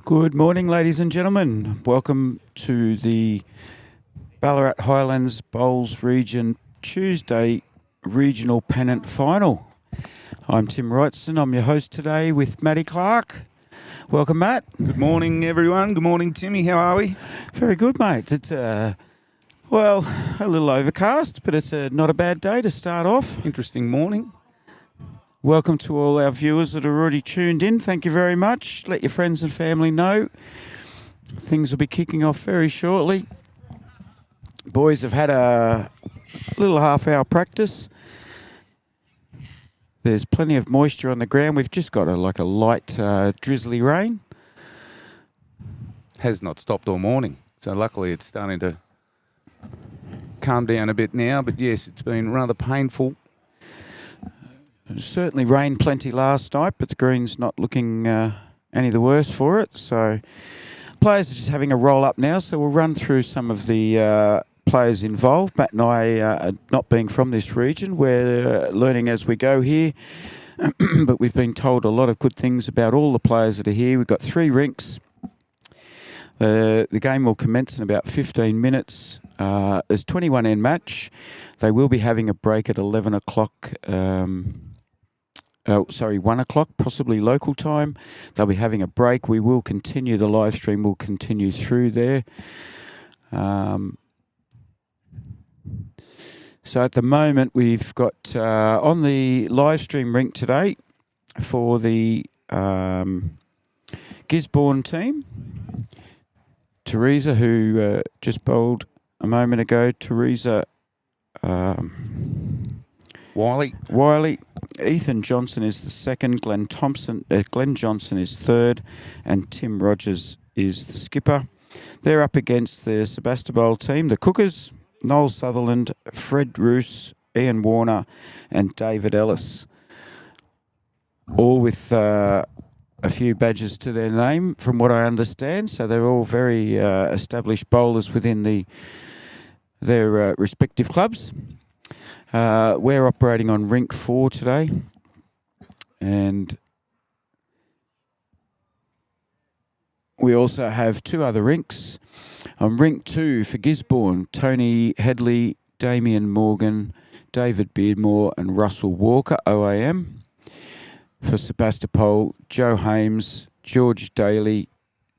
Good morning, ladies and gentlemen. Welcome to the Ballarat Highlands Bowls Region Tuesday Regional Pennant Final. I'm Tim Wrightson. I'm your host today with Matty Clark. Welcome, Matt. Good morning, everyone. Good morning, Timmy. How are we? Very good, mate. It's a little overcast, but it's not a bad day to start off. Interesting morning. Welcome to all our viewers that are already tuned in. Thank you very much. Let your friends and family know. Things will be kicking off very shortly. Boys have had a little half-hour practice. There's plenty of moisture on the ground. We've just got a light drizzly rain. Has not stopped all morning. So luckily it's starting to calm down a bit now. But yes, it's been rather painful. Certainly rained plenty last night, but the green's not looking any the worse for it. So players are just having a roll up now. So we'll run through some of the players involved. Matt and I, not being from this region, we're learning as we go here. But we've been told a lot of good things about all the players that are here. We've got 3 rinks. The game will commence in about 15 minutes. There's 21 end match. They will be having a break at 11 o'clock. 1 o'clock, possibly local time. They'll be having a break. We will continue. The live stream will continue through there. So at the moment, we've got on the live stream rink today for the Gisborne team, Teresa, who just bowled a moment ago. Teresa Wiley. Ethan Johnson is the second. Glenn Johnson is third, and Tim Rogers is the skipper. They're up against the Sebastepol team, the Cookers, Noel Sutherland, Fred Roos, Ian Warner, and David Ellis, all with a few badges to their name, from what I understand. So they're all very established bowlers within their respective clubs. We're operating on rink 4 today, and we also have 2 other rinks. On rink 2 for Gisborne, Tony Headley, Damien Morgan, David Beardmore and Russell Walker, OAM. For Sebastopol, Joe Hames, George Daly,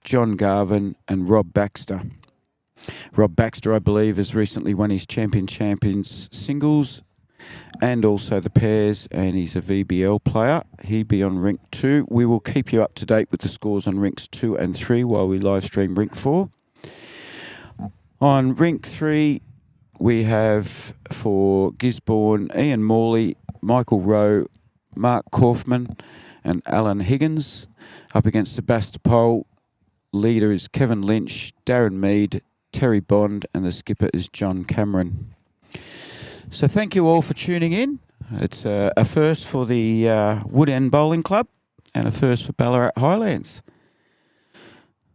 John Garvin and Rob Baxter. Rob Baxter, I believe, has recently won his Champions singles and also the pairs, and he's a VBL player. He'll be on rink 2. We will keep you up to date with the scores on rinks 2 and 3 while we live stream rink 4. On rink 3, we have for Gisborne, Ian Morley, Michael Rowe, Mark Kaufman and Alan Higgins. Up against Sebastopol, leader is Kevin Lynch, Darren Mead, Terry Bond, and the skipper is John Cameron. So thank you all for tuning in. It's a first for the Wood End Bowling Club and a first for Ballarat Highlands.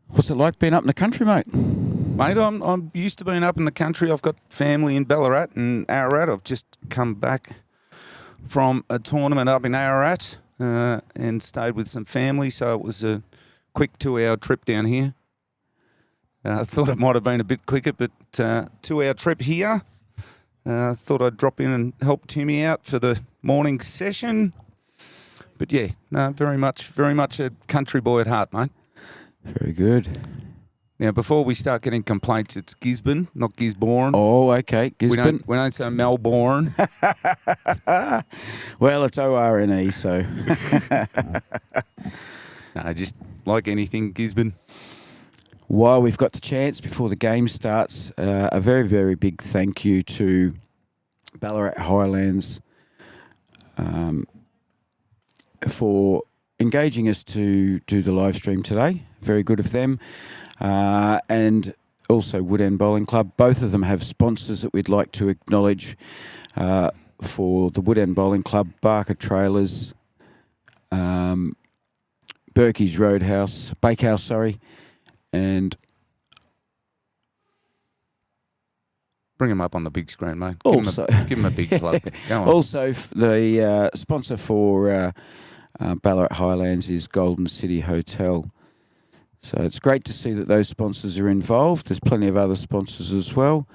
What's it like being up in the country, mate? Mate, I'm used to being up in the country. I've got family in Ballarat and Ararat. I've just come back from a tournament up in Ararat and stayed with some family, so it was a quick 2-hour trip down here. I thought it might have been a bit quicker, but 2-hour trip here. Thought I'd drop in and help Timmy out for the morning session. But yeah, no, very much a country boy at heart, mate. Very good. Now, before we start getting complaints, it's Gisborne, not Gisborne. Oh, okay, Gisborne. We don't say Melbourne. Well, it's ORNE, so. No, just like anything, Gisborne. While we've got the chance before the game starts, a very, very big thank you to Ballarat Highlands for engaging us to do the live stream today. Very good of them. And also Wood End Bowling Club. Both of them have sponsors that we'd like to acknowledge for the Wood End Bowling Club, Barker Trailers, Berkey's Bakehouse, and bring them up on the big screen, mate. Also, give them a big plug. Go on. Also, the sponsor for Ballarat Highlands is Golden City Hotel. So it's great to see that those sponsors are involved. There's plenty of other sponsors as well.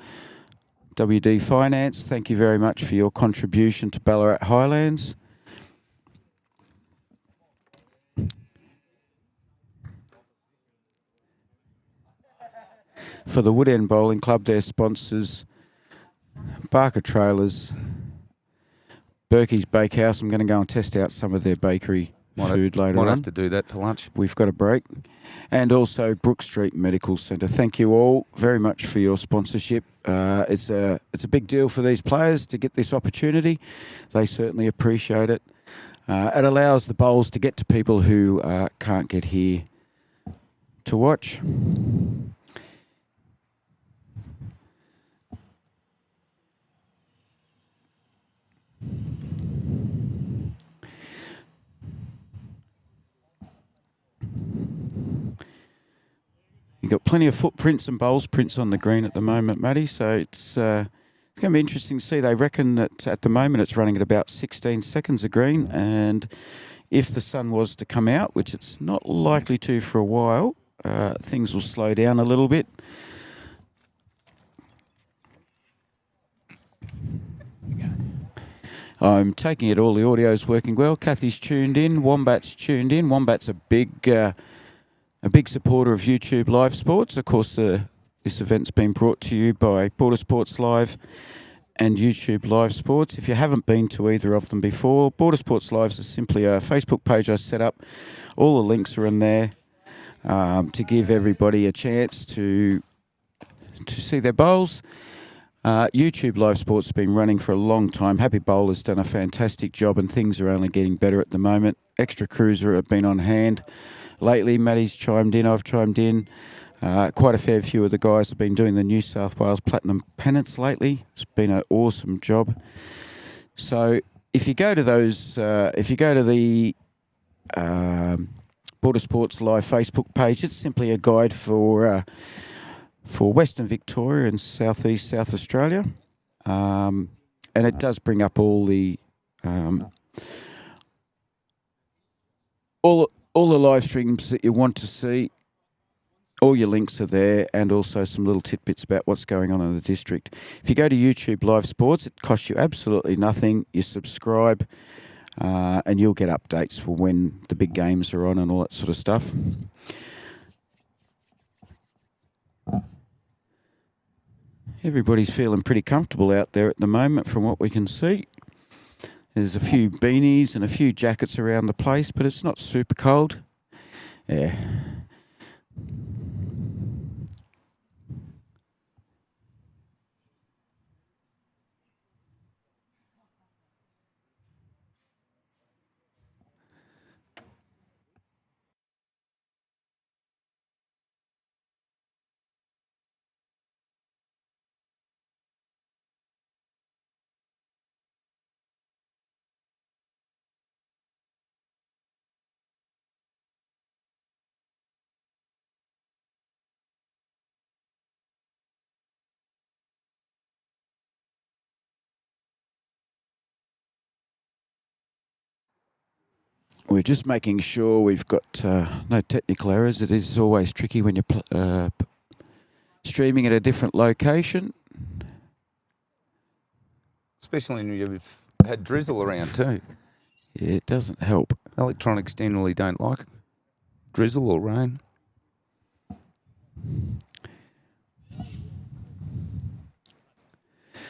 WD Finance, thank you very much for your contribution to Ballarat Highlands. For the Woodend Bowling Club, their sponsors, Barker Trailers, Berkey's Bakehouse. I'm going to go and test out some of their bakery food later on. Might have to do that for lunch. We've got a break. And also Brook Street Medical Centre. Thank you all very much for your sponsorship. It's a big deal for these players to get this opportunity. They certainly appreciate it. It allows the bowls to get to people who can't get here to watch. You've got plenty of footprints and bowls prints on the green at the moment, Matty, so it's going to be interesting to see. They reckon that at the moment it's running at about 16 seconds of green, and if the sun was to come out, which it's not likely to for a while, things will slow down a little bit. I'm taking it all the audio's working well. Kathy's tuned in. Wombat's tuned in. Wombat's a big supporter of YouTube Live Sports. Of course, this event's been brought to you by Border Sports Live and YouTube Live Sports. If you haven't been to either of them before, Border Sports Live is simply a Facebook page I set up. All the links are in there to give everybody a chance to see their bowls. YouTube Live Sports has been running for a long time. Happy Bowler's done a fantastic job, and things are only getting better at the moment. Extra crews have been on hand. Lately, Matty's chimed in, I've chimed in. Quite a fair few of the guys have been doing the New South Wales Platinum Pennants lately. It's been an awesome job. So if you go to those, if you go to the Border Sports Live Facebook page, it's simply a guide for Western Victoria and Southeast South Australia, and it does bring up all the all the live streams that you want to see. All your links are there, and also some little tidbits about what's going on in the district. If you go to YouTube Live Sports, it costs you absolutely nothing. You subscribe, and you'll get updates for when the big games are on and all that sort of stuff. Everybody's feeling pretty comfortable out there at the moment from what we can see. There's a few beanies and a few jackets around the place, but it's not super cold. Yeah. We're just making sure we've got no technical errors. It is always tricky when you're streaming at a different location. Especially when you've had drizzle around too. Yeah, it doesn't help. Electronics generally don't like drizzle or rain.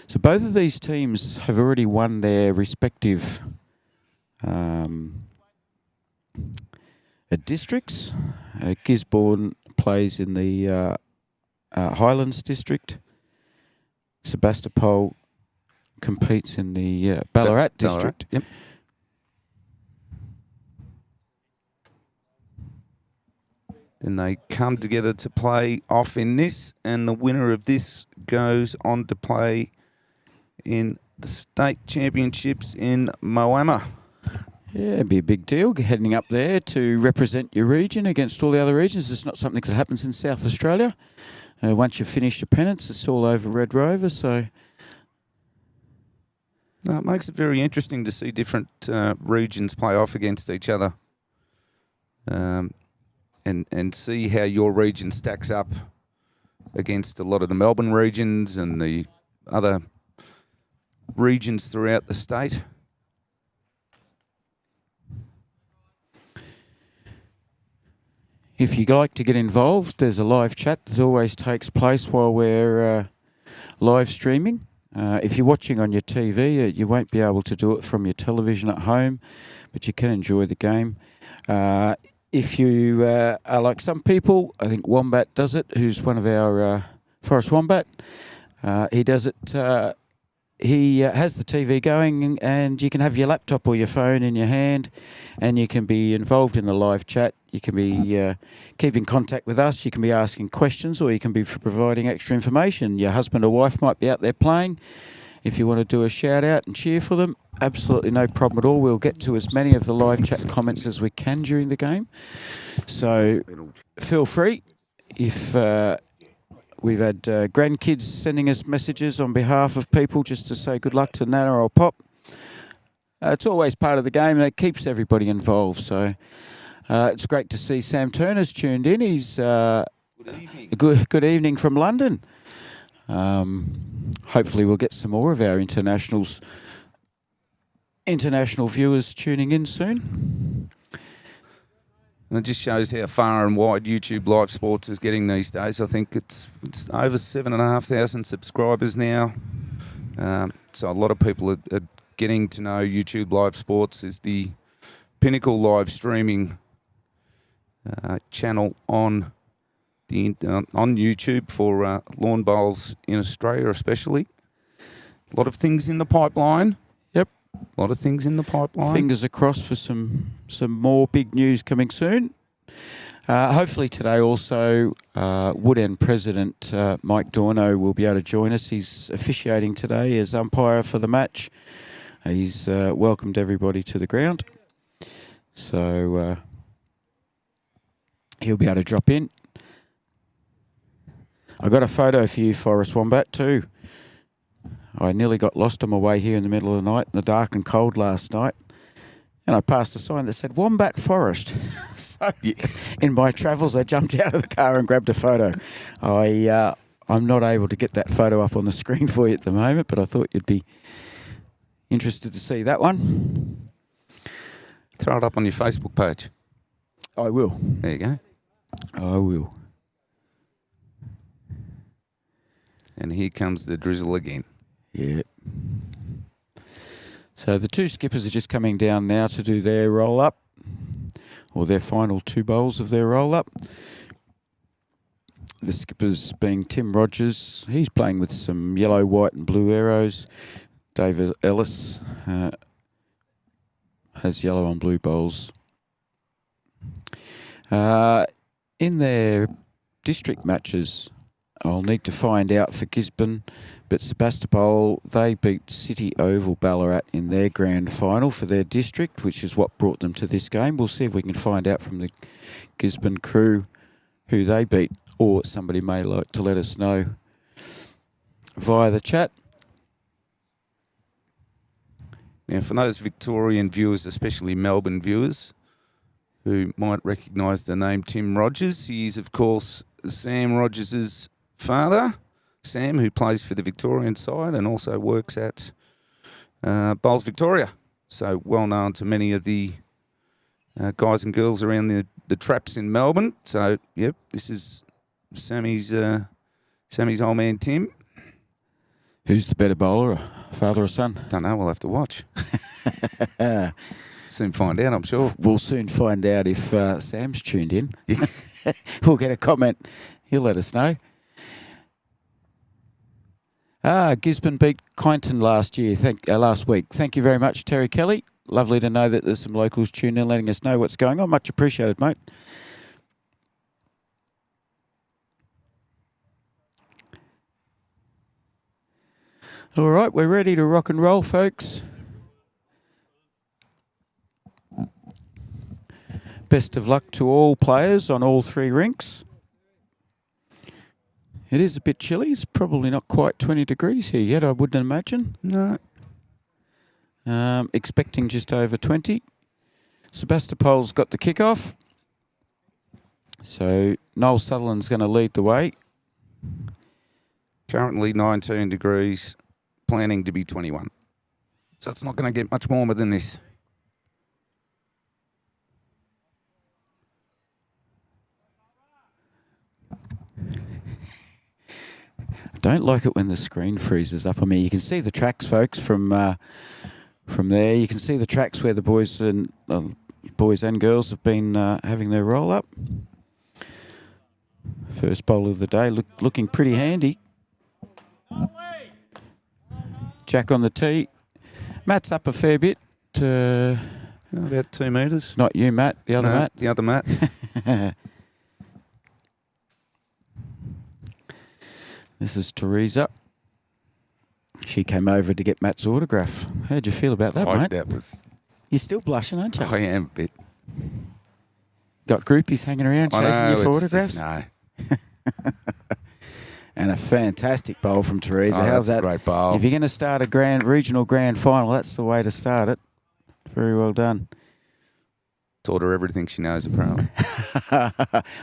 So both of these teams have already won their respective districts. Gisborne plays in the Highlands district. Sebastepol competes in the Ballarat district. Yep. Then they come together to play off in this, and the winner of this goes on to play in the state championships in Moama. Yeah, it'd be a big deal heading up there to represent your region against all the other regions. It's not something that happens in South Australia. Once you finish your pennants, it's all over Red Rover. So it makes it very interesting to see different regions play off against each other. and see how your region stacks up against a lot of the Melbourne regions and the other regions throughout the state. If you'd like to get involved, there's a live chat that always takes place while we're live streaming. If you're watching on your TV, you won't be able to do it from your television at home, but you can enjoy the game. If you are like some people, I think Wombat does it, who's one of our Forest Wombat. He does it. He has the TV going, and you can have your laptop or your phone in your hand, and you can be involved in the live chat. You can be keeping contact with us. You can be asking questions, or you can be providing extra information. Your husband or wife might be out there playing. If you want to do a shout out and cheer for them, absolutely no problem at all. We'll get to as many of the live chat comments as we can during the game. So feel free. If we've had grandkids sending us messages on behalf of people just to say good luck to Nana or Pop. It's always part of the game, and it keeps everybody involved. So it's great to see Sam Turner's tuned in. He's good evening from London. Hopefully we'll get some more of our international viewers tuning in soon. And it just shows how far and wide YouTube Live Sports is getting these days. I think it's over 7,500 subscribers now. So a lot of people are getting to know YouTube Live Sports as the pinnacle live streaming channel on YouTube for lawn bowls in Australia, especially. A lot of things in the pipeline. Yep. A lot of things in the pipeline. Fingers across for some more big news coming soon. Hopefully today also Wood End President Mike Dorno will be able to join us. He's officiating today as umpire for the match. He's welcomed everybody to the ground. So he'll be able to drop in. I got a photo for you, Forest Wombat, too. I nearly got lost on my way here in the middle of the night in the dark and cold last night. And I passed a sign that said Wombat Forest. So in my travels, I jumped out of the car and grabbed a photo. I'm not able to get that photo up on the screen for you at the moment, but I thought you'd be interested to see that one. Throw it up on your Facebook page. I will. There you go. I will. And here comes the drizzle again. Yeah. So the two skippers are just coming down now to do their roll-up, or their final two bowls of their roll-up. The skippers being Tim Rogers. He's playing with some yellow, white and blue arrows. David Ellis has yellow and blue bowls. In their district matches, I'll need to find out for Gisborne, but Sebastepol, they beat City Oval Ballarat in their grand final for their district, which is what brought them to this game. We'll see if we can find out from the Gisborne crew who they beat, or somebody may like to let us know via the chat. Now, for those Victorian viewers, especially Melbourne viewers, who might recognise the name Tim Rogers, he is, of course, Sam Rogers' father, Sam, who plays for the Victorian side and also works at Bowls Victoria. So well known to many of the guys and girls around the traps in Melbourne. So, yep, this is Sammy's old man Tim. Who's the better bowler, father or son? Don't know, we'll have to watch. Soon find out, I'm sure. We'll soon find out if Sam's tuned in. We'll get a comment. He'll let us know. Gisborne beat Quinton last week. Thank you very much, Terry Kelly. Lovely to know that there's some locals tuned in, letting us know what's going on. Much appreciated, mate. All right, we're ready to rock and roll, folks. Best of luck to all players on all three rinks. It is a bit chilly. It's probably not quite 20 degrees here yet, I wouldn't imagine. No. Expecting just over 20. Sebastopol's got the kick-off. So Noel Sutherland's going to lead the way. Currently 19 degrees, planning to be 21. So it's not going to get much warmer than this. I don't like it when the screen freezes up on me. You can see the tracks, folks, from there. You can see the tracks where the boys and girls have been having their roll up. First bowl of the day, looking pretty handy. Jack on the tee. Matt's up a fair bit. About 2 metres. Not you, Matt. The other Matt. The other Matt. This is Teresa. She came over to get Matt's autograph. How'd you feel about that, mate? That was... You're still blushing, aren't you? I am a bit. Got groupies hanging around chasing you for autographs? No. And a fantastic bowl from Teresa. How's that? A great bowl. If you're going to start a regional grand final, that's the way to start it. Very well done. Taught her everything she knows, apparently.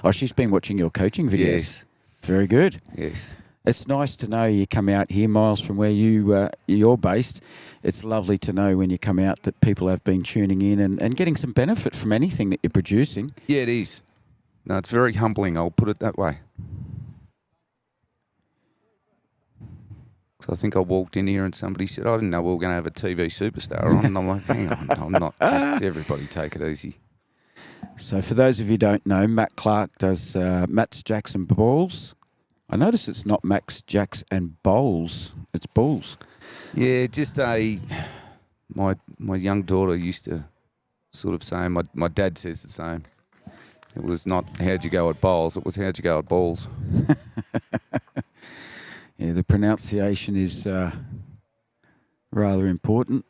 Oh, she's been watching your coaching videos. Yes. Very good. Yes. It's nice to know you come out here, Miles, from where you're based. It's lovely to know when you come out that people have been tuning in and getting some benefit from anything that you're producing. Yeah, it is. No, it's very humbling, I'll put it that way. So I think I walked in here and somebody said, I didn't know we were going to have a TV superstar on. And I'm like, hang on, I'm not. Just everybody take it easy. So for those of you who don't know, Matt Clark does Matt's Jacks and Balls. I notice it's not Max Jacks and Bowls. It's Balls. Yeah, just my young daughter used to sort of say, my dad says the same. It was not how'd you go at bowls, it was how'd you go at balls. Yeah, the pronunciation is rather important.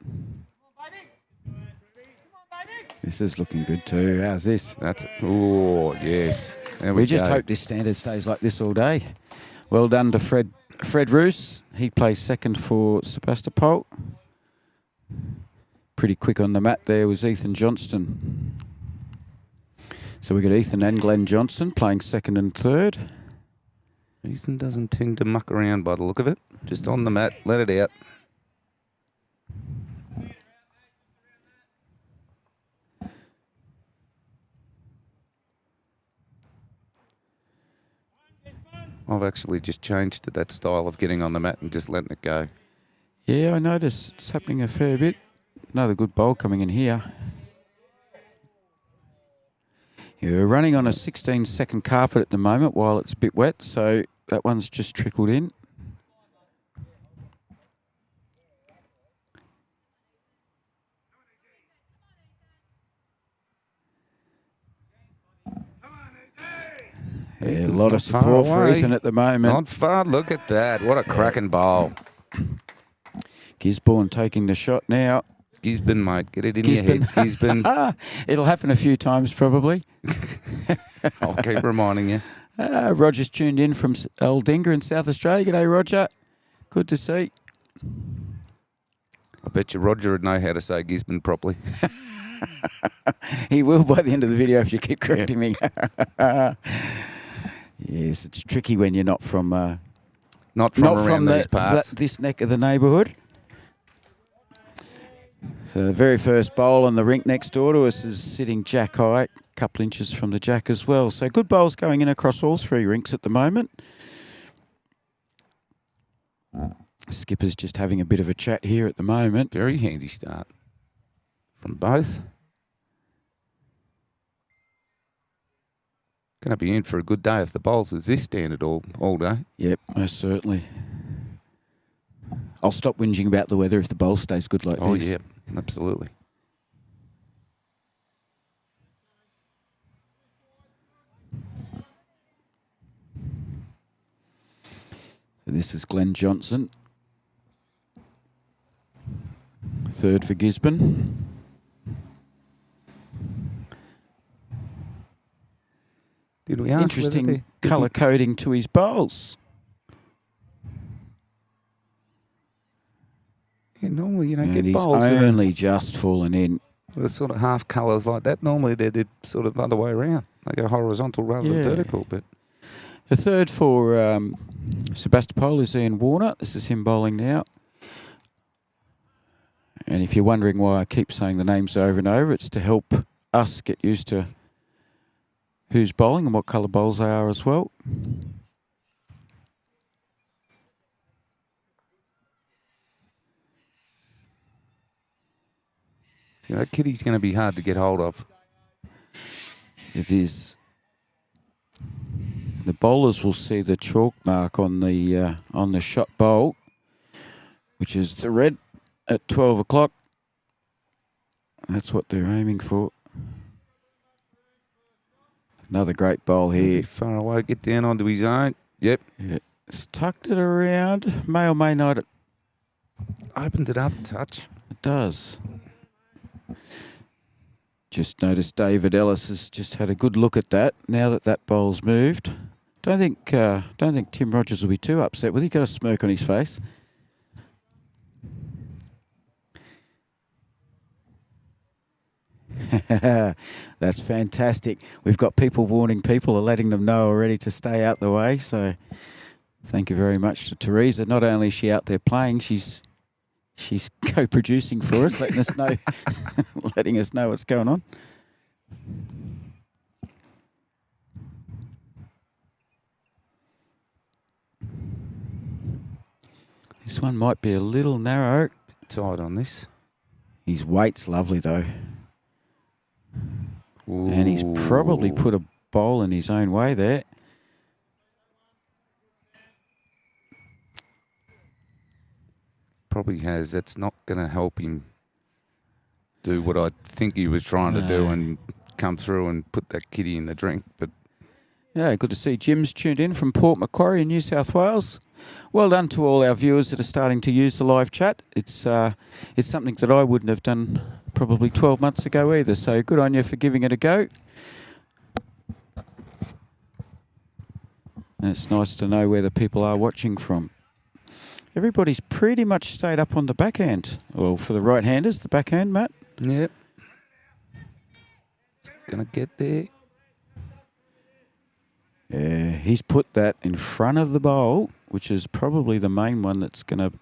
This is looking good too. How's this? Oh, yes. There we just go. hope this standard stays like this all day. Well done to Fred Roos. He plays second for Sebastepol. Pretty quick on the mat there was Ethan Johnston. So we got Ethan and Glenn Johnson playing second and third. Ethan doesn't tend to muck around by the look of it. Just on the mat, let it out. I've actually just changed to that style of getting on the mat and just letting it go. Yeah, I notice it's happening a fair bit. Another good bowl coming in here. You're running on a 16-second carpet at the moment while it's a bit wet, so that one's just trickled in. Yeah, a lot of support for Ethan at the moment. Not far. Look at that. What a cracking bowl. Gisborne taking the shot now. Gisborne, mate. Get it in your head. Gisborne. It'll happen a few times probably. I'll keep reminding you. Roger's tuned in from Aldinga in South Australia. G'day, Roger. Good to see. I bet you Roger would know how to say Gisborne properly. He will by the end of the video if you keep correcting me. Yes, it's tricky when you're not from around these parts. This neck of the neighbourhood. So the very first bowl on the rink next door to us is sitting jack high, a couple inches from the jack as well. So good bowls going in across all three rinks at the moment. Skipper's just having a bit of a chat here at the moment. Very handy start from both. Going to be in for a good day if the bowls is this standard all day. Yep, most certainly. I'll stop whinging about the weather if the bowl stays good like this. Oh, yeah, absolutely. So this is Glenn Johnson. Third for Gisborne. Did we ask interesting colour coding to his bowls. Yeah, normally you don't And get he's bowls. only just fallen in. With sort of half colours like that. Normally they're sort of other way around. They go horizontal rather than vertical. But the third for Sebastepol is Ian Warner. This is him bowling now. And if you're wondering why I keep saying the names over and over, it's to help us get used to who's bowling and what colour bowls they are as well. See, that kitty's going to be hard to get hold of. It is. The bowlers will see the chalk mark on the shot bowl, which is the red at 12 o'clock. That's what they're aiming for. Another great bowl here. Far away, get down onto his own. Yep. Yeah. It's tucked it around. May or may not. Opened it up a touch. It does. Just noticed David Ellis has just had a good look at that. Now that that bowl's moved, don't think Tim Rogers will be too upset with it. He's got a smirk on his face. That's fantastic. We've got people warning people or letting them know already to stay out the way. So thank you very much to Teresa. Not only is she out there playing, she's co-producing for us, letting us know letting us know what's going on. This one might be a little narrow. Tight on this. His weight's lovely though. Ooh. And he's probably put a bowl in his own way there. Probably has. That's not going to help him do what I think he was trying to do and come through and put that kitty in the drink. But yeah, good to see Jim's tuned in from Port Macquarie in New South Wales. Well done to all our viewers that are starting to use the live chat. It's something that I wouldn't have done probably 12 months ago either. So good on you for giving it a go. And it's nice to know where the people are watching from. Everybody's pretty much stayed up on the backhand. Well, for the right-handers, the backhand, Matt. yep. It's going to get there. Yeah, he's put that in front of the bowl, which is probably the main one that's going to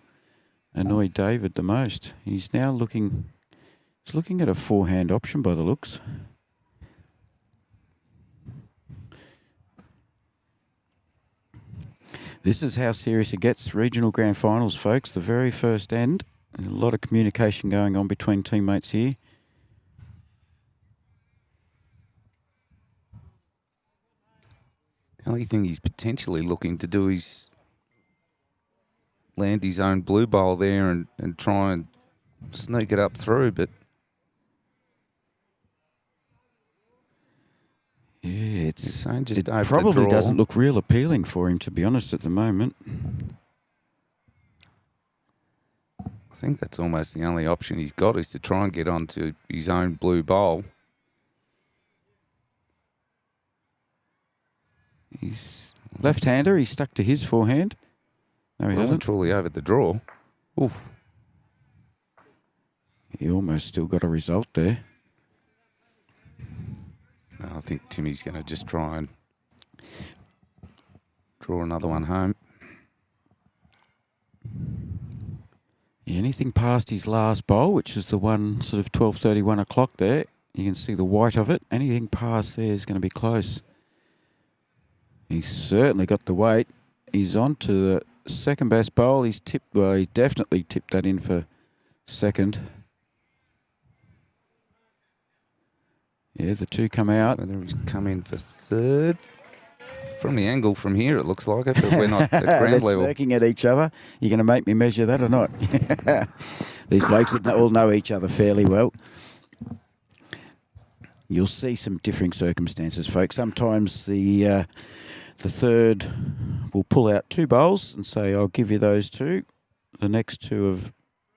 annoy David the most. He's now looking at a forehand option by the looks. This is how serious it gets. Regional Grand Finals, folks. The very first end. A lot of communication going on between teammates here. The only thing he's potentially looking to do is land his own blue bowl there and try and sneak it up through, but Yeah, just it over the probably draw. doesn't look real appealing for him, to be honest, at the moment. I think that's almost the only option he's got is to try and get onto his own blue bowl. He's left-hander. He's stuck to his forehand. No, he Well and hasn't. truly over the draw. Oof. He almost still got a result there. No, I think Timmy's going to just try and draw another one home. Yeah, anything past his last bowl, which is the one sort of 12:30, 1 o'clock there, you can see the white of it. Anything past there is going to be close. He's certainly got the weight. He's on to the second best bowl. He's tipped. Well, he definitely tipped that in for second. Yeah, the two come out. Whether he's come in for third. From the angle from here, it looks like it, but we're not at They're ground level. smirking at each other. You're going to make me measure that or not? These blokes all know each other fairly well. You'll see some differing circumstances, folks. Sometimes the third will pull out two bowls and say, I'll give you those two. The next two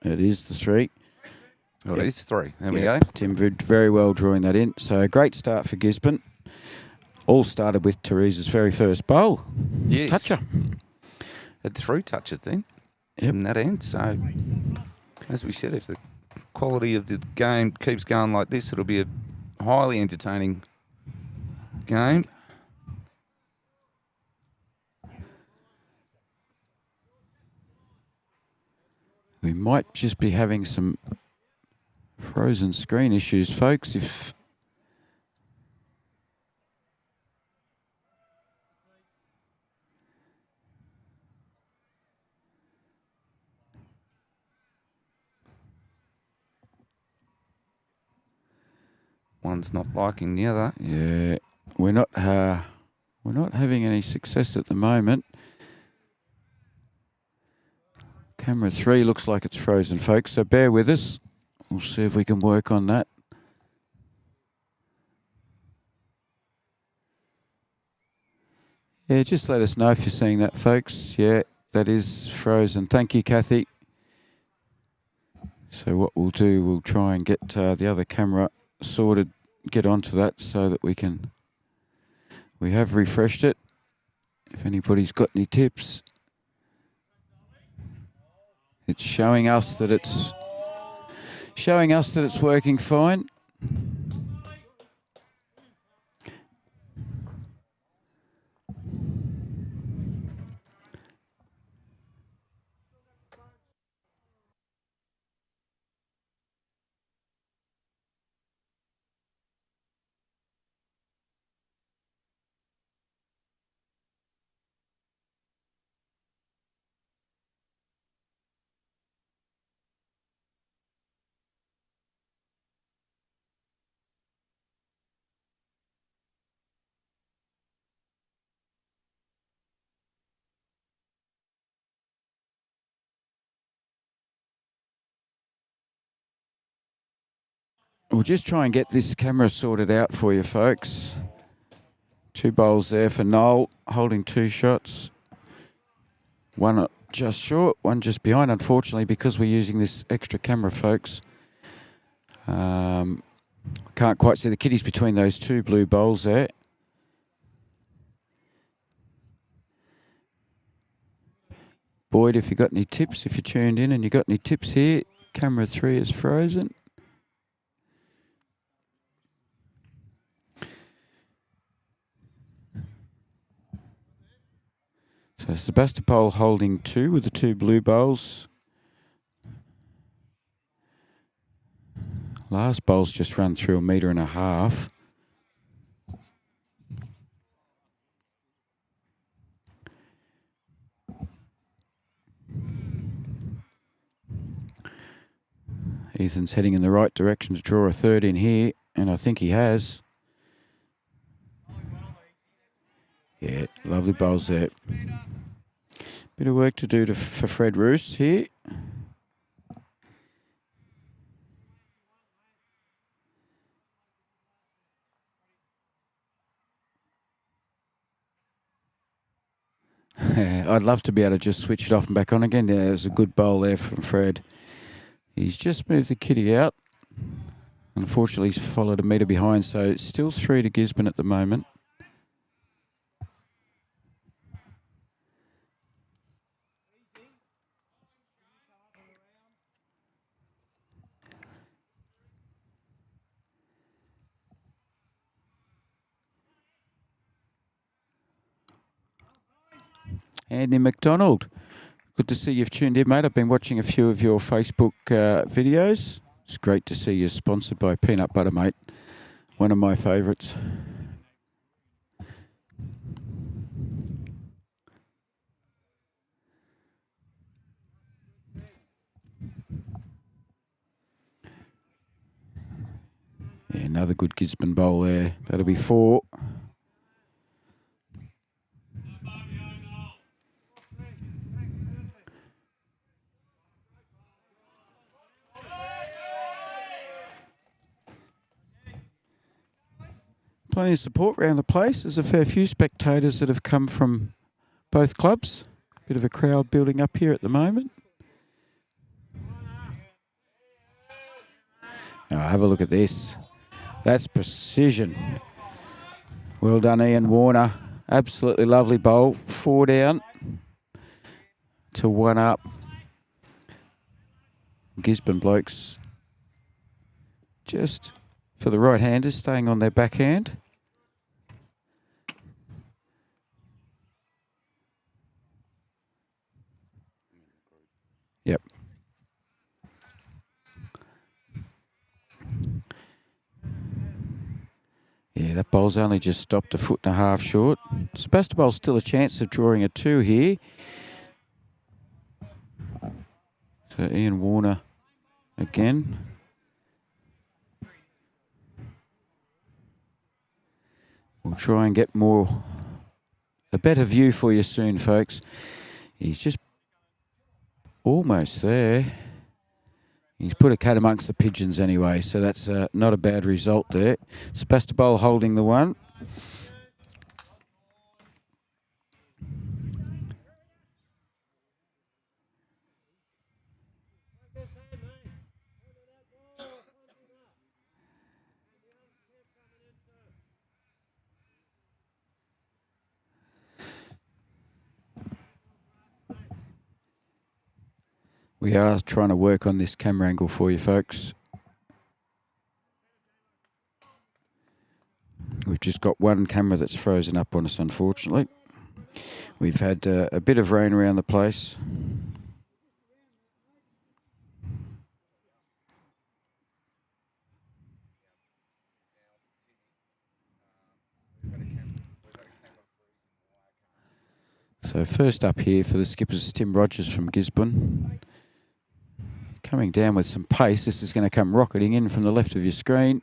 it is the three. Oh, it is three. There we Yep. go. Tim did very well drawing that in. So a great start for Gisborne. All started with Teresa's very first bowl. Yes. Toucher. Had three touches then Yep. from that end. So, as we said, if the quality of the game keeps going like this, it'll be a highly entertaining game. We might just be having some frozen screen issues, folks. If One's not liking the other. yeah, we're not having any success at the moment. Camera 3 looks like it's frozen, folks, so bear with us. We'll see if we can work on that. Yeah, just let us know if you're seeing that, folks. Yeah, that is frozen. Thank you, Kathy. So what we'll do, we'll try and get the other camera sorted, get onto that so that we have refreshed it. If anybody's got any tips, it's showing us that it's working fine. We'll just try and get this camera sorted out for you, folks. 2 bowls there for Noel, holding 2 shots. One just short, one just behind, unfortunately, because we're using this extra camera, folks. Can't quite see the kiddies between those 2 blue bowls there. Boyd, if you got any tips, if you tuned in and you got any tips here, camera 3 is frozen. So Sebastepol holding 2 with the 2 blue bowls. Last bowl's just run through 1.5 meters. Ethan's heading in the right direction to draw a 3rd in here, and I think he has. Yeah, lovely bowls there. Bit of work to do for Fred Roos here. I'd love to be able to just switch it off and back on again. Yeah, there's a good bowl there from Fred. He's just moved the kitty out. Unfortunately, he's followed 1 metre behind, so it's still 3 to Gisborne at the moment. Andy McDonald, good to see you've tuned in, mate. I've been watching a few of your Facebook videos. It's great to see you sponsored by Peanut Butter, mate. One of my favourites. Yeah, another good Gisborne bowl there. That'll be 4. Plenty of support around the place. There's a fair few spectators that have come from both clubs. Bit of a crowd building up here at the moment. Now, have a look at this. That's precision. Well done, Ian Warner. Absolutely lovely bowl. 4 down to 1 up. Gisborne blokes just for the right-handers staying on their backhand. Yep. Yeah, that bowl's only just stopped a foot and a half short. Sebastepol's still a chance of drawing a 2 here. So Ian Warner again. We'll try and get a better view for you soon, folks. He's just almost there. He's put a cat amongst the pigeons anyway, so that's not a bad result there. Sebastepol holding the one. We are trying to work on this camera angle for you, folks. We've just got one camera that's frozen up on us, unfortunately. We've had a bit of rain around the place. So first up here for the skippers is Tim Rogers from Gisborne. Coming down with some pace. This is going to come rocketing in from the left of your screen.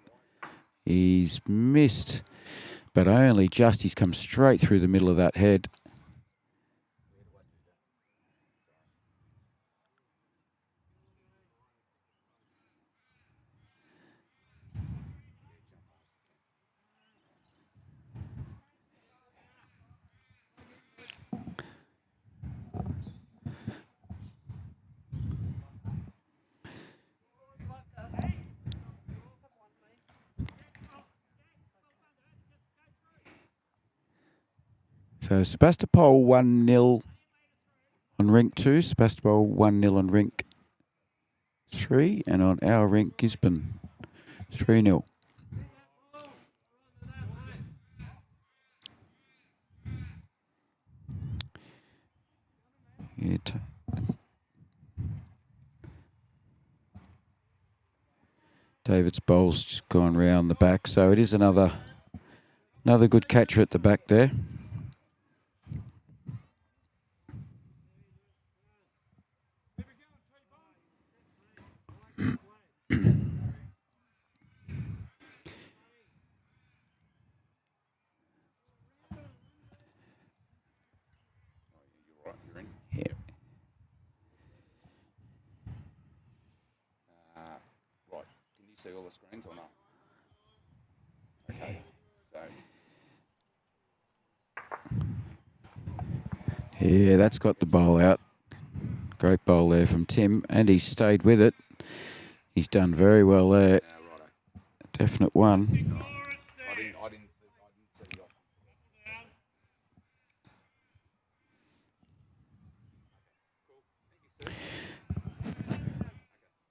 He's missed, but only just. He's come straight through the middle of that head. So Sebastopol 1-0 on rink 2, Sebastopol 1-0 on rink 3, and on our rink Gisborne 3-0. Yeah, David's bowl's just gone round the back, so it is another good catcher at the back there. Yeah. Right. Can you see all the screens or not? Okay. So. Yeah, that's got the bowl out. Great bowl there from Tim, and he's stayed with it. He's done very well there. Definite one. I didn't see you.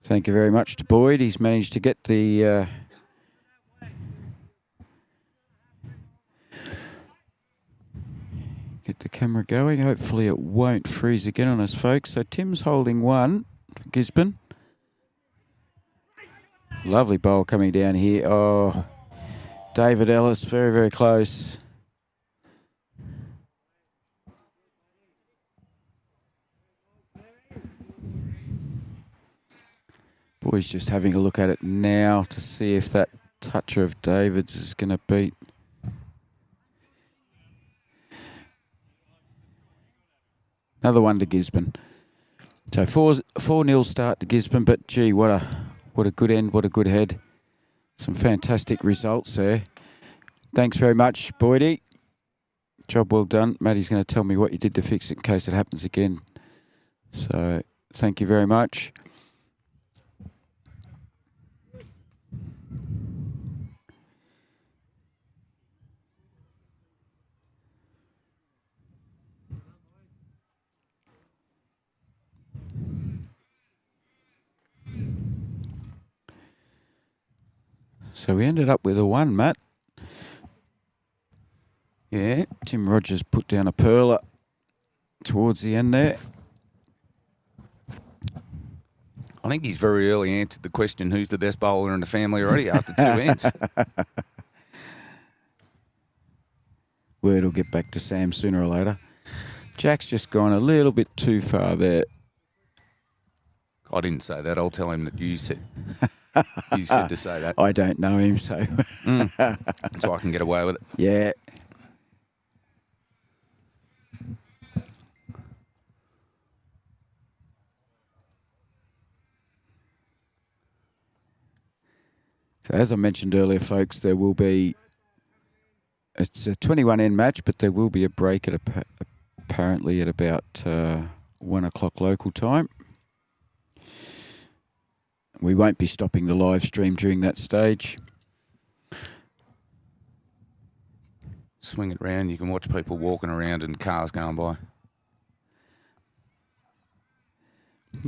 Thank you very much to Boyd. He's managed to get the camera going. Hopefully it won't freeze again on us, folks. So Tim's holding one for Gisborne. Lovely bowl coming down here. Oh, David Ellis, very, very close. Boy's just having a look at it now to see if that toucher of David's is going to beat. Another one to Gisborne. So 4-0 start to Gisborne, but gee, what a good end, what a good head. Some fantastic results there. Thanks very much, Boydie. Job well done. Matty's going to tell me what you did to fix it in case it happens again. So thank you very much. So we ended up with a 1, Matt. Yeah, Tim Rogers put down a pearler towards the end there. I think he's very early answered the question, who's the best bowler in the family already after 2 ends. Word will get back to Sam sooner or later. Jack's just gone a little bit too far there. I didn't say that. I'll tell him that you said to say that. I don't know him, so... So I can get away with it. Yeah. So as I mentioned earlier, folks, there will be... It's a 21-end match, but there will be a break at apparently at about 1 o'clock local time. We won't be stopping the live stream during that stage. Swing it round. You can watch people walking around and cars going by.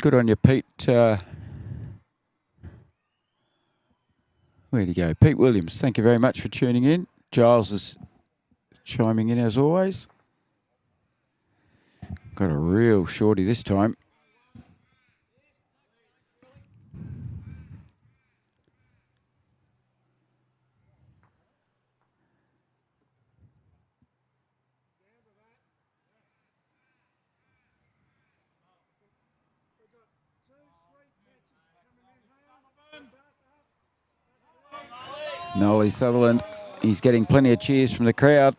Good on you, Pete. Where'd he go? Pete Williams, thank you very much for tuning in. Giles is chiming in as always. Got a real shorty this time. Nolly Sutherland, he's getting plenty of cheers from the crowd.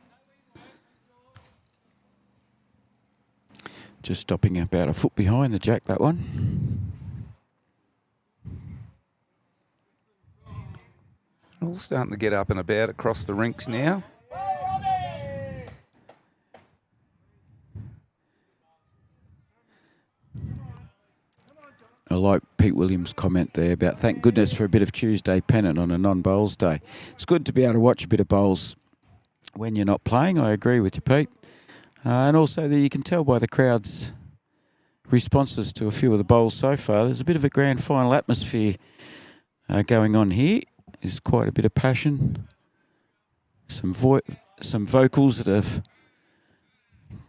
Just stopping about a foot behind the Jack, that one. All starting to get up and about across the rinks now. I like Pete Williams' comment there about thank goodness for a bit of Tuesday Pennant on a non-bowls day. It's good to be able to watch a bit of bowls when you're not playing. I agree with you, Pete. And also that you can tell by the crowd's responses to a few of the bowls so far. There's a bit of a grand final atmosphere going on here. There's quite a bit of passion. Some vocals that have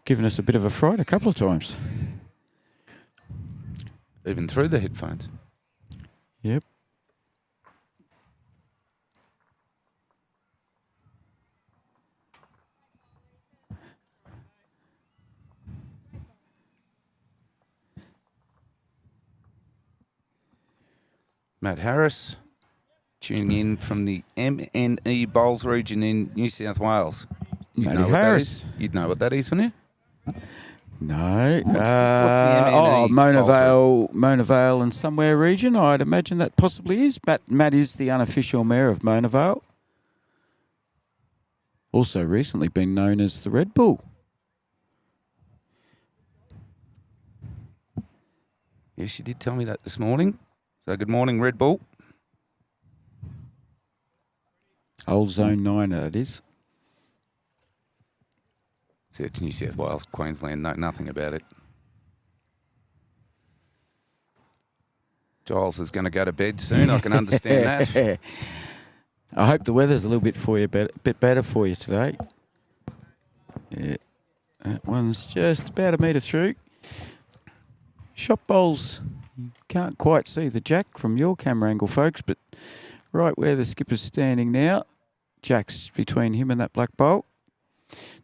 given us a bit of a fright a couple of times. Even through the headphones. Yep. Matt Harris, tuning in from the MNE Bowls region in New South Wales. Matty Harris. You'd know what that is, wouldn't you? No. What's the MNE? Mona Vale and somewhere region. I'd imagine that possibly is. Matt is the unofficial mayor of Mona Vale. Also recently been known as the Red Bull. Yes, you did tell me that this morning. So good morning, Red Bull. Old Zone 9, that is. See, it's New South Wales, Queensland, know nothing about it. Giles is going to go to bed soon. I can understand that. I hope the weather's a little bit bit better for you today. Yeah, that one's just about a metre through. Shot bowls, you can't quite see the Jack from your camera angle, folks, but right where the skipper's standing now, Jack's between him and that black bowl.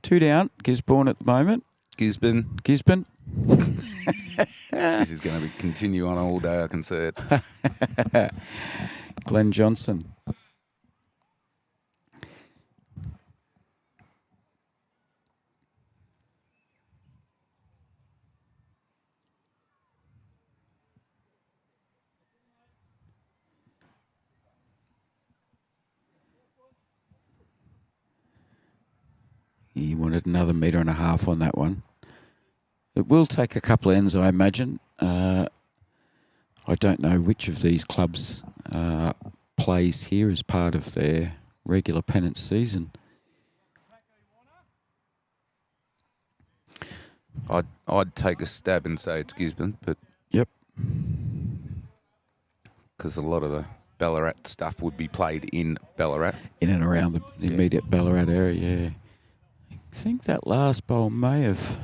2 down, Gisborne at the moment. Gisborne. This is going to continue on all day, I can see it. Glenn Johnson. He wanted another 1.5 metres on that one. It will take a couple of ends, I imagine. I don't know which of these clubs plays here as part of their regular Pennant season. I'd take a stab and say it's Gisborne, but yep, because a lot of the Ballarat stuff would be played in Ballarat, in and around the immediate Ballarat area. Yeah, I think that last bowl may have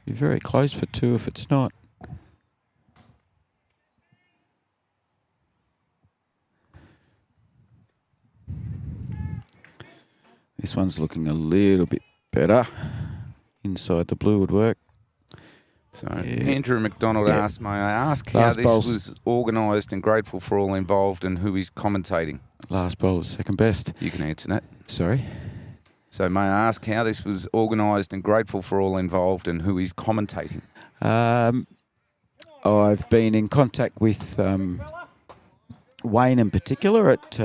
be very close for 2 if it's not. This one's looking a little bit better. Inside the blue would work. So Andrew McDonald asked, may I ask how this was organised, and grateful for all involved and who is commentating? Last bowl is second best. You can answer that. Sorry? So may I ask how this was organised, and grateful for all involved and who is commentating? I've been in contact with Wayne in particular at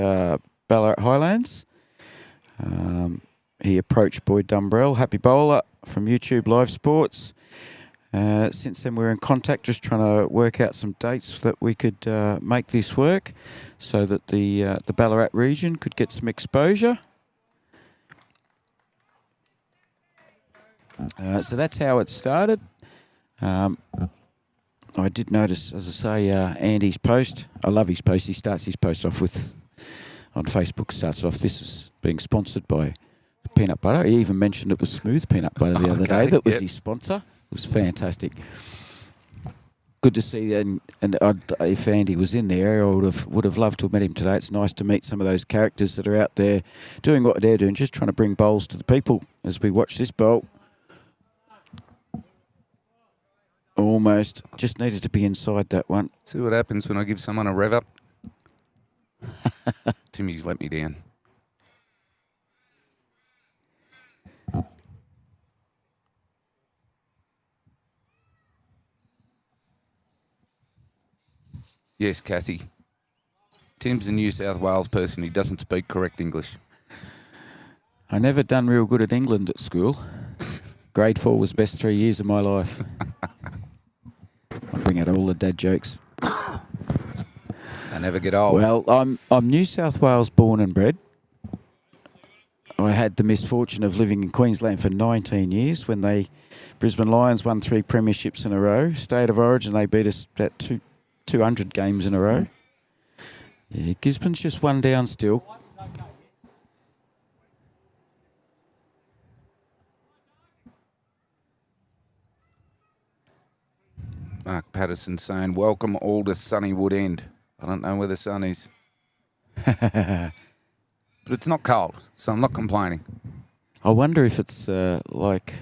Ballarat Highlands. He approached Boyd Dumbrell, Happy Bowler from Youtubelivesports. Since then, we're in contact, just trying to work out some dates that we could make this work, so that the Ballarat region could get some exposure. So that's how it started. I did notice, as I say, Andy's post. I love his post. He starts his post off with, on Facebook, starts it off, this is being sponsored by peanut butter. He even mentioned it was Smooth Peanut Butter the other day. That was his sponsor. It was fantastic. Good to see. And if Andy was in there, I would have loved to have met him today. It's nice to meet some of those characters that are out there doing what they're doing, just trying to bring bowls to the people as we watch this bowl. Almost. Just needed to be inside that one. See what happens when I give someone a rev up? Timmy's let me down. Yes, Kathy. Tim's a New South Wales person. He doesn't speak correct English. I never done real good at England at school. Grade 4 was best 3 years of my life. I bring out all the dad jokes. They never get old. Well, I'm New South Wales born and bred. I had the misfortune of living in Queensland for 19 years when Brisbane Lions won 3 premierships in a row. State of Origin, they beat us about 200 games in a row. Yeah, Gisborne's just one down still. Mark Patterson saying, welcome all to sunny Wood End. I don't know where the sun is. But it's not cold, so I'm not complaining. I wonder if it's like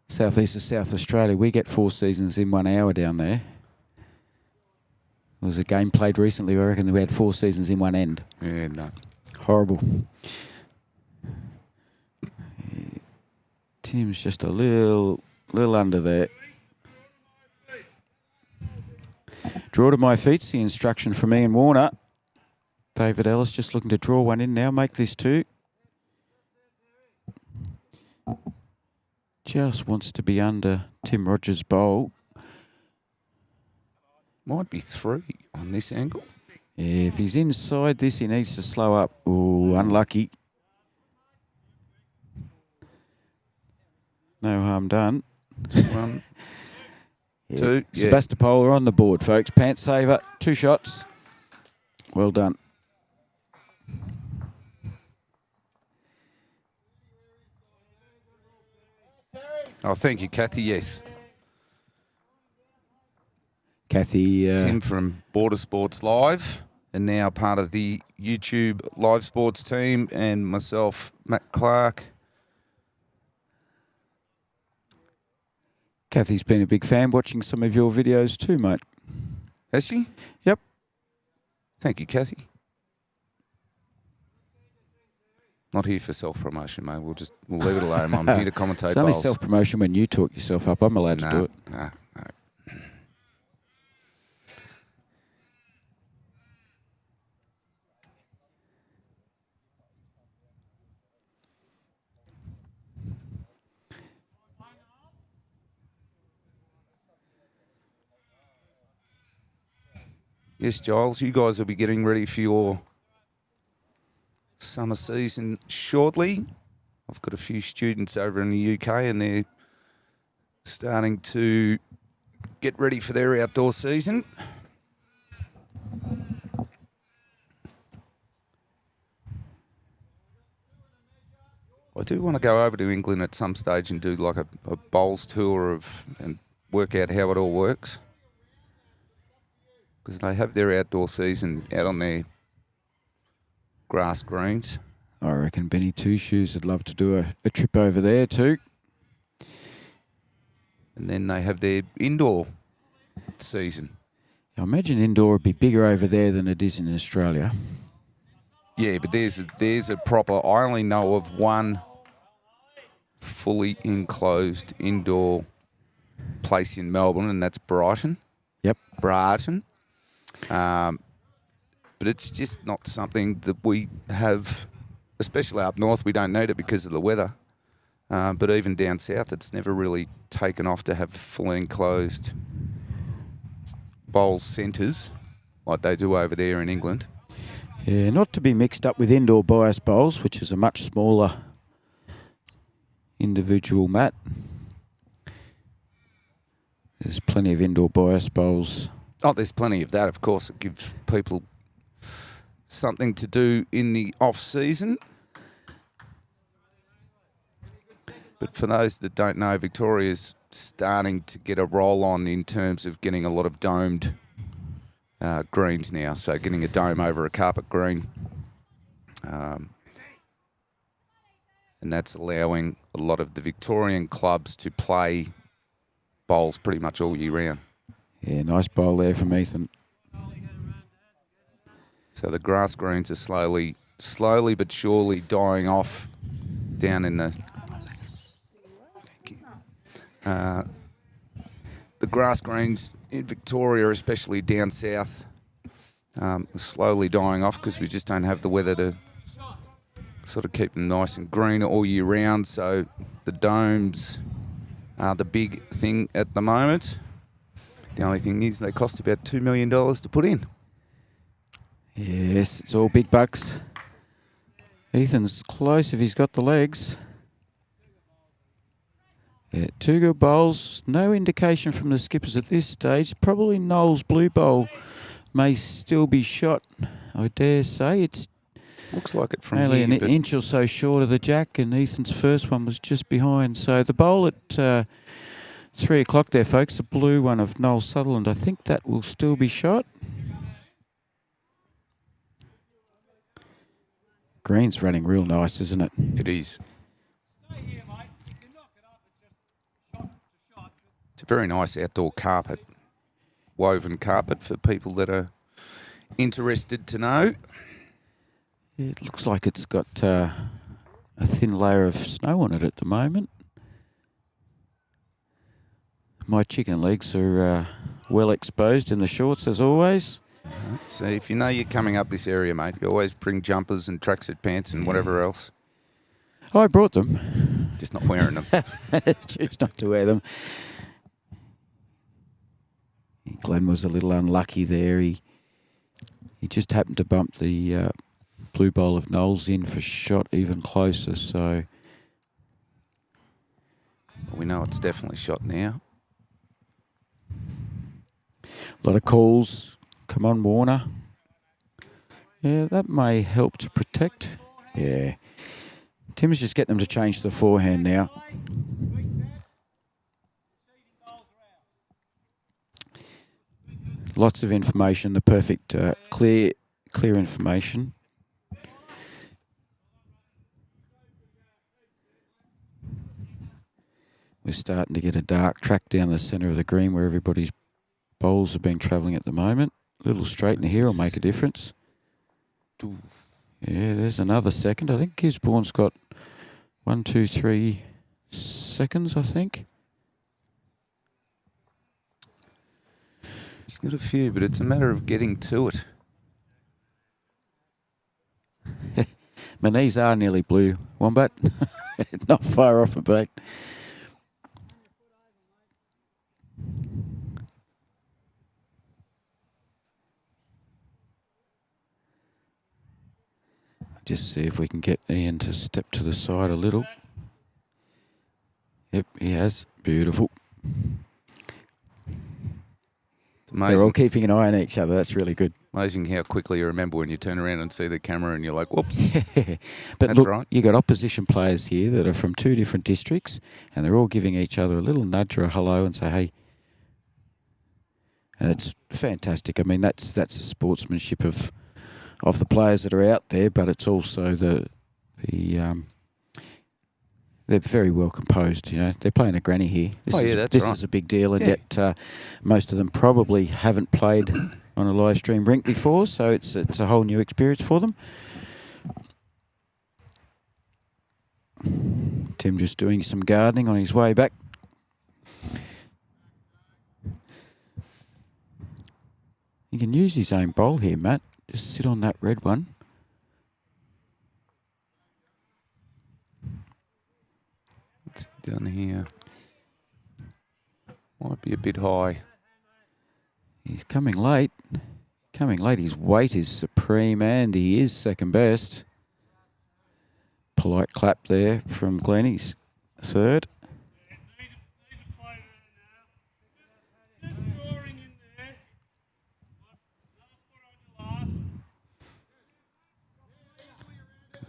southeast of South Australia. We get 4 seasons in 1 hour down there. There was a game played recently, I reckon we had 4 seasons in one end. Yeah, no. Horrible. Tim's just a little under there. Draw to my feet's the instruction from Ian Warner. David Ellis just looking to draw one in now, make this 2. Just wants to be under Tim Rogers' bowl. Might be 3 on this angle. Yeah, if he's inside this, he needs to slow up. Oh, unlucky. No harm done. 1, 2. Yeah. Sebastepol are on the board, folks. Pant saver, 2 shots. Well done. Oh, thank you, Kathy. Yes. Kathy. Tim from Border Sports Live, and now part of the YouTube Live Sports team, and myself, Matt Clark. Kathy's been a big fan, watching some of your videos too, mate. Has she? Yep. Thank you, Kathy. Not here for self-promotion, mate. We'll leave it alone. I'm here to commentate. It's only bowls. self-promotion when you talk yourself up. I'm allowed to do it. No. Yes, Giles, you guys will be getting ready for your summer season shortly. I've got a few students over in the UK and they're starting to get ready for their outdoor season. I do want to go over to England at some stage and do like a bowls tour and work out how it all works. Because they have their outdoor season out on their grass greens. I reckon Benny Two Shoes would love to do a trip over there too. And then they have their indoor season. I imagine indoor would be bigger over there than it is in Australia. Yeah, but there's a proper... I only know of one fully enclosed indoor place in Melbourne, and that's Brighton. Yep. Brighton. But it's just not something that we have, especially up north. We don't need it because of the weather. But even down south, it's never really taken off to have fully enclosed bowl centres like they do over there in England. Yeah, not to be mixed up with indoor bias bowls, which is a much smaller individual mat. There's plenty of indoor bias bowls. Oh, there's plenty of that, of course. It gives people something to do in the off-season. But for those that don't know, Victoria's starting to get a roll on in terms of getting a lot of domed greens now. So getting a dome over a carpet green. And that's allowing a lot of the Victorian clubs to play bowls pretty much all year round. Yeah, nice bowl there from Ethan. So the grass greens are slowly but surely dying off down in the... Thank you. The grass greens in Victoria, especially down south, are slowly dying off because we just don't have the weather to sort of keep them nice and green all year round. So the domes are the big thing at the moment. The only thing is they cost about $2 million to put in. Yes, it's all big bucks. Ethan's close if he's got the legs. Yeah, two good bowls. No indication from the skippers at this stage. Probably Noel's blue bowl may still be shot. I dare say it's Looks like it from only here, an but inch or so short of the jack, and Ethan's first one was just behind. So the bowl at 3 o'clock there, folks, the blue one of Noel Sutherland, I think that will still be shot. Green's running real nice, isn't it? it is. It's a very nice outdoor carpet, woven carpet for people that are interested to know. It looks like it's got a thin layer of snow on it at the moment. My chicken legs are well exposed in the shorts as always. So if you know you're coming up this area, mate, you always bring jumpers and tracksuit pants and whatever else. Oh, I brought them. Just not wearing them. Choose not to wear them. Glenn was a little unlucky there. He just happened to bump the blue bowl of Noel's in for shot even closer. So We know it's definitely shot now. a lot of calls. Come on, Warner. Yeah, that may help to protect. Yeah. Tim's just getting them to change the forehand now. Lots of information, the perfect clear information. We're starting to get a dark track down the centre of the green where everybody's bowls have been travelling at the moment. A little straightener here will make a difference. Yeah, there's another second. I think Gisborne's got 1, 2, 3 seconds, I think. He's got a few, but it's a matter of getting to it. My knees are nearly blue, Wombat. Not far off a beat. Just see if we can get Ian to step to the side a little. Yep, he has. Beautiful. It's amazing. They're all keeping an eye on each other. That's really good. Amazing how quickly you remember when you turn around and see the camera and you're like, whoops. But That's look, right. you got opposition players here that are from 2 different districts, and they're all giving each other a little nudge or a hello and say, hey. And it's fantastic. I mean, that's the sportsmanship of the players that are out there, but it's also the They're very well composed. They're playing a granny here. This is a big deal, and yet most of them probably haven't played on a live stream rink before, so it's a whole new experience for them. Tim just doing some gardening on his way back. He can use his own bowl here, Matt. Just sit on that red one. What's he done here? Might be a bit high. He's coming late. His weight is supreme, and he is second best. Polite clap there from Glenn. He's third.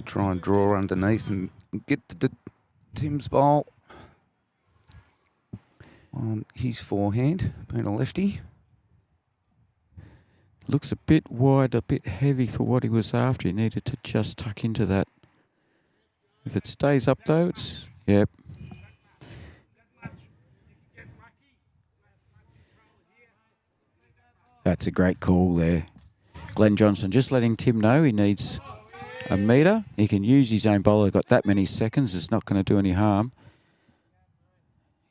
Try and draw underneath and get to the Tim's bowl on his forehand, being a lefty. Looks a bit wide, a bit heavy for what he was after. He needed to just tuck into that. If it stays up though, yep. That's a great call there. Glenn Johnson just letting Tim know he needs a metre. He can use his own bowler. Got that many seconds. It's not going to do any harm.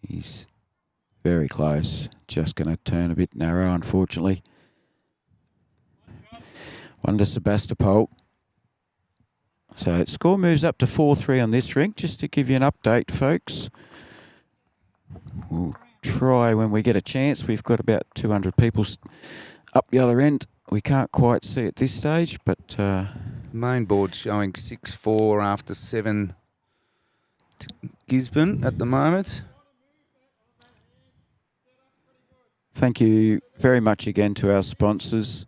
He's very close. Just going to turn a bit narrow, unfortunately. One to Sebastepol. So score moves up to 4-3 on this rink. Just to give you an update, folks. We'll try when we get a chance. We've got about 200 people up the other end. We can't quite see at this stage, but... Main board showing 6-4 after 7 to Gisborne at the moment. Thank you very much again to our sponsors.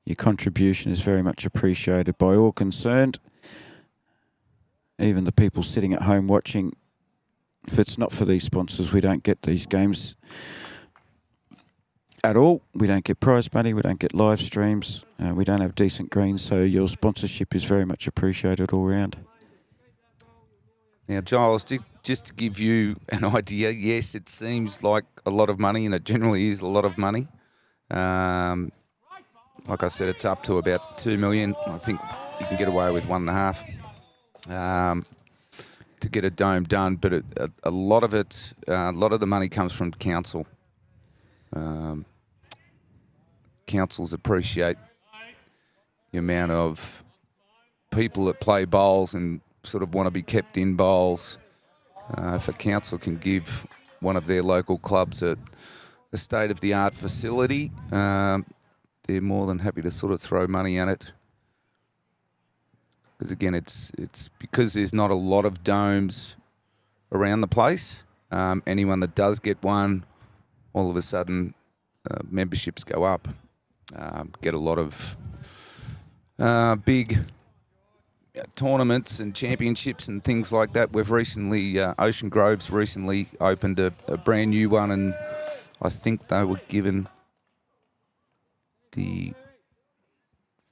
Your contribution is very much appreciated by all concerned. Even the people sitting at home watching. If it's not for these sponsors, we don't get these games at all. We don't get prize money. We don't get live streams. We don't have decent greens. So your sponsorship is very much appreciated all round. Now, Giles, just to give you an idea, yes, it seems like a lot of money, and it generally is a lot of money. Like I said, it's up to about 2 million. I think you can get away with 1.5 to get a dome done. But a lot of it, a lot of the money comes from council. Councils appreciate the amount of people that play bowls and sort of want to be kept in bowls. If a council can give one of their local clubs a state-of-the-art facility, they're more than happy to sort of throw money at it. Because again, it's because there's not a lot of domes around the place. Anyone that does get one, all of a sudden, memberships go up. Get a lot of big tournaments and championships and things like that. We've recently, Ocean Grove's recently opened a brand new one, and I think they were given the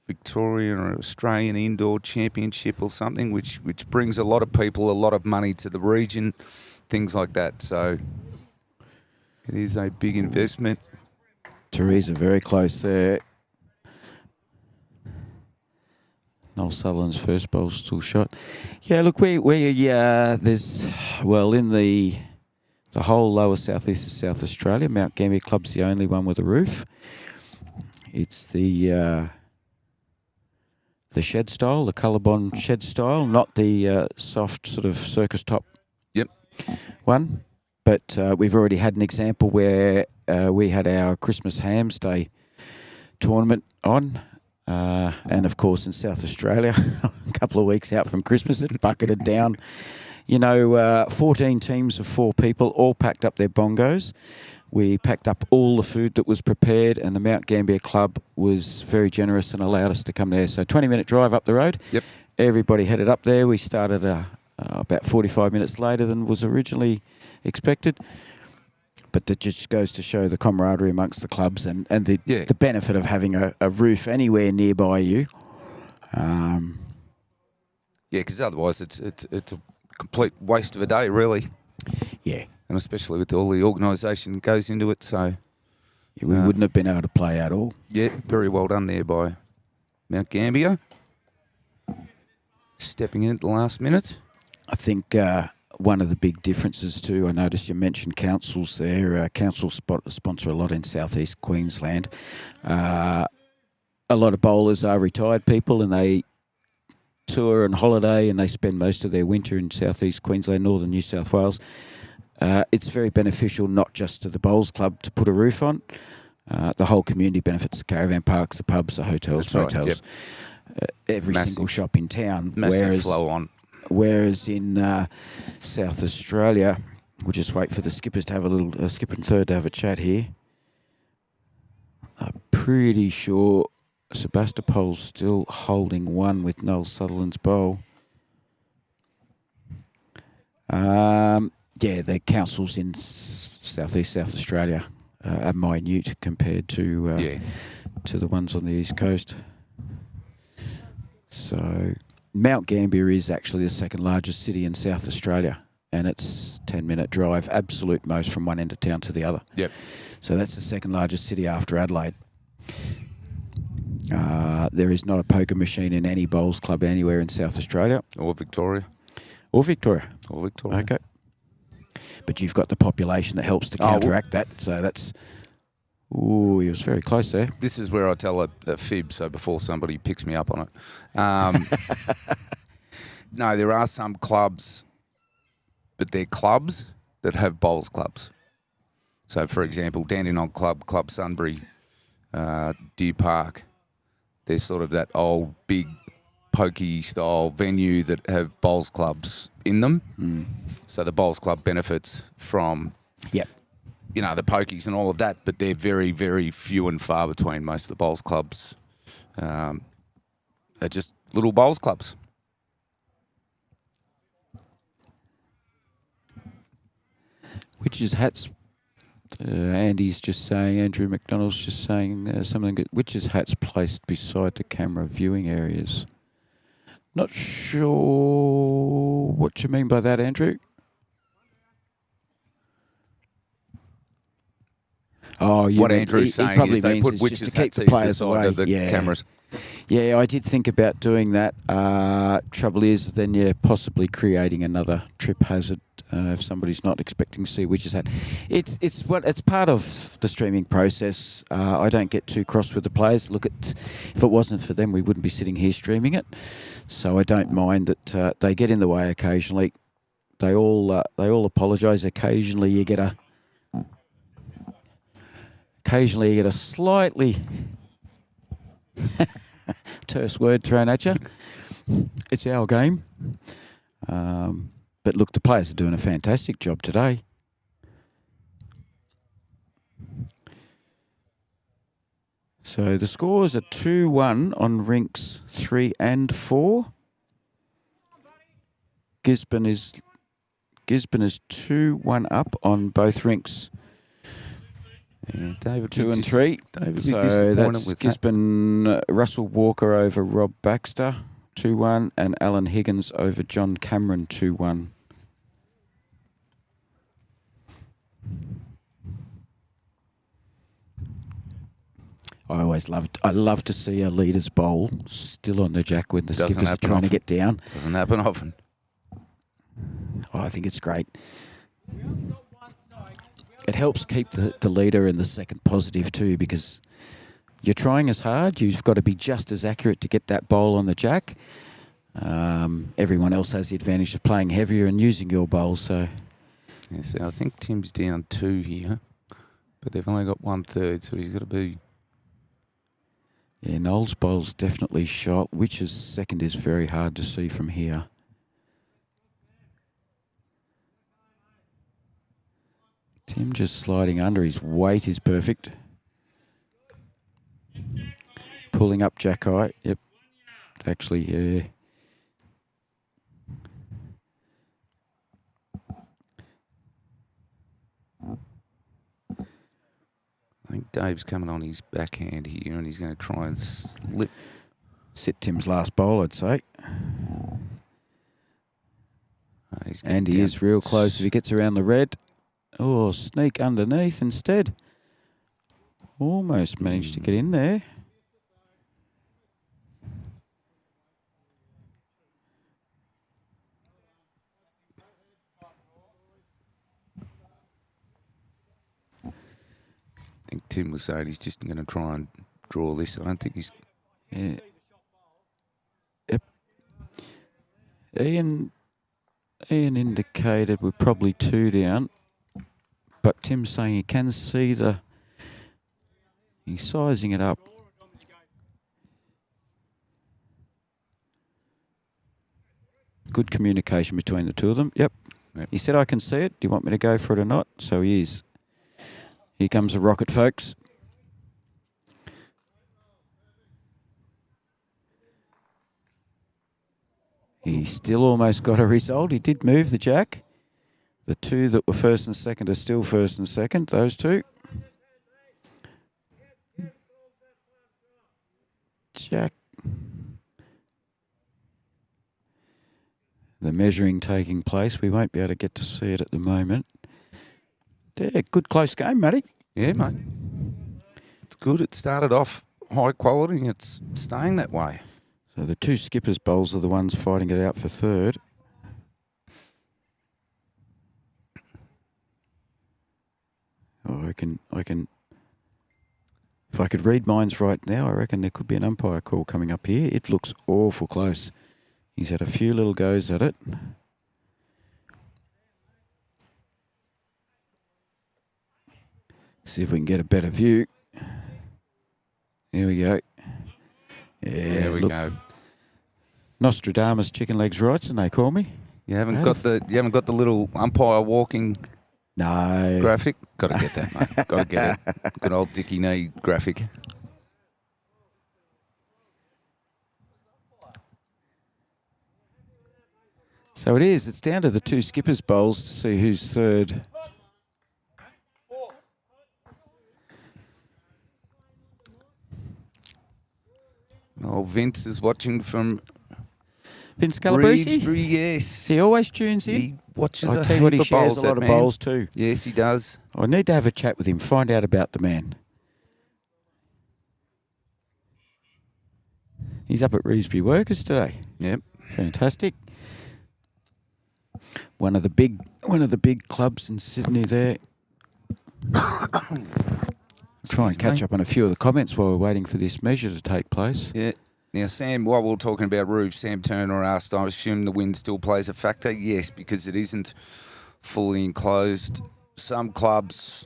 Victorian or Australian Indoor Championship or something, which brings a lot of people, a lot of money to the region, things like that. So it is a big investment. Teresa very close there. Noel Sutherland's first bowl still shot. Yeah, look, there's, well, in the whole lower southeast of South Australia, Mount Gambier Club's the only one with a roof. It's the shed style, the Colorbond shed style, not the soft sort of circus top one. But we've already had an example where we had our Christmas Hams Day tournament on. And, of course, in South Australia, a couple of weeks out from Christmas, it bucketed down. 14 teams of 4 people all packed up their bongos. We packed up all the food that was prepared, and the Mount Gambier Club was very generous and allowed us to come there. So 20-minute drive up the road. Yep. Everybody headed up there. We started about 45 minutes later than was originally expected. But that just goes to show the camaraderie amongst the clubs and the benefit of having a roof anywhere nearby you. Yeah, because otherwise it's a complete waste of a day, really, Yeah. and especially with all the organisation that goes into it. So, We wouldn't have been able to play at all. yeah, very well done there by Mount Gambier. Stepping in at the last minute. I think one of the big differences too, I noticed you mentioned councils there. Councils sponsor a lot in southeast Queensland. A lot of bowlers are retired people and they tour and holiday and they spend most of their winter in southeast Queensland, northern New South Wales. It's very beneficial not just to the bowls club to put a roof on. The whole community benefits: the caravan parks, the pubs, the hotels, That's right, motels, every Massive. single shop in town. Massive flow on. Whereas in South Australia, we'll just wait for the skippers to have a little skipper and third to have a chat here. I'm pretty sure Sebastopol's still holding one with Noel Sutherland's bowl. Yeah, the councils in southeast South Australia are minute compared to the ones on the east coast. So Mount Gambier is actually the second largest city in South Australia, and it's 10-minute drive, absolute most from one end of town to the other. Yep. So that's the second largest city after Adelaide. There is not a poker machine in any bowls club anywhere in South Australia. Or Victoria. Or Victoria. Or Victoria. Okay. But you've got the population that helps to counteract that. So that's... Ooh, he was very close there. This is where I tell a fib, so before somebody picks me up on it. No, there are some clubs, but they're clubs that have bowls clubs. So, for example, Dandenong Club, Club Sunbury, Deer Park, they're sort of that old, big, pokey-style venue that have bowls clubs in them. Mm. So the bowls club benefits from... Yep. You know, the pokies and all of that, but they're very, very few and far between. Most of the bowls clubs are just little bowls clubs. Witches' hats. Andy's just saying, Andrew McDonald's just saying something. Witches' hats placed beside the camera viewing areas. Not sure what you mean by that, Andrew. Oh, what Andrew's saying probably is they means put it's witches' just to keep hats the either players side away. of the cameras. Yeah, I did think about doing that. Trouble is, then you're possibly creating another trip hazard if somebody's not expecting to see witches' hat. It's part of the streaming process. I don't get too cross with the players. Look, if it wasn't for them, we wouldn't be sitting here streaming it. So I don't mind that they get in the way occasionally. They all apologise. Occasionally you get a slightly terse word thrown at you. It's our game. But look, the players are doing a fantastic job today. So the scores are 2-1 on rinks 3 and 4. Gisborne is 2-1 up on both rinks. Yeah, David 2 and 3. So that's Gisborne, Russell Walker over Rob Baxter, 2-1, and Alan Higgins over John Cameron, 2-1. I love to see a leader's bowl still on the jack when the skippers are trying to get down. Doesn't happen often. Oh, I think it's great. It helps keep the leader and the second positive too, because you're trying as hard. You've got to be just as accurate to get that bowl on the jack. Everyone else has the advantage of playing heavier and using your bowl. So, yeah, see, I think Tim's down 2 here, but they've only got 1/3, so he's got to be. Yeah, Noel's bowl's definitely shot. Witch's second is very hard to see from here. Tim just sliding under. His weight is perfect. Pulling up Jack Eye. Yep. Actually, yeah. I think Dave's coming on his backhand here, and he's going to try and slip. Sit Tim's last bowl, I'd say. And he is real close if he gets around the red. Oh, sneak underneath instead. Almost managed to get in there. I think Tim was saying he's just going to try and draw this. I don't think he's... Yeah. Yep. Ian indicated we're probably 2 down, but Tim's saying he can see he's sizing it up. Good communication between the two of them. Yep. He said, I can see it. Do you want me to go for it or not? So he is. Here comes the rocket, folks. He still almost got a result. He did move the jack. The two that were first and second are still first and second, those two. Jack. The measuring taking place. We won't be able to get to see it at the moment. Yeah, good close game, Matty. Yeah, mate. It's good. It started off high quality and it's staying that way. So the two skippers' bowls are the ones fighting it out for third. Oh, I can. If I could read minds right now, I reckon there could be an umpire call coming up here. It looks awful close. He's had a few little goes at it. See if we can get a better view. Here we go. Yeah, there we go. Nostradamus chicken legs rights, and they call me. You haven't got the little umpire walking graphic? Got to get that, mate. Got to get it. Good old Dickie Knee graphic. So it is. It's down to the two skippers' bowls to see who's third. Oh, Vince is watching from Vince Calabrese? Yes. He always tunes in. He watches I tell you what, he shares a lot of bowls too. Yes, he does. I need to have a chat with him, find out about the man. He's up at Revesbury Workers today. Yep. Fantastic. One of the big clubs in Sydney there. Try and catch up on a few of the comments while we're waiting for this measure to take place. Yeah. Now, Sam, while we're talking about roofs, Sam Turner asked, I assume the wind still plays a factor? Yes, because it isn't fully enclosed. Some clubs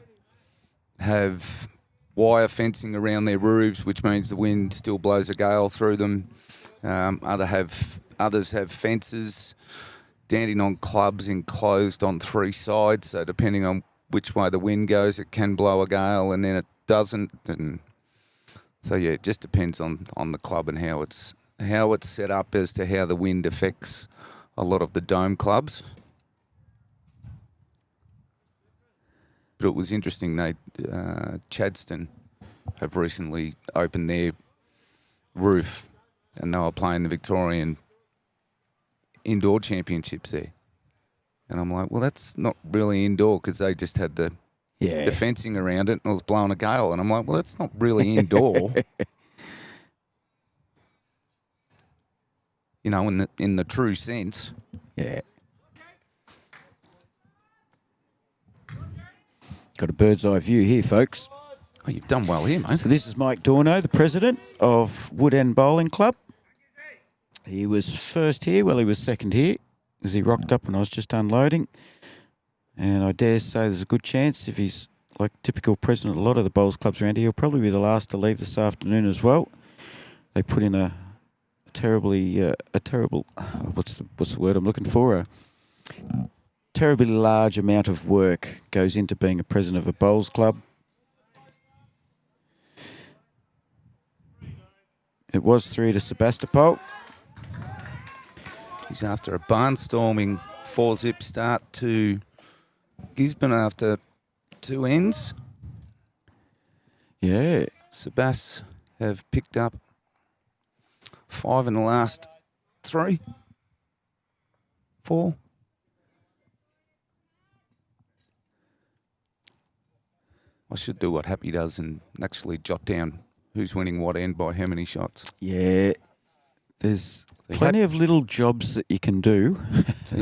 have wire fencing around their roofs, which means the wind still blows a gale through them. Others have fences. Dandenong clubs enclosed on three sides, so depending on which way the wind goes, it can blow a gale, and then it doesn't. And so yeah, it just depends on the club and how it's set up as to how the wind affects a lot of the dome clubs. But it was interesting. Chadston have recently opened their roof, and they were playing the Victorian indoor championships there. And I'm like, well, that's not really indoor because they just had the fencing around it and it was blowing a gale. And I'm like, well, that's not really indoor. You know, in the true sense. Yeah. Got a bird's eye view here, folks. Oh, you've done well here, mate. So this is Mike Dorno, the president of Wood End Bowling Club. He was first here, well, he was second here, as he rocked up when I was just unloading. And I dare say there's a good chance, if he's like typical president of a lot of the bowls clubs around here, he'll probably be the last to leave this afternoon as well. They put in a terrible, what's the word I'm looking for? A terribly large amount of work goes into being a president of a bowls club. It was 3 to Sebastepol. He's after a barnstorming 4-zip start to Gisborne after 2 ends. Yeah. Sebas have picked up 5 in the last 3, 4. I should do what Happy does and actually jot down who's winning what end by how many shots. Yeah, there's So plenty of little jobs that you can do. So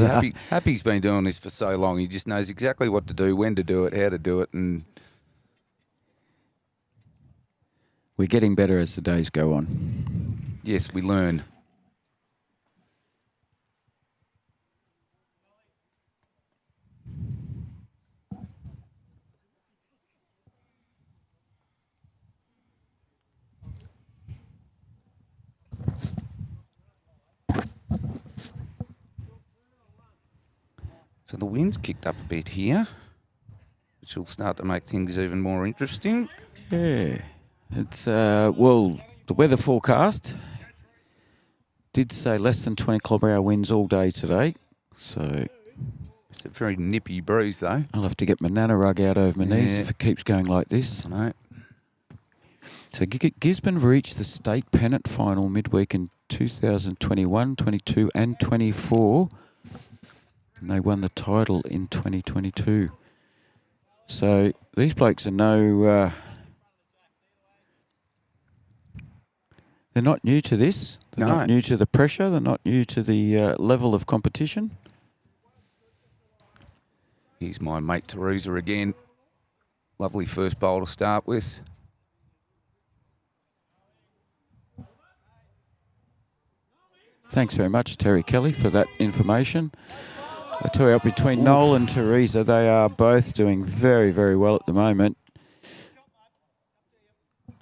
Happy's been doing this for so long. He just knows exactly what to do, when to do it, how to do it, and We're getting better as the days go on. yes, we learn. So the wind's kicked up a bit here, which will start to make things even more interesting. Yeah, it's well, the weather forecast did say less than 20 km/h winds all day today, so It's a very nippy breeze, though. I'll have to get my nana rug out over my knees Yeah. if it keeps going like this. I know. So Gisborne reached the state pennant final midweek in 2021, 22 and 24. And they won the title in 2022. So these blokes are they're not new to this. They're No. not new to the pressure. They're not new to the level of competition. Here's my mate Teresa again. Lovely first bowl to start with. Thanks very much, Terry Kelly, for that information. I tell you, between Noel and Teresa, they are both doing very, very well at the moment.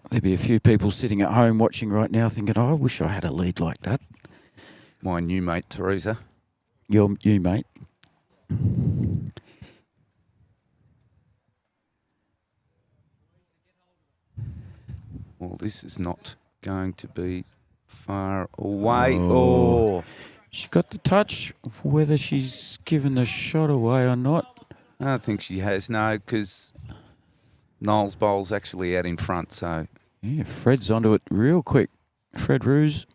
There'll be a few people sitting at home watching right now thinking, oh, I wish I had a lead like that. My new mate Teresa. You, mate. Well, this is not going to be far away. Oh. She got the touch, whether she's given the shot away or not. I don't think she has, no, because Noel's bowl's actually out in front, so... Yeah, Fred's onto it real quick. Fred Roos.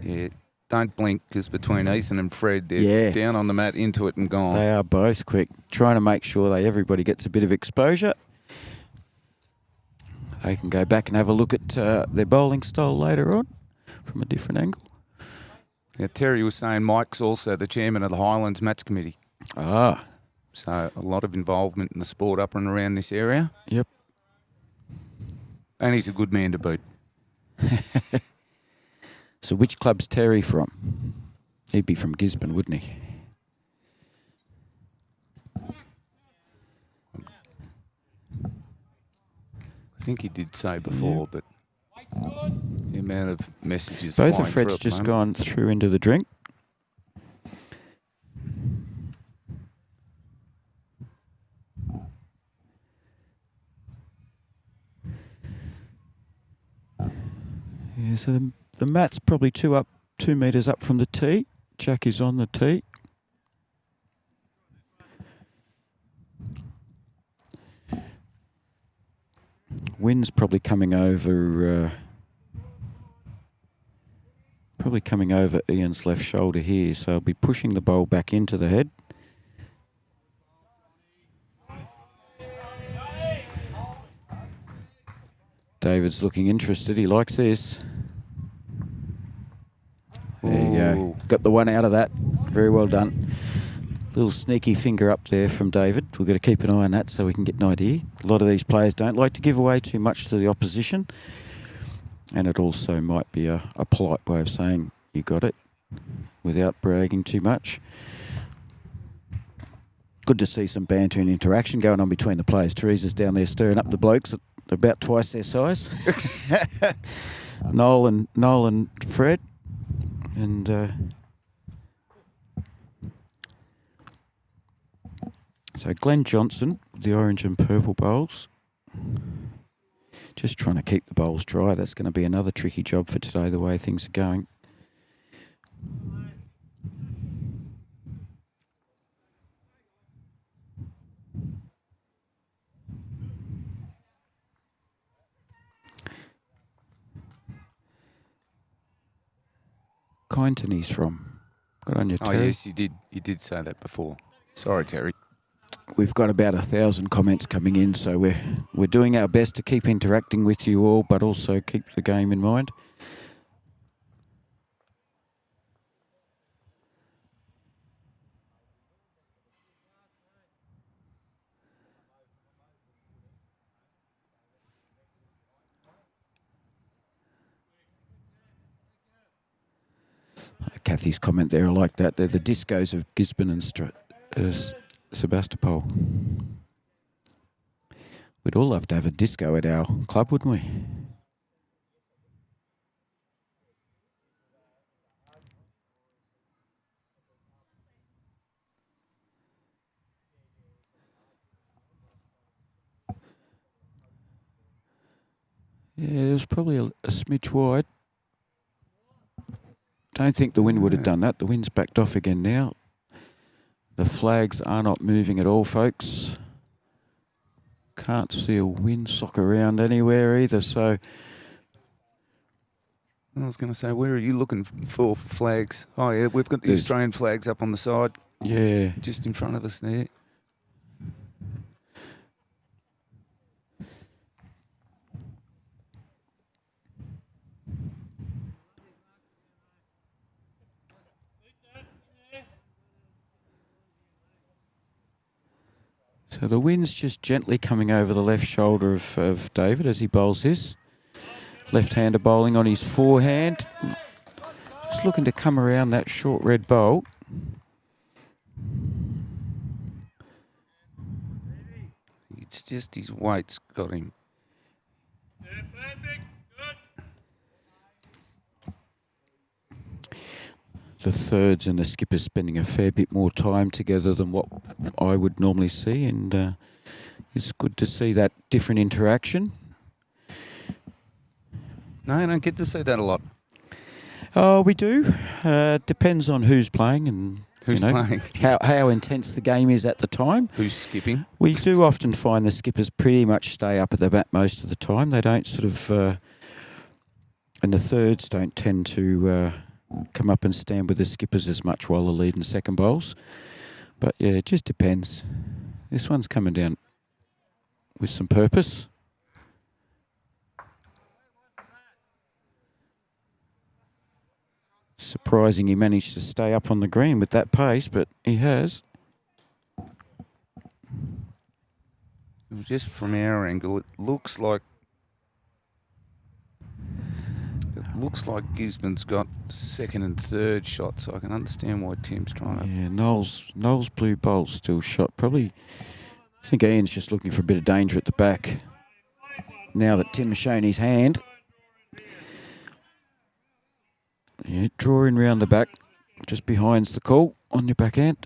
Yeah, don't blink, because between Ethan and Fred, they're down on the mat, into it and gone. They are both quick, trying to make sure everybody gets a bit of exposure. They can go back and have a look at their bowling style later on from a different angle. Yeah, Terry was saying Mike's also the chairman of the Highlands Match Committee. Ah. So a lot of involvement in the sport up and around this area. Yep. And he's a good man to boot. So which club's Terry from? He'd be from Gisborne, wouldn't he? I think he did say before, but the amount of messages Both flying of Fred's through at the just moment. gone through into the drink. Yeah, so the mat's probably 2 metres up from the tee. Jack is on the tee. Wind's probably coming over Ian's left shoulder here, so I'll be pushing the bowl back into the head. David's looking interested. He likes this. There you go. Got the one out of that. Very well done. Little sneaky finger up there from David. We've got to keep an eye on that so we can get an idea. A lot of these players don't like to give away too much to the opposition. And it also might be a polite way of saying you got it without bragging too much. Good to see some banter and interaction going on between the players. Teresa's down there stirring up the blokes at about twice their size. Noel and Fred. And so Glenn Johnson, the orange and purple bowls. Just trying to keep the bowls dry. That's going to be another tricky job for today, the way things are going. Kyneton he's from. Good on you, Oh, Terry. yes, you did. You did say that before. Sorry, Terry. We've got about 1,000 comments coming in, so we're doing our best to keep interacting with you all, but also keep the game in mind. Kathy's comment there, I like that. They're the discos of Gisborne and Sebastepol. We'd all love to have a disco at our club, wouldn't we? Yeah, it was probably a smidge wide. Don't think the wind would have done that. The wind's backed off again now. The flags are not moving at all, folks. Can't see a windsock around anywhere either, so... I was going to say, where are you looking for flags? Oh, yeah, we've got the Australian flags up on the side. Yeah. Just in front of us there. So the wind's just gently coming over the left shoulder of David as he bowls this. Left-hander bowling on his forehand. Just looking to come around that short red bowl. It's just his weight's got him. Yeah, perfect. Good. The thirds and the skippers spending a fair bit more time together than what I would normally see, and it's good to see that different interaction. No, I don't get to see that a lot. Oh, we do. Depends on who's playing and Who's playing? how intense the game is at the time. Who's skipping? We do often find the skippers pretty much stay up at the bat most of the time. They don't sort of, and the thirds don't tend to come up and stand with the skippers as much while the lead and second bowls. But yeah, it just depends. This one's coming down with some purpose. Surprising he managed to stay up on the green with that pace, but he has. Just from our angle, it looks like Gisborne's got second and third shots, so I can understand why Tim's trying to... Yeah, Noel's blue bowl's still shot. Probably, I think Ian's just looking for a bit of danger at the back. Now that Tim's shown his hand. Yeah, drawing round the back, just behind's the call on your backhand.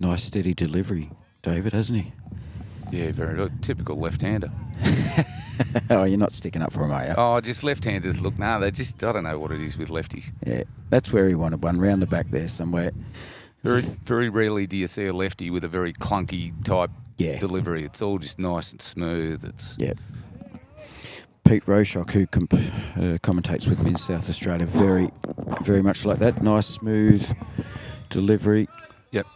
Nice steady delivery, David, hasn't he? Yeah, very good. Typical left-hander. Oh, you're not sticking up for him, are you? Oh, just left-handers look, they just, I don't know what it is with lefties. Yeah, that's where he wanted one, round the back there somewhere. Very rarely do you see a lefty with a very clunky type delivery. It's all just nice and smooth. Yeah. Pete Roshok, who commentates with me in South Australia, very, very much like that. Nice, smooth delivery. Yep.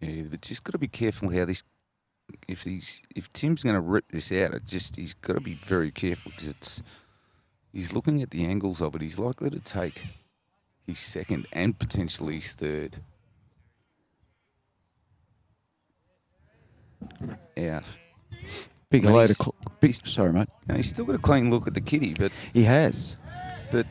Yeah, but just got to be careful how this. If Tim's going to rip this out, he's got to be very careful because he's looking at the angles of it. He's likely to take his second and potentially his third out. Big load of... Sorry, mate. No, he's still got a clean look at the kitty, but... He has. But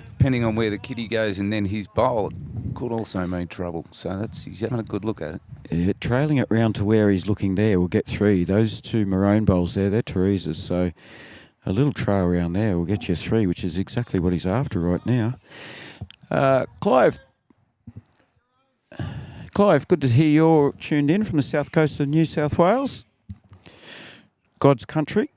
depending on where the kitty goes and then his bowl, it could also mean trouble. So he's having a good look at it. Yeah, trailing it round to where he's looking there will get three. Those two maroon bowls there, they're Teresa's. So a little trail around there will get you three, which is exactly what he's after right now. Clive, good to hear you're tuned in from the south coast of New South Wales. God's country.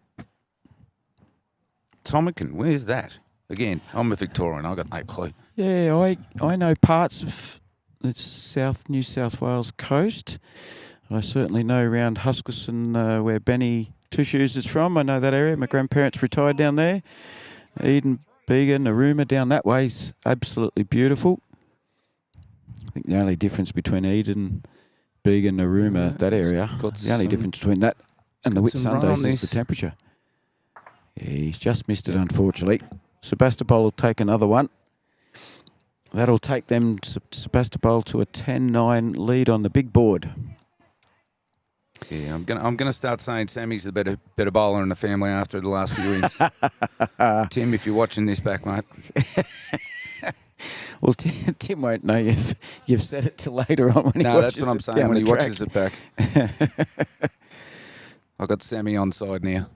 Tomican, where's that? Again, I'm a Victorian. I got no clue. Yeah, I know parts of the New South Wales coast. I certainly know around Huskisson, where Benny Two Shoes is from. I know that area. My grandparents retired down there. Eden, Bega, Narooma, down that way's absolutely beautiful. I think the only difference between Eden, Bega, Narooma, that area, the only difference between that and the Whitsundays is the temperature. Yeah, he's just missed it, unfortunately. Sebastepol will take another one. That'll take them, Sebastopol, to a 10-9 lead on the big board. Yeah, I'm gonna start saying Sammy's the better bowler in the family after the last few wins. Tim, if you're watching this back, mate. Well, Tim won't know you've said it till later on when he watches it. No, that's what I'm saying when he track. watches it back. I got Sammy on side now.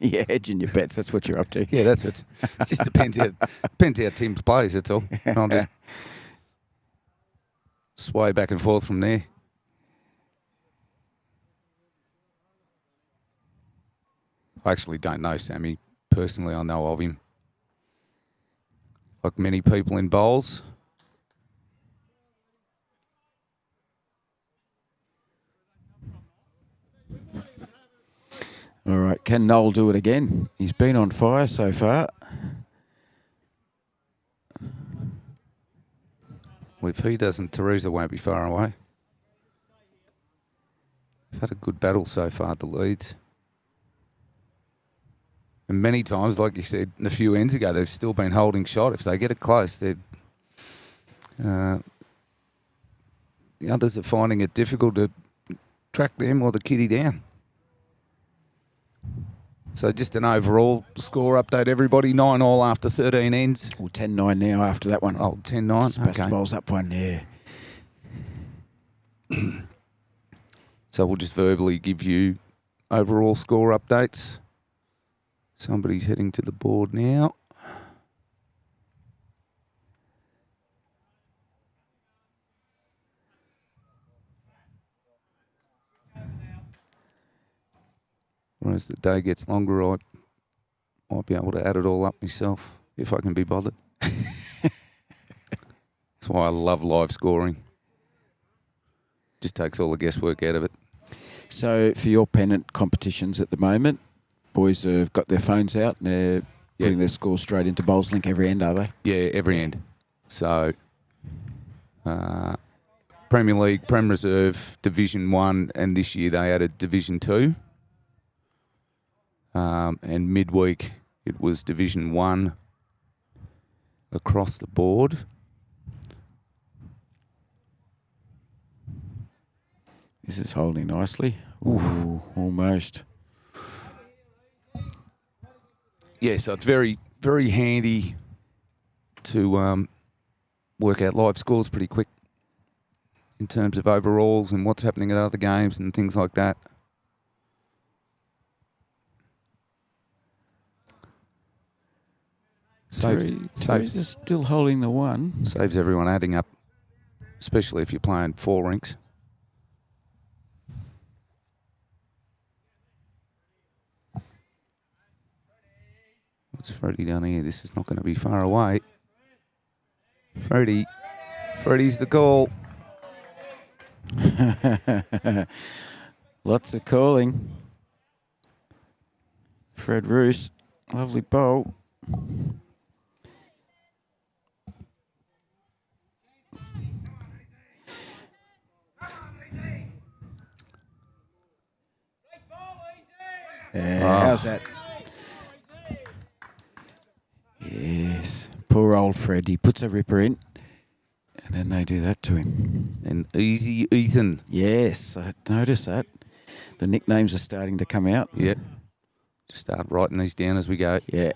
Yeah, hedging your bets. That's what you're up to. Yeah, that's it. It just depends how Tim plays. That's all. And I'll just sway back and forth from there. I actually don't know Sammy personally. I know of him. Like many people in bowls. All right, can Noel do it again? He's been on fire so far. Well, if he doesn't, Teresa won't be far away. They've had a good battle so far at the leads. And many times, like you said a few ends ago, they've still been holding shot. If they get it close, the others are finding it difficult to track them or the kitty down. So just an overall score update, everybody. 9-all after 13 ends. Well, 10-9 now after that one. Oh, 10-9. Sebastopol's up one, yeah. So we'll just verbally give you overall score updates. Somebody's heading to the board now. As the day gets longer, I might be able to add it all up myself if I can be bothered. That's why I love live scoring. Just takes all the guesswork out of it. So for your pennant competitions at the moment, boys have got their phones out and they're putting their scores straight into Bowls Link every end, are they? Yeah, every end. So Premier League, Prem Reserve, Division 1, and this year they added Division 2. And midweek it was Division 1 across the board. This is holding nicely. Ooh, almost. Yeah, so it's very, very handy to work out live scores pretty quick in terms of overalls and what's happening at other games and things like that. Teresa's still holding the one. Saves everyone adding up, especially if you're playing 4 rinks. What's Freddie down here? This is not going to be far away. Freddie's the call. Lots of calling. Fred Roos, lovely bowl. Yeah, how's that? Yes, poor old Fred. He puts a ripper in, and then they do that to him. And Easy Ethan. Yes, I noticed that. The nicknames are starting to come out. Yep. Just start writing these down as we go. Yeah.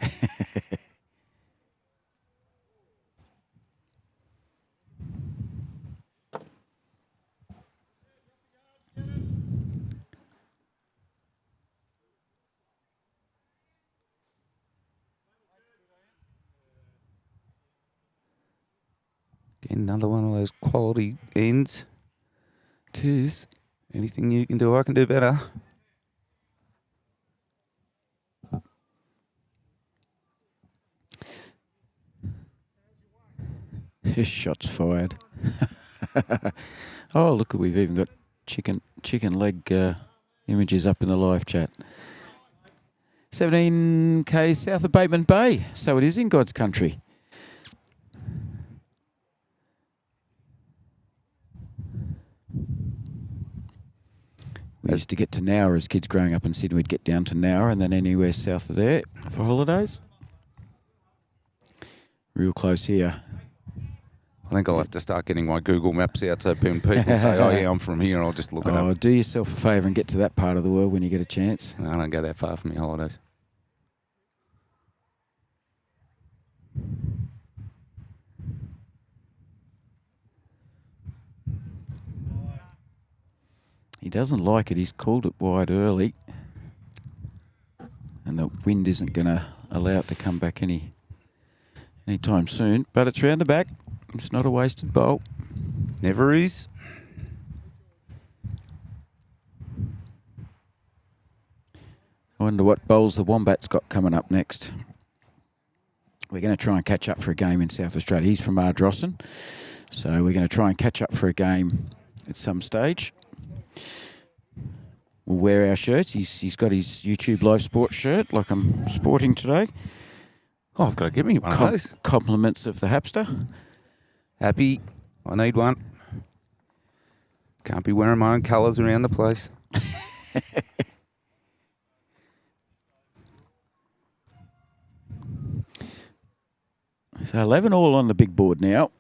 Again, another one of those quality ends. It is. Anything you can do, I can do better. Shots fired. Oh, look, we've even got chicken leg images up in the live chat. 17 k's south of Bateman Bay, so it is in God's country. We used to get to Nowra as kids growing up in Sydney. We'd get down to Nowra and then anywhere south of there for holidays. Real close here. I think I'll have to start getting my Google Maps out so when people say, oh, yeah, I'm from here, I'll just look it up. Do yourself a favour and get to that part of the world when you get a chance. I don't go that far from my holidays. He doesn't like it. He's called it wide early. And the wind isn't going to allow it to come back anytime soon. But it's round the back. It's not a wasted bolt. Never is. I wonder what bowls the Wombat's got coming up next. We're going to try and catch up for a game in South Australia. He's from Ardrossan. So we're going to try and catch up for a game at some stage. We'll wear our shirts. He's got his Youtubelivesports shirt like I'm sporting today. Oh, I've got to get me one of those. Compliments of the Hapster. Happy. I need one. Can't be wearing my own colours around the place. So 11 all on the big board now.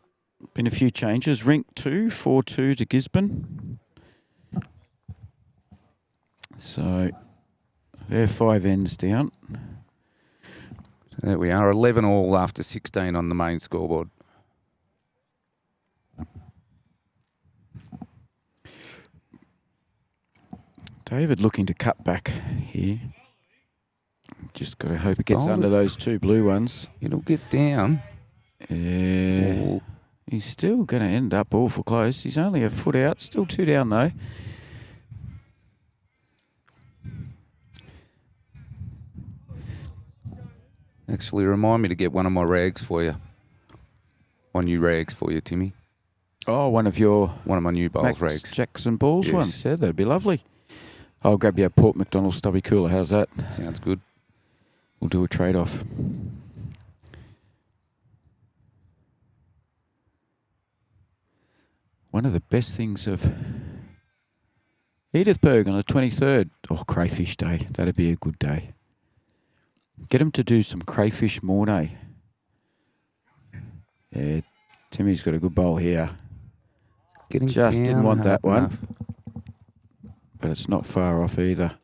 Been a few changes. Rink 2, 4-2 to Gisborne. So they're 5 ends down. So there we are, 11 all after 16 on the main scoreboard. David looking to cut back here. Just got to hope it gets under those 2 blue ones. It'll get down. He's still going to end up awful close. He's only a foot out. Still 2 down though. Actually, remind me to get one of my rags for you. One new rags for you, Timmy. Oh, one of my new bowls Max rags. Jackson balls Yes. ones. Yeah, that'd be lovely. I'll grab you a Port McDonald stubby cooler. How's that? Sounds good. We'll do a trade-off. One of the best things of Edithburgh on the 23rd. Oh, crayfish day. That'd be a good day. Get him to do some crayfish mornay. Yeah, Timmy's got a good bowl here. Getting Just down didn't want hard that one. enough. But it's not far off either.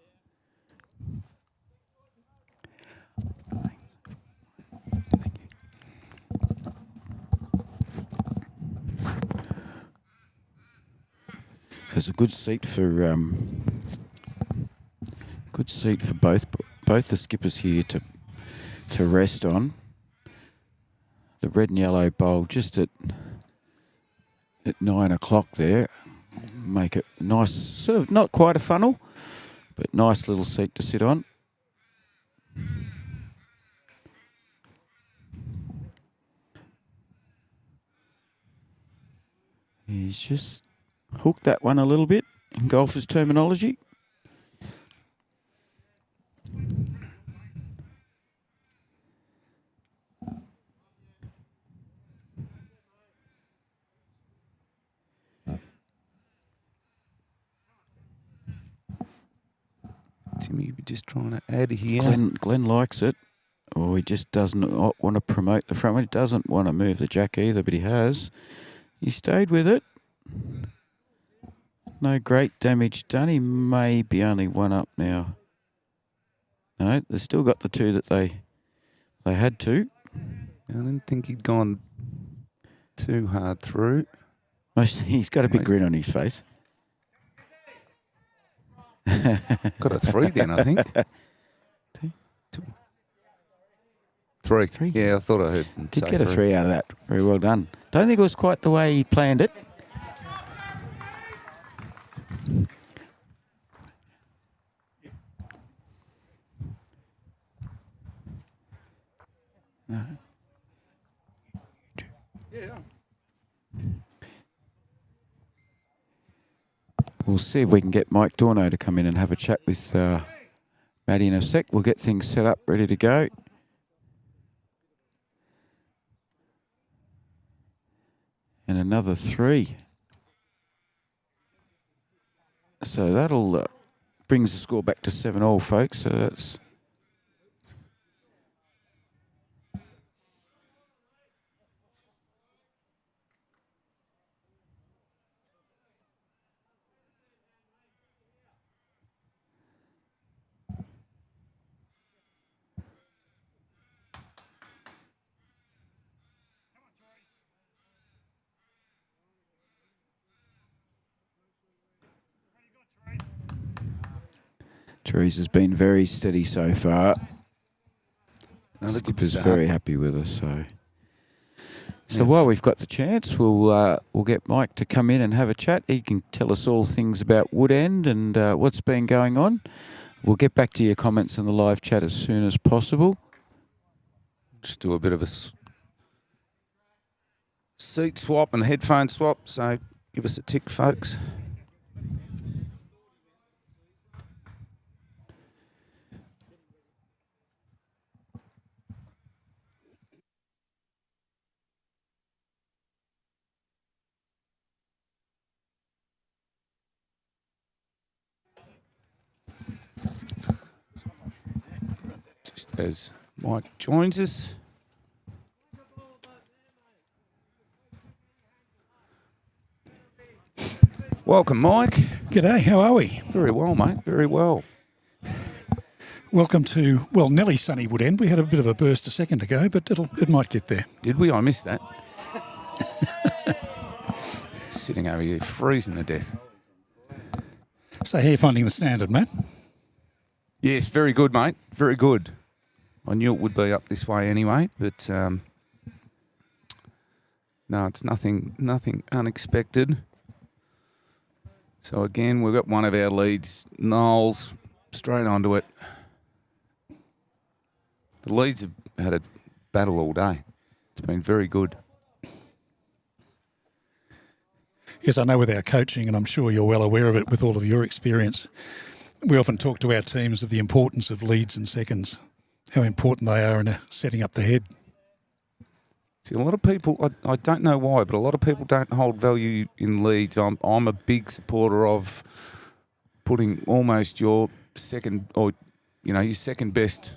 So it's a good seat for both the skippers here to rest on. The red and yellow bowl just at 9 o'clock there. Make it nice, sort of not quite a funnel, but nice little seat to sit on. He's just hooked that one a little bit in golfer's terminology. Timmy, you're just trying to add here. Glenn likes it, or he just doesn't want to promote the front one. He doesn't want to move the jack either, but he has. He stayed with it. No great damage done. He may be only one up now. No, they've still got the 2 that they had to. I didn't think he'd gone too hard through. He's got a big grin on his face. Got a 3 then, I think. 2. 3. 3. Yeah, I thought I heard. Did get a 3 out of that. Very well done. Don't think it was quite the way he planned it. No. Yeah. We'll see if we can get Mike Dorno to come in and have a chat with Maddie in a sec. We'll get things set up, ready to go. And another 3. So that'll brings the score back to 7-all, folks. So that's... Teresa's been very steady so far. Another good Skipper's start. very happy with us. So while we've got the chance, we'll get Mike to come in and have a chat. He can tell us all things about Woodend and what's been going on. We'll get back to your comments in the live chat as soon as possible. Just do a bit of a seat swap and headphone swap, so give us a tick, folks. Just as Mike joins us. Welcome, Mike. G'day, how are we? Very well, mate. Very well. Welcome to, well, nearly sunny Woodend. We had a bit of a burst a second ago, but it might get there. Did we? I missed that. Sitting over here, freezing to death. So how are you finding the standard, Matt? Yes, very good, mate. Very good. I knew it would be up this way anyway, but no, it's nothing unexpected. So again, we've got one of our leads, Knowles, straight onto it. The leads have had a battle all day. It's been very good. Yes, I know with our coaching, and I'm sure you're well aware of it with all of your experience, we often talk to our teams of the importance of leads and seconds, how important they are in setting up the head. See, a lot of people, I don't know why, but a lot of people don't hold value in leads. I'm a big supporter of putting almost your second, or your second best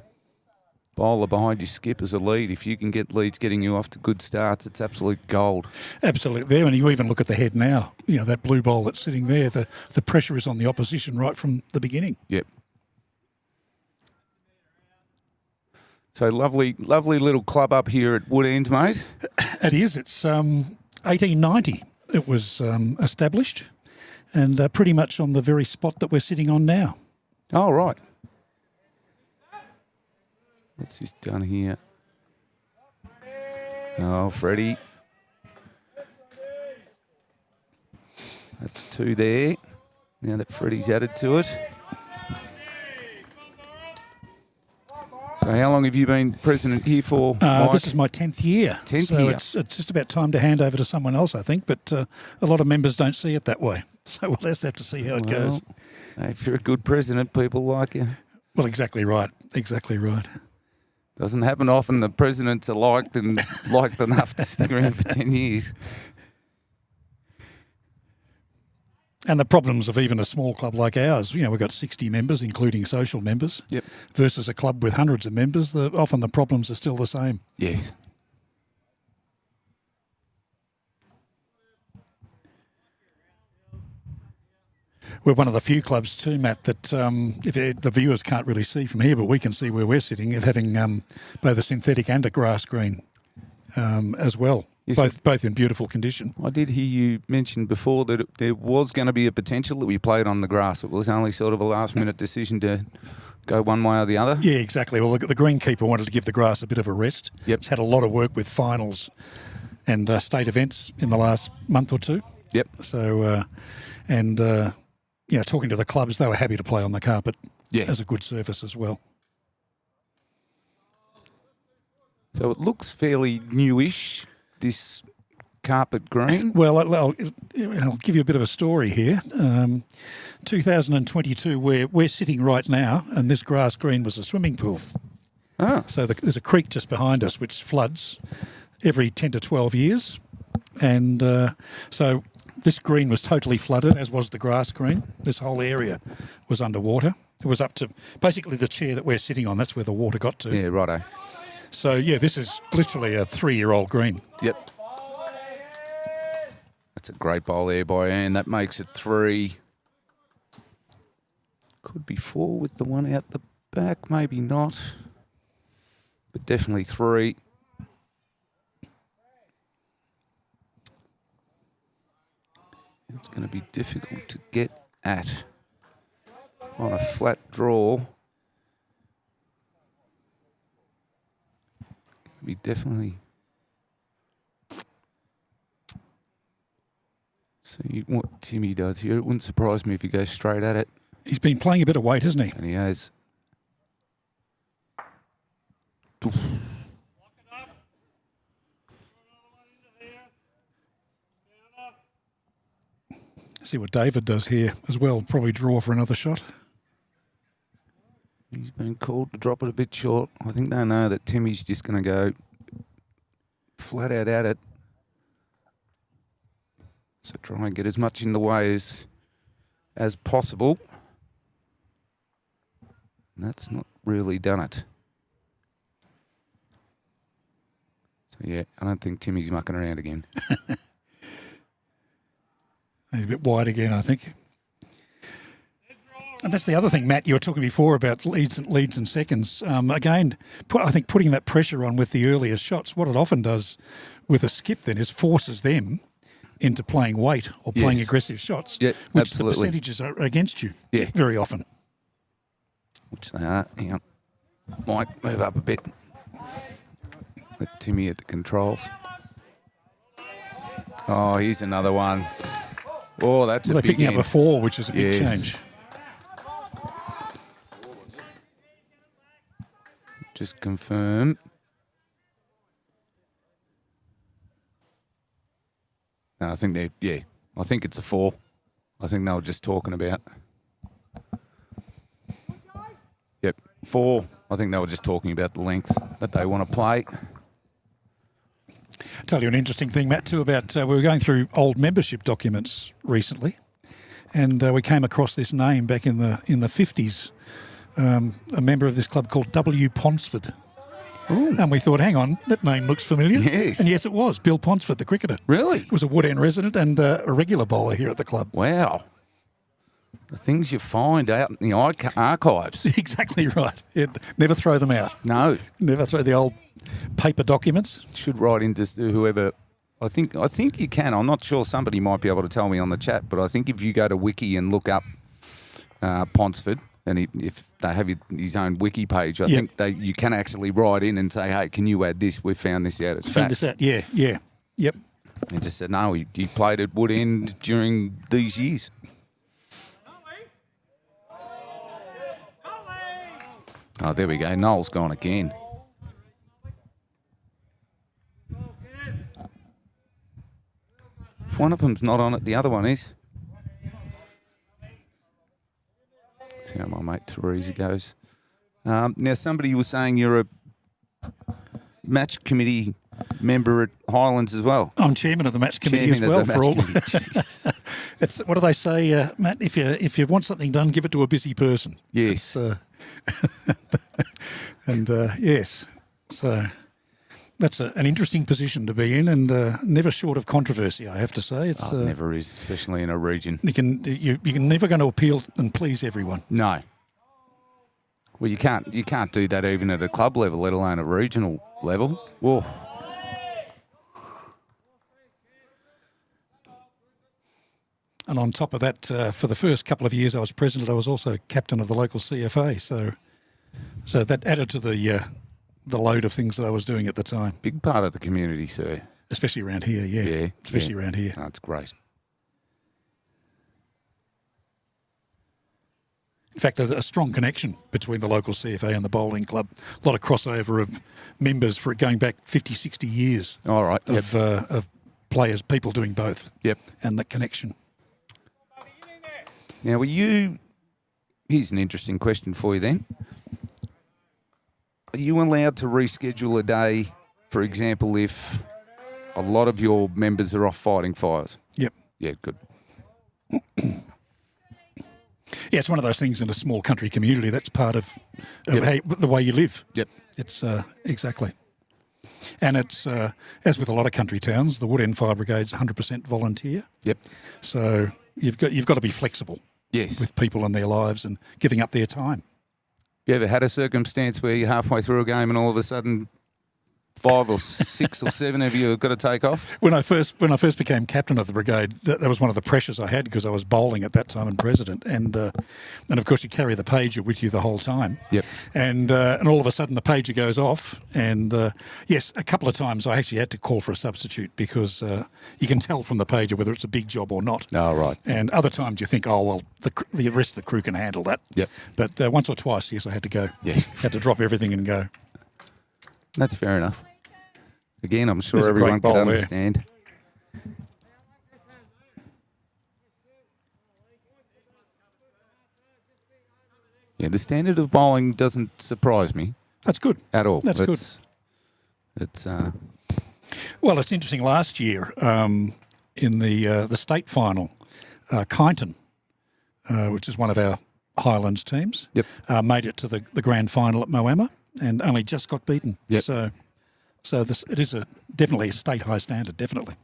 bowler behind your skip as a lead. If you can get leads getting you off to good starts, it's absolute gold. Absolutely there, and you even look at the head now, that blue bowl that's sitting there, the pressure is on the opposition right from the beginning. Yep. So lovely little club up here at Woodend, mate. It is. It's 1890 it was established, and pretty much on the very spot that we're sitting on now. Oh, right. What's this done here? Oh, Freddie. That's 2 there. Now that Freddie's added to it. So how long have you been president here for, Mike? This is my 10th year. 10th year. It's just about time to hand over to someone else, I think, but a lot of members don't see it that way. So we'll just have to see how it goes. If you're a good president, people like you. Well, exactly right. Exactly right. Doesn't happen often. The presidents are liked and liked enough to stick around for 10 years. And the problems of even a small club like ours, we've got 60 members, including social members, Yep. versus a club with hundreds of members. Often the problems are still the same. Yes. We're one of the few clubs too, Matt, that if the viewers can't really see from here, but we can see where we're sitting, of having both a synthetic and a grass green as well, Yes, both in beautiful condition. I did hear you mention before that there was going to be a potential that we played on the grass. It was only sort of a last-minute decision to go one way or the other. Yeah, exactly. Well, the greenkeeper wanted to give the grass a bit of a rest. Yep. It's had a lot of work with finals and state events in the last month or two. Yep. So, talking to the clubs, they were happy to play on the carpet as a good surface as well. So it looks fairly newish, this carpet green. Well, I'll give you a bit of a story here. 2022, we're sitting right now, and this grass green was a swimming pool. Ah. So there's a creek just behind us which floods every 10 to 12 years. And so this green was totally flooded, as was the grass green. This whole area was underwater. It was up to basically the chair that we're sitting on. That's where the water got to. Yeah, righto. So, yeah, this is literally a 3-year-old green. Yep. That's a great bowl there by Anne. That makes it 3. Could be 4 with the one out the back, maybe not. But definitely 3. It's going to be difficult to get at on a flat draw. Be definitely. See what Timmy does here. It wouldn't surprise me if he goes straight at it. He's been playing a bit of weight, hasn't he? And he has. See what David does here as well. Probably draw for another shot. He's been called to drop it a bit short. I think they know that Timmy's just going to go flat out at it. So try and get as much in the way as possible. And that's not really done it. So yeah, I don't think Timmy's mucking around again. He's a bit wide again, I think. And that's the other thing, Matt, you were talking before about leads and seconds. Again, I think putting that pressure on with the earlier shots, what it often does with a skip then is forces them into playing weight or playing aggressive shots, Yeah, which absolutely. the percentages are against you Yeah. very often. Which they are. Hang on. Might move up a bit. Let Timmy at the controls. Oh, here's another one. Oh, that's a They're big picking up end. a 4, which is a big Yes. change. Just confirm. No, I think I think it's a 4. I think they were just talking about. Yep, 4. I think they were just talking about the length that they want to play. I'll tell you an interesting thing, Matt, too, about we were going through old membership documents recently, and we came across this name back in the 50s, a member of this club called W. Ponsford. Ooh. And we thought, hang on, that name looks familiar. Yes. And yes, it was. Bill Ponsford, the cricketer. Really? Was a Wood End resident and a regular bowler here at the club. Wow. The things you find out in the archives. Exactly right. Never throw them out. No. Never throw the old paper documents. Should write into whoever. I think you can. I'm not sure. Somebody might be able to tell me on the chat, but I think if you go to Wiki and look up Ponsford, and if they have his own Wiki page, I think you can actually write in and say, hey, can you add this? We found this out. It's Found fact. this out. Yeah. Yep. And just said, no, he played at Wood End during these years. Oh, there we go. Noel's gone again. If one of them's not on it, the other one is. See how my mate Teresa goes. Now, somebody was saying you're a match committee member at Highlands as well. I'm chairman of the match committee Chairman as of well. the For all, match committee. Jesus. it's what do they say, Matt? If you want something done, give it to a busy person. Yes. Yes, so that's an interesting position to be in, and never short of controversy. I have to say, it's It never is, especially in a region. you're never going to appeal and please everyone. No. Well, you can't do that even at a club level, let alone a regional level. Whoa. And on top of that, for the first couple of years I was president, I was also captain of the local CFA. So that added to the load of things that I was doing at the time, Big part of the community, sir. especially around here. Yeah, especially around here. That's great. In fact, a strong connection between the local CFA and the bowling club. A lot of crossover of members for going back 50, 60 years All right. Yep. of players, people doing both. Yep. And the connection. Now, here's an interesting question for you then. Are you allowed to reschedule a day, for example, if a lot of your members are off fighting fires? Yep. Yeah, good. Yeah, it's one of those things in a small country community. That's part of Yep. the way you live. Yep. It's exactly. And it's, as with a lot of country towns, the Wood End Fire Brigade's 100% volunteer. Yep. So you've got to be flexible Yes. with people and their lives and giving up their time. You ever had a circumstance where you're halfway through a game and all of a sudden 5 or 6 or 7 of you have got to take off? When I first became captain of the brigade, that was one of the pressures I had because I was bowling at that time and president, and of course you carry the pager with you the whole time. Yep. And all of a sudden the pager goes off, and yes, a couple of times I actually had to call for a substitute because you can tell from the pager whether it's a big job or not. Oh, right. And other times you think, oh well, the rest of the crew can handle that. Yep. But once or twice, yes, I had to go. Yeah. Had to drop everything and go. That's fair enough. Again, I'm sure There's a great everyone can bowl there. understand. Yeah, the standard of bowling doesn't surprise me That's good. at all. That's good. It's Well, it's interesting. Last year, in the state final, Keepin, which is one of our Highlands teams, Yep. made it to the grand final at Moama and only just got beaten. Yep. So it is definitely a state high standard, definitely.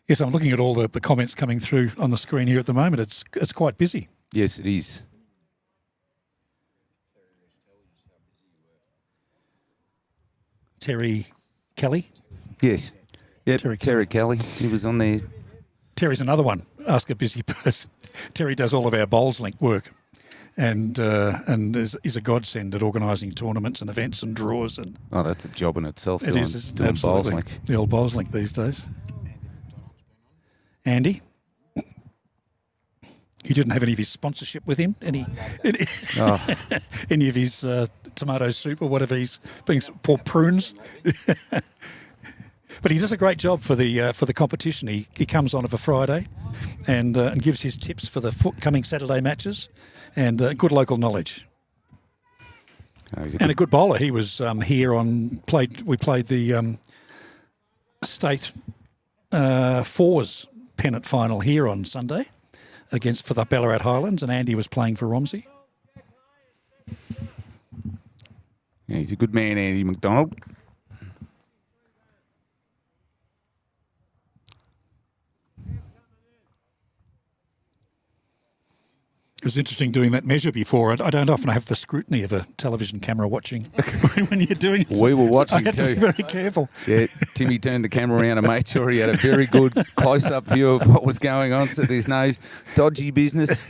Yes, I'm looking at all the comments coming through on the screen here at the moment. It's quite busy. yes, it is. Terry Kelly. Yes. Yep. Terry Terry Kelly. He was on there. Terry's another one. Ask a busy person. Terry does all of our bowls link work, and is a godsend at organising tournaments and events and draws. And Oh, that's a job in itself. it is isn't it? Absolutely Bowls link. the old bowls link these days. Andy, you didn't have any of his sponsorship with him. Any Oh, any of his tomato soup or whatever he's being for prunes. But he does a great job for the competition. He comes on of a Friday, and gives his tips for the coming Saturday matches, and good local knowledge. oh, he's And a good bowler. He was here we played the state fours Pennant final here on Sunday for the Ballarat Highlands, and Andy was playing for Romsey. yeah, he's a good man, Andy McDonald. It was interesting doing that measure before. I don't often have the scrutiny of a television camera watching when you're doing it. We were watching I had to too. be very careful. Yeah, Timmy turned the camera around and made sure he had a very good close-up view of what was going on, so there's no dodgy business.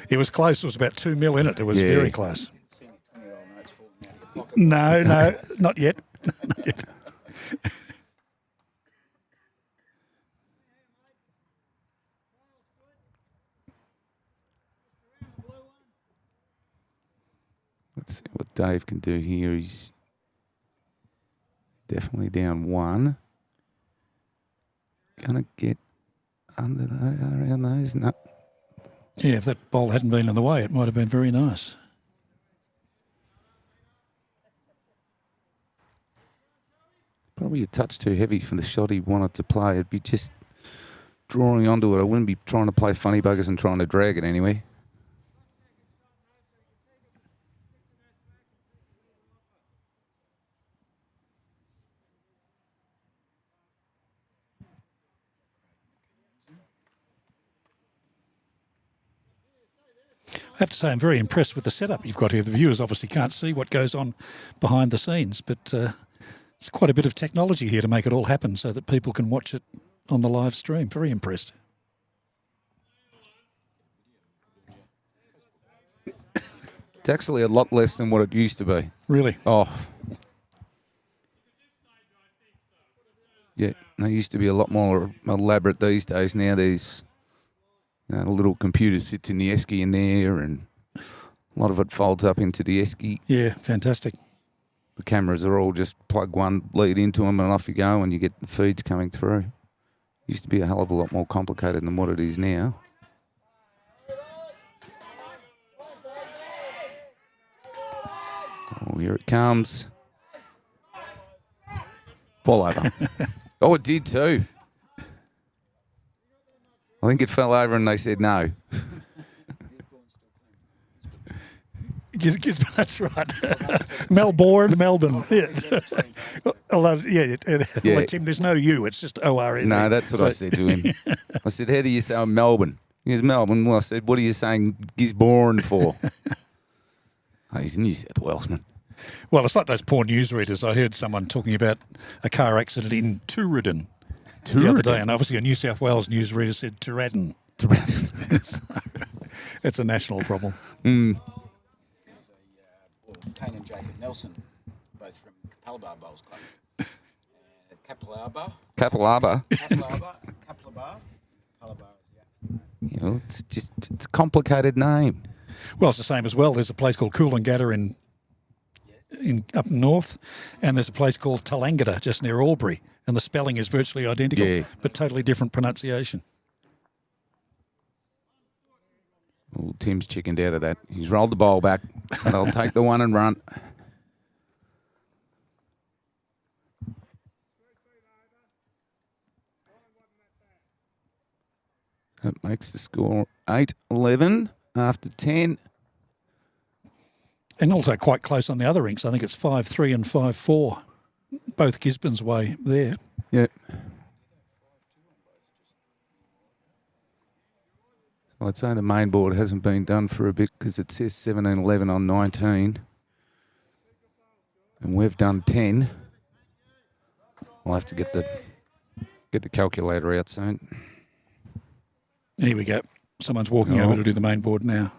It was close. It was about 2 mil in it. It was Yeah. very close. No, not yet. Not yet. Let's see what Dave can do here. He's definitely down 1. Gonna get under around those. No. Yeah, if that ball hadn't been in the way, it might have been very nice. Probably a touch too heavy for the shot he wanted to play. It'd be just drawing onto it. I wouldn't be trying to play funny buggers and trying to drag it anyway. I have to say I'm very impressed with the setup you've got here. The viewers obviously can't see what goes on behind the scenes, but it's quite a bit of technology here to make it all happen so that people can watch it on the live stream. Very impressed. It's actually a lot less than what it used to be. Really. Oh. Yeah, they used to be a lot more elaborate these days. Now there's a little computer sits in the esky in there and A lot of it folds up into the esky. Yeah, fantastic. The cameras are all just plug one lead into them and off you go, and you get the feeds coming through. Used to be a hell of a lot more complicated than what it is now. Oh, here it comes. Fall over. Oh, it did too. I think it fell over and they said no. Gisborne, that's right. Melbourne, Melbourne. Yeah. Like Tim, there's no U, it's just O-R-N. No, that's what I said to him. I said, how do you say Melbourne? He goes, Melbourne. Well, I said, what are you saying Gisborne for? Oh, he's a New South Welshman. Well, it's like those poor newsreaders. I heard someone talking about a car accident in Tooradin the other day, and obviously a New South Wales newsreader said Tooradin. It's a national problem. Mm. Kane and Jacob Nelson, both from Capalaba Bowls Club. Capalaba. Capalaba. Capalaba. You know, it's a complicated name. Well, it's the same as well. There's a place called Coolangatta in up north, and there's a place called Tallangatta just near Albury, and the spelling is virtually identical, but totally different pronunciation. Oh, Tim's chickened out of that. He's rolled the ball back, so they'll take the one and run. That makes the score 8-11 after 10. And also quite close on the other rinks. I think it's 5-3 and 5-4, both Gisborne's way there. Yeah. So I'd say the main board hasn't been done for a bit because it says 17-11 on 19. And we've done 10. We'll have to get the calculator out soon. Here we go. Someone's walking over to do the main board now.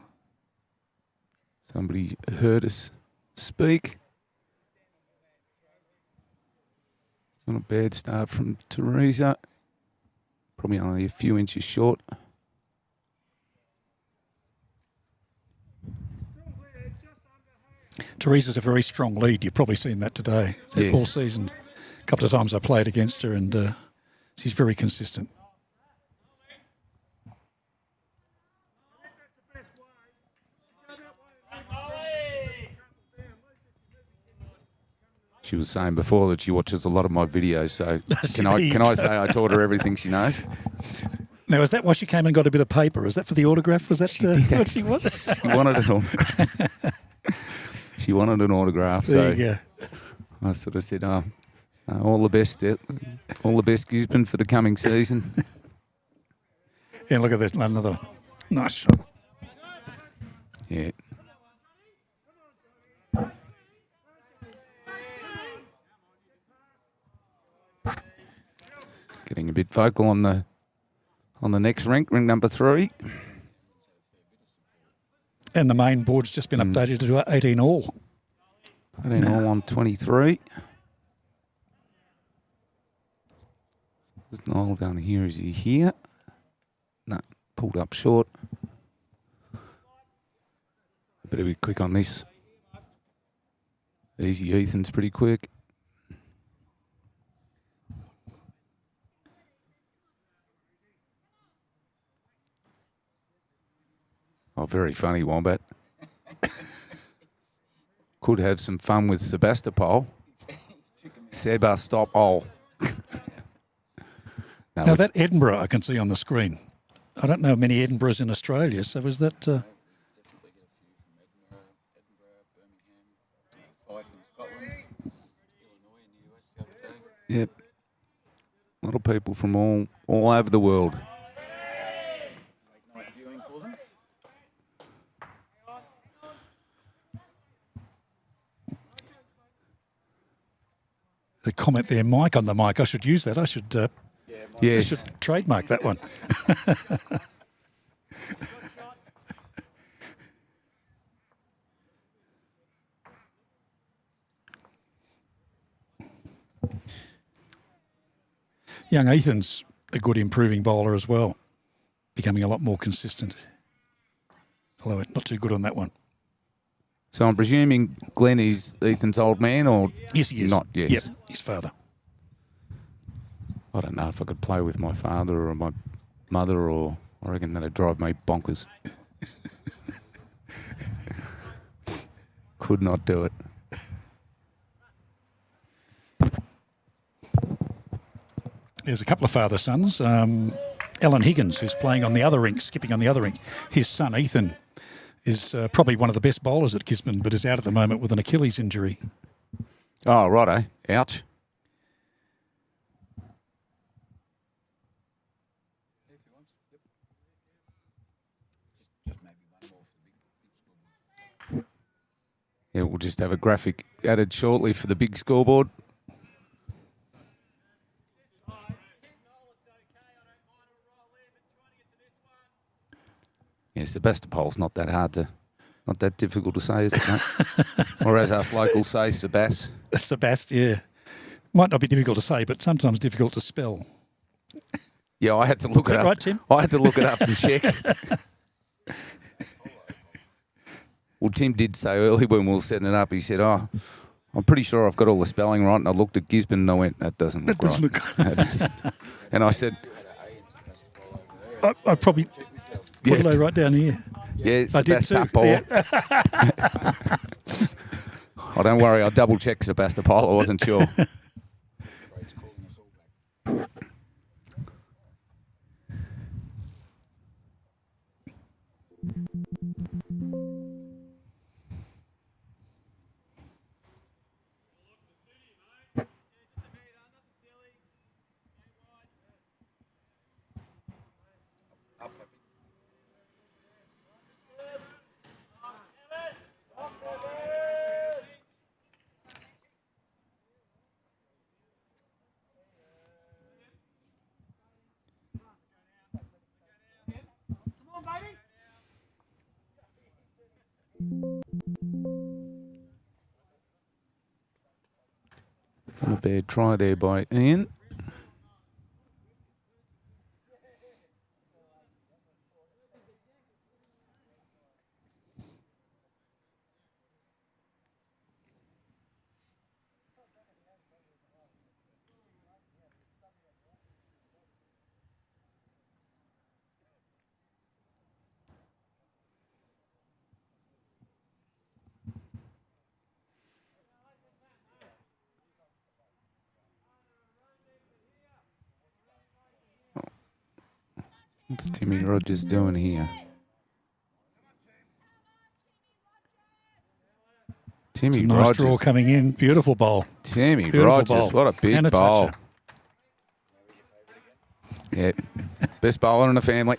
Somebody heard us speak. Not a bad start from Teresa. Probably only a few inches short. Teresa's a very strong lead. You've probably seen that today. Yes. All season. A couple of times I played against her, and she's very consistent. She was saying before that she watches a lot of my videos, so can I say I taught her everything she knows? Now, is that why she came and got a bit of paper? Is that for the autograph? Was that what she wanted? She wanted an autograph. She wanted an autograph, There so you go. I sort of said, all the best, Gisborne, for the coming season. Yeah, look at that. Another nice shot. Yeah. Getting a bit vocal on the next ring number 3. And the main board's just been updated to 18 all. 18 all on 23. There's Noel down here. Is he here? No, pulled up short. Better be quick on this. Easy Ethan's pretty quick. Oh, very funny, Wombat. Could have some fun with Sebastepol. Sebastopol. Now, that Edinburgh I can see on the screen. I don't know many Edinburghs in Australia, so is that... Yep. A lot of people from all over the world. The comment there, Mike, on the mic. I should use that. I should trademark that one. Young Ethan's a good improving bowler as well, becoming a lot more consistent. Although not too good on that one. So I'm presuming Glenn is Ethan's old man, or Yes, he is. not? Yes. Yep, his father. I don't know if I could play with my father or my mother, or I reckon that'd drive me bonkers. Could not do it. There's a couple of father sons. Alan Higgins, who's playing on the other rink, skipping on the other rink. His son, Ethan, is probably one of the best bowlers at Gisborne, but is out at the moment with an Achilles injury. Oh, righto. Ouch. Yeah, we'll just have a graphic added shortly for the big scoreboard. Yeah, Sebastopol's not that hard to, not that difficult to say, is it, mate? Or as us locals say, Sebast. Sebast, yeah. Might not be difficult to say, but sometimes difficult to spell. Yeah, I had to look Is it that up. right, Tim? I had to look it up and check. Well, Tim did say early when we were setting it up, he said, "Oh, I'm pretty sure I've got all the spelling right." And I looked at Gisborne and I went, "That doesn't look right." That doesn't. And I said, I probably put it right down here. "Yeah, I did too. Sebastopol." Yeah. Oh, don't worry, I double checked Sebastopol. I wasn't sure. Not a bad try there by Ian. What's Timmy Rogers doing here? Timmy It's a nice draw Rogers. coming in. Beautiful bowl. Timmy Beautiful Rogers, bowl. what a big And a bowl. toucher. Yeah, best bowler in the family.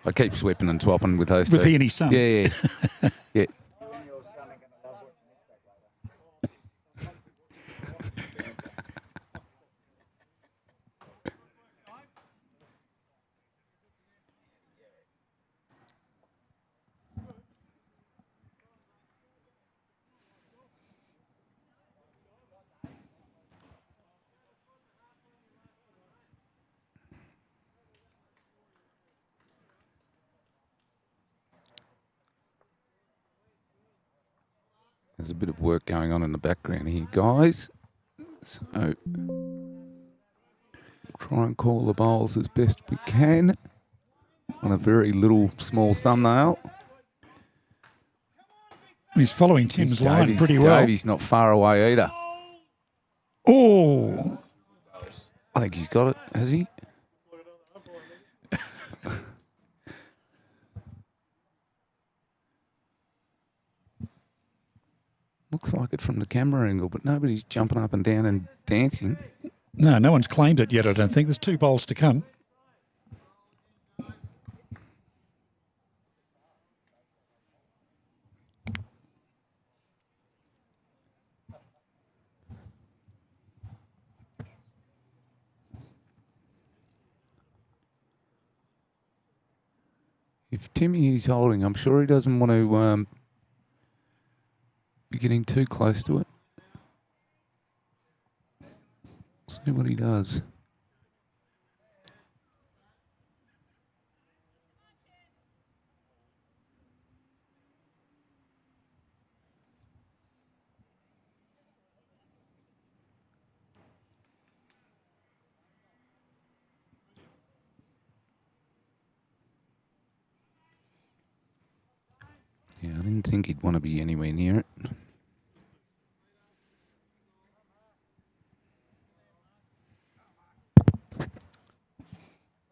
I keep sweeping and swapping with those two. With he and his son. Yeah. Yeah. There's a bit of work going on in the background here, guys. So, we'll try and call the bowls as best we can on a very little, small thumbnail. He's following Tim's line pretty well. Davey's not far away either. Oh, I think he's got it, has he? Looks like it from the camera angle, but nobody's jumping up and down and dancing. no one's claimed it yet, I don't think. There's 2 bowls to come. If Timmy is holding, I'm sure he doesn't want to be getting too close to it. See what he does. think he'd want to be anywhere near it.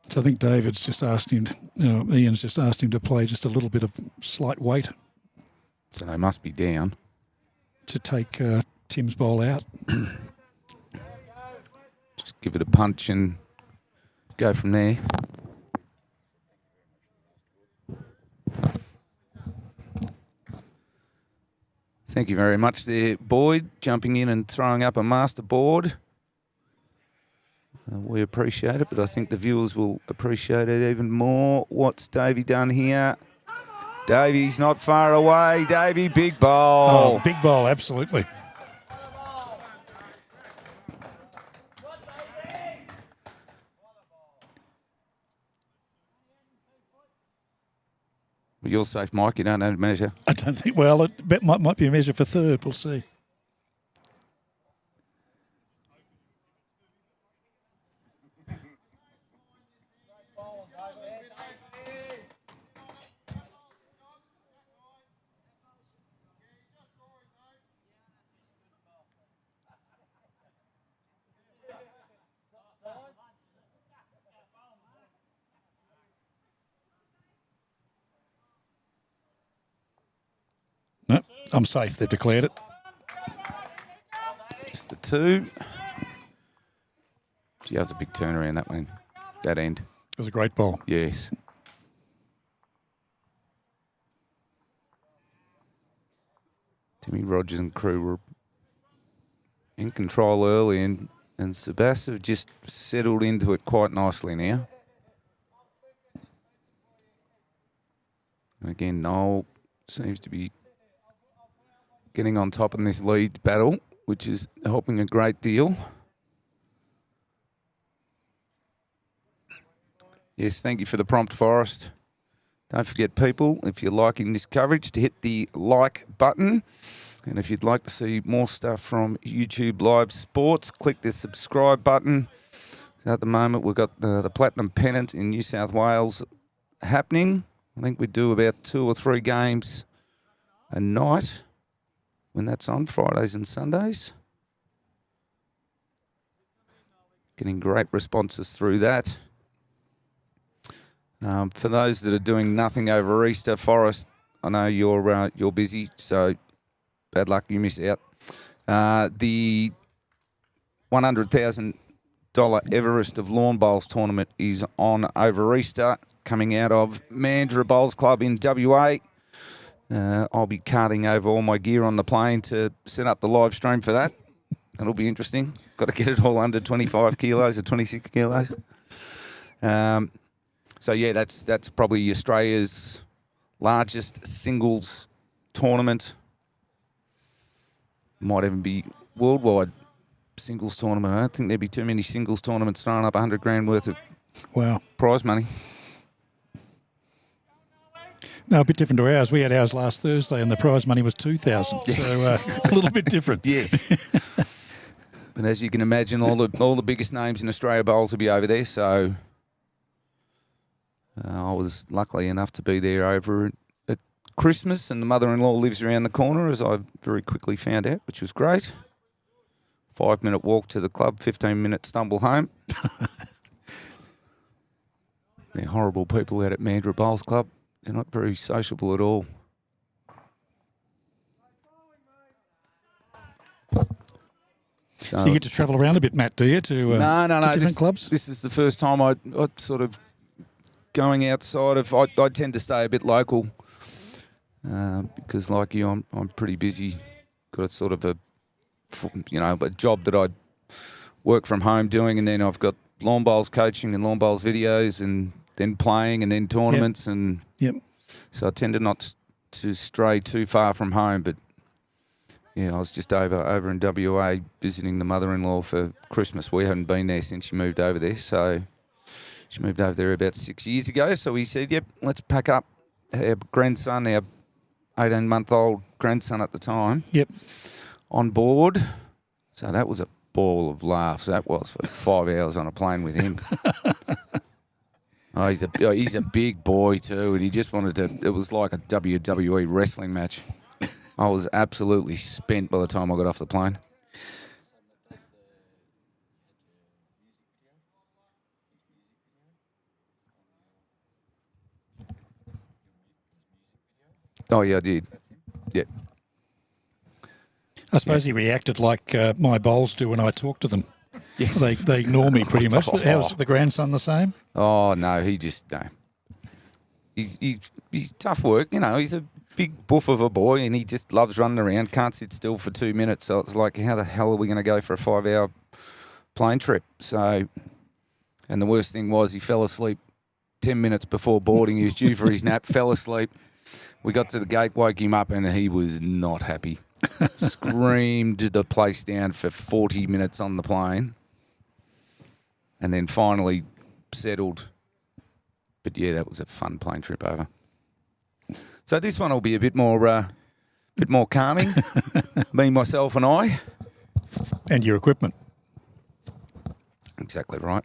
So I think David's just asked him, Ian's just asked him to play just a little bit of slight weight So they must be down. to take Tim's ball out. Just give it a punch and go from there. Thank you very much there, Boyd, jumping in and throwing up a master board. We appreciate it, but I think the viewers will appreciate it even more. What's Davey done here? Davey's not far away. Davey, big ball. Oh, big ball, absolutely. Well, you're safe, Mike. You don't know to measure. I don't think, well, it might be a measure for third. We'll see. No, I'm safe. They've declared it. Just the two. Gee, that was a big turnaround, that one. That end. It was a great ball. Yes. Timmy Rogers and crew were in control early, and Sebas have just settled into it quite nicely now. And again, Noel seems to be getting on top in this lead battle, which is helping a great deal. Yes, thank you for the prompt, Forrest. Don't forget, people, if you're liking this coverage, to hit the like button. And if you'd like to see more stuff from YouTube Live Sports, click the subscribe button. At the moment, we've got the Platinum Pennant in New South Wales happening. I think we do about 2 or 3 games a night when that's on, Fridays and Sundays. Getting great responses through that. For those that are doing nothing over Easter, Forrest, I know you're busy, so bad luck, you miss out. The $100,000 Everest of Lawn Bowls tournament is on over Easter, coming out of Mandurah Bowls Club in WA. I'll be carting over all my gear on the plane to set up the live stream for that. That'll be interesting. Got to get it all under 25 kilos or 26 kilos. So yeah, that's probably Australia's largest singles tournament. Might even be worldwide singles tournament. I don't think there'd be too many singles tournaments throwing up 100 grand worth of prize money. No, a bit different to ours. We had ours last Thursday, and the prize money was 2,000. So a little bit different. Yes. But as you can imagine, all the biggest names in Australia Bowls will be over there. So I was lucky enough to be there over at Christmas, and the mother-in-law lives around the corner, as I very quickly found out, which was great. 5-minute walk to the club, 15-minute stumble home. They're horrible people out at Mandurah Bowls Club. They're not very sociable at all. So you get to travel around a bit, Matt, do you, to no. different clubs? This is the first time I sort of going outside of. I tend to stay a bit local because, like you, I'm pretty busy. Got a sort of a job that I work from home doing, and then I've got lawn bowls coaching and lawn bowls videos, and then playing, and then tournaments, and so I tend to not to stray too far from home. But yeah, I was just over in WA visiting the mother-in-law for Christmas. We haven't been there since she moved over there, so she moved over there about 6 years ago. So we said, yep, let's pack up. Our grandson, our 18-month-old grandson at the time, on board. So that was a ball of laughs. That was for 5 hours on a plane with him. Oh, he's a big boy too, and he just wanted to. It was like a WWE wrestling match. I was absolutely spent by the time I got off the plane. Oh yeah, I did. Yeah. I suppose he reacted like my bowls do when I talk to them. Yes. They ignore me pretty much. But how's the grandson the same? Oh no, no. He's tough work. You know, he's a big buff of a boy, and he just loves running around. Can't sit still for 2 minutes. So it's like, how the hell are we going to go for a 5-hour plane trip? So, and the worst thing was he fell asleep 10 minutes before boarding. He was due for his nap, fell asleep. We got to the gate, woke him up, and he was not happy. Screamed the place down for 40 minutes on the plane, and then finally settled. But yeah, that was a fun plane trip over. So this one will be a bit more calming. Me, myself, and I. And your equipment. Exactly right.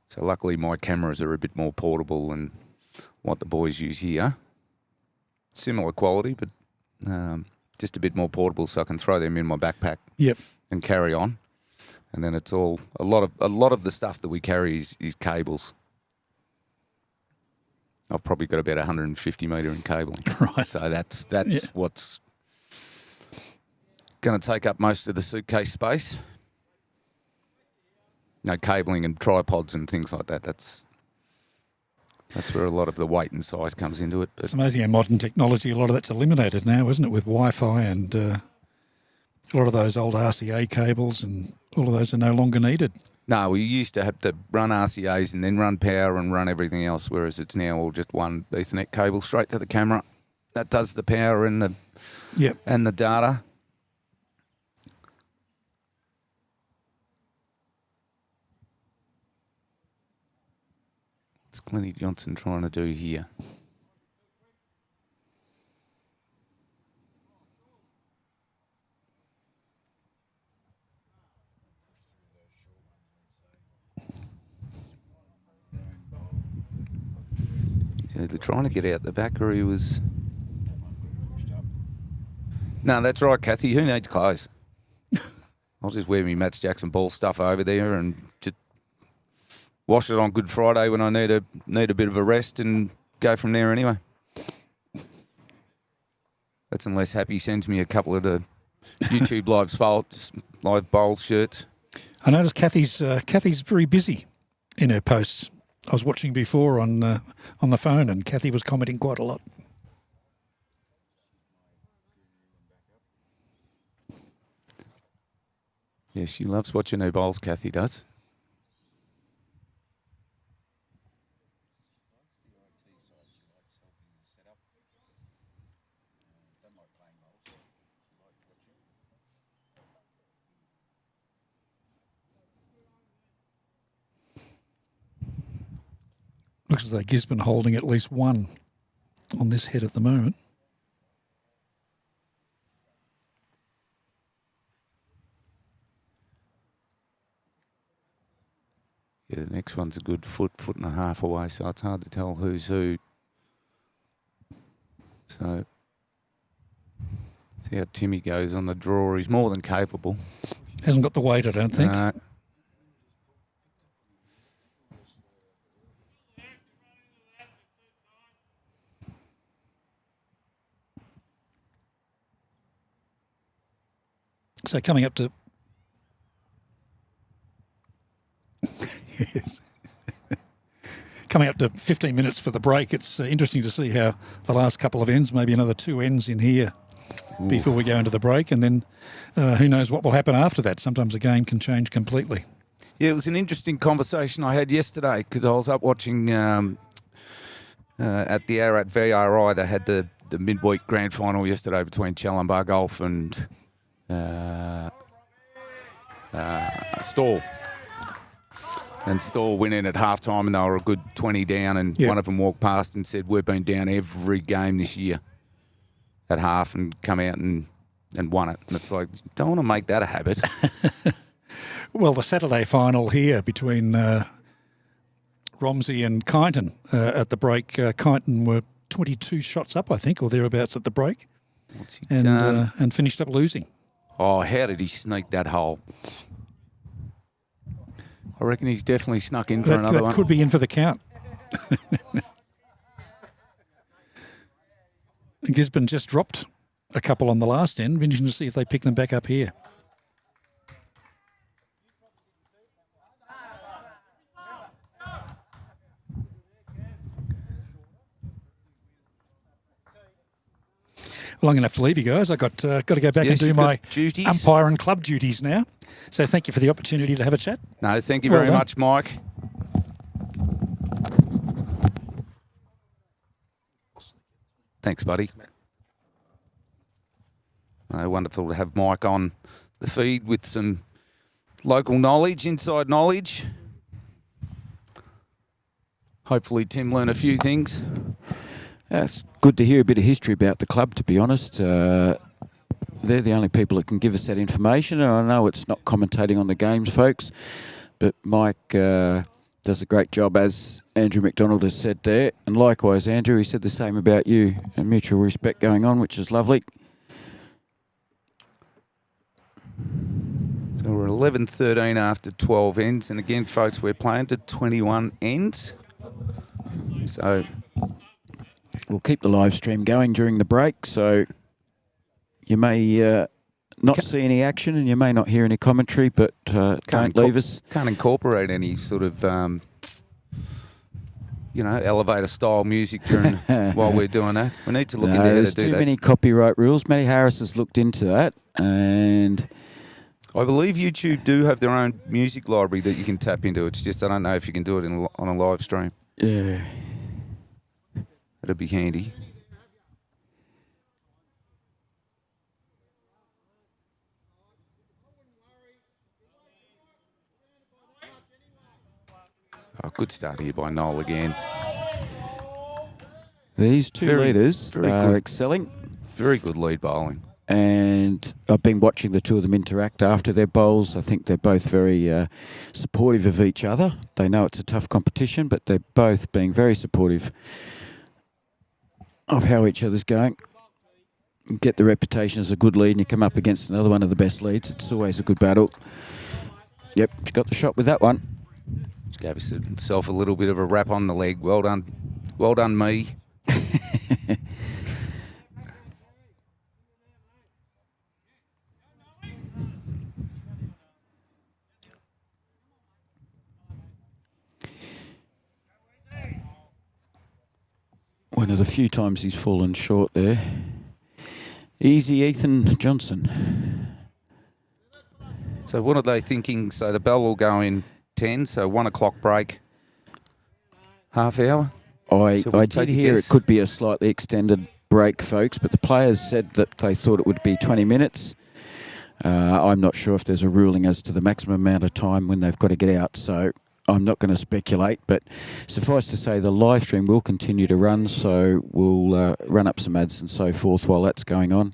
So luckily my cameras are a bit more portable than what the boys use here. Similar quality, but just a bit more portable, so I can throw them in my backpack. Yep. And carry on. And then it's all a lot of the stuff that we carry is cables. I've probably got about 150 metre in cabling. Right. So that's what's going to take up most of the suitcase space. No, cabling and tripods and things like that. That's where a lot of the weight and size comes into it. But It's amazing how modern technology, a lot of that's eliminated now, isn't it, with Wi-Fi and a lot of those old RCA cables and all of those are no longer needed. no, we used to have to run RCAs and then run power and run everything else, whereas it's now all just one Ethernet cable straight to the camera. That does the power and the data. What's Glennie Johnson trying to do here? He's either trying to get out the back or he was... No, that's right, Kathy. Who needs clothes? I'll just wear me Matt Jackson ball stuff over there and just wash it on Good Friday when I need a bit of a rest and go from there anyway. That's unless Happy sends me a couple of the YouTube live bowls shirts. I noticed Kathy's very busy in her posts. I was watching before on the phone, and Kathy was commenting quite a lot. Yeah, she loves watching her bowls, Kathy does. Looks as though Gisborne holding at least one on this head at the moment. Yeah, the next one's a good foot and a half away, so it's hard to tell who's who. So, see how Timmy goes on the draw. He's more than capable. Hasn't got the weight, I don't think. So coming up to... Yes. Coming up to 15 minutes for the break, it's interesting to see how the last couple of ends, maybe another 2 ends in here before we go into the break, and then who knows what will happen after that. Sometimes a game can change completely. Yeah, it was an interesting conversation I had yesterday because I was up watching at the Ararat VRI. They had the midweek grand final yesterday between Challenbar Golf and Stall. And Stall went in at halftime and they were a good 20 down, and one of them walked past and said, "We've been down every game this year at half and come out and won it." And it's like, don't want to make that a habit. Well, the Saturday final here between Romsey and Kyneton at the break. Kyneton were 22 shots up, I think, or thereabouts at the break, What's he done? and finished up losing. Oh, how did he sneak that hole? I reckon he's definitely snuck in for another That one. could be in for the count. Gisborne just dropped a couple on the last end. Interesting to see if they pick them back up here. Well, I'm going to have to leave you guys. I've got to go back and do you've my got duties. umpire and club duties now. So thank you for the opportunity to have a chat. No, thank you Well very done. much, Mike. Thanks, buddy. Wonderful to have Mike on the feed with some local knowledge, inside knowledge. Hopefully Tim learned a few things. It's good to hear a bit of history about the club, to be honest. They're the only people that can give us that information, and I know it's not commentating on the games, folks, but Mike does a great job, as Andrew McDonald has said there. And likewise, Andrew, he said the same about you. A mutual respect going on, which is lovely. So we're 11:13 after 12 ends, and again, folks, we're playing to 21 ends. So We'll keep the live stream going during the break, so you may not see any action and you may not hear any commentary, but don't leave us. Can't incorporate any sort of, elevator style music during while we're doing that. We need to look into how to There's do too that. many copyright rules. Matty Harris has looked into that, and I believe YouTube do have their own music library that you can tap into. It's just I don't know if you can do it on a live stream. yeah. That'd be handy. Oh, good start here by Noel again. These two leaders very are good. excelling, Very good lead bowling. and I've been watching the two of them interact after their bowls. I think they're both very supportive of each other. They know it's a tough competition, but they're both being very supportive of how each other's going. You get the reputation as a good lead and you come up against another one of the best leads. It's always a good battle. Yep, she got the shot with that one. Just gave himself a little bit of a rap on the leg. Well done. Well done, me. One of the few times he's fallen short there. Easy Ethan Johnson. So what are they thinking? So the bell will go in 10, so 1 o'clock break. Half hour? I So we'll did take a hear guess. it could be a slightly extended break, folks, but the players said that they thought it would be 20 minutes. I'm not sure if there's a ruling as to the maximum amount of time when they've got to get out, so I'm not going to speculate. But suffice to say, the live stream will continue to run, so we'll run up some ads and so forth while that's going on.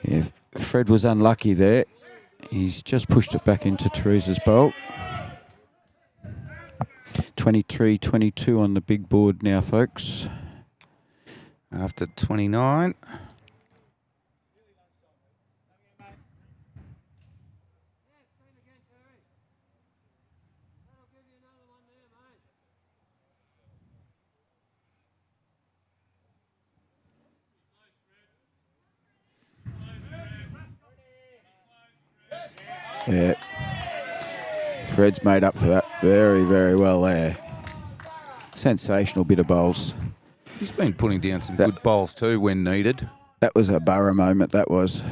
Yeah, Fred was unlucky there. He's just pushed it back into Teresa's bowl. 23-22 on the big board now, folks. After 29. Yeah. Fred's made up for that very, very well there. Sensational bit of bowls. He's been putting down some good bowls too when needed. That was a Burrow moment, that was.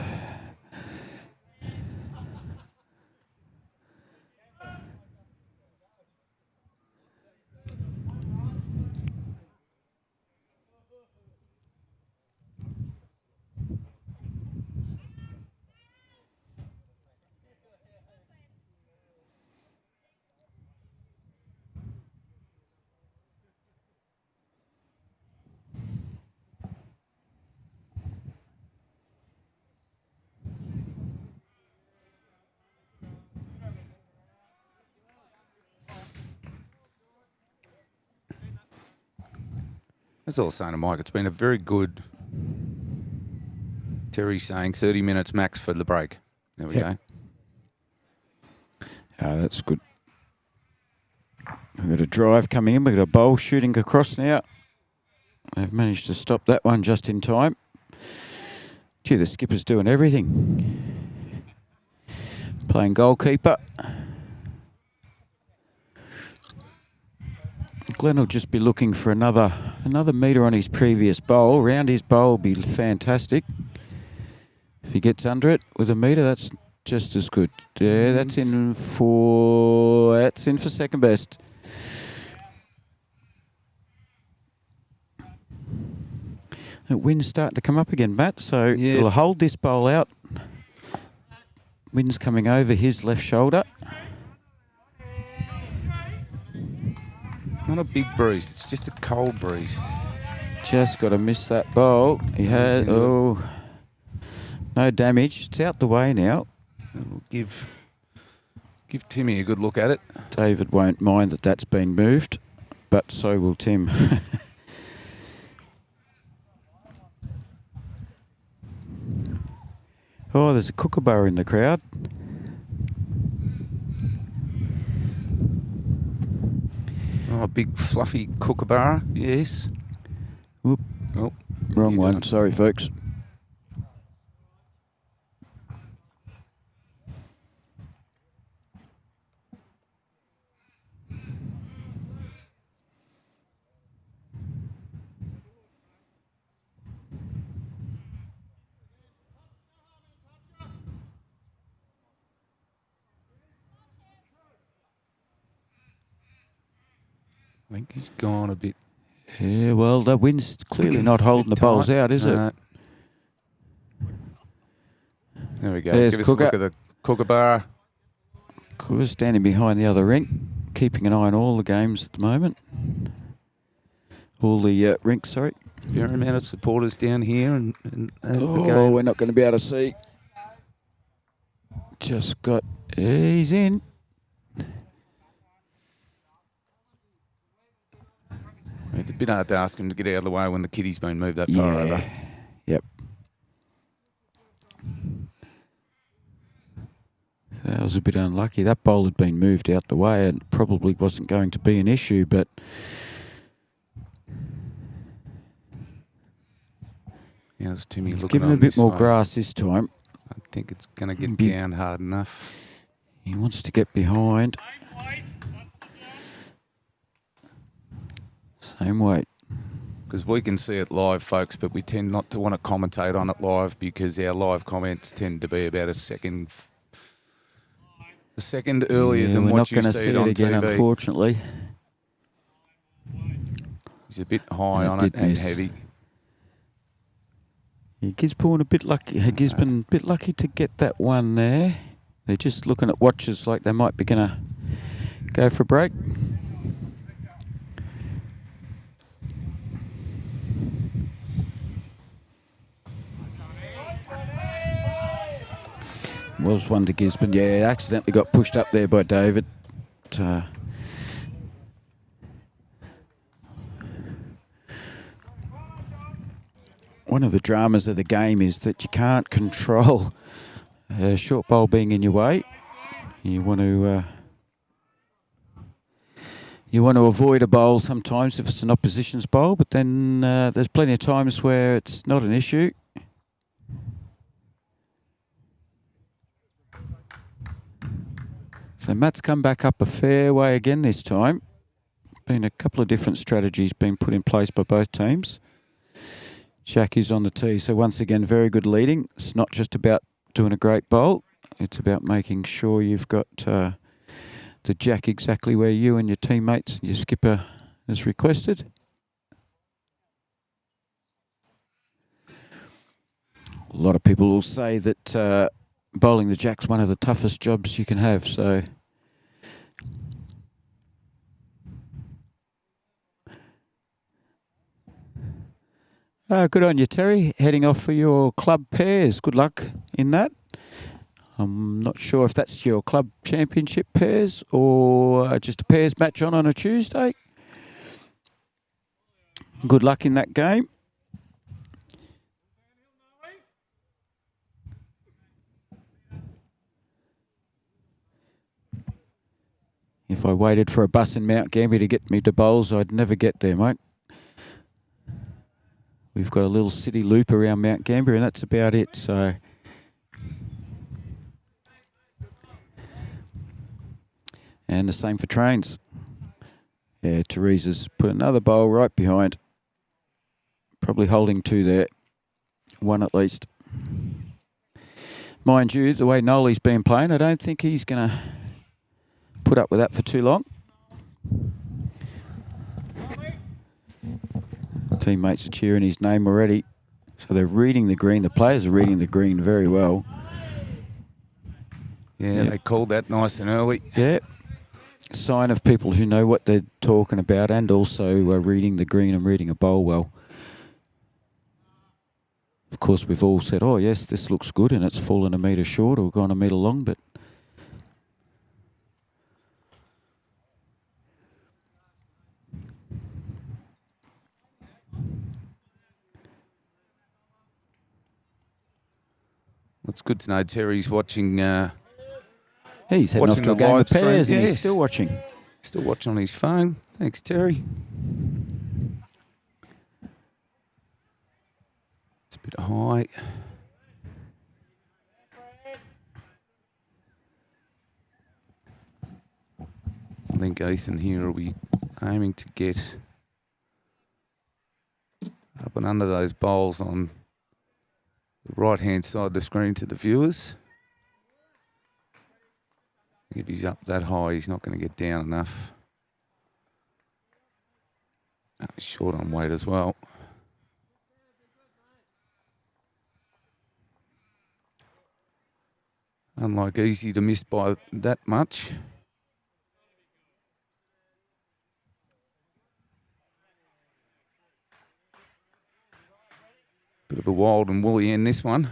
That's all I was saying to Mike. It's been a very good. Terry's saying 30 minutes max for the break. There we Yep. go. That's good. We've got a drive coming in. We've got a bowl shooting across now. They've managed to stop that one just in time. Gee, the skipper's doing everything. Playing goalkeeper. Glenn will just be looking for another metre on his previous bowl. Round his bowl will be fantastic. If he gets under it with a metre, that's just as good. Yeah, that's in for second best. The wind's starting to come up again, Matt, so he'll hold this bowl out. Wind's coming over his left shoulder. Not a big breeze. It's just a cold breeze. Just got to miss that bowl. He had, no damage. It's out the way now. We'll give Timmy a good look at it. David won't mind that that's been moved, but so will Tim. Oh, there's a kookaburra in the crowd. Oh, a big fluffy kookaburra, yes. Whoop. Oh, Wrong one. Sorry, folks. I think he's gone a bit. Yeah, well, the wind's clearly not holding the bowls out, is it? There we go. There's Give us a look Cooker. at the kookaburra. Cooker standing behind the other rink, keeping an eye on all the games at the moment. All the rinks, sorry. Fair amount of supporters down here, and as the Oh, game. we're not going to be able to see. Just got... He's in. It's a bit hard to ask him to get out of the way when the kitty's been moved that far over. Yep. That was a bit unlucky. That bowl had been moved out the way and probably wasn't going to be an issue, but... Yeah, it's Timmy looking Give him on a bit this more way. grass this time. I think it's going to get down hard enough. He wants to get behind. Same weight. Because we can see it live, folks, but we tend not to want to commentate on it live because our live comments tend to be about a second earlier than we're what not you going to see see it it on again, TV. unfortunately. He's a bit high And on it it did and miss. heavy. Yeah, Gisborne a bit lucky. Gisborne a bit lucky to get that one there. They're just looking at watches like they might be going to go for a break. Was one to Gisborne. Yeah, accidentally got pushed up there by David. One of the dramas of the game is that you can't control a short bowl being in your way. You want to avoid a bowl sometimes if it's an opposition's bowl, but then there's plenty of times where it's not an issue. So Matt's come back up a fair way again this time. Been a couple of different strategies being put in place by both teams. Jack is on the tee, so once again, very good leading. It's not just about doing a great bowl. It's about making sure you've got the jack exactly where you and your teammates and your skipper has requested. A lot of people will say that bowling the jack's one of the toughest jobs you can have, so... good on you, Terry. Heading off for your club pairs. Good luck in that. I'm not sure if that's your club championship pairs or just a pairs match on a Tuesday. Good luck in that game. If I waited for a bus in Mount Gambier to get me to bowls, I'd never get there, mate. We've got a little city loop around Mount Gambier, and that's about it. So, and the same for trains. Yeah, Teresa's put another bowl right behind. Probably holding 2 there. 1 at least. Mind you, the way Nolly's been playing, I don't think he's going to put up with that for too long. Teammates are cheering his name already. So they're reading the green. The players are reading the green very well. Yeah, they called that nice and early. Yeah. Sign of people who know what they're talking about and also are reading the green and reading a bowl well. Of course, we've all said, oh, yes, this looks good, and it's fallen a metre short or gone a metre long, but It's good to know Terry's watching. he's heading off Watching to a the game live of pairs stream, and he's yes. still watching. Still watching on his phone. Thanks, Terry. It's a bit high. I think Ethan here will be aiming to get up and under those bowls on the right-hand side of the screen to the viewers. If he's up that high, he's not going to get down enough. Oh, he's short on weight as well. Unlike easy to miss by that much. Bit of a wild and woolly end, this one.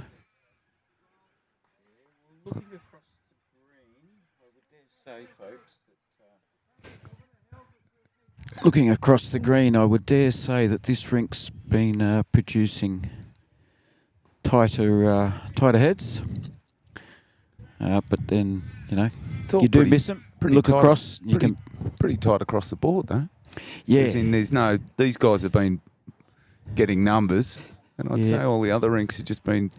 Looking across the green, I would dare say that this rink's been producing tighter heads. But then, you know, all you do pretty- miss them. pretty Look tight- across, you pretty, can. pretty tight across the board, though. Yeah, As in, these guys have been getting numbers, and I'd say all the other rinks have just been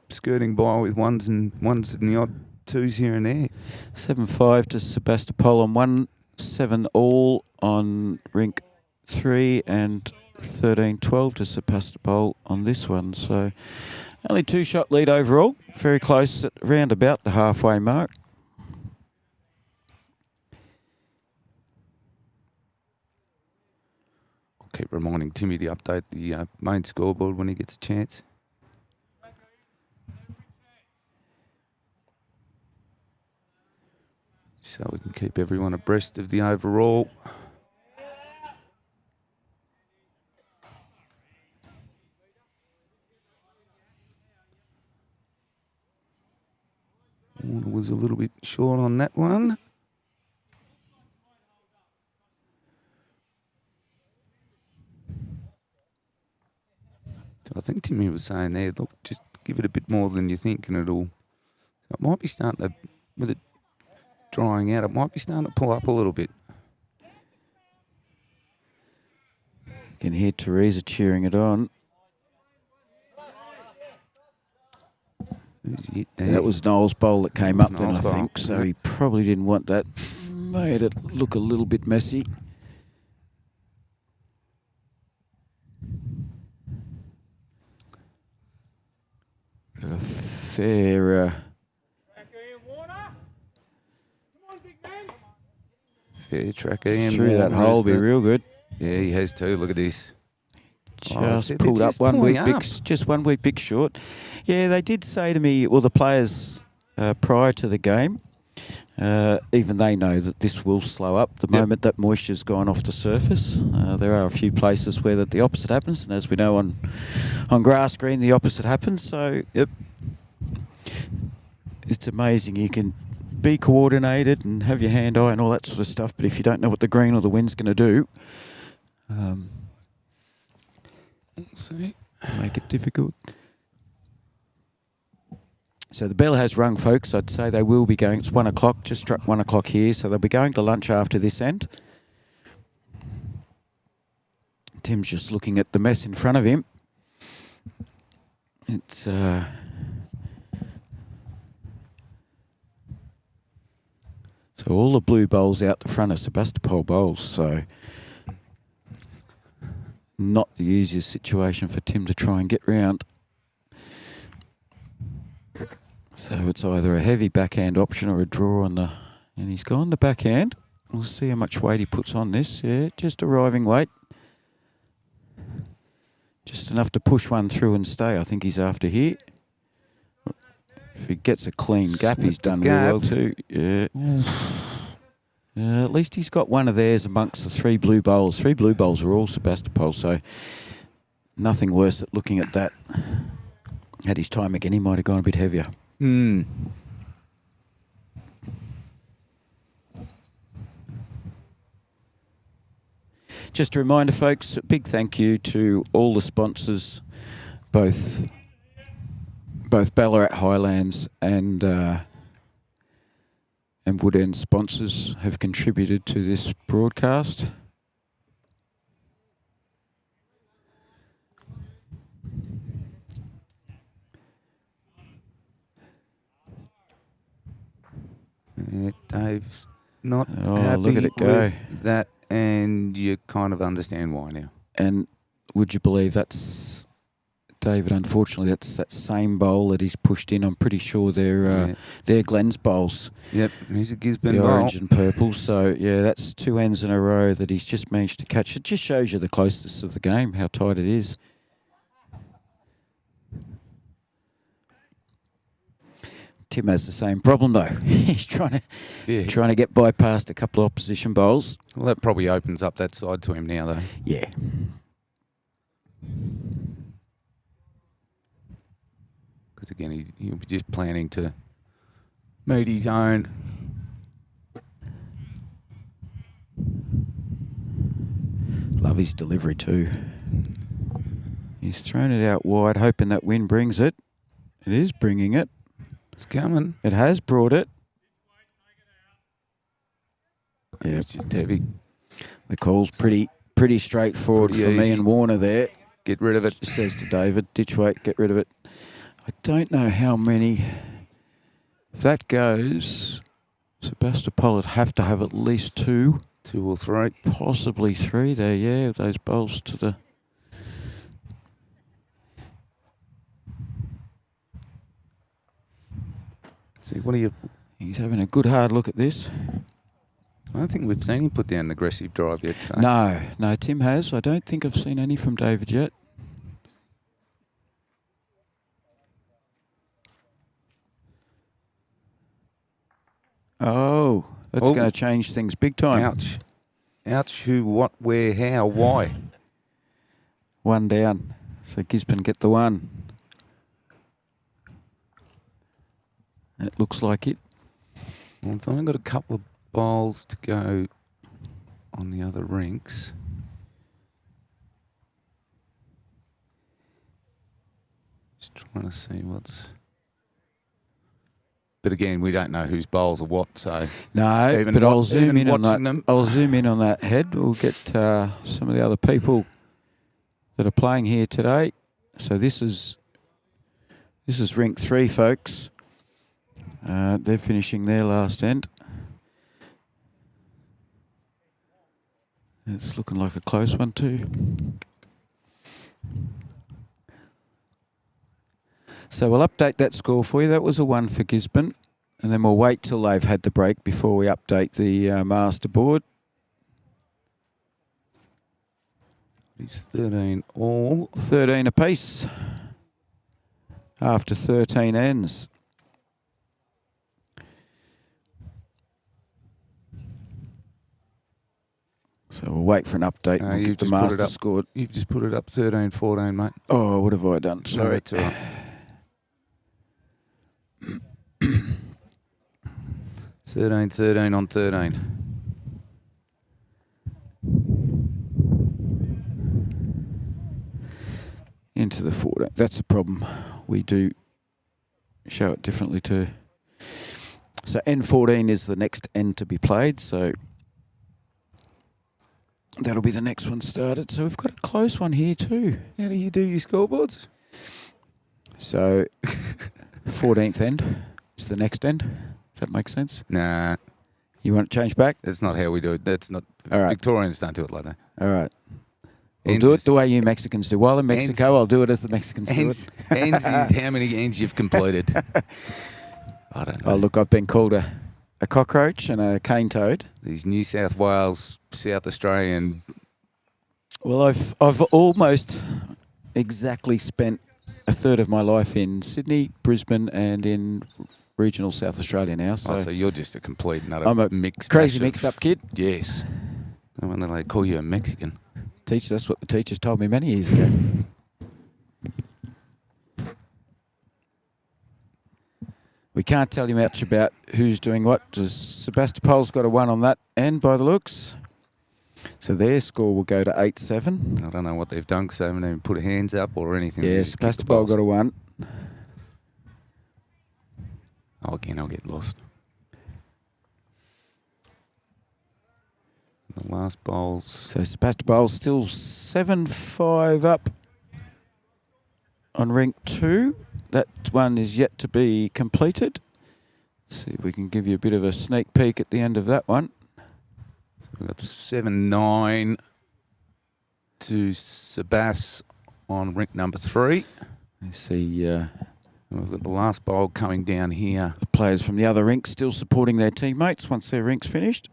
skirting by with ones and the odd 2s here and there. 7-5 to Sebastepol on 1, 7 all on rink 3, and 13-12 to Sebastepol on this one. So only 2-shot lead overall. Very close at round about the halfway mark. I'll keep reminding Timmy to update the main scoreboard when he gets a chance. So we can keep everyone abreast of the overall. Warner was a little bit short on that one. So I think Timmy was saying there, look, just give it a bit more than you think and it'll... So it might be starting to, with it drying out, it might be starting to pull up a little bit. You can hear Teresa cheering it on. Who's hit there? That was Noel's bowl that came up then, I Noel's bowl, think. So yeah. he probably didn't want that. Made it look a little bit messy. Got a fair, Fair track. Ian through that Warner hole, is be the- real good. Yeah, he has too. Look at this. Just they're pulled just up one pulling week big, up. just 1 week big short. Yeah, they did say to me, well, the players prior to the game, even they know that this will slow up the moment that moisture's gone off the surface. There are a few places where the opposite happens, and as we know on grass green, the opposite happens. So it's amazing. You can be coordinated and have your hand eye and all that sort of stuff, but if you don't know what the green or the wind's going to do, See. Make it difficult. So the bell has rung, folks. I'd say they will be going. It's 1 o'clock, just struck 1 o'clock here, so they'll be going to lunch after this end. Tim's just looking at the mess in front of him. It's so all the blue bowls out the front are Sebastepol bowls, so not the easiest situation for Tim to try and get round. So it's either a heavy backhand option or a draw on the... And he's gone the backhand. We'll see how much weight he puts on this. Yeah, just arriving weight. Just enough to push one through and stay, I think he's after here. If he gets a clean gap, he's done real well too. Yeah. At least he's got one of theirs amongst the 3 blue bowls. 3 blue bowls are all Sebastepol, so nothing worse at looking at that. At his time again, he might have gone a bit heavier. Just a reminder, folks, a big thank you to all the sponsors, both Ballarat Highlands and Wood End sponsors have contributed to this broadcast. Dave's not happy look at it go. with that, and you kind of understand why now. And would you believe that's David? Unfortunately, that's that same bowl that he's pushed in. I'm pretty sure they're Glenn's bowls. Yep, he's a Gisborne the bowl. orange and purple. So yeah, that's 2 ends in a row that he's just managed to catch. It just shows you the closeness of the game, how tight it is. Tim has the same problem though. He's trying to get by past a couple of opposition bowls. Well, that probably opens up that side to him now, though. Yeah. Because again, he'll be just planning to meet his own. Love his delivery too. He's thrown it out wide, hoping that wind brings it. It is bringing it. It's coming. It has brought it. Yeah, It's just heavy. the call's pretty straightforward Pretty for me easy. and Warner there. Get rid of it. Says to David, ditch weight, get rid of it. I don't know how many. If that goes, Sebastopol would have to have at least 2, 2 or 3. possibly 3 there. Yeah, those bowls to the. See, what do you... He's having a good hard look at this. I don't think we've seen him put down an aggressive drive yet today. No, Tim has. I don't think I've seen any from David yet. Oh, that's going to change things big time. Ouch. Ouch, who, what, where, how, why? 1 down. So Gisborne get the 1. It looks like it. Well, I've only got a couple of bowls to go on the other rinks. Just trying to see what's... But again, we don't know whose bowls are what, so... No, Even but wa- I'll zoom even in on that. watching them. I'll zoom in on that head. We'll get some of the other people that are playing here today. So this is rink 3, folks. They're finishing their last end. It's looking like a close one too. So we'll update that score for you. That was a 1 for Gisborne. And then we'll wait till they've had the break before we update the master board. It's 13 all. 13 apiece after 13 ends. So we'll wait for an update. We'll get the master scored. You've just put it up 13-14, mate. Oh, what have I done? No, Sorry. that's all right. 13-13 on 13. into the 14. That's the problem. We do show it differently too. So N14 is the next N to be played. So that'll be the next one started. So we've got a close one here too. How do you do your scoreboards? So 14th end is the next end. Does that make sense? Nah, You want to change back? that's not how we do it. That's not. All right. Victorians don't do it like that. All right. We'll Ends do it is- the way you Mexicans do. While in Mexico, Ends- I'll do it as the Mexicans do Ends, it. ends is how many ends you've completed. I don't know. Oh, look, I've been called a cockroach and a cane toad. These New South Wales, South Australian. Well, I've almost exactly spent a third of my life in Sydney, Brisbane, and in regional South Australia now. So you're just a complete and utter I'm a mixed crazy mash of- mixed up kid. Yes. No wonder they call you a Mexican. Teacher, that's what the teachers told me many years ago. We can't tell you much about who's doing what. Sebastopol's got a 1 on that end by the looks. So their score will go to 8-7. I don't know what they've done because they haven't even put hands up or anything. Yeah, They just kick the Sebastopol balls. got a 1. Oh, again, I'll get lost. The last bowls. So Sebastopol's still 7-5 up on rink 2. That one is yet to be completed. See if we can give you a bit of a sneak peek at the end of that one. We've got 7-9 to Sebas on rink number 3. You see We've got the last bowl coming down here. the players from the other rink still supporting their teammates once their rink's finished.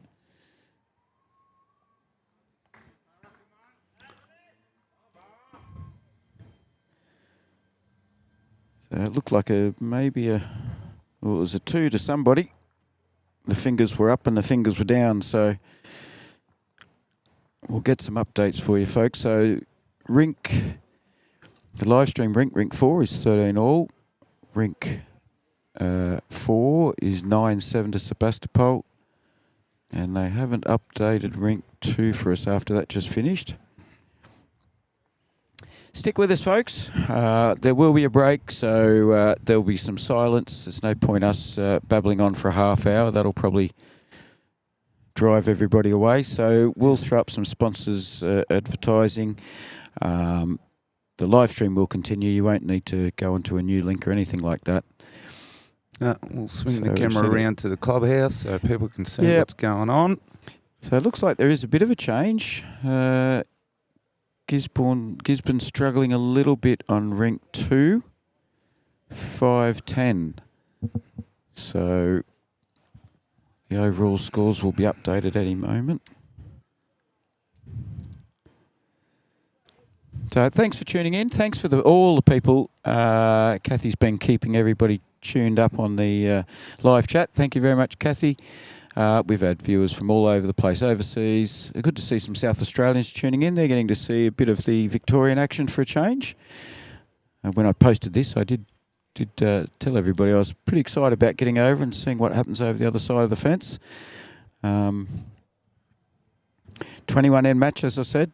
So it looked like maybe it was a 2 to somebody. The fingers were up and the fingers were down, so we'll get some updates for you folks. So the live stream rink 4 is 13 all. Rink 4 is 9-7 to Sebastopol. And they haven't updated rink 2 for us after that just finished. Stick with us, folks. There will be a break, so there'll be some silence. There's no point us babbling on for a half hour. That'll probably drive everybody away. So we'll throw up some sponsors advertising. The live stream will continue. You won't need to go onto a new link or anything like that. We'll swing So the camera instead of- around to the clubhouse so people can see Yep. what's going on. So it looks like there is a bit of a change. Gisborne struggling a little bit on rink 2, 5-10. So the overall scores will be updated any moment. So thanks for tuning in. Thanks for all the people. Kathy's been keeping everybody tuned up on the live chat. Thank you very much, Kathy. We've had viewers from all over the place overseas. Good to see some South Australians tuning in. They're getting to see a bit of the Victorian action for a change. When I posted this, I did tell everybody I was pretty excited about getting over and seeing what happens over the other side of the fence. 21-end match, as I said.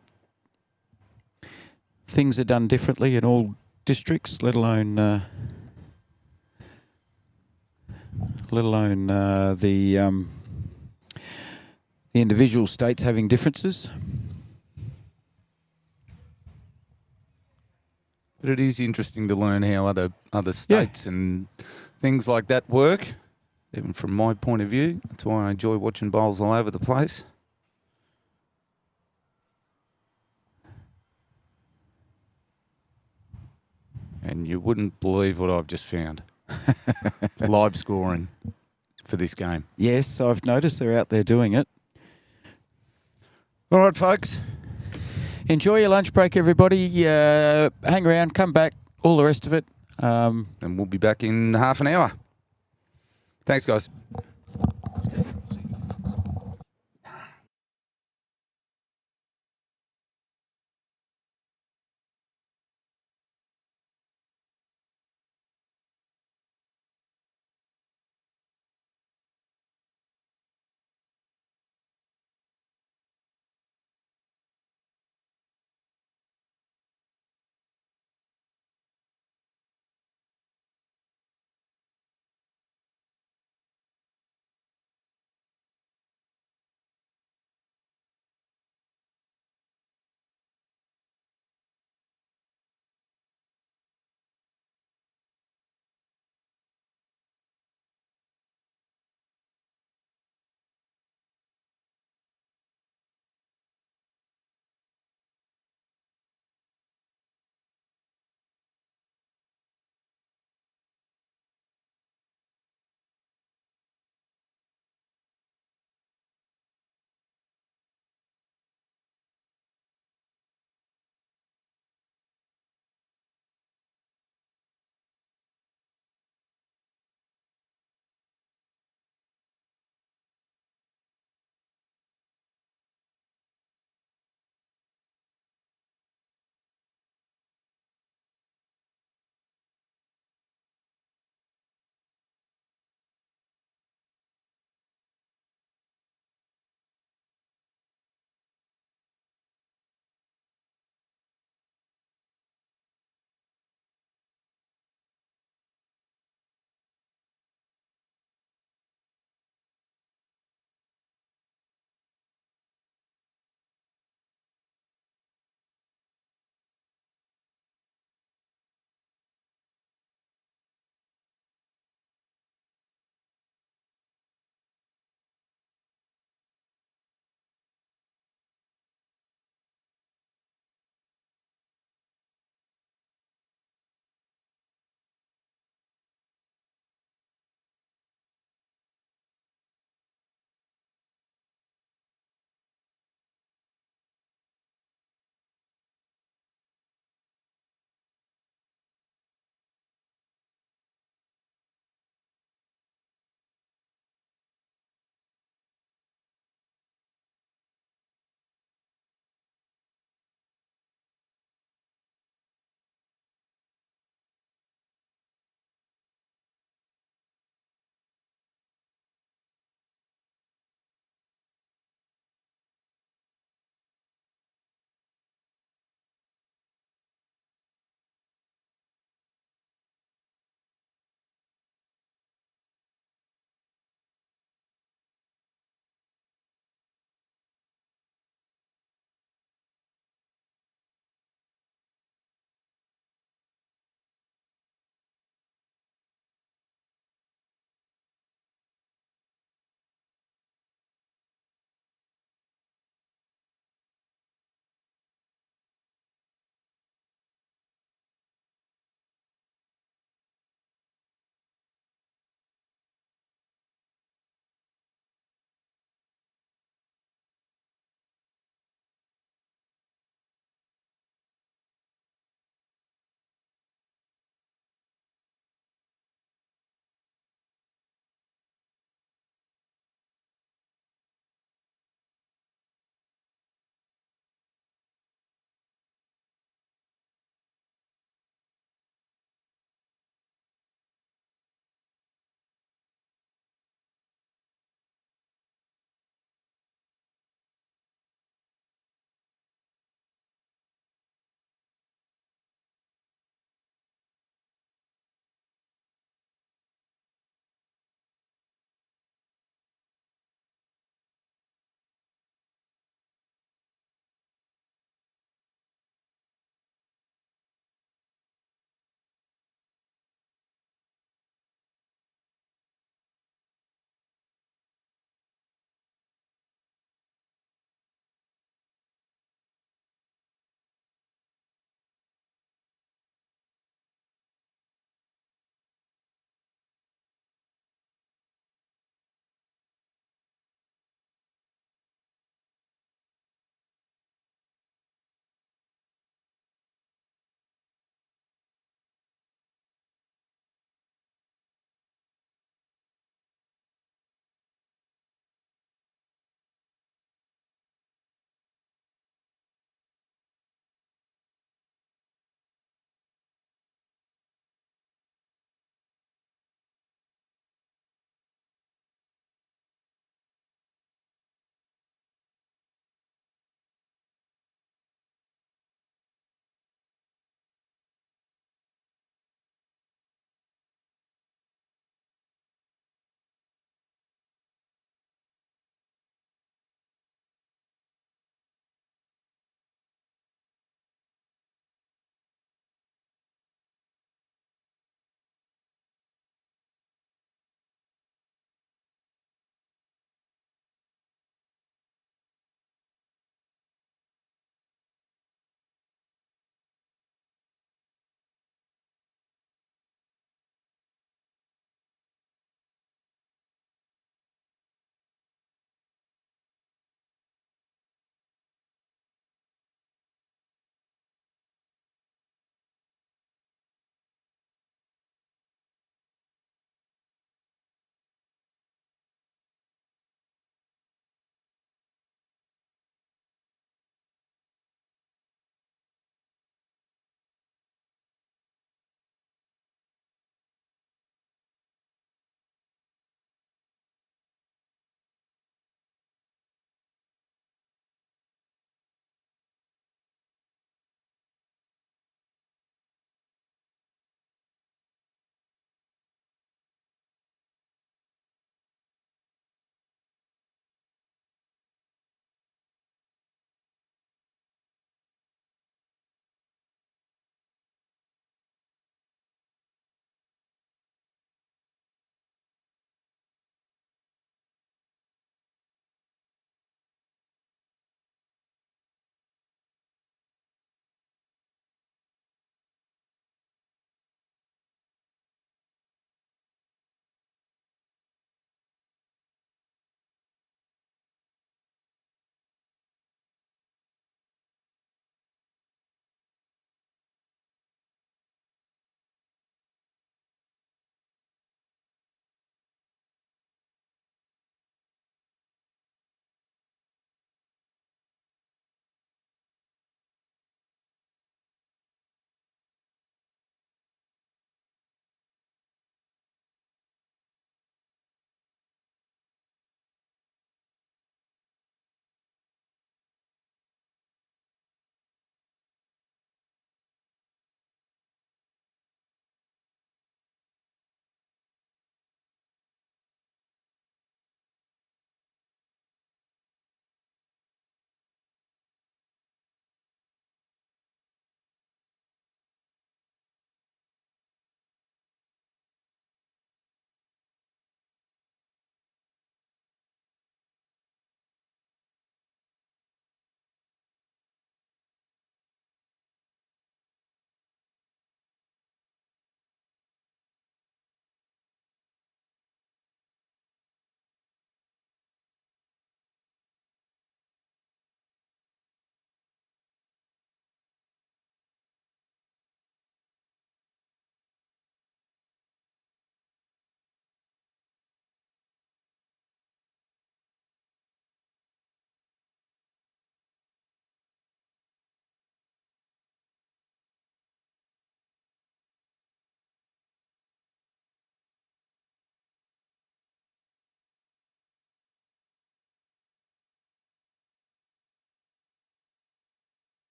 Things are done differently in all districts, let alone the individual states having differences. But it is interesting to learn how other states and things like that work. Even from my point of view, that's why I enjoy watching bowls all over the place. And you wouldn't believe what I've just found. Live scoring for this game. Yes, I've noticed they're out there doing it. All right, folks. Enjoy your lunch break, everybody. Hang around, come back, all the rest of it. And we'll be back in half an hour. Thanks, guys.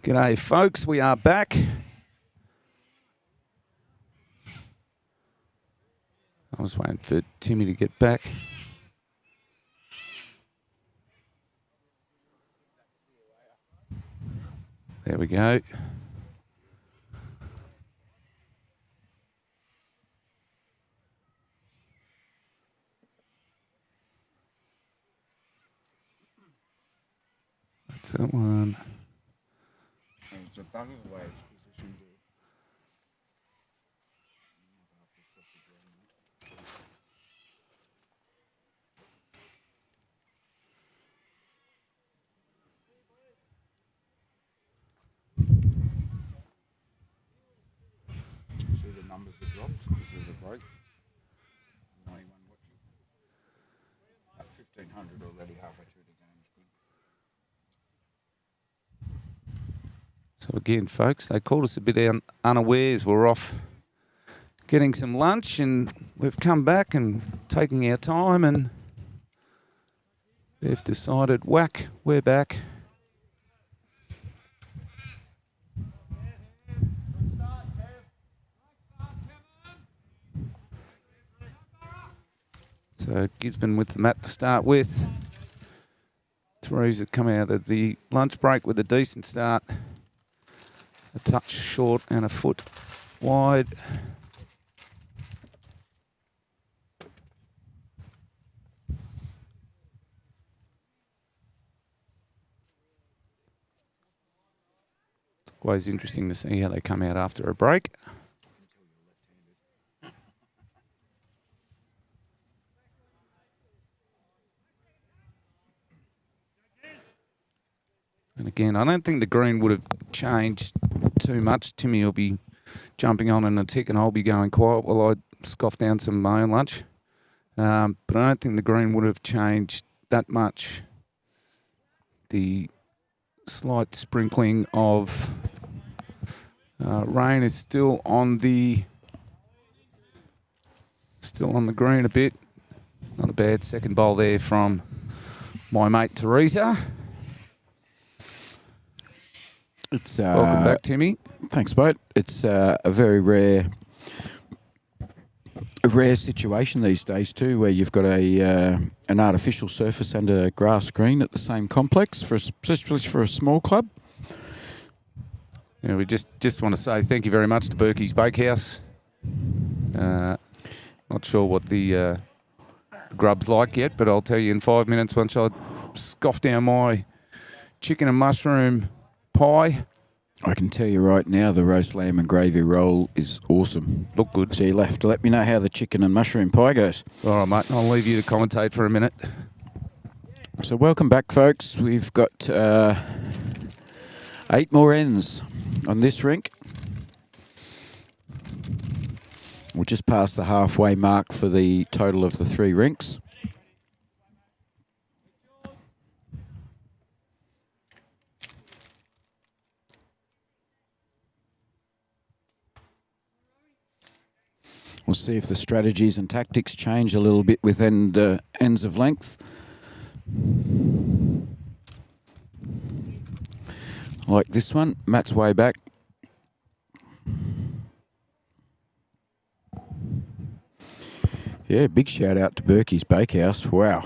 G'day, folks. We are back. I was waiting for Timmy to get back. There we go. That's that one. See the numbers have dropped because there's a break. No one watching. At 1,500 already, halfway through the game is good. So again, folks, they called us a bit unawares. We're off getting some lunch and we've come back and taking our time and they've decided, whack, we're back. So Gisborne with the mat to start with. Teresa coming out of the lunch break with a decent start. A touch short and a foot wide. It's always interesting to see how they come out after a break. And again, I don't think the green would have changed too much. Timmy will be jumping on in a tick and I'll be going quiet while I scoff down some of my own lunch. But I don't think the green would have changed that much. The slight sprinkling of rain is still on the green a bit. Not a bad second bowl there from my mate Teresa. It's Welcome back, Timmy. Thanks, mate. It's a very rare situation these days too, where you've got an artificial surface and a grass green at the same complex, especially for a small club. Yeah, we just want to say thank you very much to Berkey's Bakehouse. Not sure what the grub's like yet, but I'll tell you in 5 minutes once I scoff down my chicken and mushroom pie. I can tell you right now, the roast lamb and gravy roll is awesome. Look good. So you'll have to let me know how the chicken and mushroom pie goes. All right, mate. I'll leave you to commentate for a minute. So welcome back, folks. We've got 8 more ends on this rink. We're just past the halfway mark for the total of the 3 rinks. We'll see if the strategies and tactics change a little bit with ends of length. Like this one, Matt's way back. Yeah, big shout out to Berkey's Bakehouse. Wow.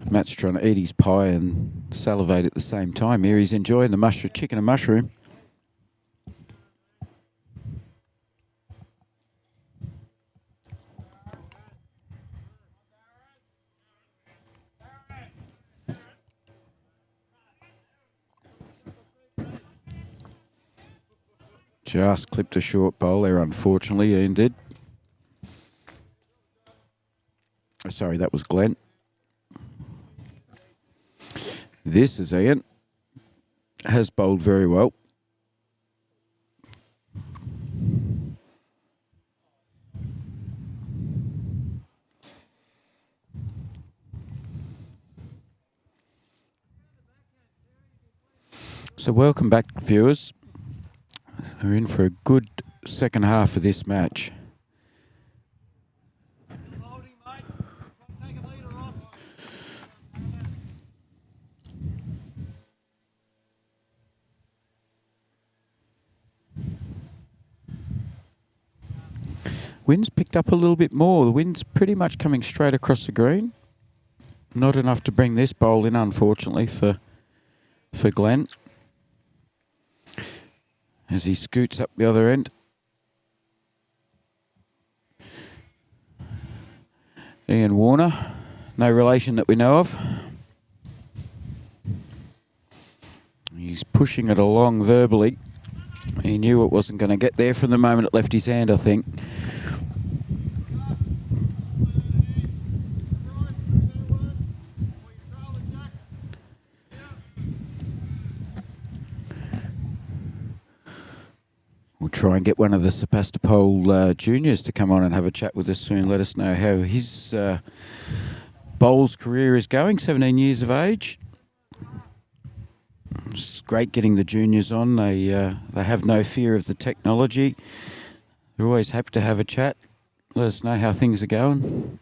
Matt's trying to eat his pie and salivate at the same time here. He's enjoying the chicken and mushroom. Just clipped a short bowl there, unfortunately. Ian did. Sorry, that was Glenn. This is Ian. Has bowled very well. So welcome back, viewers. We're in for a good second half of this match. Holding, mate. Wind's picked up a little bit more. The wind's pretty much coming straight across the green. Not enough to bring this bowl in, unfortunately, for Glenn. As he scoots up the other end. Ian Warner, no relation that we know of. He's pushing it along verbally. He knew it wasn't going to get there from the moment it left his hand, I think. We'll try and get one of the Sebastepol juniors to come on and have a chat with us soon. Let us know how his bowls career is going. 17 years of age. It's great getting the juniors on. They have no fear of the technology. They're always happy to have a chat. Let us know how things are going.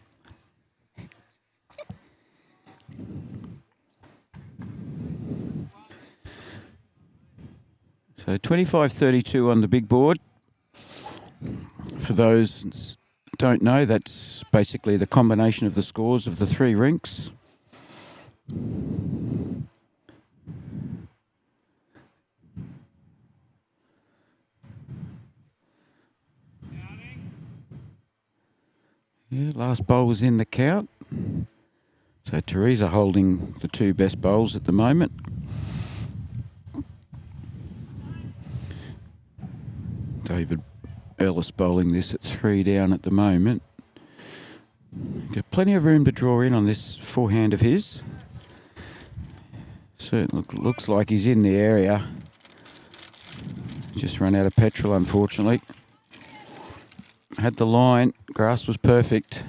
So 25-32 on the big board. For those who don't know, that's basically the combination of the scores of the three rinks. Yeah, last bowl was in the count. So Teresa holding the two best bowls at the moment. David Ellis bowling this at 3 down at the moment. Got plenty of room to draw in on this forehand of his. Certainly looks like he's in the area. Just run out of petrol, unfortunately. Had the line, grass was perfect.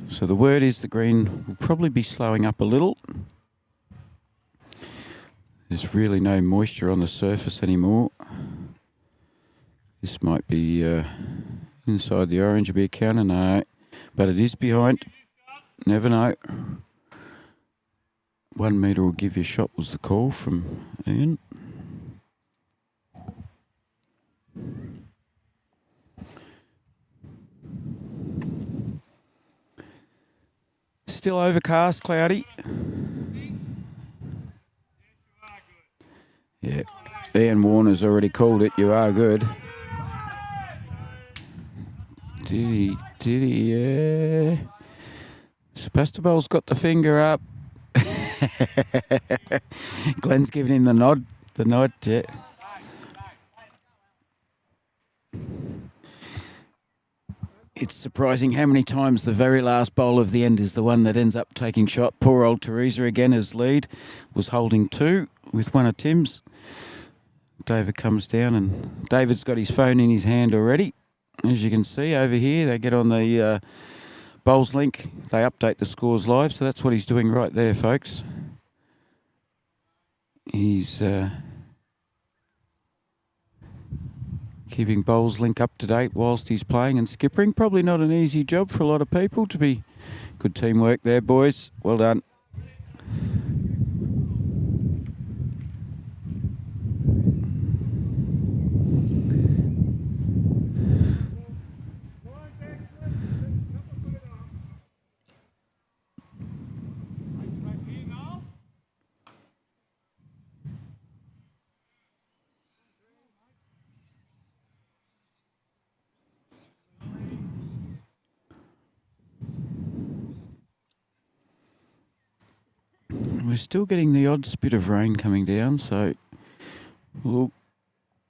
So the word is the green will probably be slowing up a little. There's really no moisture on the surface anymore. This might be inside the orange of a counter, no. But it is behind. Never know. 1 metre will give you a shot was the call from Ian. Still overcast, cloudy. Yeah, Ian Warner's already called it. You are good. Did he? Yeah. Sebastepol's got the finger up. Glenn's giving him the nod. Yeah. It's surprising how many times the very last bowl of the end is the one that ends up taking shot. Poor old Teresa again as lead. Was holding 2 with one of Tim's. David comes down and David's got his phone in his hand already. As you can see over here, they get on the bowls link. They update the scores live, so that's what he's doing right there, folks. He's keeping bowls link up to date whilst he's playing and skippering. Probably not an easy job for a lot of people to be. Good teamwork there, boys. Well done. We're still getting the odd spit of rain coming down, so we'll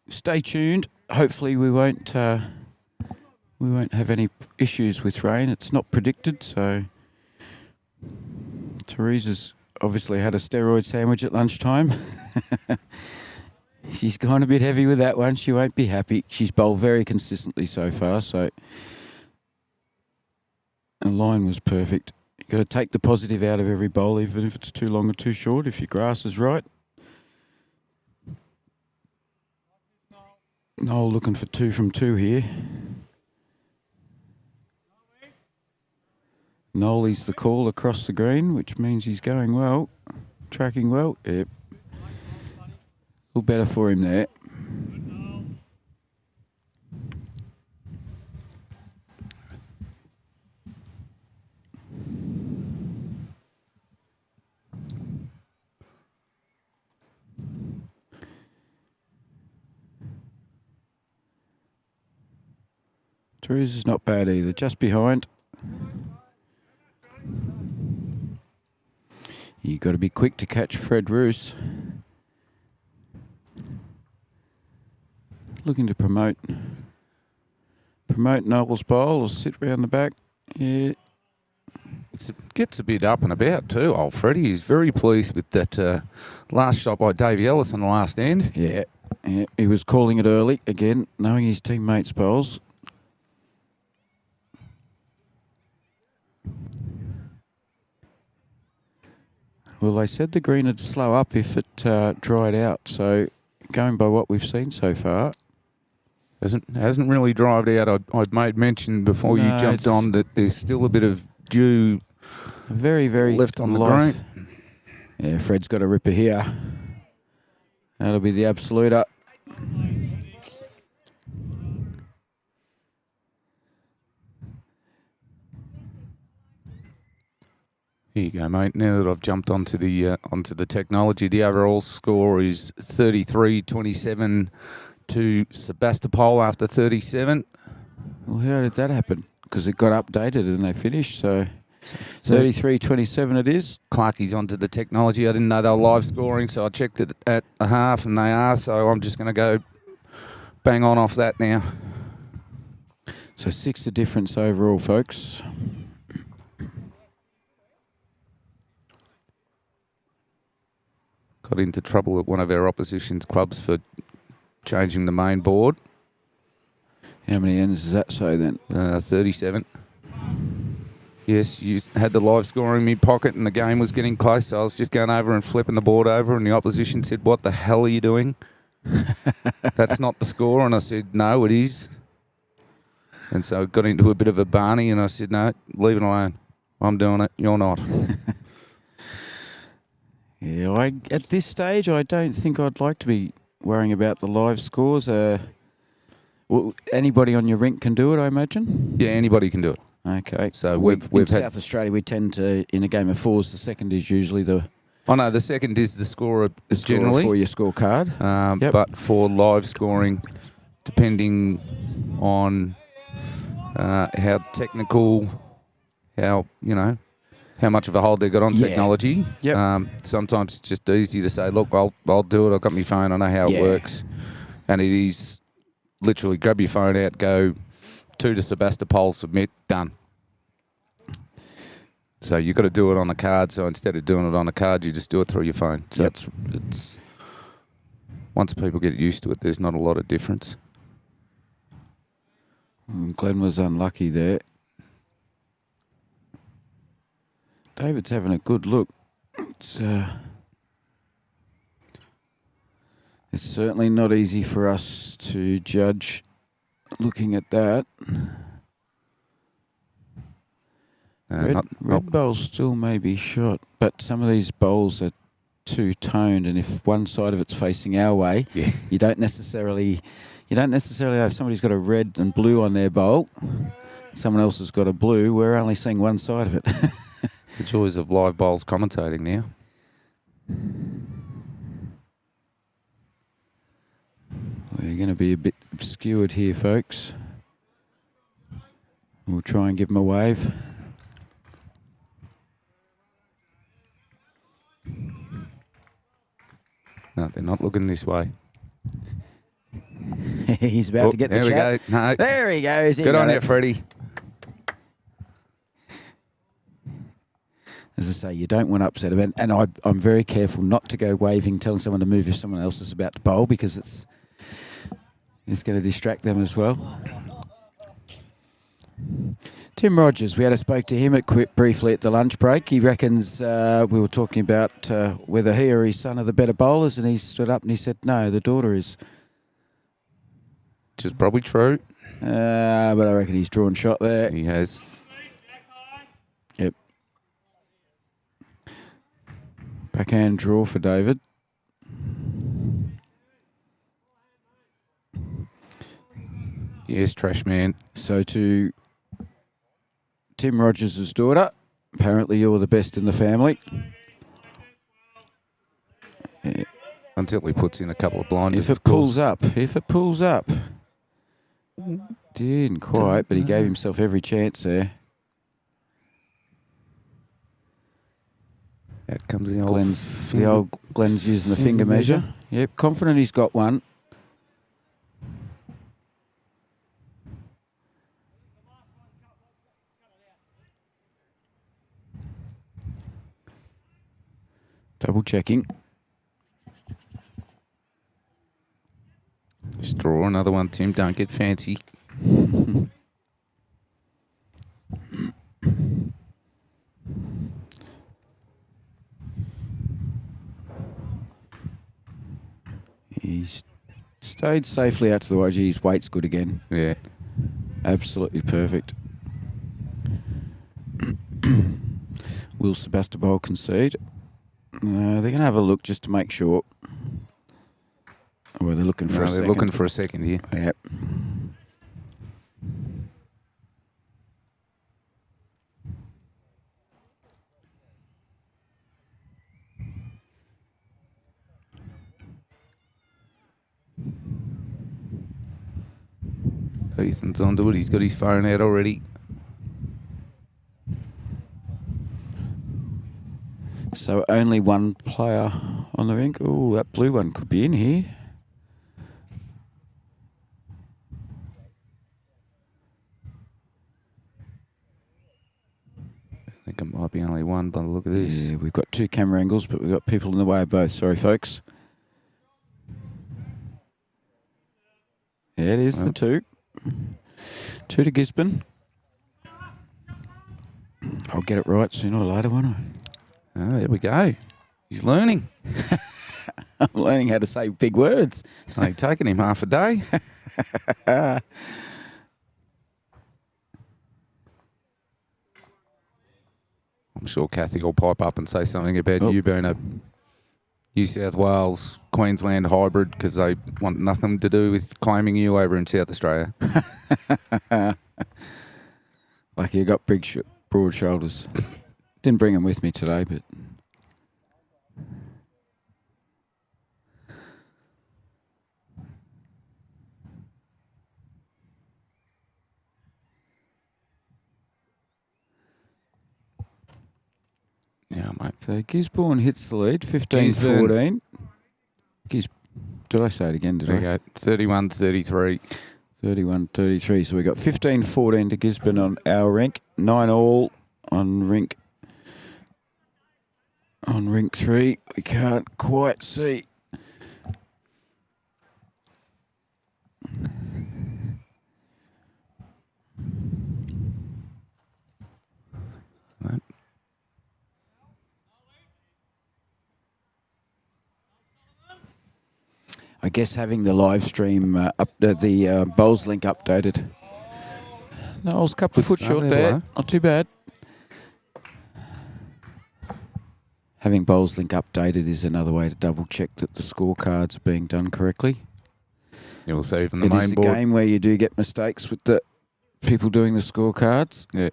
stay tuned. Hopefully we won't have any issues with rain. It's not predicted, so Teresa's obviously had a steroid sandwich at lunchtime. She's gone a bit heavy with that one. She won't be happy. She's bowled very consistently so far, so the line was perfect. You've got to take the positive out of every bowl, even if it's too long or too short, if your grass is right. Noel looking for 2 from 2 here. Nolly's the call across the green, which means he's going well, tracking well. Yep. A little better for him there. Drews is not bad either, just behind. You got to be quick to catch Fred Roos. Looking to promote Noel's bowl or sit round the back. Yeah. It gets a bit up and about too, old Freddie. He's very pleased with that last shot by Davey Ellis on the last end. Yeah, he was calling it early again, knowing his teammates' bowls. Well, they said the green would slow up if it dried out, so going by what we've seen so far. Hasn't really dried out. I'd made mention before you jumped on that there's still a bit of dew very left on the green. Yeah, Fred's got a ripper here. That'll be the absoluter. Here you go, mate. Now that I've jumped onto the technology, the overall score is 33-27 to Sebastepol after 37. Well, how did that happen? Because it got updated and they finished, so 33-27 it is. Clarkie's onto the technology. I didn't know they were live scoring, so I checked it at a half, and they are, so I'm just going to go bang on off that now. So 6 the difference overall, folks. Got into trouble at one of our opposition's clubs for changing the main board. How many ends does that say then? 37. Yes, you had the live scoring in my pocket and the game was getting close, so I was just going over and flipping the board over, and the opposition said, "What the hell are you doing? That's not the score." And I said, "No, it is." And so I got into a bit of a Barney, and I said, "No, leave it alone. I'm doing it. You're not." Yeah, at this stage, I don't think I'd like to be worrying about the live scores. Well, anybody on your rink can do it, I imagine? Yeah, anybody can do it. Okay. So in we've had South Australia, we tend to, in a game of fours, the second is usually the Oh no, the second is the scorer score generally for your scorecard. Yep. But for live scoring, depending on how technical, how much of a hold they got on technology. Yep. Sometimes it's just easy to say, "Look, I'll do it. I've got my phone. I know how it works," and it is literally grab your phone out, go to Sebastopol, submit, done. So you've got to do it on a card. So instead of doing it on a card, you just do it through your phone. So it's once people get used to it, there's not a lot of difference. Glenn was unlucky there. David's having a good look. It's certainly not easy for us to judge looking at that. Red bowls still may be shot, but some of these bowls are two-toned, and if one side of it's facing our way, you don't necessarily have somebody's got a red and blue on their bowl, someone else has got a blue. We're only seeing one side of it. The joys of live bowls commentating now. We're going to be a bit obscured here, folks. We'll try and give them a wave. No, they're not looking this way. He's about to get the chat. There we go. No. There he goes. Good on you, Freddie. As I say, you don't want to upset him. And I'm very careful not to go waving, telling someone to move if someone else is about to bowl, because it's going to distract them as well. Tim Rogers, we had a spoke to him briefly at the lunch break. He reckons we were talking about whether he or his son are the better bowlers, and he stood up and he said, no, the daughter is. Which is probably true. But I reckon he's drawn shot there. He has. Yep. Backhand draw for David. Yes, trash man. So to Tim Rogers' daughter, apparently you're the best in the family. Until he puts in a couple of blinders. If it pulls up. Didn't quite, but he gave himself every chance there. Out comes the old Glenn's using the finger measure. Yep, confident he's got one. Double checking. Just draw another one, Tim. Don't get fancy. He's stayed safely out to the YG. His weight's good again. Yeah. Absolutely perfect. Will Sebastepol concede? They're going to have a look just to make sure. Oh, they're looking for a second. They're looking for a second here. Yep. Ethan's onto it. He's got his phone out already. So only one player on the rink. Oh, that blue one could be in here. I think it might be only one by the look of this. Yeah, we've got two camera angles, but we've got people in the way of both. Sorry, folks. Yeah, it is the two. Two to Gisborne. I'll get it right sooner or later, won't I? Oh, there we go. He's learning. I'm learning how to say big words. It's only taken him half a day. I'm sure Kathy will pipe up and say something about you being a New South Wales, Queensland hybrid because they want nothing to do with claiming you over in South Australia. Like you got big, broad shoulders. Didn't bring them with me today, but... Yeah, mate. So Gisborne hits the lead, 15-14. Did I say it again, did There I? you go. 31-33. 31-33. So we got 15-14 to Gisborne on our rink. 9-all on rink 3. We can't quite see. Right. I guess having the live stream the bowls link updated. No, I was a couple of foot short there. Not too bad. Having bowls link updated is another way to double check that the scorecards are being done correctly. You'll see from the It main is a board. game where you do get mistakes with the people doing the scorecards. Yeah.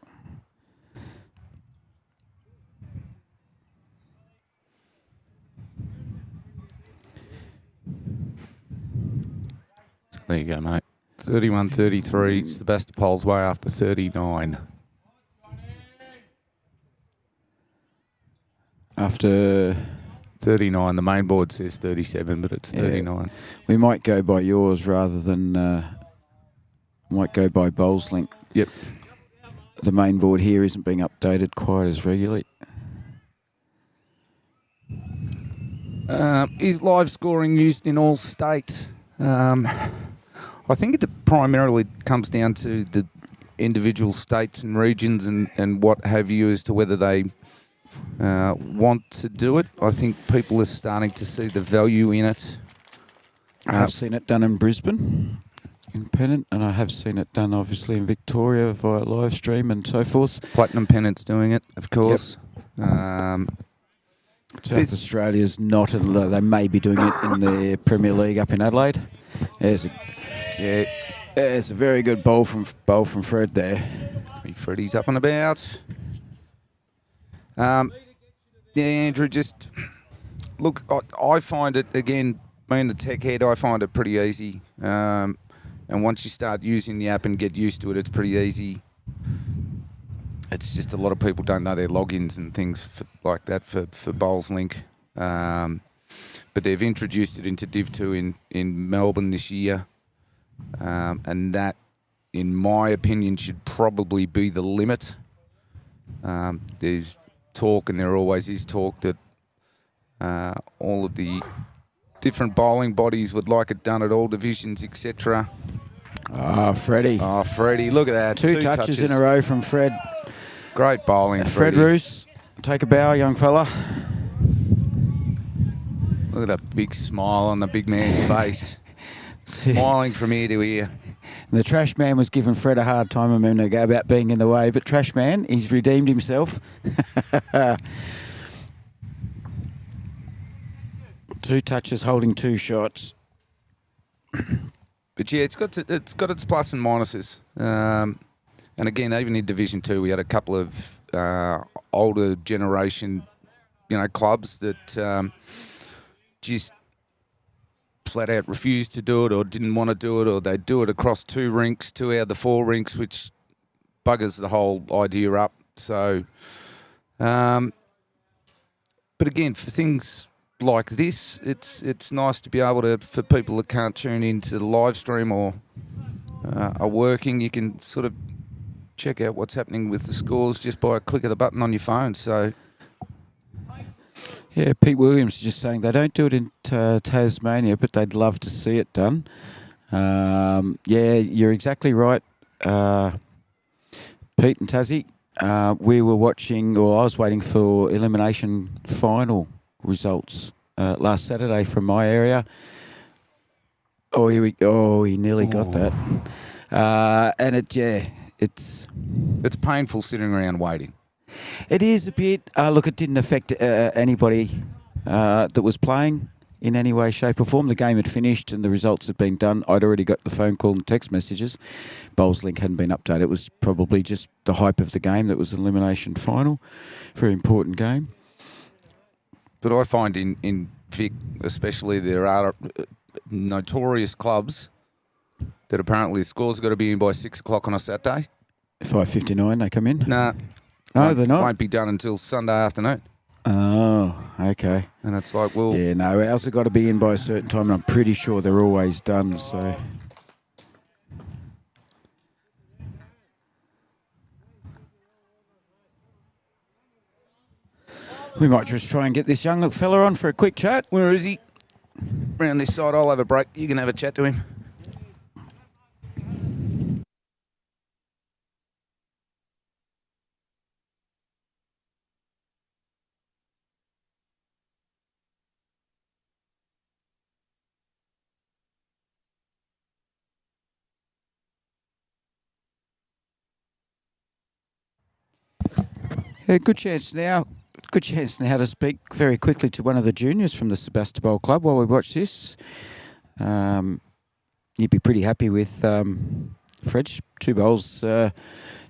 There you go, mate. 31-33. Sebastopol's way after 39. After 39. The main board says 37, but it's 39. we might go by yours rather than might go by bowls link. Yep. The main board here isn't being updated quite as regularly. Is live scoring used in all states? I think it primarily comes down to the individual states and regions and what have you as to whether they want to do it. I think people are starting to see the value in it. I have seen it done in Brisbane, in Pennant, and I have seen it done obviously in Victoria via live stream and so forth. Platinum Pennant's doing it, of course. Yep. South Australia's not. They may be doing it in the Premier League up in Adelaide. There's a very good bowl from Fred there. Freddie's up and about. Yeah, Andrew, just look. I find it again, being the tech head, I find it pretty easy. And And once you start using the app and get used to it, it's pretty easy. It's just a lot of people don't know their logins and things like that for Bowls Link. But they've introduced it into Div 2 in Melbourne this year. And that, in my opinion, should probably be the limit. There's talk, and there always is talk, that all of the different bowling bodies would like it done at all divisions, etc. Freddie. Oh, Freddie, look at that. Two touches in a row from Fred. Great bowling, Fred Freddie. Roos, take a bow, young fella. Look at that big smile on the big man's face. Smiling from ear to ear. And the trash man was giving Fred a hard time a minute ago about being in the way, but trash man, he's redeemed himself. 2 touches, holding 2 shots. But yeah, it's got its plus and minuses. And again, even in Division 2, we had a couple of older generation, clubs that just flat out refused to do it, or didn't want to do it, or they'd do it across 2 rinks, 2 out of the 4 rinks, which buggers the whole idea up. So, but again, for things like this, it's nice to be able to, for people that can't tune into the live stream or are working, you can sort of check out what's happening with the scores just by a click of the button on your phone. So, yeah, Pete Williams is just saying they don't do it in Tasmania, but they'd love to see it done. Yeah, you're exactly right, Pete and Tassie. We were watching, or I was waiting for elimination final results last Saturday from my area. He nearly got that. And it's painful sitting around waiting. It is a bit. Look, it didn't affect anybody that was playing in any way, shape or form. The game had finished and the results had been done. I'd already got the phone call and text messages. Bowls Link hadn't been updated. It was probably just the hype of the game that was an elimination final. Very important game. But I find in Vic, especially, there are notorious clubs that apparently the score's got to be in by 6 o'clock on a Saturday. 5:59 they come in? Nah. No, they're not. Won't be done until Sunday afternoon. Oh, okay. And it's like, well... Yeah, no, ours have got to be in by a certain time, and I'm pretty sure they're always done, so... We might just try and get this young fella on for a quick chat. Where is he? Round this side, I'll have a break. You can have a chat to him. Yeah, good chance now to speak very quickly to one of the juniors from the Sebastepol club while we watch this. You'd be pretty happy with Fred's 2 bowls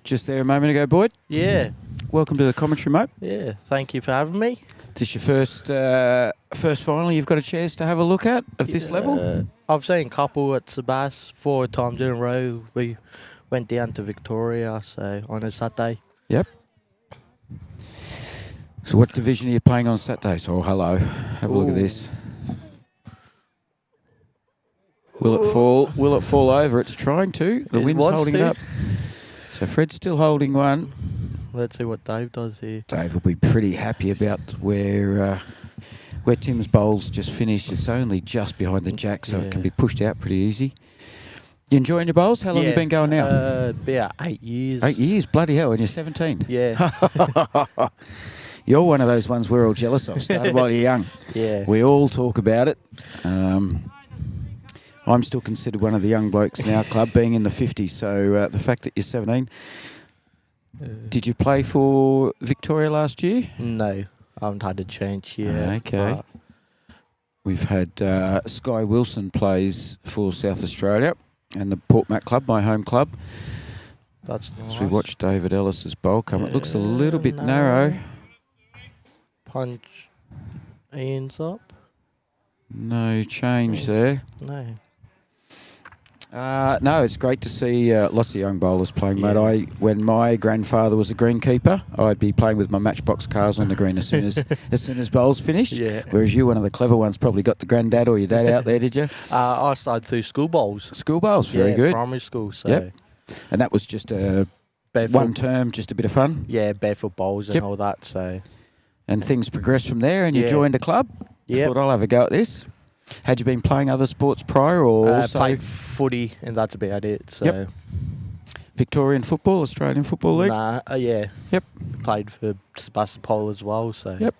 just there a moment ago, Boyd. Yeah. Welcome to the commentary, mate. Yeah, thank you for having me. Is this your first final you've got a chance to have a look at this level? I've seen a couple at Sebas 4 times in a row. We went down to Victoria on a Saturday. Yep. So what division are you playing on Saturdays? Oh, hello. Have a look at this. Will it fall? Will it fall over? It's trying to. The wind's holding it up. So Fred's still holding one. Let's see what Dave does here. Dave will be pretty happy about where Tim's bowls just finished. It's only just behind the jack, so it can be pushed out pretty easy. You enjoying your bowls? How long have you been going now? About 8 years. 8 years? Bloody hell, and you're 17? Yeah. You're one of those ones we're all jealous of. Started while you're young. Yeah. We all talk about it. I'm still considered one of the young blokes in our club, being in the 50s. So the fact that you're 17. Did you play for Victoria last year? No, I haven't had a chance yet. Okay. We've had Sky Wilson plays for South Australia and the Port Mac club, my home club. That's nice. So we watched David Ellis's bowl come. It looks a little bit narrow. Punch Ian's up. No change there. No. No, it's great to see lots of young bowlers playing, Yeah. mate. When my grandfather was a greenkeeper, I'd be playing with my matchbox cars on the green as soon as bowls finished. Yeah. Whereas you, one of the clever ones, probably got the granddad or your dad out there, did you? I started through school bowls. School bowls, very Yeah, good. primary school. So Yep. And that was just barefoot, one term, just a bit of fun. yeah, barefoot bowls and Yep. all that. So And things progressed from there, and you Yeah. joined a club. Yep. Thought I'll have a go at this. Had you been playing other sports prior, or also played footy, and that's about it. So Yep. Victorian football, Australian Football League? nah, yeah. Yep. Played for Sebastepol as well. So Yep.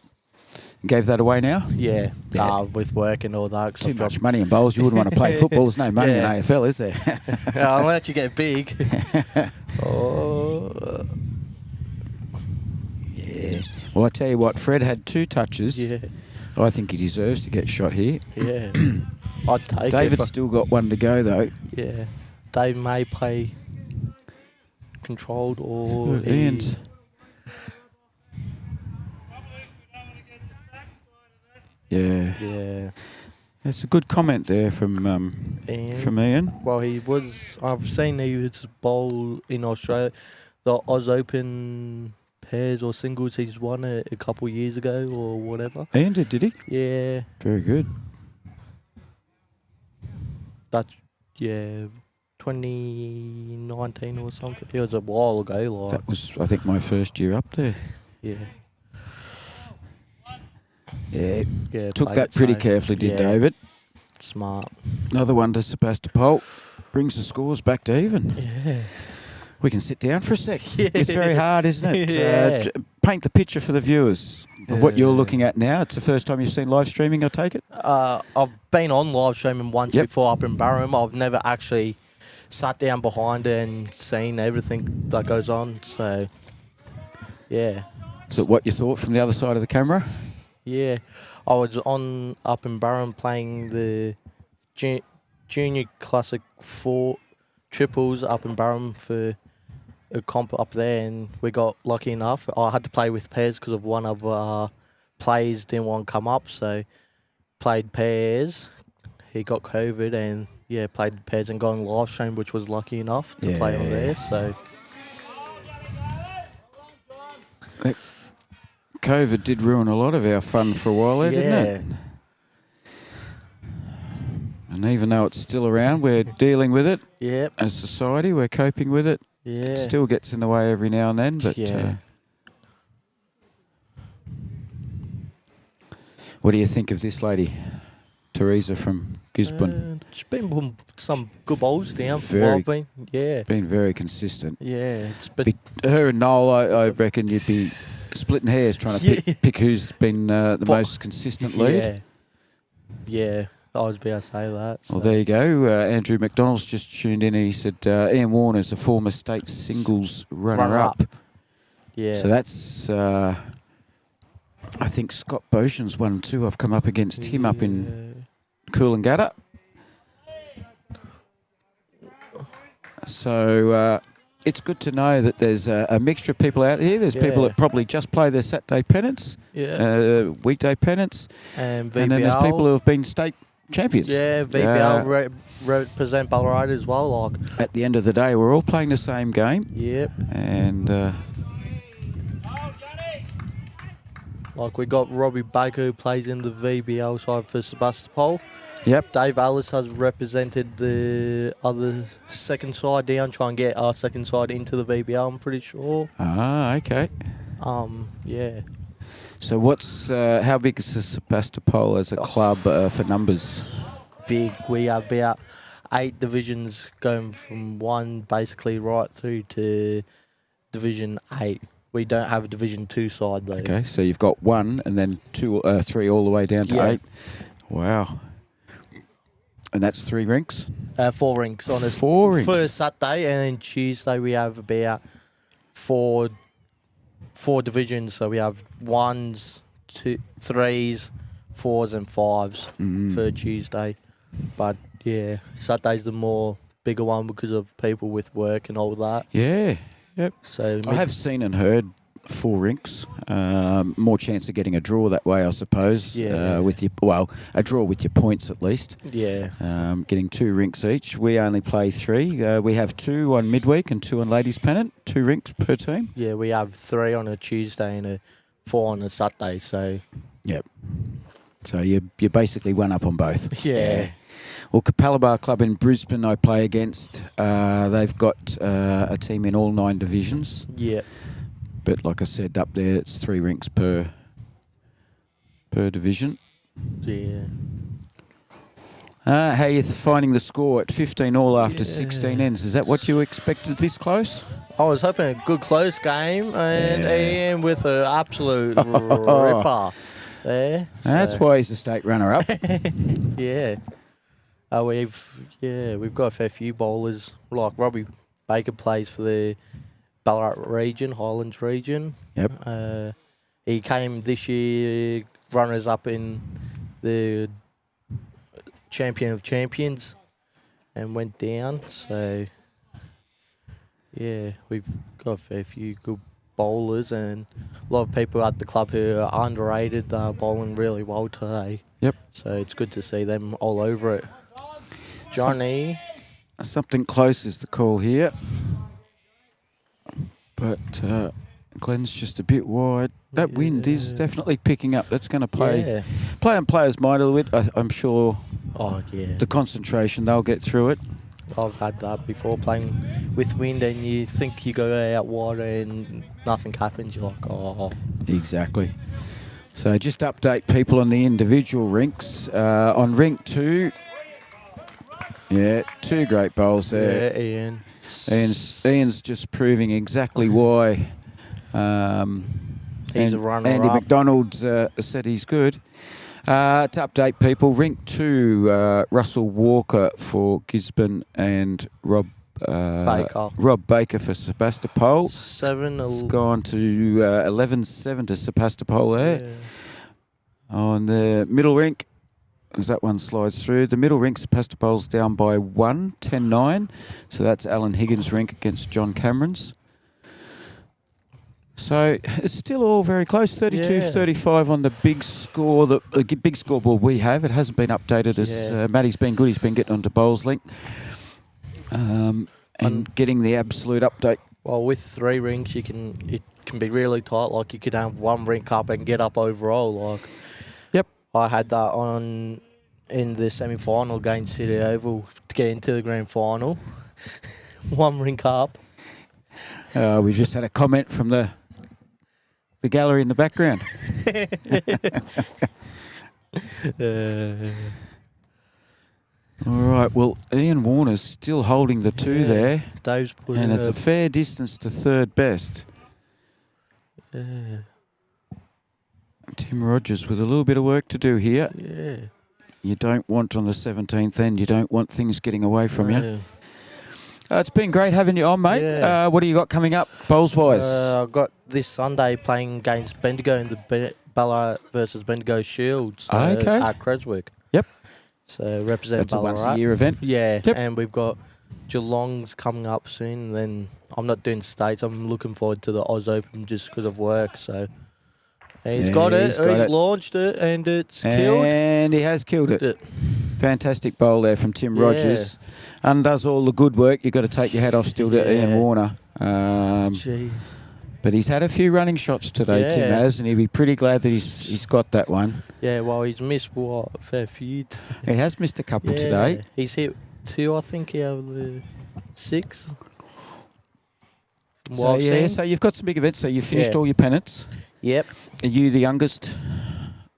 Gave that away now? yeah, Yeah. with work and all that. 'cause Too I've much money in bowls. You wouldn't want to play football. There's no money Yeah. in AFL, is there? unless you get big. Oh, Yeah. Well, I tell you what, Fred had 2 touches. yeah, I think he deserves to get shot here. yeah. I'd take David's it. still got one to go, though. Yeah, Dave may play controlled or And yeah, yeah. that's a good comment there from And Ian. well, he was. I've seen he was bowl in Australia, the Oz Open pairs or singles. He's won it a couple years ago or whatever. Ian did he? Yeah, Very good. that's 2019 or something. It was a while ago. Like That was, I think, my first year up there. yeah, Yeah, yeah. took played that it pretty safe. carefully, did Yeah, David. Smart. Another one to Sebastopol. Brings the scores back to even. Yeah. We can sit down for a sec. Yeah. It's very hard, isn't it? Yeah. Paint the picture for the viewers of what you're Yeah. looking at now. It's the first time you've seen live streaming, I take it? I've been on live streaming once Yep. before up in Barham. I've never actually sat down behind it and seen everything that goes on. So, yeah. So what you thought from the other side of the camera? Yeah. I was on up in Barham playing the Junior Classic 4 triples up in Barham for a comp up there, and we got lucky enough. I had to play with pairs because of one of our players didn't want to come up, so played pairs. He got COVID and yeah, played pairs and got on live stream, which was lucky enough to play on there. So COVID did ruin a lot of our fun for a while there, didn't it? And even though it's still around, we're dealing with it Yep. as society. We're coping with it. Yeah. It still gets in the way every now and then, but Yeah. What do you think of this lady, Teresa from Gisborne? She's been putting some good bowls down for Very- what I've been. Yeah. Been very consistent. Yeah. It's been, Her and Noel, I reckon you'd be splitting hairs trying to pick who's been the But- most consistent lead. Yeah. Yeah. I was about to say that. Well, so. there you go. Andrew McDonald's just tuned in. He said Ian Warner's a former state singles runner-up. Yeah. So that's, I think Scott Boshan's one too. I've come up against him up in Coolangatta. So it's good to know that there's a mixture of people out here. There's people Yeah. that probably just play their Saturday pennants, weekday pennants, And VBL. and then there's people who have been state champions. Yeah, VBL represent Ballarat as well. Like, At the end of the day, we're all playing the same game, yep. and Like we got Robbie Baker who plays in the VBL side for Sebastopol. yep, Dave Ellis has represented the other second side down, try and get our second side into the VBL. I'm pretty sure. okay. Yeah. So what's how big is the Sebastopol as a club for numbers? Big. We have about 8 divisions going from 1 basically right through to Division 8. We don't have a Division 2 side though. Okay, so you've got 1 and then 2, 3 all the way down to Yeah. 8. Wow. And that's 3 rinks? 4 rinks on a 4 rinks. first Saturday, and then Tuesday we have about 4 divisions. So we have 1s, 2, 3s, 4s and 5s for Tuesday. But yeah, Saturday's the more bigger one because of people with work and all that. Yeah. Yep. So I have seen and heard 4 rinks. More chance of getting a draw that way, I suppose. Yeah. A draw with your points at least. Yeah. Getting 2 rinks each. We only play 3. We have 2 on midweek and 2 on ladies pennant. 2 rinks per team. Yeah, we have 3 on a Tuesday and 4 on a Saturday. So Yep. So you're basically one up on both. yeah. Well, Capalabar Club in Brisbane I play against. They've got a team in all 9 divisions. Yeah. But like I said, up there it's 3 rinks per division. Yeah. How are you finding the score at 15 all after 16 ends? Is that what you expected this close? I was hoping a good close game, and Ian with an absolute ripper there. That's why he's the state runner-up. Yeah. We've got a fair few bowlers. Like Robbie Baker plays for the Ballarat region, Highlands region. Yep. He came this year runners up in the Champion of Champions and went down. So yeah, we've got a fair few good bowlers and a lot of people at the club who are underrated. They're bowling really well today. Yep. So it's good to see them all over it. Johnny. Something close is the call here. But Glenn's just a bit wide. That wind is definitely picking up. That's going to play on players' mind a little bit. I'm sure Oh, yeah. the concentration, they'll get through it. I've had that before, playing with wind and you think you go out wide and nothing happens. You're like, oh. Exactly. So just update people on the individual rinks. On rink 2, 2 great bowls there. Yeah, Ian. Ian's just proving exactly why. He's a runner-up. Andy McDonald said he's good. To update people, rink 2, Russell Walker for Gisborne and Rob Baker for Sebastepol. 7. It's gone to 11-7 to Sebastepol there. Yeah. On the middle rink, as that one slides through, the middle rink, Sebastopol's down by 1, 10-9. So that's Alan Higgins' rink against John Cameron's. So it's still all very close, 32-35 on the big score, the big scoreboard we have. It hasn't been updated as Matty's been good. He's been getting onto Bowls Link and getting the absolute update. Well, with 3 rinks, it can be really tight. Like you could have 1 rink up and get up overall. Like, yep, I had that in the semi-final against City Oval to get into the grand final. 1 rink up. We just had a comment from the gallery in the background. All right, well, Ian Warner's still holding the 2 there. Dave's putting and it's a fair distance to third best. Tim Rogers with a little bit of work to do here. Yeah. You don't want on the 17th end, you don't want things getting away from you. It's been great having you on, mate. Yeah. What do you got coming up, bowls-wise? I've got this Sunday playing against Bendigo in the Ballarat versus Bendigo Shields at Creswick. Yep. So represent That's Ballarat. a once-a-year event. Yeah, Yep. and we've got Geelong's coming up soon. And then I'm not doing states. I'm looking forward to the Oz Open just because of work. So he's got it. He's launched it, and it's killed. And he has killed it. Fantastic bowl there from Tim Rogers. And does all the good work. You've got to take your hat off still to Ian Warner. But he's had a few running shots today, Tim has, and he'll be pretty glad that he's got that one. Yeah, well, he's missed a fair few. He has missed a couple today. He's hit 2, I think, out of the 6. So you've got some big events. So you finished all your pennants. Yep. Are you the youngest?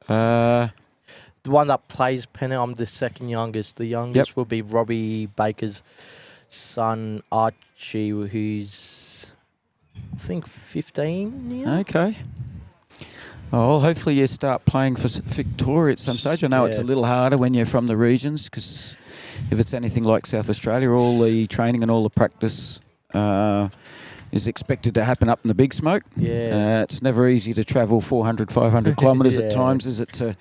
The one that plays Pennant, I'm the second youngest. The youngest will be Robbie Baker's son, Archie, who's, I think, 15 now. Okay. Oh, hopefully you start playing for Victoria at some stage. I know it's a little harder when you're from the regions because if it's anything like South Australia, all the training and all the practice is expected to happen up in the big smoke. Yeah. It's never easy to travel 400, 500 kilometres at times, is it, to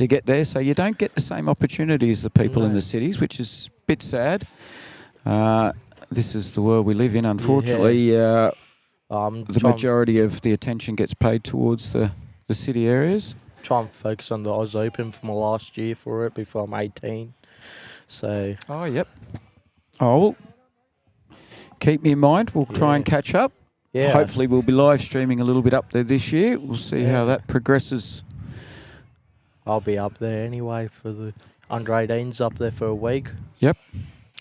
get there? So you don't get the same opportunity as the people in the cities, which is a bit sad. This is the world we live in, unfortunately. the majority of the attention gets paid towards the city areas? Try and focus on the Oz Open for my last year for it before I'm 18. So Oh, yep. Oh, well, keep me in mind. We'll try and catch up. yeah, Hopefully we'll be live streaming a little bit up there this year. We'll see Yeah. how that progresses. I'll be up there anyway for the under 18s up there for a week Yep.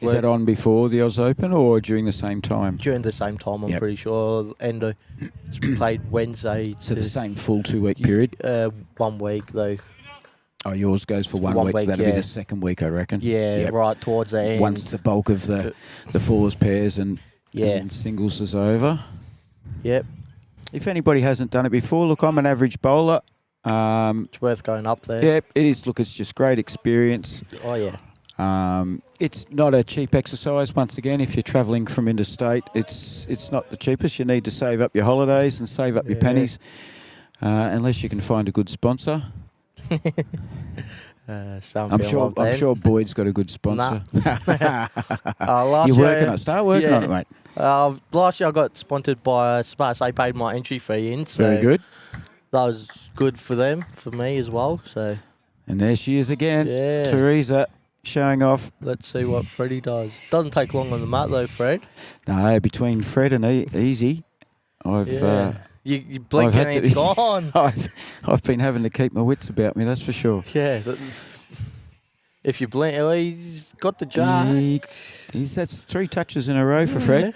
Is Well- that on before the Oz Open or during the same time? during the same time. I'm Yep. pretty sure. Endo played Wednesday So to the same full 2-week period? 1 week though. Oh, yours goes for 1 1 week. week, That'll be yeah. the second week, I reckon. Yeah, Yep. right towards the end. Once the bulk of the fours, pairs and singles is over. Yep, If anybody hasn't done it before, look, I'm an average bowler. it's worth going up there. Yeah, it is. Look, it's just great experience. Oh yeah. It's not a cheap exercise. Once again, if you're travelling from interstate, it's not the cheapest. You need to save up your holidays and save up your Yeah. pennies, unless you can find a good sponsor. I'm sure Boyd's got a good sponsor. Last You're year, working on it. Start working on it, mate. Last year I got sponsored by Sparks. They paid my entry fee in. So Very good. That was good for them, for me as well. So And there she is again, yeah, Teresa, showing off. let's see what Freddie does. Doesn't take long on the mat though, Fred. No, between Fred and Easy, You blink I've and had to- it's gone. I've been having to keep my wits about me, that's for sure. Yeah. If you blink, well, he's got the jar. That's 3 touches in a row for Fred.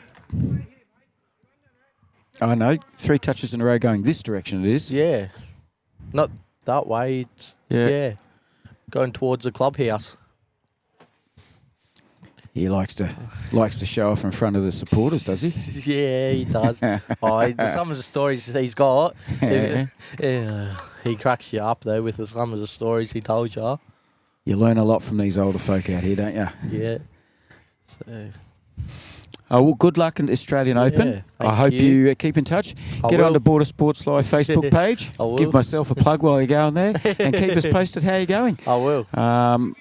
I know, 3 touches in a row going this direction it is. Yeah. Not that way. It's, Yeah. Going towards the clubhouse. He likes to show off in front of the supporters, does he? Yeah, he does. Some of the stories he's got, he cracks you up though with some of the stories he told you. You learn a lot from these older folk out here, don't you? Yeah. So Oh, well, good luck in the Australian Open. Yeah, I thank hope you. you keep in touch. I Get will. on the Border Sports Live Facebook page. I will. Give myself a plug while you're going there and keep us posted how you're going. I will.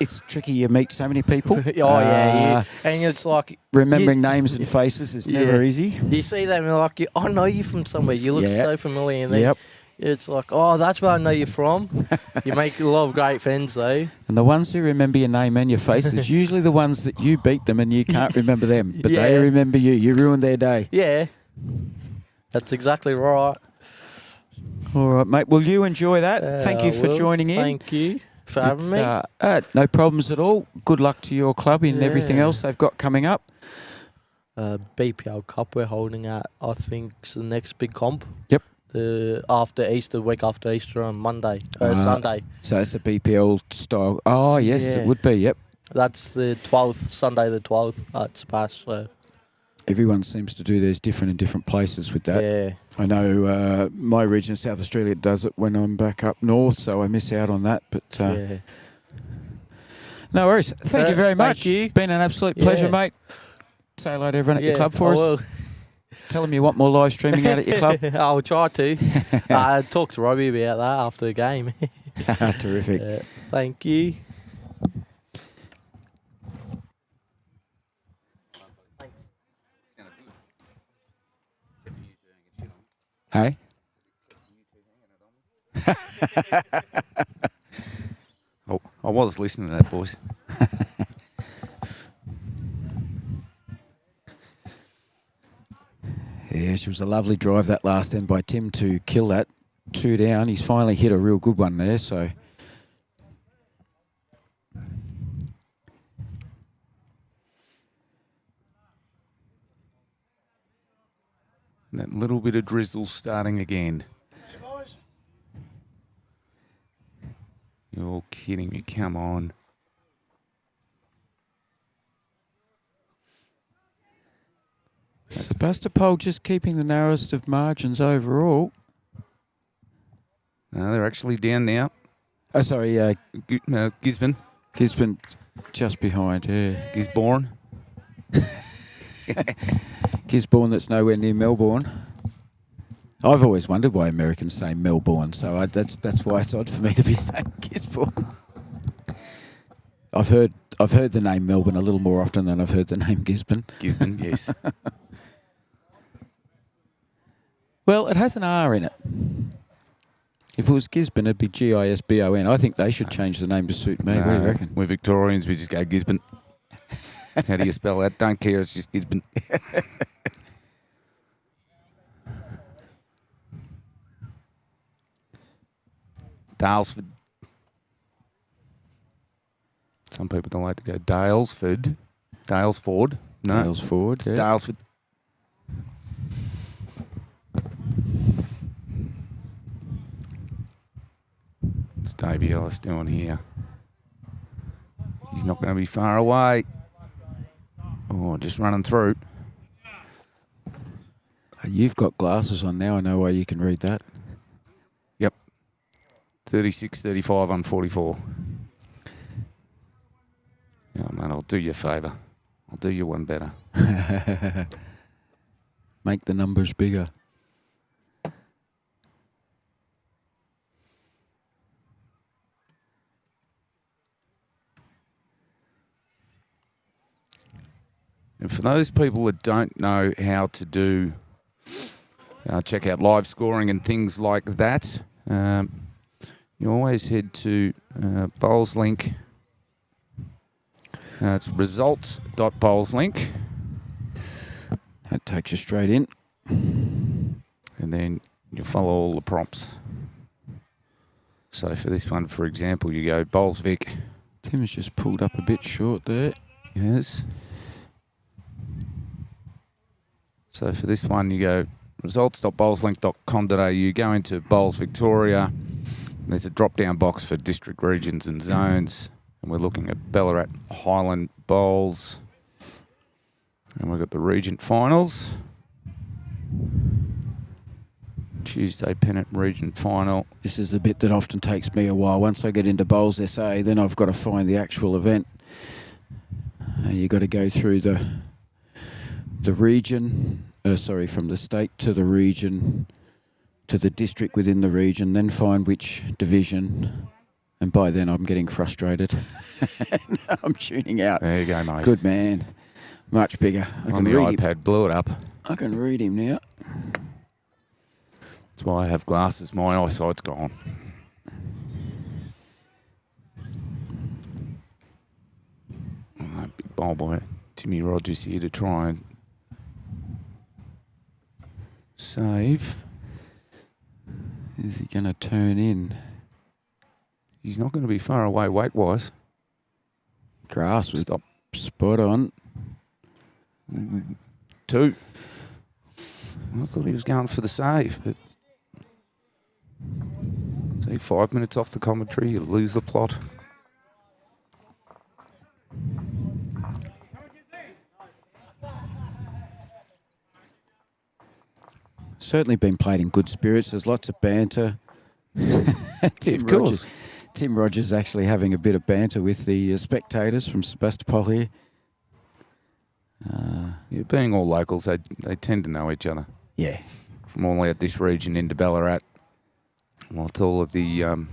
It's tricky. You meet so many people. Yeah. And it's like Remembering names and faces is never Yeah. easy. you see them and like I know you from somewhere. You look Yeah. so familiar, and then Yep. it's like, oh, that's where I know you from. You make a lot of great friends though. And the ones who remember your name and your face is usually the ones that you beat them and you can't remember them. But they Yeah. remember you. You ruined their day. Yeah, that's exactly right. All right, mate. Well, you enjoy that. Thank you I for will. joining in. Thank you for having me. No problems at all. Good luck to your club and everything Yeah. else they've got coming up. BPL Cup we're holding at, I think, is the next big comp. Yep. After Easter, week after Easter on Monday, Sunday. So it's a BPL style. Oh, yes, Yeah. it would be. Yep. That's the 12th, Sunday the 12th at Sebastepol. So, Everyone seems to do theirs different in different places with that. yeah. I know my region, South Australia, does it when I'm back up north, so I miss out on that. But Yeah. no worries. Thank you very Thank much. you. Been an absolute pleasure, Yeah. mate. Say hello to everyone at your Yeah, club for I us. will. Tell them you want more live streaming out at your club. I'll try to. Talk to Robbie about that after the game. Terrific. Thank you. Hey? Oh, I was listening to that, boys. Yeah, she was a lovely drive that last end by Tim to kill that 2 down. He's finally hit a real good one there, so... That little bit of drizzle starting again. You're kidding me. Come on. Sebastepol just keeping the narrowest of margins overall. No, they're actually down now. Oh, sorry, Gisborne. Gisborne just behind, yeah. Gisborne. Gisborne that's nowhere near Melbourne. I've always wondered why Americans say Melbourne, so that's why it's odd for me to be saying Gisborne. I've heard the name Melbourne a little more often than I've heard the name Gisborne. Gisborne, yes. Well, it has an R in it. If it was Gisborne, it'd be Gisbon. I think they should change the name to suit me. What do you reckon? We're Victorians. We just go Gisborne. How do you spell that? Don't care. It's just Gisborne. Dalesford. Some people don't like to go Dalesford. Dalesford. No. Dalesford. Yeah. Dalesford. What's Davey Ellis doing here? He's not going to be far away. Oh, just running through. You've got glasses on now. I know why you can read that. Yep. 36-35 on 44. Yeah, man, I'll do you a favour. I'll do you one better. Make the numbers bigger. And for those people that don't know how to do, check out live scoring and things like that, you always head to BowlsLink. It's results.bowlslink. That takes you straight in. And then you follow all the prompts. So for this one, for example, you go Bowlsvic. Tim has just pulled up a bit short there. Yes. So for this one, you go results.bowlslink.com.au, go into Bowls Victoria. There's a drop-down box for district, regions and zones. And we're looking at Ballarat Highland Bowls. And we've got the Regent Finals. Tuesday Pennant Regent Final. This is the bit that often takes me a while. Once I get into Bowls SA, then I've got to find the actual event. You've got to go through the region, from the state to the region, to the district within the region, then find which division. And by then I'm getting frustrated. I'm tuning out. There you go, mate. Good man. Much bigger. On the iPad, blew it up. I can read him now. That's why I have glasses. My eyesight's gone. Big bowl by Timmy Rogers here to try and save. Is he going to turn in? He's not going to be far away weight-wise. Grass was Stop. spot on. 2. I thought he was going for the save, but say 5 minutes off the commentary, you lose the plot. Certainly been played in good spirits. There's lots of banter. Tim Rogers actually having a bit of banter with the spectators from Sebastepol here. Yeah, being all locals, they tend to know each other. Yeah. From all out this region into Ballarat. Well, to all the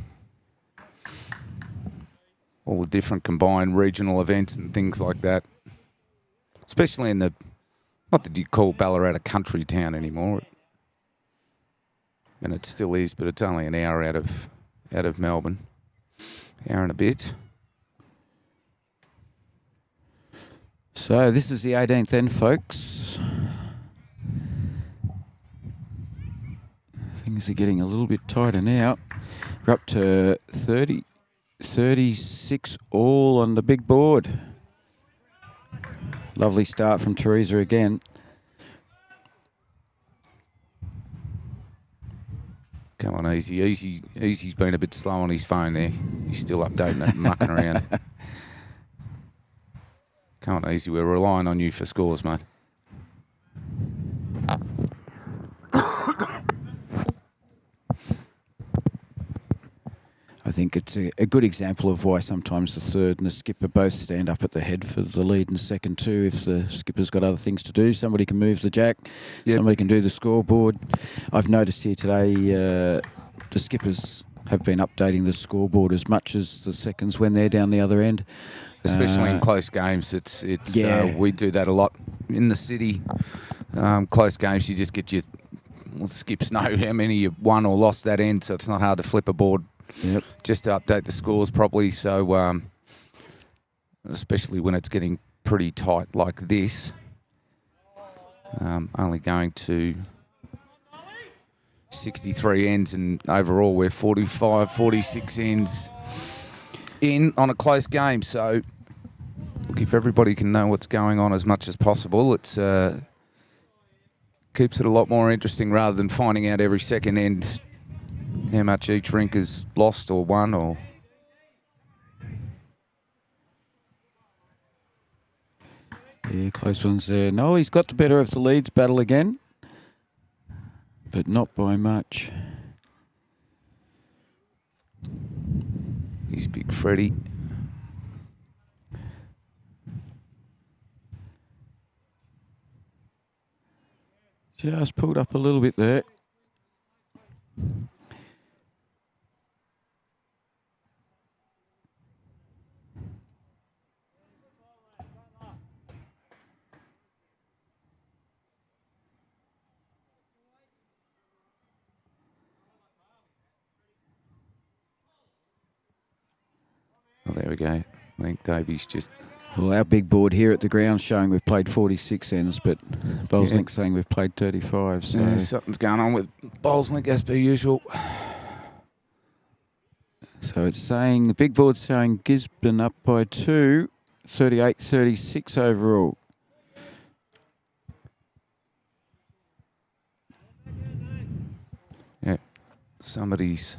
different combined regional events and things like that. Especially in the, not that you call Ballarat a country town anymore, and it still is, but it's only an hour out of Melbourne, hour and a bit. So this is the 18th end, folks. Things are getting a little bit tighter now. We're up to 36 all on the big board. Lovely start from Teresa again. Come on, Easy. Easy's been a bit slow on his phone there. He's still updating it and mucking around. Come on, Easy. We're relying on you for scores, mate. I think it's a good example of why sometimes the third and the skipper both stand up at the head for the lead and second too. If the skipper's got other things to do, somebody can move the jack, somebody can do the scoreboard. I've noticed here today the skippers have been updating the scoreboard as much as the seconds when they're down the other end. Especially in close games, we do that a lot in the city. Close games, you just get your well, skips know how many you won or lost that end, so it's not hard to flip a board. Yep. Just to update the scores properly. So, especially when it's getting pretty tight like this, only going to 63 ends, and overall we're 45, 46 ends in on a close game. So, look, if everybody can know what's going on as much as possible, it's keeps it a lot more interesting rather than finding out every second end how much each rink has lost or won or... Yeah, close ones there. Nolly's got the better of the Leeds battle again, but not by much. He's Big Freddie. Just pulled up a little bit there. Oh, there we go. I think Davey's just... Well, our big board here at the ground showing we've played 46 ends, but Bolslink's saying we've played 35. So Yeah, something's going on with Bolslink as per usual. So it's saying, the big board's saying Gisborne up by 2, 38-36 overall. Yeah, somebody's...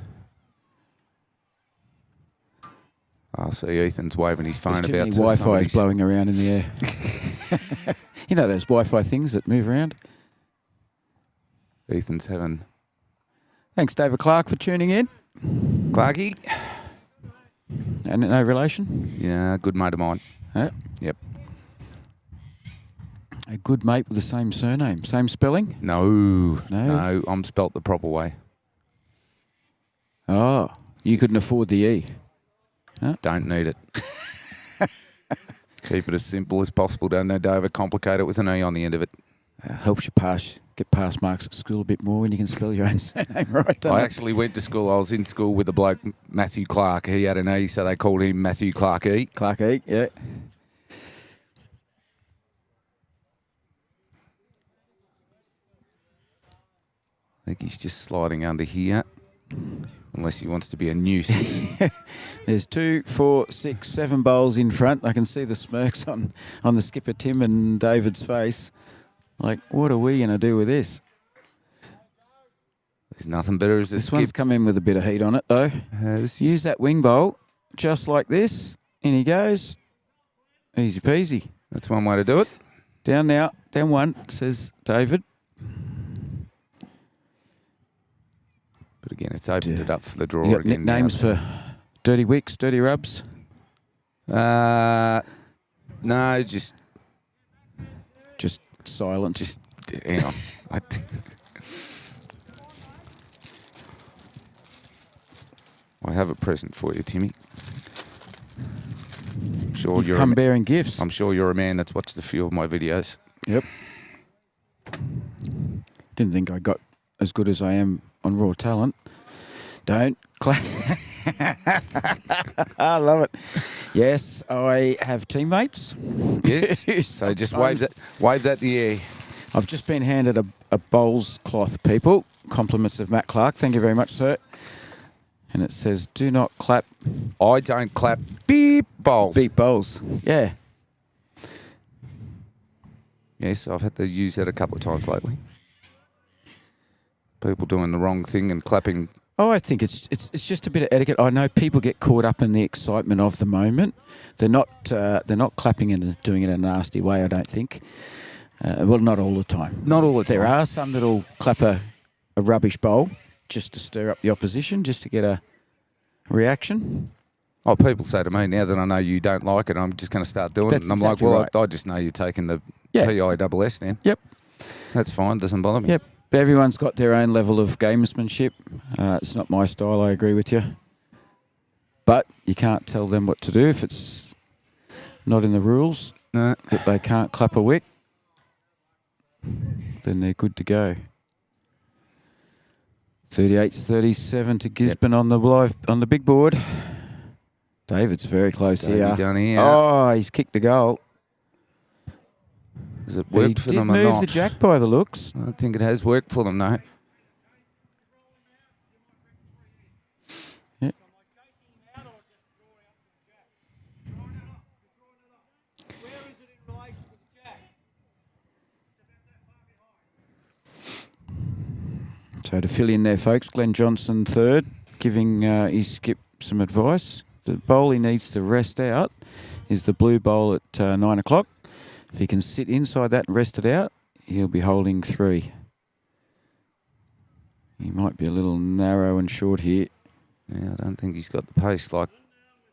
I see Ethan's waving his phone There's too about many to Wi-Fi somebody's... blowing around in the air. You know those Wi-Fi things that move around? Ethan's having... Thanks, David Clark, for tuning in. Clarky? And no relation? Yeah, good mate of mine. Huh? Yep. A good mate with the same surname. Same spelling? No, I'm spelt the proper way. Oh, you couldn't afford the E. Huh? Don't need it. Keep it as simple as possible. Don't need to overcomplicate it with an E on the end of it. Helps you get pass marks at school a bit more when you can spell your own surname right. I actually went to school. I was in school with a bloke, Matthew Clark. He had an E, so they called him Matthew Clark E. Clark E, yeah. I think he's just sliding under here, unless he wants to be a nuisance. There's 2, 4, 6, 7 bowls in front. I can see the smirks on the skipper Tim and David's face. Like, what are we going to do with this? There's nothing better as This one's come in with a bit of heat on it, though. Use that wing bowl, just like this. In he goes. Easy peasy. That's one way to do it. Down now. Down 1, says David. But again, it's opened it up for the draw You got again. nicknames for Dirty Wicks, Dirty Rubs? No, just Silence. Just hang on. I have a present for you, Timmy. I'm sure you're come bearing gifts. I'm sure you're a man that's watched a few of my videos. Yep. Didn't think I got as good as I am on Raw Talent. Don't clap. I love it. Yes, I have teammates. Yes. So just wave that in the air. I've just been handed a bowls cloth, people. Compliments of Matt Clark. Thank you very much, sir. And it says, do not clap. I don't clap beep bowls. Beep bowls. Yeah. Yes, I've had to use that a couple of times lately. People doing the wrong thing and clapping. Oh, I think it's just a bit of etiquette. I know people get caught up in the excitement of the moment. They're not clapping and doing it in a nasty way, I don't think. Well, not all the time. Not all the time. There are some that'll clap a rubbish bowl just to stir up the opposition, just to get a reaction. Oh, people say to me, now that I know you don't like it, I'm just going to start doing That's it. And I'm exactly like, well, right. I just know you're taking the Yeah. PISS then. Yep. That's fine. Doesn't bother me. Yep. Everyone's got their own level of gamesmanship. It's not my style, I agree with you. But you can't tell them what to do if it's not in the rules. No. That they can't clap a wick, then they're good to go. 38-37 to Gisborne on the big board. David's very close Stevie here. done here. Oh, he's kicked a goal. Has it But he worked for did them or move not? the jack by the looks. I don't think it has worked for them, no. So to fill in there, folks, Glenn Johnson third, giving his skip some advice. The bowl he needs to rest out is the blue bowl at 9 o'clock. If he can sit inside that and rest it out, he'll be holding 3. He might be a little narrow and short here. Yeah, I don't think he's got the pace like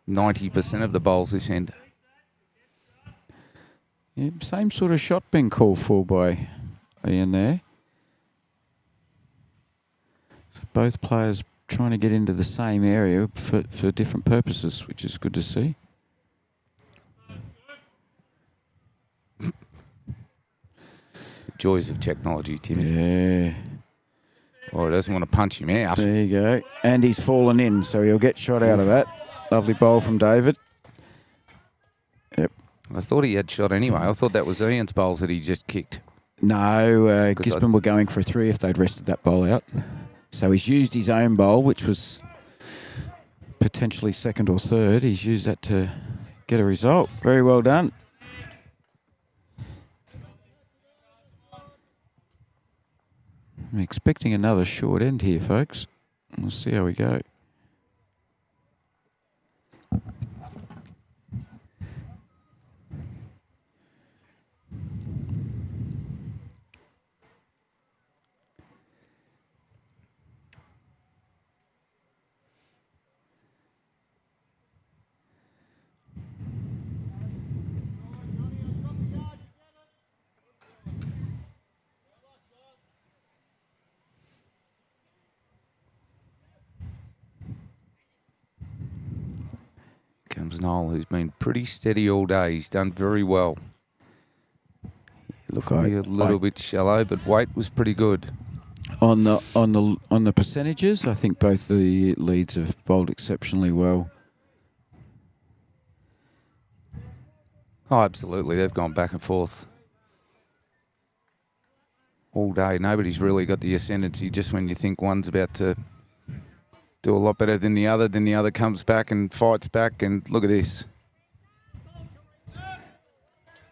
90% of the bowls this end. Yeah, same sort of shot being called for by Ian there. So both players trying to get into the same area for different purposes, which is good to see. Joys of technology, Timmy. Yeah. Oh, he doesn't want to punch him out. There you go. And he's fallen in, so he'll get shot out of that. Lovely bowl from David. Yep. I thought he had shot anyway. I thought that was Ian's bowls that he just kicked. No, Gisborne were going for a 3 if they'd rested that bowl out. So he's used his own bowl, which was potentially second or third. He's used that to get a result. Very well done. I'm expecting another short end here, folks. We'll see how we go. Comes Noel, who's been pretty steady all day. He's done very well. Look, Maybe a little bit shallow, but weight was pretty good. on the percentages, I think both the leads have bowled exceptionally well. Oh, absolutely. They've gone back and forth all day. Nobody's really got the ascendancy just when you think one's about to do a lot better than the other comes back and fights back, and look at this.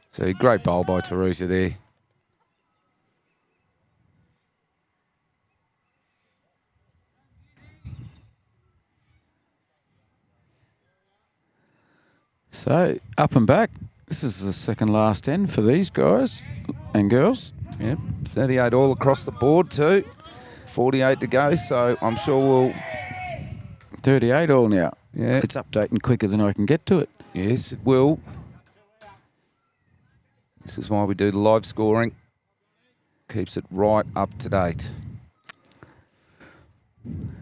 So great bowl by Teresa there. So, up and back. This is the second last end for these guys and girls. Yep, 38 all across the board too. 48 to go, so I'm sure we'll... 38 all now. Yeah. It's updating quicker than I can get to it. Yes, it will. This is why we do the live scoring. Keeps it right up to date.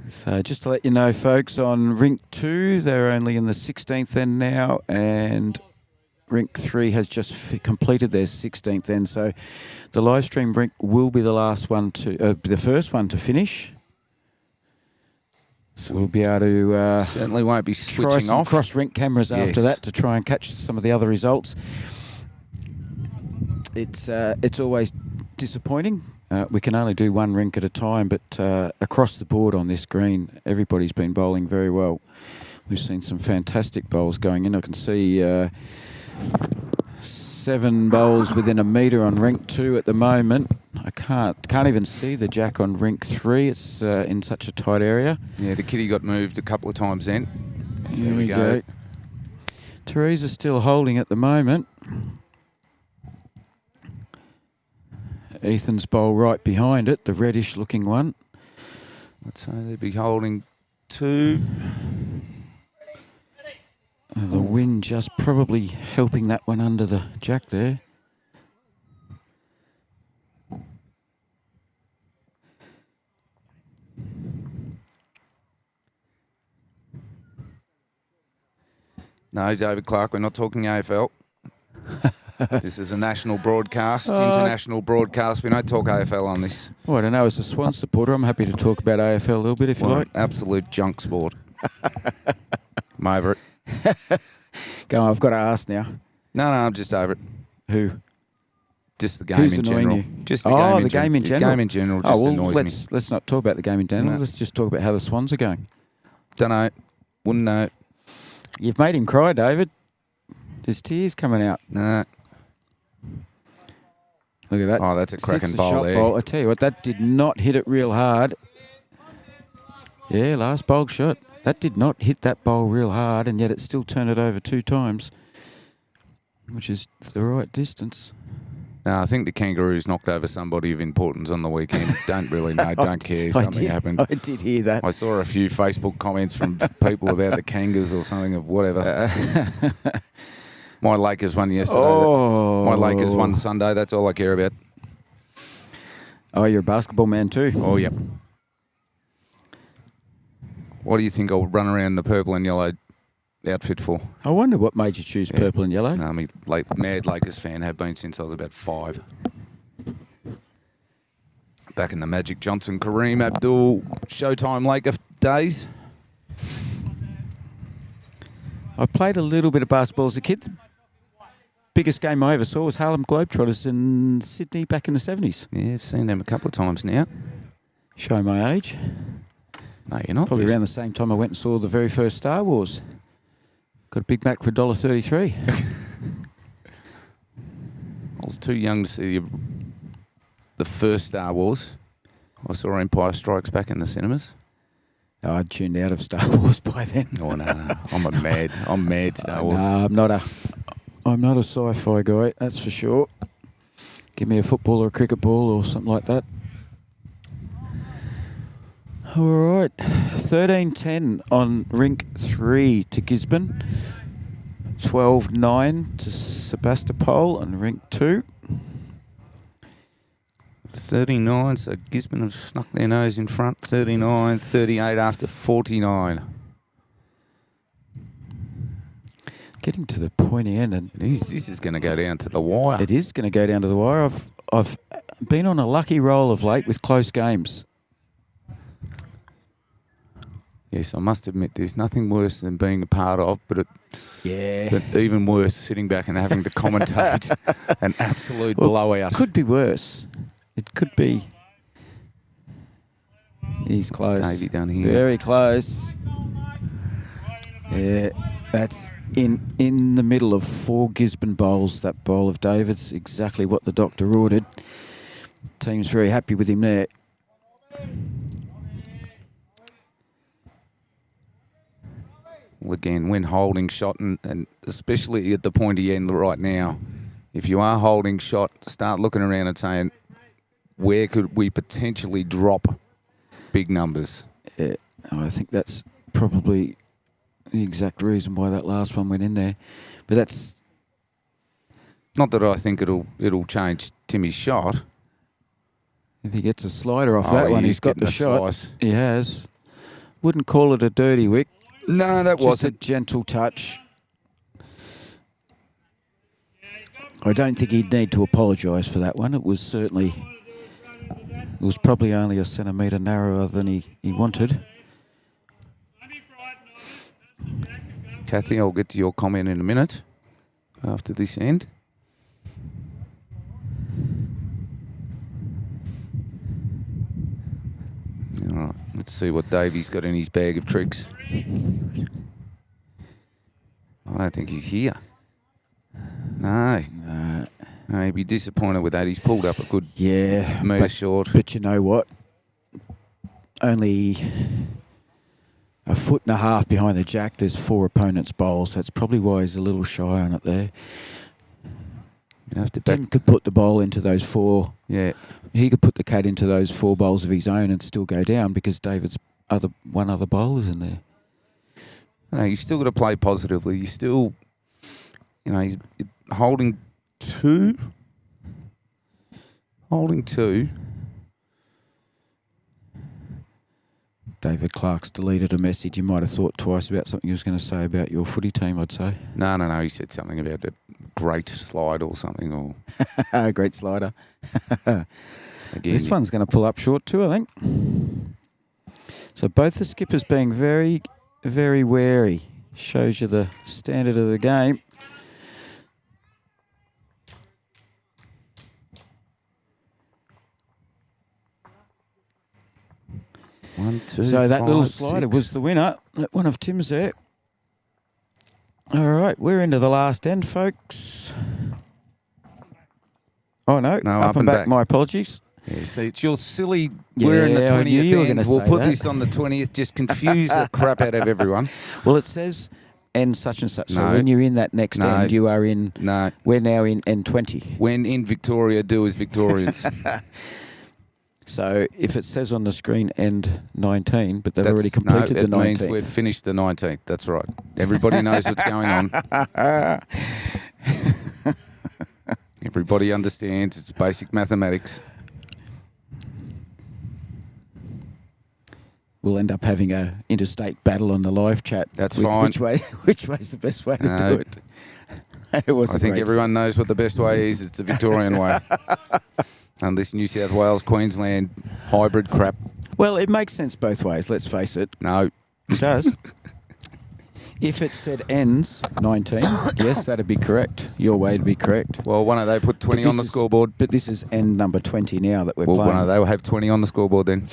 So just to let you know, folks, on Rink 2, they're only in the 16th end now, and Rink 3 has just completed their 16th end. So the live stream rink will be the last one to, the first one to finish. So we'll be able to Certainly won't be try switching some off. cross-rink cameras after Yes. that to try and catch some of the other results. It's always disappointing. We can only do one rink at a time, but across the board on this green, everybody's been bowling very well. We've seen some fantastic bowls going in. I can see 7 bowls within a metre on rink 2 at the moment. I can't even see the jack on rink 3. It's in such a tight area. Yeah, the kitty got moved a couple of times then. Here we go. Teresa's still holding at the moment. Ethan's bowl right behind it, the reddish looking one. I'd say they'd be holding 2. The wind just probably helping that one under the jack there. No, David Clark, we're not talking AFL. This is a national broadcast, international broadcast. We don't talk AFL on this. Well, I don't know. As a Swan supporter, I'm happy to talk about AFL a little bit if you like. Absolute junk sport. I'm over it. Go on, I've got to ask now. No, I'm just over it. Who? Just the game Who's in annoying general. you? Just the game in general. The game in general just annoys me. Let's not talk about the game in general. No. Let's just talk about how the Swans are going. Don't know. Wouldn't know. You've made him cry, David. There's tears coming out. No. Look at that. Oh, that's a cracking Sits the bowl shot there. bowl. I tell you what, that did not hit it real hard. Yeah, last bowl shot. That did not hit that bowl real hard, and yet it still turned it over 2 times, which is the right distance. No, I think the Kangaroos knocked over somebody of importance on the weekend. Don't really know. Don't care. Something happened. I did hear that. I saw a few Facebook comments from people about the Kangas or something of whatever. My Lakers won yesterday. My Lakers won Sunday. That's all I care about. Oh, you're a basketball man too. Oh, yep. What do you think I'll run around the purple and yellow outfit for? I wonder what made you choose purple and yellow. No, I'm a mad Lakers fan. Have been since I was about 5. Back in the Magic Johnson, Kareem Abdul, Showtime Laker days. I played a little bit of basketball as a kid. The biggest game I ever saw was Harlem Globetrotters in Sydney back in the 70s. Yeah, I've seen them a couple of times now. Show my age. No, you're not. Probably around the same time I went and saw the very first Star Wars. Got a Big Mac for $1.33. I was too young to see the first Star Wars. I saw Empire Strikes Back in the cinemas. Oh, I'd tuned out of Star Wars by then. Oh no, I'm mad Star Wars. No, I'm not a sci-fi guy, that's for sure. Give me a football or a cricket ball or something like that. All right, 13-10 on rink 3 to Gisborne. 12-9 to Sebastopol on rink 2. 39, so Gisborne have snuck their nose in front. 39, 38 after 49. Getting to the pointy end, and This is going to go down to the wire. it is going to go down to the wire. I've been on a lucky roll of late with close games. Yes, I must admit, there's nothing worse than being a part of, but even worse, sitting back and having to commentate an absolute blowout. Could be worse. It could be. He's close. What's Davey done here? Very close. Yeah, that's in the middle of 4 Gisborne bowls. That bowl of David's exactly what the doctor ordered. Team's very happy with him there. Well, again, when holding shot, and especially at the pointy end right now, if you are holding shot, start looking around and saying, where could we potentially drop big numbers? Yeah, I think that's probably the exact reason why that last one went in there. But that's not that I think it'll change Timmy's shot. If he gets a slider off that one, he's got the shot. Slice. He has. Wouldn't call it a dirty wick. No, that Just wasn't. a gentle touch. I don't think he'd need to apologise for that one. It was probably only a centimetre narrower than he wanted. Kathy, I'll get to your comment in a minute after this end. All right, let's see what Davey's got in his bag of tricks. I don't think he's here. No. No, he'd be disappointed with that. He's pulled up a good metre short. But you know what? Only a foot and a half behind the jack, there's 4 opponents' bowls. That's probably why he's a little shy on it there. You have to Tim could put the bowl into those 4. Yeah. He could put the cat into those 4 bowls of his own and still go down because David's one other bowler's in there. No, you've still got to play positively. You still, you're holding 2. Holding 2. David Clark's deleted a message. You might have thought twice about something he was going to say about your footy team, I'd say. No. He said something about great slide or something. Or Great slider. again, This one's going to pull up short too, I think. So both the skippers being very, very wary. Shows you the standard of the game. One, two, So that little five, slider 6. was the winner. That one of Tim's there. All right, we're into the last end, folks. Oh, no. No, up and back. My apologies. Yeah, see, it's your silly. We're in the Yeah, I knew you were 20th end. gonna We'll say put that. this on the 20th. Just confuse the crap out of everyone. Well, it says end such and such. So No. when you're in that next No. end, you are in. No. We're now in N20. When in Victoria, do as Victorians. So if it says on the screen end 19, but they've That's- already completed no, the it means 19th. we've finished the 19th. That's right. Everybody knows what's going on. Everybody understands. It's basic mathematics. We'll end up having a interstate battle on the live chat. That's with fine. Which way's the best way to No. do it? It was. I think everyone knows what the best way is. It's the Victorian way. And this New South Wales, Queensland hybrid crap. Well, it makes sense both ways. Let's face it. No. It does. If it said ends 19, yes, that'd be correct. Your way would be correct. Well, one of they put 20 But on the this is- scoreboard. But this is end number 20 now that we're Well, playing. one of they will have 20 on the scoreboard then.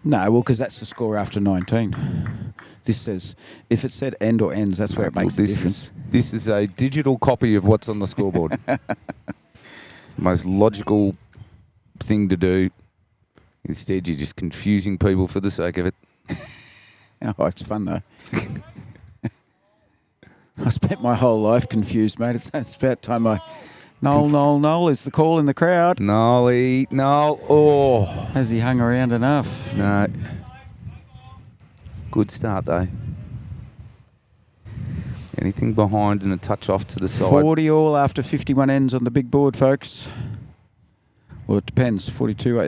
No, well, because that's the score after 19. This says, if it said end or ends, that's where it makes the difference. This is a digital copy of what's on the scoreboard. Most logical thing to do. Instead, you're just confusing people for the sake of it. Oh, it's fun, though. I spent my whole life confused, mate. It's about time I... Noel is the call in the crowd. Nolly, no. Oh. Has he hung around enough? No. Good start, though. Anything behind and a touch off to the side. 40 all after 51 ends on the big board, folks. Well, it depends. 42.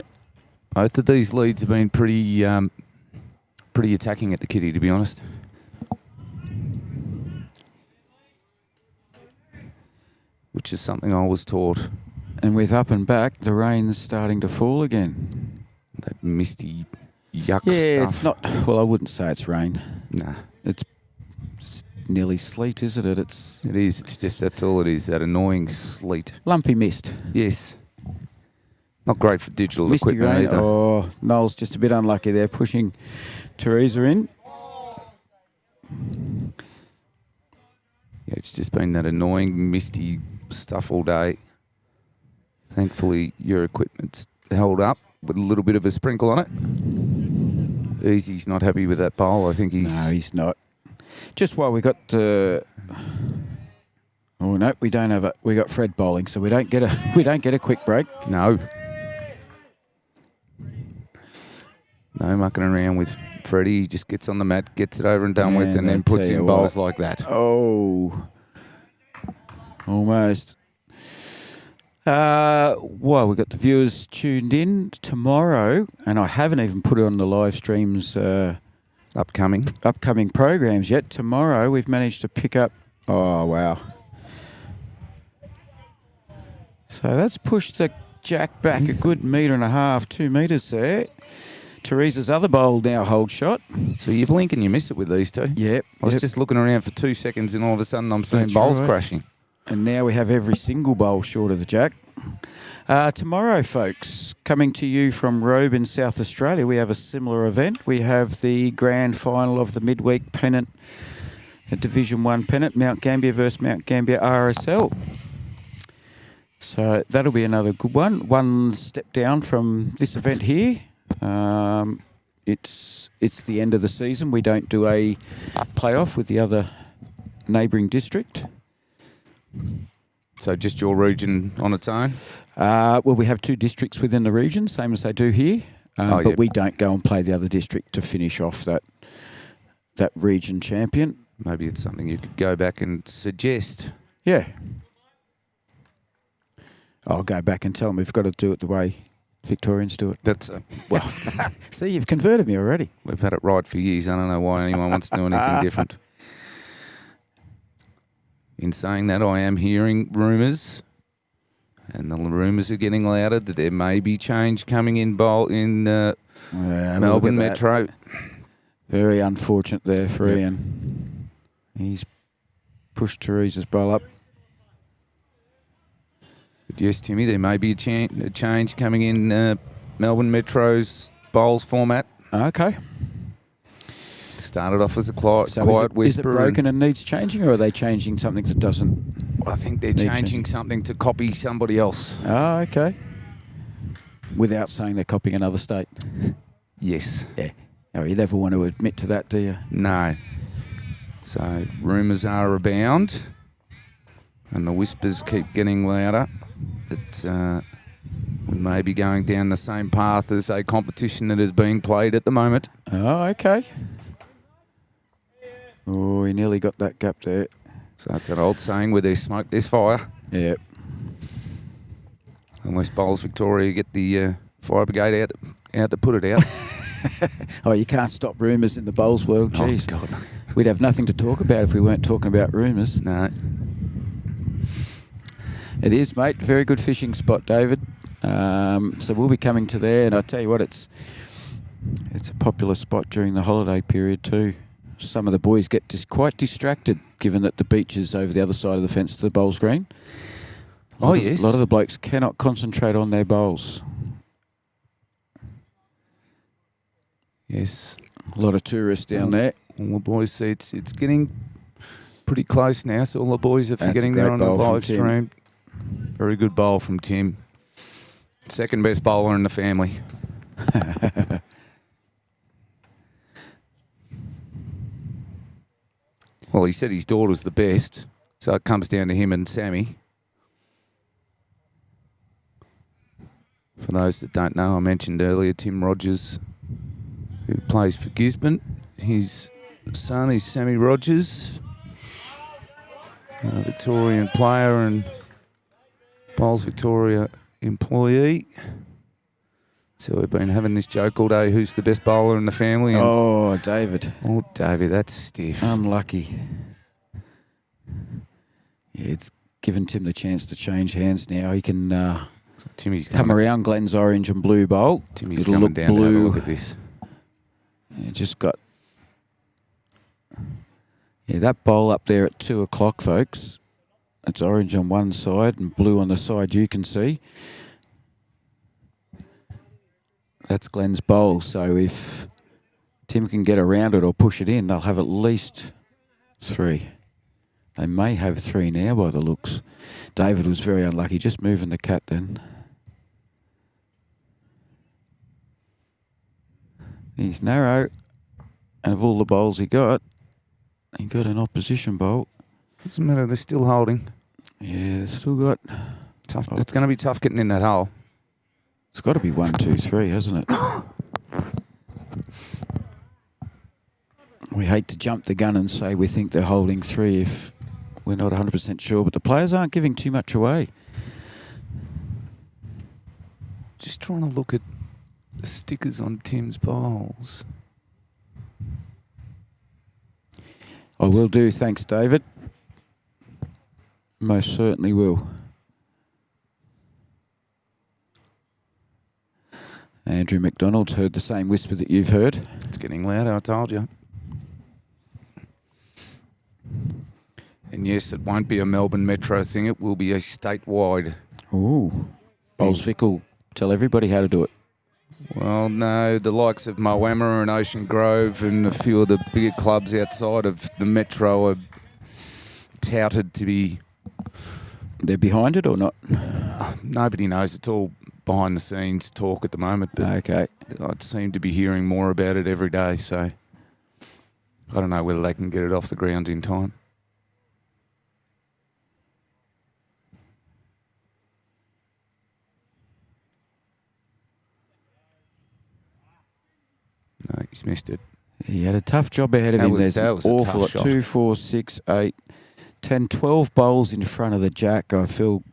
Both of these leads have been pretty attacking at the kitty, to be honest. Which is something I was taught. And with up and back, the rain's starting to fall again. That misty yuck Yeah, stuff. it's not... Well, I wouldn't say it's rain. Nah, It's nearly sleet, isn't it? It's it is. It's just that's all it is. That annoying sleet. lumpy mist. Yes. Not great for digital Misty equipment rain. either. Oh, Noel's just a bit unlucky there, pushing Teresa in. Yeah, it's just been that annoying misty stuff all day. Thankfully, your equipment's held up with a little bit of a sprinkle on it. Easy's not happy with that bowl. I think he's... No, he's not. Just while we got... oh no, we don't have a... We got Fred bowling, so we don't get a quick break. No. No mucking around with Freddie. He just gets on the mat, gets it over and done with, And and then I puts tell in you bowls what. like that. Oh, almost. Well, we've got the viewers tuned in tomorrow, and I haven't even put it on the live streams Upcoming. upcoming programs yet. Tomorrow we've managed to pick up... Oh, wow. So that's pushed the jack back a good metre and a half, 2 metres there. Teresa's other bowl now hold shot. So you blink and you miss it with these two. Yep. I was just looking around for 2 seconds and all of a sudden I'm seeing That's bowls right. crashing. And now we have every single bowl short of the jack. Tomorrow, folks, coming to you from Robe in South Australia, we have a similar event. We have the grand final of the midweek Pennant, Division 1 Pennant, Mount Gambier versus Mount Gambier RSL. So that'll be another good one. One step down from this event here. It's the end of the season. We don't do a playoff with the other neighbouring district. So just your region on its own? Well, we have 2 districts within the region, same as they do here. But yep. we don't go and play the other district to finish off that region champion. Maybe it's something you could go back and suggest. Yeah. I'll go back and tell them we've got to do it the way Victorians do it. That's well, See, you've converted me already. we've had it right for years. I don't know why anyone wants to do anything different. In saying that, I am hearing rumours, and the rumours are getting louder, that there may be change coming in Melbourne Metro. Very unfortunate there for Ian. He's pushed Teresa's bowl up. But yes, Timmy, there may be a change coming in Melbourne Metro's bowls format. Okay. Started off as a quiet whisper. Is it broken and needs changing, or are they changing something that doesn't? I think they're changing something to copy somebody else. Oh, okay. Without saying they're copying another state. Yes. Yeah. Oh, you never want to admit to that, do you? No. So rumours are abound, and the whispers keep getting louder that we may be going down the same path as a competition that is being played at the moment. Oh, okay. Oh, he nearly got that gap there. So that's an old saying, where there's smoke, there's fire. Yeah. Unless Bowls Victoria get the fire brigade out to put it out. Oh, you can't stop rumours in the bowls world. Jeez. Oh, God. We'd have nothing to talk about if we weren't talking about rumours. No. It is, mate. Very good fishing spot, David. So we'll be coming to there, and I tell you what, it's a popular spot during the holiday period too. Some of the boys get quite distracted, given that the beach is over the other side of the fence to the bowls green. Yes. A lot of the blokes cannot concentrate on their bowls. Yes. A lot of tourists down there. All the boys see it's getting pretty close now, so all the boys are That's a getting there great on the bowl from live Tim. stream. Very good bowl from Tim. Second best bowler in the family. Well, he said his daughter's the best, so it comes down to him and Sammy. For those that don't know, I mentioned earlier Tim Rogers, who plays for Gisborne. His son is Sammy Rogers, a Victorian player and Bowls Victoria employee. So we've been having this joke all day, who's the best bowler in the family? And Oh, David. oh, David, that's stiff. Unlucky. Yeah, it's given Tim the chance to change hands now. He can So Timmy's come around Glenn's orange and blue bowl. Timmy's It'll coming look down to have a blue. look at this. Yeah, just got... Yeah, that bowl up there at 2 o'clock, folks. It's orange on one side and blue on the side you can see. That's Glenn's bowl, so if Tim can get around it or push it in, they'll have at least 3. They may have 3 now by the looks. David was very unlucky, just moving the cat then. He's narrow, and of all the bowls he got an opposition bowl. Doesn't matter, they're still holding. Yeah, still got... Tough. It's going to be tough getting in that hole. It's got to be 1, 2, 3, hasn't it? We hate to jump the gun and say we think they're holding 3 if we're not 100% sure, but the players aren't giving too much away. Just trying to look at the stickers on Tim's bowls. I will do, thanks, David. Most certainly will. Andrew McDonald's heard the same whisper that you've heard. It's getting louder, I told you. And yes, it won't be a Melbourne Metro thing. It will be a statewide. Ooh. Bowls Vic will tell everybody how to do it. Well, no, the likes of Moama and Ocean Grove and a few of the bigger clubs outside of the Metro are touted to be... They're behind it or not? Nobody knows. It's all behind the scenes talk at the moment. But Okay. I seem to be hearing more about it every day, so I don't know whether they can get it off the ground in time. No, he's missed it. He had a tough job ahead of him. There's that an was a awful tough lot. shot. 2, 4, 6, 8, 10, 12 bowls in front of the jack. I feel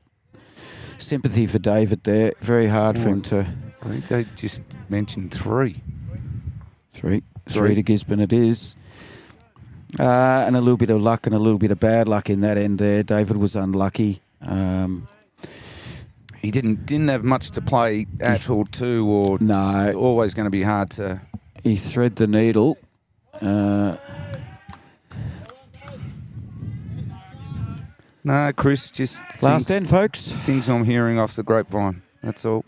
sympathy for David there. Very hard for him to... I think they just mentioned 3. 3 to Gisborne it is. And a little bit of luck and a little bit of bad luck in that end there. David was unlucky. He didn't have much to play at or to, or No. it's always going to be hard to. He thread the needle. No, Chris, just Last things, end, folks. things I'm hearing off the grapevine. That's all.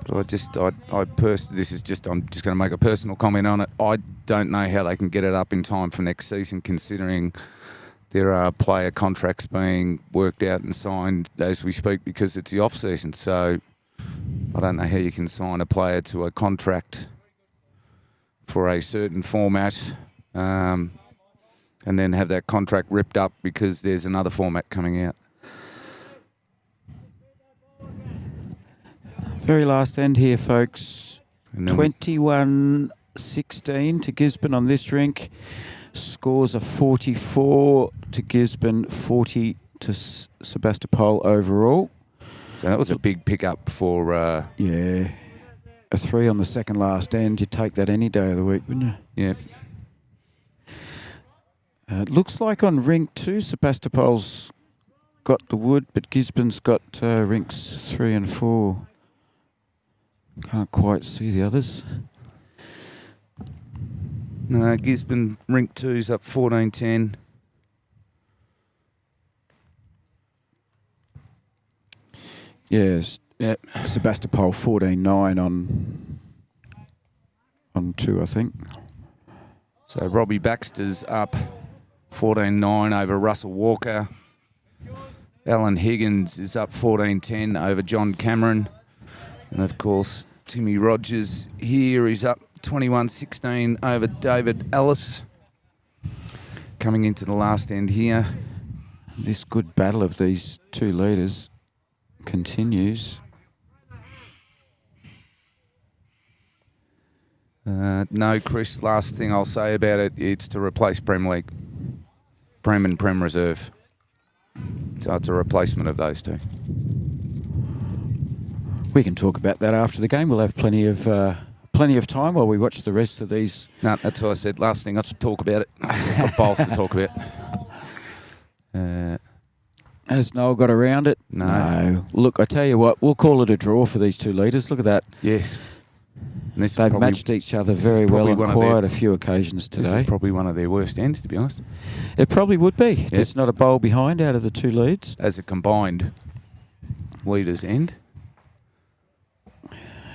But this is just, I'm just going to make a personal comment on it. I don't know how they can get it up in time for next season, considering there are player contracts being worked out and signed as we speak because it's the off season. So I don't know how you can sign a player to a contract for a certain format and then have that contract ripped up because there's another format coming out. Very last end here, folks. And then 21-16 to Gisborne on this rink. Scores are 44 to Gisborne, 40 to Sebastopol overall. So that was a big pickup for... Yeah. A 3 on the second last end. You'd take that any day of the week, wouldn't you? Yeah. It looks like on rink 2, Sebastopol's got the wood, but Gisborne's got rinks 3 and 4. Can't quite see the others. No, Gisborne rink 2's up 14-10. Yes. Yep. Sebastopol 14-9 on 2, I think. So Robbie Baxter's up 14-9 over Russell Walker. Alan Higgins is up 14-10 over John Cameron. And of course, Timmy Rogers here is up 21-16 over David Ellis. Coming into the last end here. This good battle of these two leaders continues. No, Chris, last thing I'll say about it, it's to replace Prem League. Prem and Prem Reserve. So it's a replacement of those two. We can talk about that after the game. We'll have plenty of time while we watch the rest of these. No, that's what I said. Last thing, I should talk about it. I've got bowls to talk about. Has Noel got around it? No. Look, I tell you what, we'll call it a draw for these two leaders. Look at that. Yes. And this is They've probably- matched each other this is very well probably on one of quite their- a few occasions This today. is probably one of their worst ends, to be honest. It probably would be. There's not a bowl behind out of the two leads. As a combined leaders end.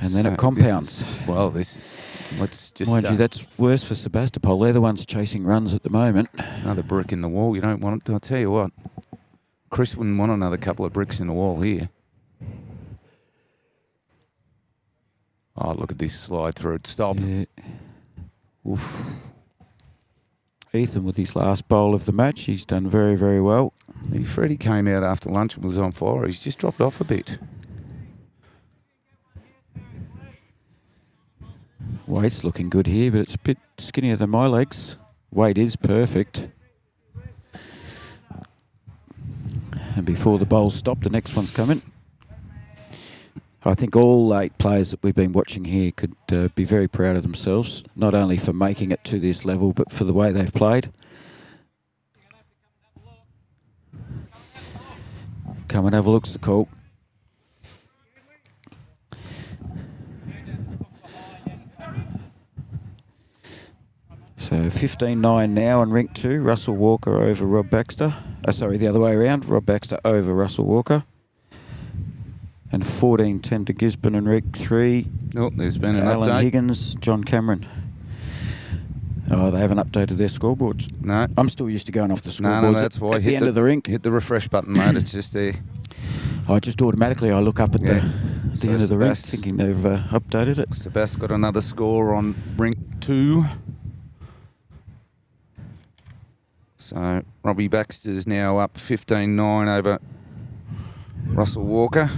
And then So it compounds. Let's just... Mind you, that's worse for Sebastopol. They're the ones chasing runs at the moment. another brick in the wall. You don't want it. I'll tell you what. Chris wouldn't want another couple of bricks in the wall here. Oh, look at this slide through it. Stop. Yeah. Oof. Ethan with his last bowl of the match. He's done very, very well. Freddie came out after lunch and was on fire. He's just dropped off a bit. Weight's looking good here, but it's a bit skinnier than my legs. Weight is perfect. And before the bowls stop, the next one's coming. I think all 8 players that we've been watching here could be very proud of themselves, not only for making it to this level, but for the way they've played. Come and have a look's the call. So 15-9 now on rink 2. Russell Walker over Rob Baxter. The other way around. Rob Baxter over Russell Walker. And 14-10 to Gisborne and rink 3. Oh, there's been an Alan update. Higgins, John Cameron. Oh, they haven't updated their scoreboards. No. I'm still used to going off the scoreboards No, that's why. at the end of the rink. Hit the refresh button, mate. It's just there. I just automatically I look up at the So end of the rink, Sebas- thinking they've updated it. Sebas got another score on rink 2. So Robbie Baxter's now up 15-9 over Russell Walker.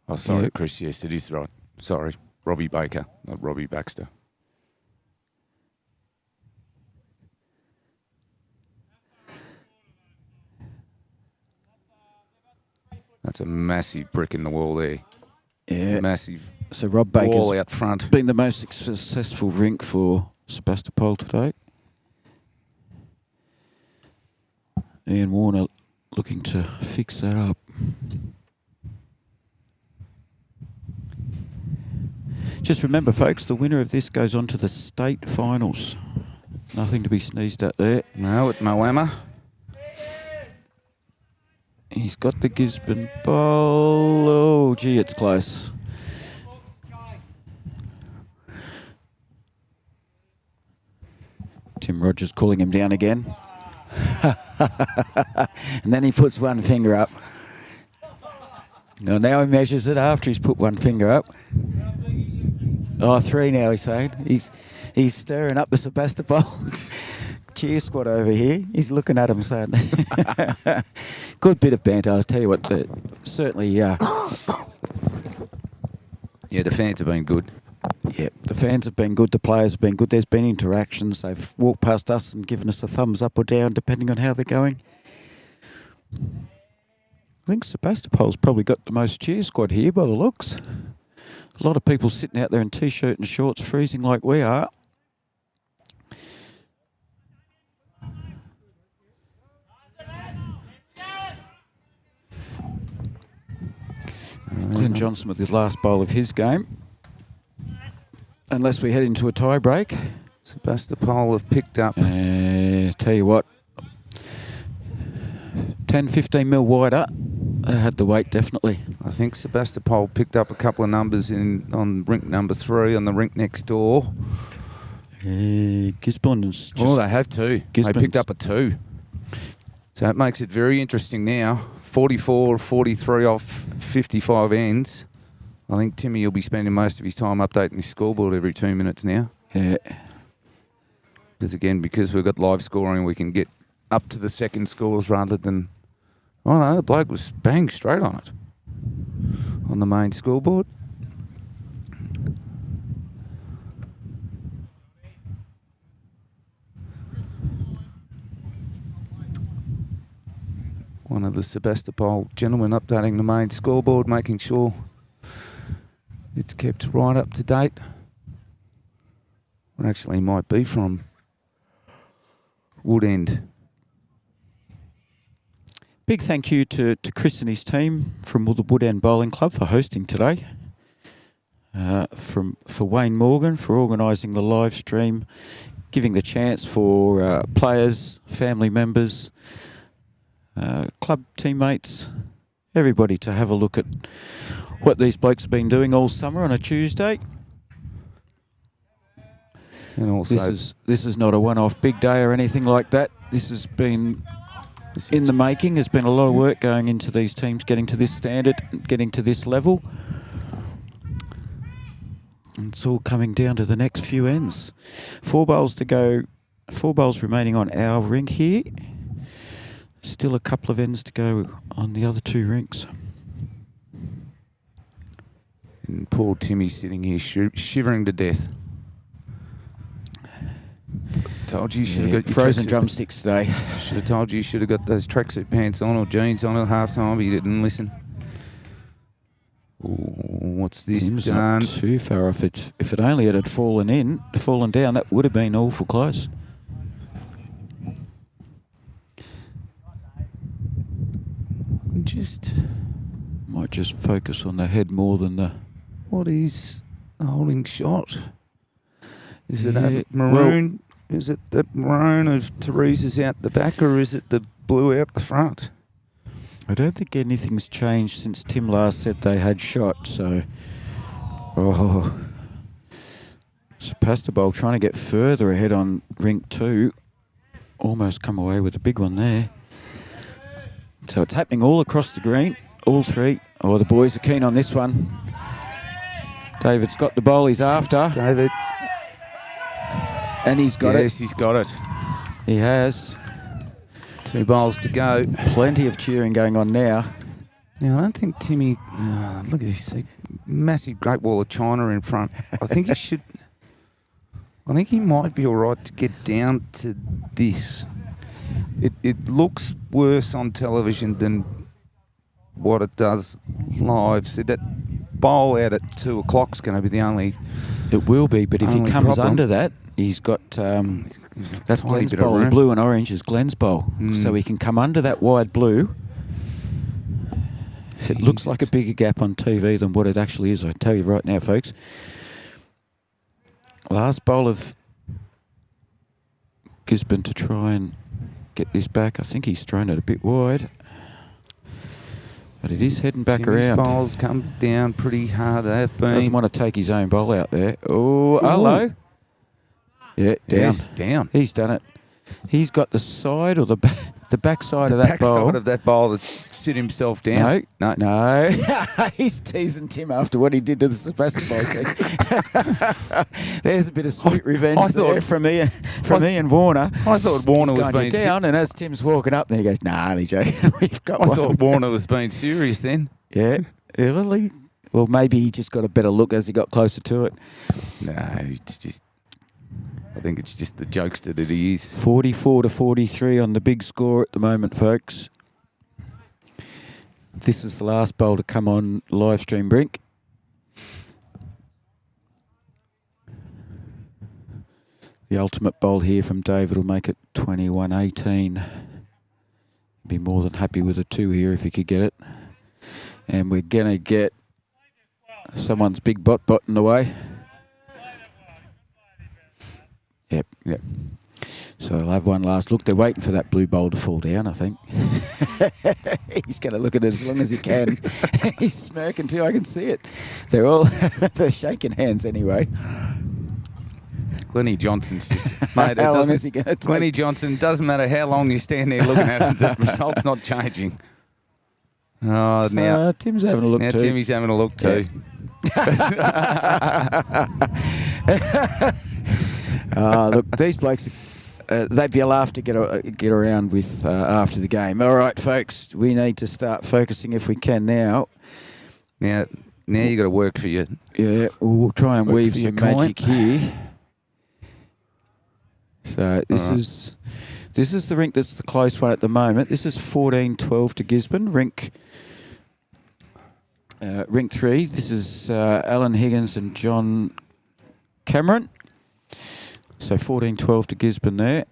Oh, sorry, Yeah. Chris. Yes, it is right. Sorry, Robbie Baker, not Robbie Baxter. That's a massive brick in the wall there. Yeah. Massive So Rob wall Baker's out front. been the most successful rink for Sebastopol today. Ian Warner looking to fix that up. Just remember, folks, the winner of this goes on to the state finals. Nothing to be sneezed at there. No, at Moama. He's got the Gisborne ball. Oh, gee, it's close. Tim Rogers calling him down again. And then he puts one finger up. Now he measures it after he's put one finger up. Oh, 3 now, he's saying. He's stirring up the Sebastopol cheer squad over here. He's looking at him saying, good bit of banter. I'll tell you what, certainly, Yeah, the fans have been good. yeah, the fans have been good, the players have been good. There's been interactions. They've walked past us and given us a thumbs up or down, depending on how they're going. I think Sebastopol's probably got the most cheer squad here by the looks. A lot of people sitting out there in T-shirt and shorts, freezing like we are. Glenn Johnson with his last bowl of his game. Unless we head into a tie break. Sebastopol have picked up. Tell you what, 10, 15 mil wider. They had the weight, definitely. I think Sebastopol picked up a couple of numbers on rink number 3 on the rink next door. Gisborne's just... Oh, they have 2. They Gisborne's- picked up a 2. So it makes it very interesting now. 44, 43 off 55 ends. I think Timmy will be spending most of his time updating his scoreboard every 2 minutes now. Yeah. Because we've got live scoring, we can get up to the second scores rather than... Oh no, the bloke was bang straight on it. On the main scoreboard. One of the Sebastopol gentlemen updating the main scoreboard, making sure it's kept right up to date. Well, actually, might be from Wood End. Big thank you to Chris and his team from the Wood End Bowling Club for hosting today. For Wayne Morgan for organising the live stream, giving the chance for players, family members, club teammates, everybody to have a look at what these blokes have been doing all summer on a Tuesday. And also, This is not a one-off big day or anything like that. This has been in the making. There's been a lot of work going into these teams getting to this standard, getting to this level. And it's all coming down to the next few ends. 4 bowls to go. 4 bowls remaining on our rink here. Still a couple of ends to go on the other 2 rinks. and poor Timmy sitting here shivering to death. Told you you should have got your frozen tracksuit- drumsticks today. Should have told you should have got those tracksuit pants on or jeans on at half time, but you didn't listen. Ooh, what's this Tim's done? not too far off. If it only had fallen down, that would have been awful close. Might just focus on the head more than the... What is the holding shot? Is it Yeah, that maroon? Is it the maroon of Teresa's out the back, or is it the blue out the front? I don't think anything's changed since Tim last said they had shot, so... Oh... Sebastepol trying to get further ahead on rink 2. Almost come away with a big one there. So it's happening all across the green, all 3. Oh, the boys are keen on this one. David's got the bowl he's after, David. and he's got Yes, he's got it. it. He has. 2 bowls to go. Plenty of cheering going on now. Now, I don't think Timmy... look at this massive Great Wall of China in front. I think he should... I think he might be all right to get down to this. It looks worse on television than what it does live. So that bowl out at 2 o'clock's going to be the only... It will be, but if he only comes problem. under that, he's got... that's tiny Glenn's bit of bowl. The room. blue and orange is Glenn's bowl. So he can come under that wide blue. It looks like a bigger gap on TV than what it actually is, I tell you right now, folks. Last bowl of Gisborne to try and get this back. I think he's thrown it a bit wide. But it is heading back Timmy's around. bowls come down pretty hard. They have been. Doesn't want to take his own bowl out there. Oh, hello. Yeah, down. Yes, down. He's done it. He's got the side or the back side of that bowl. Backside of that bowl to sit himself down. No. He's teasing Tim after what he did to the Sebastepol team. There's a bit of sweet revenge there from me and Warner. I thought Warner He's was going, being "You're down," and as Tim's walking up, then he goes, "Nah, Lee, we've got I one." thought Warner was being serious then. Yeah, really. Well, maybe he just got a better look as he got closer to it. No, it's just. I think it's just the jokester that he is. 44-43 on the big score at the moment, folks. This is the last bowl to come on live stream brink. The ultimate bowl here from David will make it 21-18. Be more than happy with a 2 here if he could get it. And we're going to get someone's big bot in the way. Yep. So they'll have one last look. They're waiting for that blue bowl to fall down, I think. He's going to look at it as long as he can. He's smirking too, I can see it. They're shaking hands anyway. Glennie Johnson's just... Mate, how long is he going to take? Glennie Johnson, doesn't matter how long you stand there looking at it, the result's not changing. Oh, So, now... Tim's having a look Now too. Timmy's having a look too. Look, these blokes, they'd be a laugh to get around with after the game. All right, folks, we need to start focusing if we can now. Now you got to work for you. Yeah, we'll try and Work weave for your some magic client. here. So this is the rink that's the close one at the moment. This is 14-12 to Gisborne. Rink 3. This is Alan Higgins and John Cameron. So 14-12 to Gisborne there.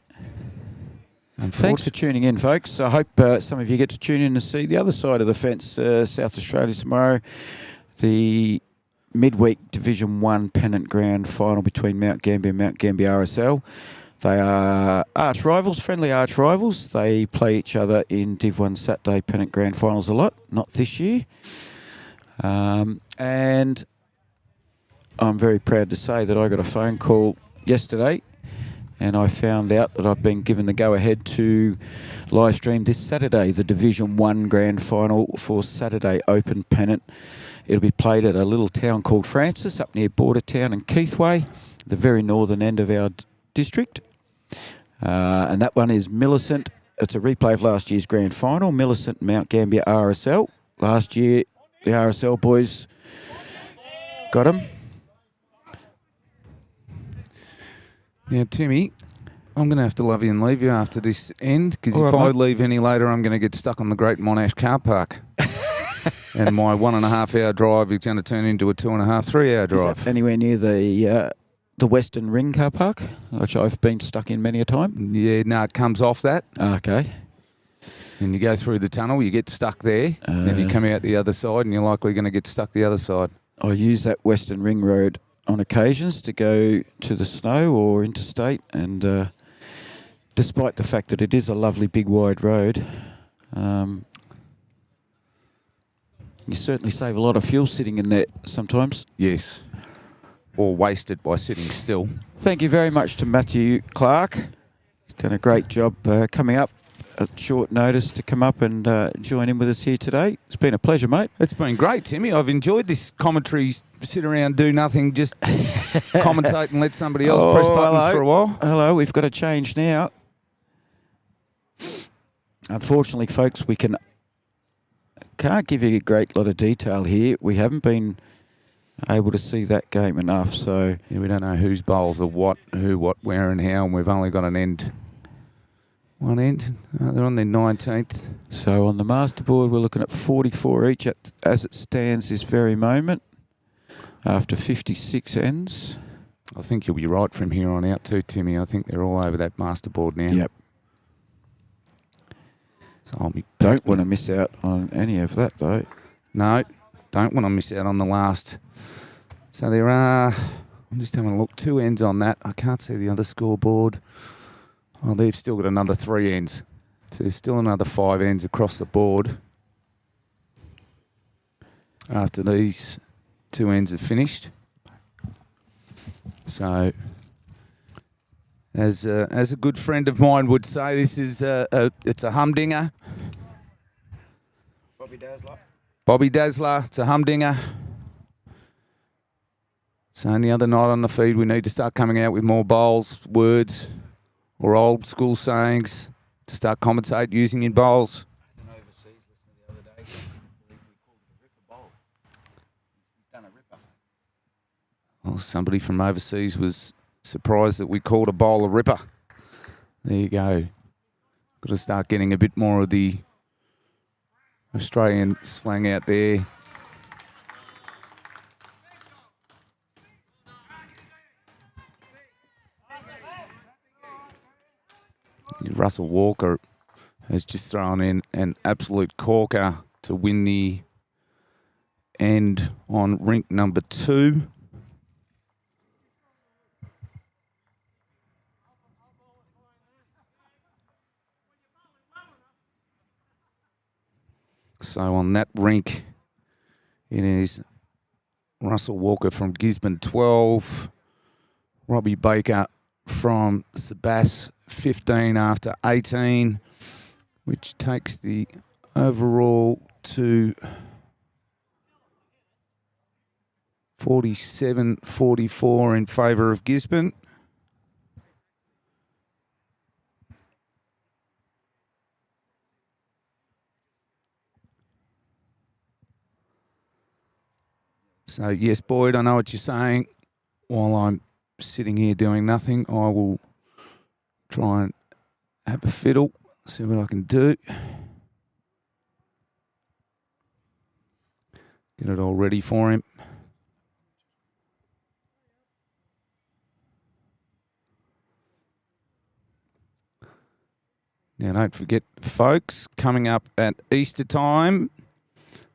Thanks for tuning in, folks. I hope some of you get to tune in to see the other side of the fence, South Australia tomorrow. The midweek Division 1 Pennant Grand Final between Mount Gambier and Mount Gambier RSL. They are arch rivals, friendly arch rivals. They play each other in Div 1 Saturday Pennant Grand Finals a lot, not this year. And I'm very proud to say that I got a phone call yesterday and I found out that I've been given the go-ahead to live stream this Saturday, the Division 1 Grand Final for Saturday Open Pennant. It'll be played at a little town called Francis up near Bordertown and Keithway, the very northern end of our district. And that one is Millicent. It's a replay of last year's Grand Final, Millicent Mount Gambier RSL. Last year, the RSL boys got them. Now, Timmy, I'm going to have to love you and leave you after this end, because All if right, I mate. leave any later, I'm going to get stuck on the Great Monash car park. And my 1.5 hour drive is going to turn into a 2.5, 3 hour Is drive. that anywhere near the Western Ring car park, which I've been stuck in many a time? Yeah, no, it comes off that. Okay. And you go through the tunnel, you get stuck there, then you come out the other side, and you're likely going to get stuck the other side. I use that Western Ring Road on occasions to go to the snow or interstate, and despite the fact that it is a lovely big wide road, you certainly save a lot of fuel sitting in there sometimes. Yes. Or wasted by sitting still. Thank you very much to Matthew Clark. He's done a great job coming up at short notice to come up and join in with us here today. It's been a pleasure, mate. It's been great, Timmy. I've enjoyed this commentary, sit around, do nothing, just commentate and let somebody else press buttons hello. for a while. Hello, we've got to change now. Unfortunately, folks, we can't can't give you a great lot of detail here. We haven't been able to see that game enough, so Yeah, we don't know whose bowls are what, who, what, where and how, and we've only got an end. One end. They're on their 19th. so on the masterboard we're looking at 44 each as it stands this very moment after 56 ends. I think you'll be right from here on out too, Timmy. I think they're all over that masterboard now. Yep. So I'll be Don't want to miss out on any of that though. No, don't want to miss out on the last. So there are, I'm just having a look, 2 ends on that. I can't see the other scoreboard. Oh, they've still got another 3 ends. So there's still another 5 ends across the board after these 2 ends are finished. So, as a good friend of mine would say, this is it's a humdinger. Bobby Dazzler, it's a humdinger. So any other night on the feed, we need to start coming out with more bowls, words, or old school sayings to start commentate using in bowls. An overseas listener the other day, I believe we called it a ripper bowl. He's done a ripper. Well, somebody from overseas was surprised that we called a bowl a ripper. There you go. Got to start getting a bit more of the Australian slang out there. Russell Walker has just thrown in an absolute corker to win the end on rink number 2. So on that rink, it is Russell Walker from Gisborne 12, Robbie Baker from Sebastepol 15 after 18, which takes the overall to 47-44 in favour of Gisborne. So, yes, Boyd, I know what you're saying. While I'm sitting here doing nothing, I will try and have a fiddle, see what I can do. Get it all ready for him. Now, don't forget, folks, coming up at Easter time,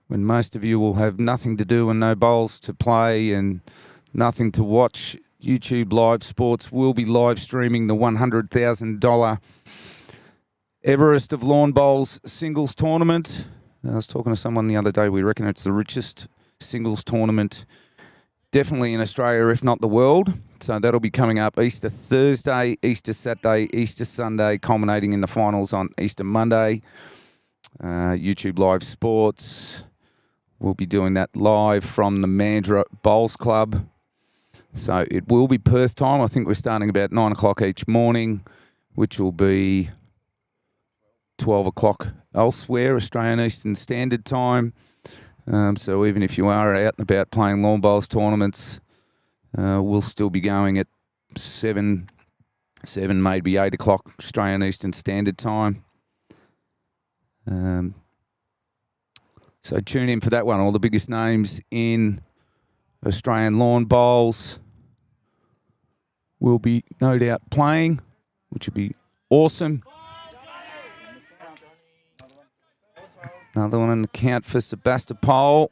when most of you will have nothing to do and no bowls to play and nothing to watch, YouTube Live Sports will be live streaming the $100,000 Everest of Lawn Bowls singles tournament. I was talking to someone the other day. We reckon it's the richest singles tournament definitely in Australia, if not the world. So that'll be coming up Easter Thursday, Easter Saturday, Easter Sunday, culminating in the finals on Easter Monday. YouTube Live Sports will be doing that live from the Mandurah Bowls Club. So it will be Perth time. I think we're starting about 9 o'clock each morning, which will be 12 o'clock elsewhere, Australian Eastern Standard Time. So even if you are out and about playing lawn bowls tournaments, we'll still be going at 7, maybe 8 o'clock Australian Eastern Standard Time. So tune in for that one. All the biggest names in Australian lawn bowls will be no doubt playing, which will be awesome. Another one on the count for Sebastopol.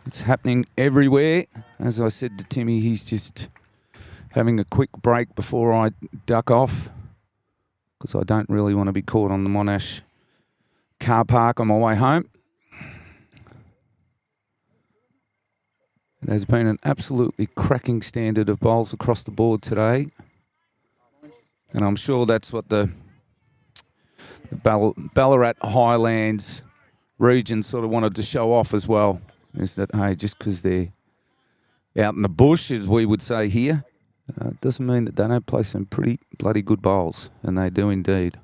It's happening everywhere. As I said to Timmy, he's just having a quick break before I duck off, because I don't really want to be caught on the Monash car park on my way home. It has been an absolutely cracking standard of bowls across the board today. And I'm sure that's what the Ballarat Highlands region sort of wanted to show off as well. Is that, hey, just because they're out in the bush, as we would say here, doesn't mean that they don't play some pretty bloody good bowls. And they do indeed.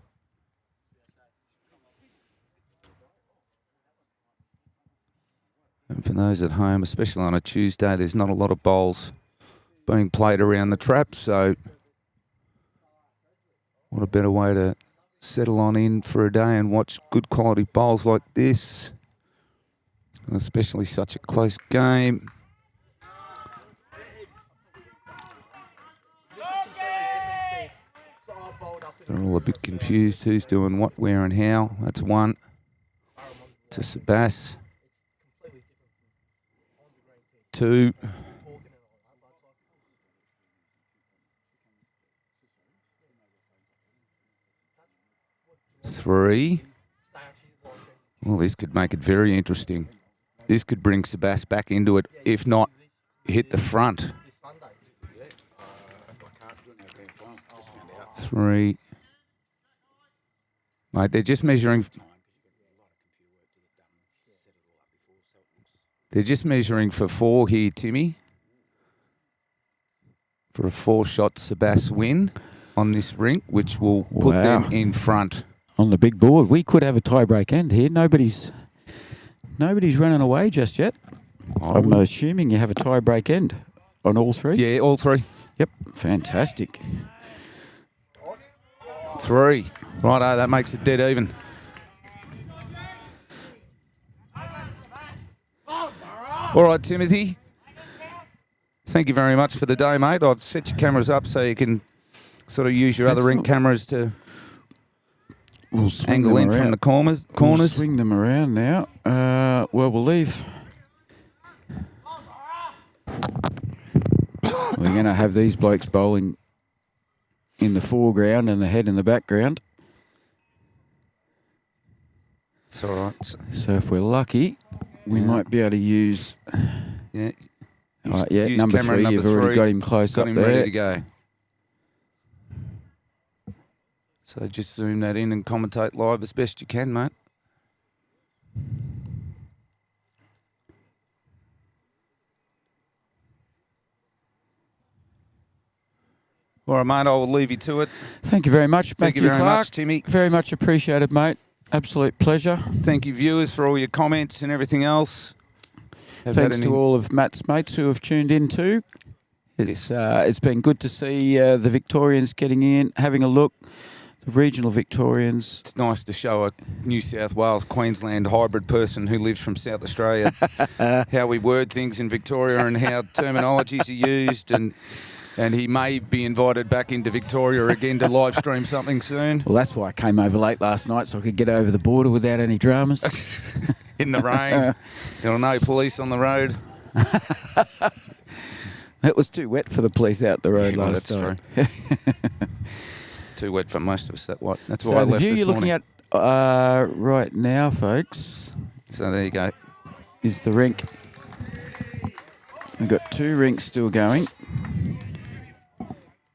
for those at home, especially on a Tuesday, there's not a lot of bowls being played around the trap, so what a better way to settle on in for a day and watch good quality bowls like this, and especially such a close game. They're all a bit confused who's doing what, where and how. That's one to Sebas. 2. 3. Well, this could make it very interesting. This could bring Sebas back into it, if not hit the front. 3. Mate, they're just measuring. They're just measuring for 4 here, Timmy. For a 4-shot Sebas win on this rink, which will put them in front. On the big board. We could have a tie-break end here. Nobody's running away just yet. I'm assuming you have a tie-break end on all 3? Yeah, all 3. Yep, fantastic. 3. Righto, that makes it dead even. All right, Timothy. Thank you very much for the day, mate. I've set your cameras up so you can sort of use your other ring cameras to angle in from the corners. We'll swing them around now. Well, we'll leave. We're going to have these blokes bowling in the foreground and the head in the background. It's all right. So if we're lucky, we might be able to use... Yeah. Use number 3, you've already got him close up there. Got him ready to go. So just zoom that in and commentate live as best you can, mate. All right, mate, I will leave you to it. Thank you very much, Thank Matthew you very Clark. much, Timmy. Very much appreciated, mate. Absolute pleasure. Thank you, viewers, for all your comments and everything else. Thanks to all of Matt's mates who have tuned in too. It's been good to see the Victorians getting in, having a look, the regional Victorians. It's nice to show a New South Wales, Queensland hybrid person who lives from South Australia how we word things in Victoria and how terminologies are used, and he may be invited back into Victoria again to live stream something soon. Well, that's why I came over late last night, so I could get over the border without any dramas. In the rain. There were no police on the road. It was too wet for the police out the road last night. That's true. Too wet for most of us. That's why so I left the view this you're morning. looking at right now, folks, So there you go. is the rink. We've got 2 rinks still going.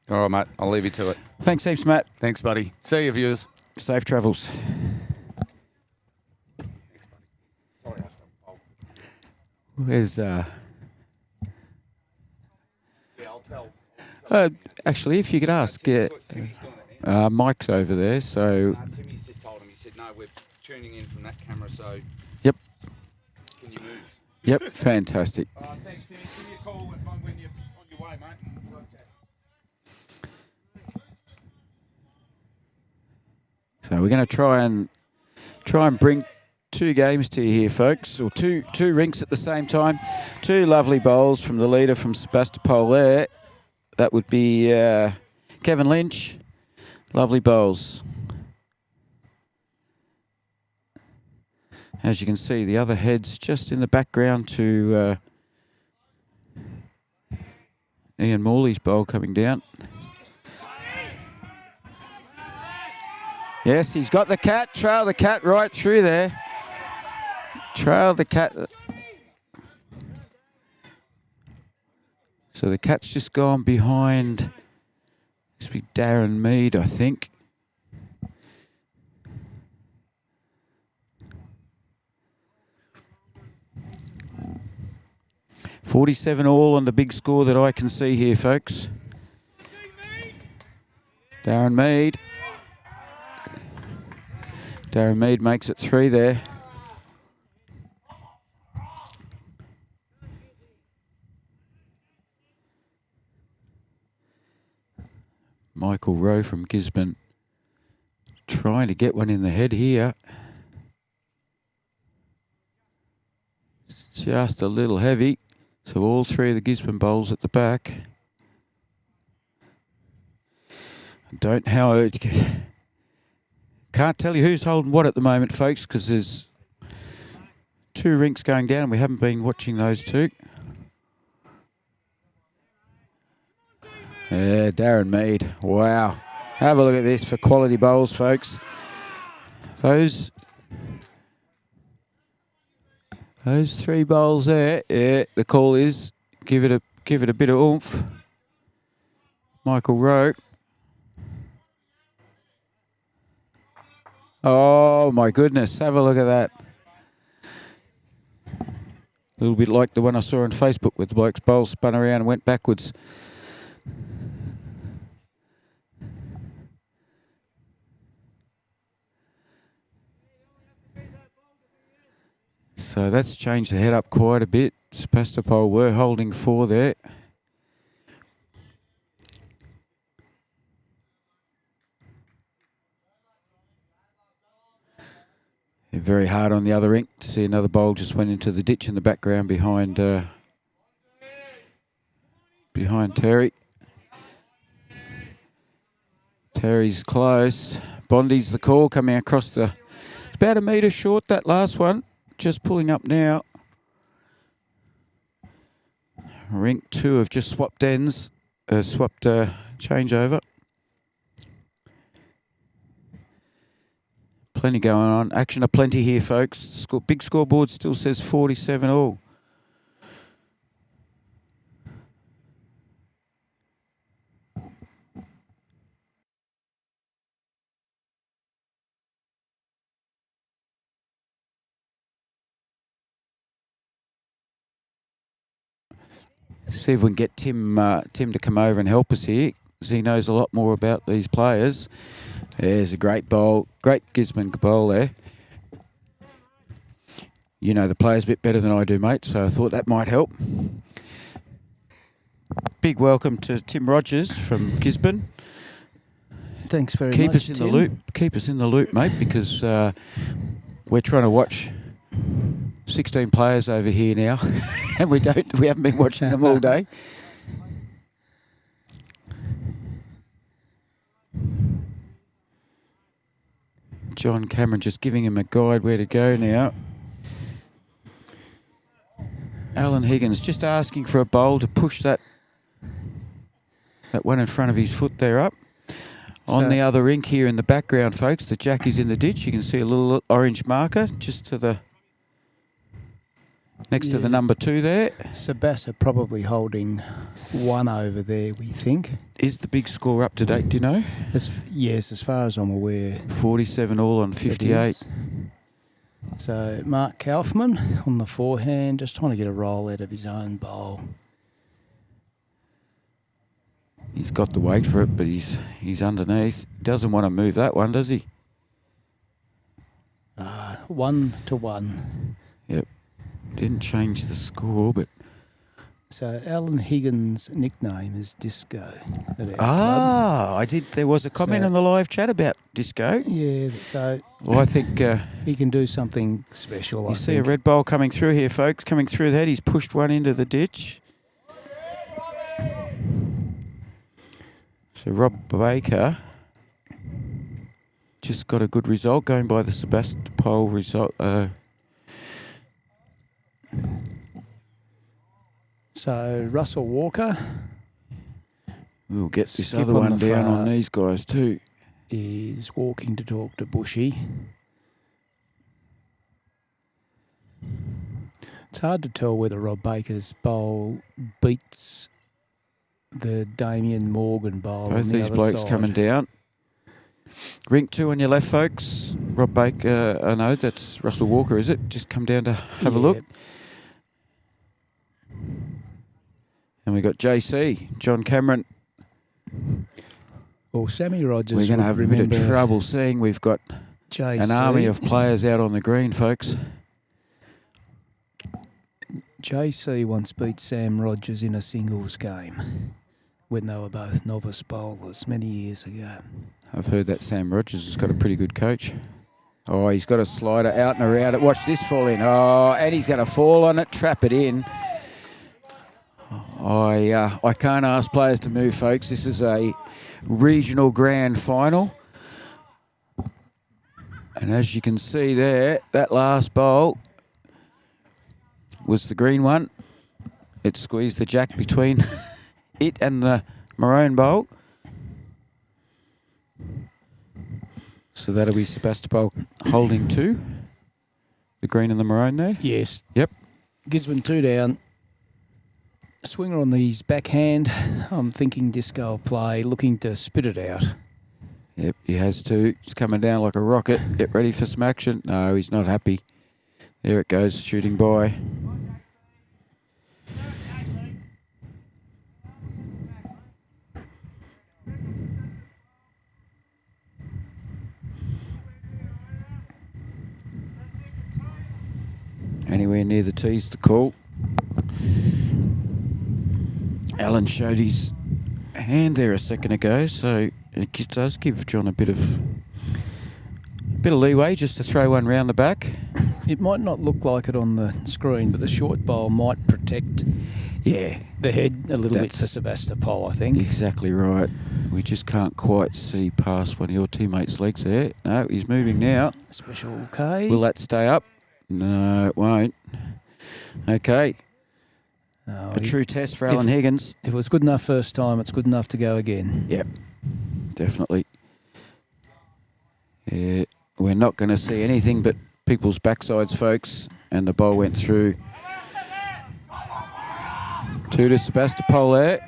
All right, mate. I'll leave you to it. Thanks heaps, Matt. Thanks, buddy. See you, viewers. Safe travels. Where's actually, if you could ask, Mike's over there, so... Timmy's just told him, he said, no, we're tuning in from that camera, so... Yep. Can you move? Yep, fantastic. Thanks, Timmy. Give me a call when you're on your way, mate. So we're going to try and bring 2 games to you here, folks, or two rinks at the same time. 2 lovely bowls from the leader from Sebastepol there. That would be Kevin Lynch. Lovely bowls. As you can see, the other head's just in the background to Ian Morley's bowl coming down. Yes, he's got the cat. Trail the cat right through there. Trail the cat. So the cat's just gone behind. This will be Darren Mead, I think. $47 all on the big score that I can see here, folks. Darren Mead. Darren Mead makes it 3 there. Michael Rowe from Gisborne trying to get one in the head here. It's just a little heavy. So all three of the Gisborne bowls at the back. Don't how it can't tell you who's holding what at the moment, folks, because there's 2 rinks going down and we haven't been watching those 2. Yeah, Darren Mead. Wow. Have a look at this for quality bowls, folks. Those 3 bowls there. Yeah, the call is give it a bit of oomph. Michael Rowe. Oh my goodness, have a look at that. A little bit like the one I saw on Facebook with the bloke's bowl spun around and went backwards. So that's changed the head up quite a bit. Sebastepol were holding 4 there. They're very hard on the other ink to see another bowl just went into the ditch in the background behind Terry. Terry's close. Bondi's the call coming across the... It's about a metre short, that last one. Just pulling up now. Rink 2 have just swapped ends. Swapped changeover. Plenty going on. Action aplenty here, folks. Big scoreboard still says 47 all. See if we can get Tim to come over and help us here, because he knows a lot more about these players. There's a great bowl, great Gisborne bowl there. You know the players a bit better than I do, mate, so I thought that might help. Big welcome to Tim Rogers from Gisborne. Thanks very Keep much, us in Tim. the loop. Keep us in the loop, mate, because we're trying to watch 16 players over here now, and we haven't been watching them all day. John Cameron just giving him a guide where to go now. Alan Higgins just asking for a bowl to push that one in front of his foot there up. On the other rink here in the background, folks, the jack is in the ditch. You can see a little orange marker just to the next to the number 2 there. Sebastopol probably holding 1 over there, we think. Is the big score up to date, do you know? Yes, as far as I'm aware. 47 all on 58. So Mark Kaufman on the forehand, just trying to get a roll out of his own bowl. He's got the weight for it, but he's underneath. Doesn't want to move that one, does he? 1-1. Yep. Didn't change the score, but... So Alan Higgins' nickname is Disco at our club. I did. There was a comment in the live chat about Disco. Yeah, so... Well, I think... he can do something special, you see a red bowl coming through here, folks. Coming through the head. He's pushed one into the ditch. So Rob Baker just got a good result going by the Sebastopol result. So Russell Walker. We'll get this other one down on these guys too. Is walking to talk to Bushy. It's hard to tell whether Rob Baker's bowl beats the Damien Morgan bowl. Both these blokes coming down. Rink 2 on your left, folks. Rob Baker, no, that's Russell Walker, is it? Just come down to have a look. And we got JC, John Cameron. Well, Sammy Rogers. We're going to have a bit of trouble seeing. We've got JC. an army of players out on the green, folks. JC once beat Sam Rogers in a singles game. when they were both novice bowlers many years ago. I've heard that Sam Rogers has got a pretty good coach. Oh, he's got a slider out and around it. Watch this fall in. Oh, and he's going to fall on it, trap it in. I can't ask players to move, folks. This is a regional grand final. And as you can see there, that last bowl was the green one. It squeezed the jack between it and the maroon bowl. So that'll be Sebastepol holding 2. The green and the maroon there. Yes. Yep. Gisborne 2 down. Swinger on his backhand. I'm thinking disco play, looking to spit it out. Yep, he has to. He's coming down like a rocket. Get ready for some action. No, he's not happy. There it goes, shooting by. Anywhere near the tees to call. Alan showed his hand there a second ago, so it does give John a bit of leeway just to throw one round the back. It might not look like it on the screen, but the short bowl might protect the head a little bit for Sebastepol, I think. Exactly right. We just can't quite see past one of your teammates' legs there. No, he's moving now. Special K. Will that stay up? No, it won't. Okay. A true test for Alan Higgins. If it was good enough first time, it's good enough to go again. Yep, definitely. Yeah, we're not going to see anything but people's backsides, folks. And the ball went through. 2 to Sebastepol there.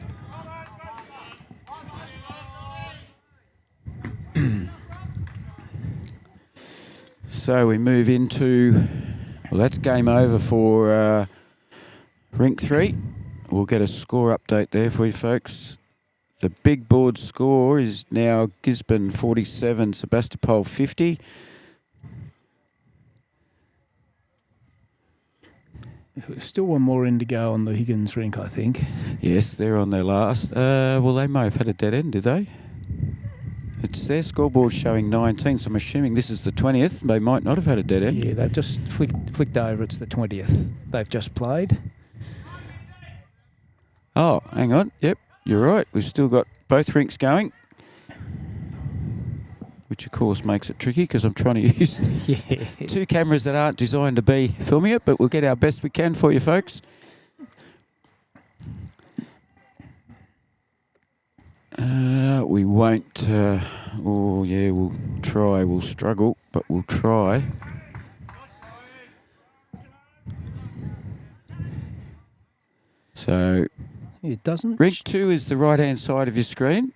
So we move into, well, that's game over for Rink 3. We'll get a score update there for you folks. The big board score is now Gisborne 47, Sebastepol 50. There's still one more in to go on the Higgins rink, I think. Yes, they're on their last. Well, they may have had a dead end, did they? It's their scoreboard showing 19, so I'm assuming this is the 20th. They might not have had a dead end. Yeah, they've just flicked over. It's the 20th. They've just played. Oh, hang on. Yep, you're right. We've still got both rinks going, which of course makes it tricky because I'm trying to use 2 cameras that aren't designed to be filming it, but we'll get our best we can for you folks. We won't. We'll try. We'll struggle, but we'll try. So, it doesn't. Rink 2 is the right-hand side of your screen.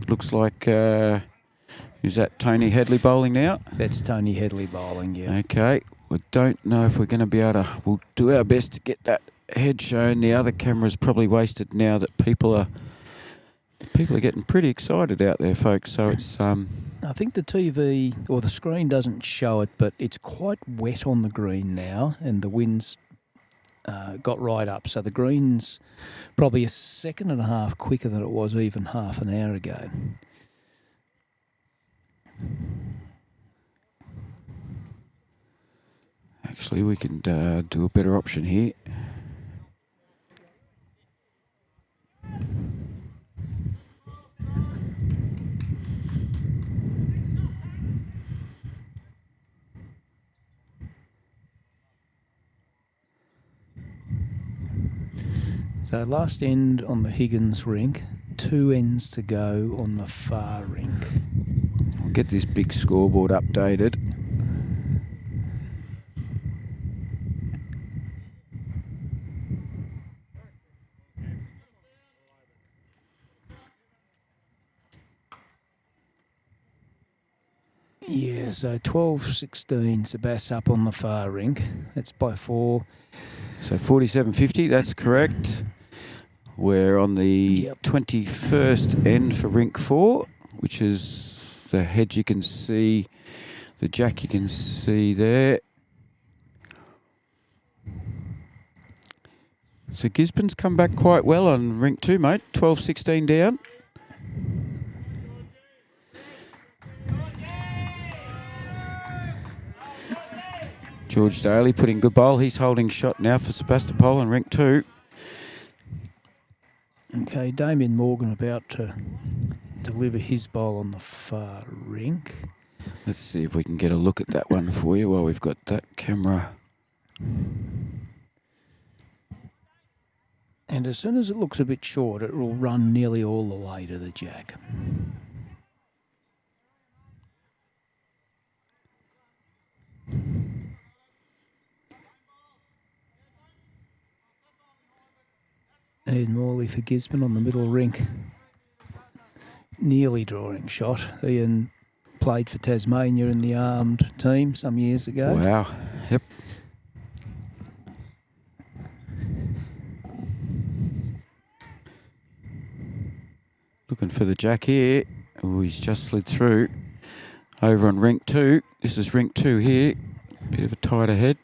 Looks like. Is that Tony Headley bowling now? That's Tony Headley bowling. Yeah. Okay. We don't know if we're going to be able to. We'll do our best to get that head shown. The other camera's probably wasted now that people are getting pretty excited out there, folks. So it's I think the TV or the screen doesn't show it, but it's quite wet on the green now, and the wind's got right up. So the green's probably a second and a half quicker than it was even half an hour ago. Actually, we can do a better option here. So last end on the Higgins rink, 2 ends to go on the far rink. We'll get this big scoreboard updated. Yeah, so 12-16 Sebas up on the far rink. That's by 4. So 47.50, that's correct. We're on the 21st end for Rink 4, which is the head you can see, the jack you can see there. So Gisborne's come back quite well on rink 2, mate. 12-16 down. George Daly putting good bowl. He's holding shot now for Sebastopol on rink 2. Okay, Damien Morgan about to deliver his bowl on the far rink. Let's see if we can get a look at that one for you while we've got that camera. And as soon as it looks a bit short, it will run nearly all the way to the jack. Ian Morley for Gisborne on the middle rink. Nearly drawing shot. Ian played for Tasmania in the armed team some years ago. Wow. Yep. Looking for the jack here. Oh, he's just slid through. Over on rink 2. This is rink 2 here. Bit of a tighter head.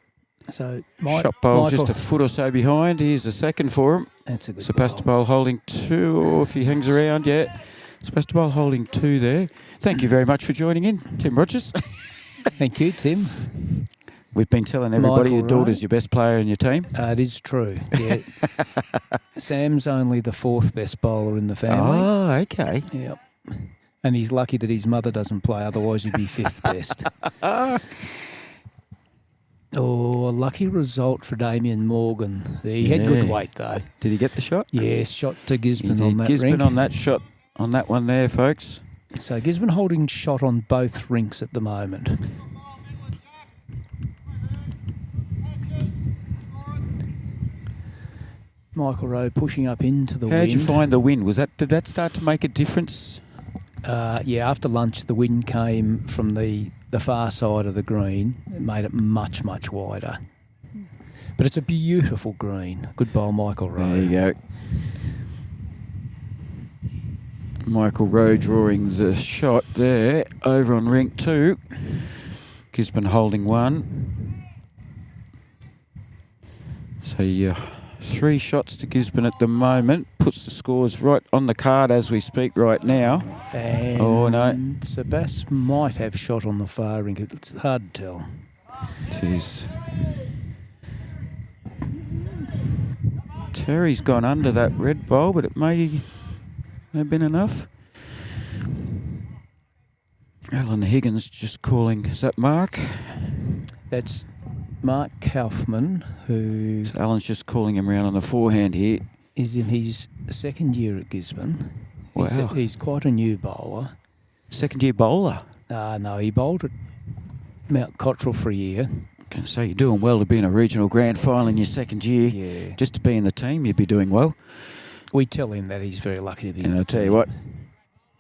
So Shot bowl just a foot or so behind. Here's a second for him. That's a good Sebastopol holding 2, or if he hangs around, yeah. Sebastopol holding 2 there. Thank you very much for joining in, Tim Rogers. Thank you, Tim. We've been telling everybody Michael your daughter's your best player in your team. It is true. Yeah. Sam's only the 4th best bowler in the family. Oh, okay. Yep. And he's lucky that his mother doesn't play, otherwise he'd be 5th best. Oh, a lucky result for Damien Morgan. He had good weight, though. Did he get the shot? Yes, shot to Gisborne He on did. that Gisborne rink. on that shot, on that one there, folks. So Gisborne holding shot on both rinks at the moment. Michael Rowe pushing up into the wind. How'd you find the wind? Did that start to make a difference? Yeah, after lunch the wind came from the far side of the green. It made it much, much wider. But it's a beautiful green. Good bowl, Michael Rowe. There you go. Michael Rowe drawing the shot there over on rink 2. Gisborne holding 1. So yeah, 3 shots to Gisborne at the moment. Puts the scores right on the card as we speak right now. And oh no, Sebas might have shot on the far rink. It's hard to tell. Jeez. Terry's gone under that red bowl, but it may have been enough. Alan Higgins just calling. Is that Mark? That's Mark Kaufman, who So Alan's just calling him round on the forehand here. is in his 2nd year at Gisborne. Wow. He's quite a new bowler. Second year bowler. No, he bowled at Mount Cottrell for a year. Can I say you're doing well to be in a regional grand final in your 2nd year. Yeah. Just to be in the team, you'd be doing well. We tell him that he's very lucky to be in And the I'll tell you team. what,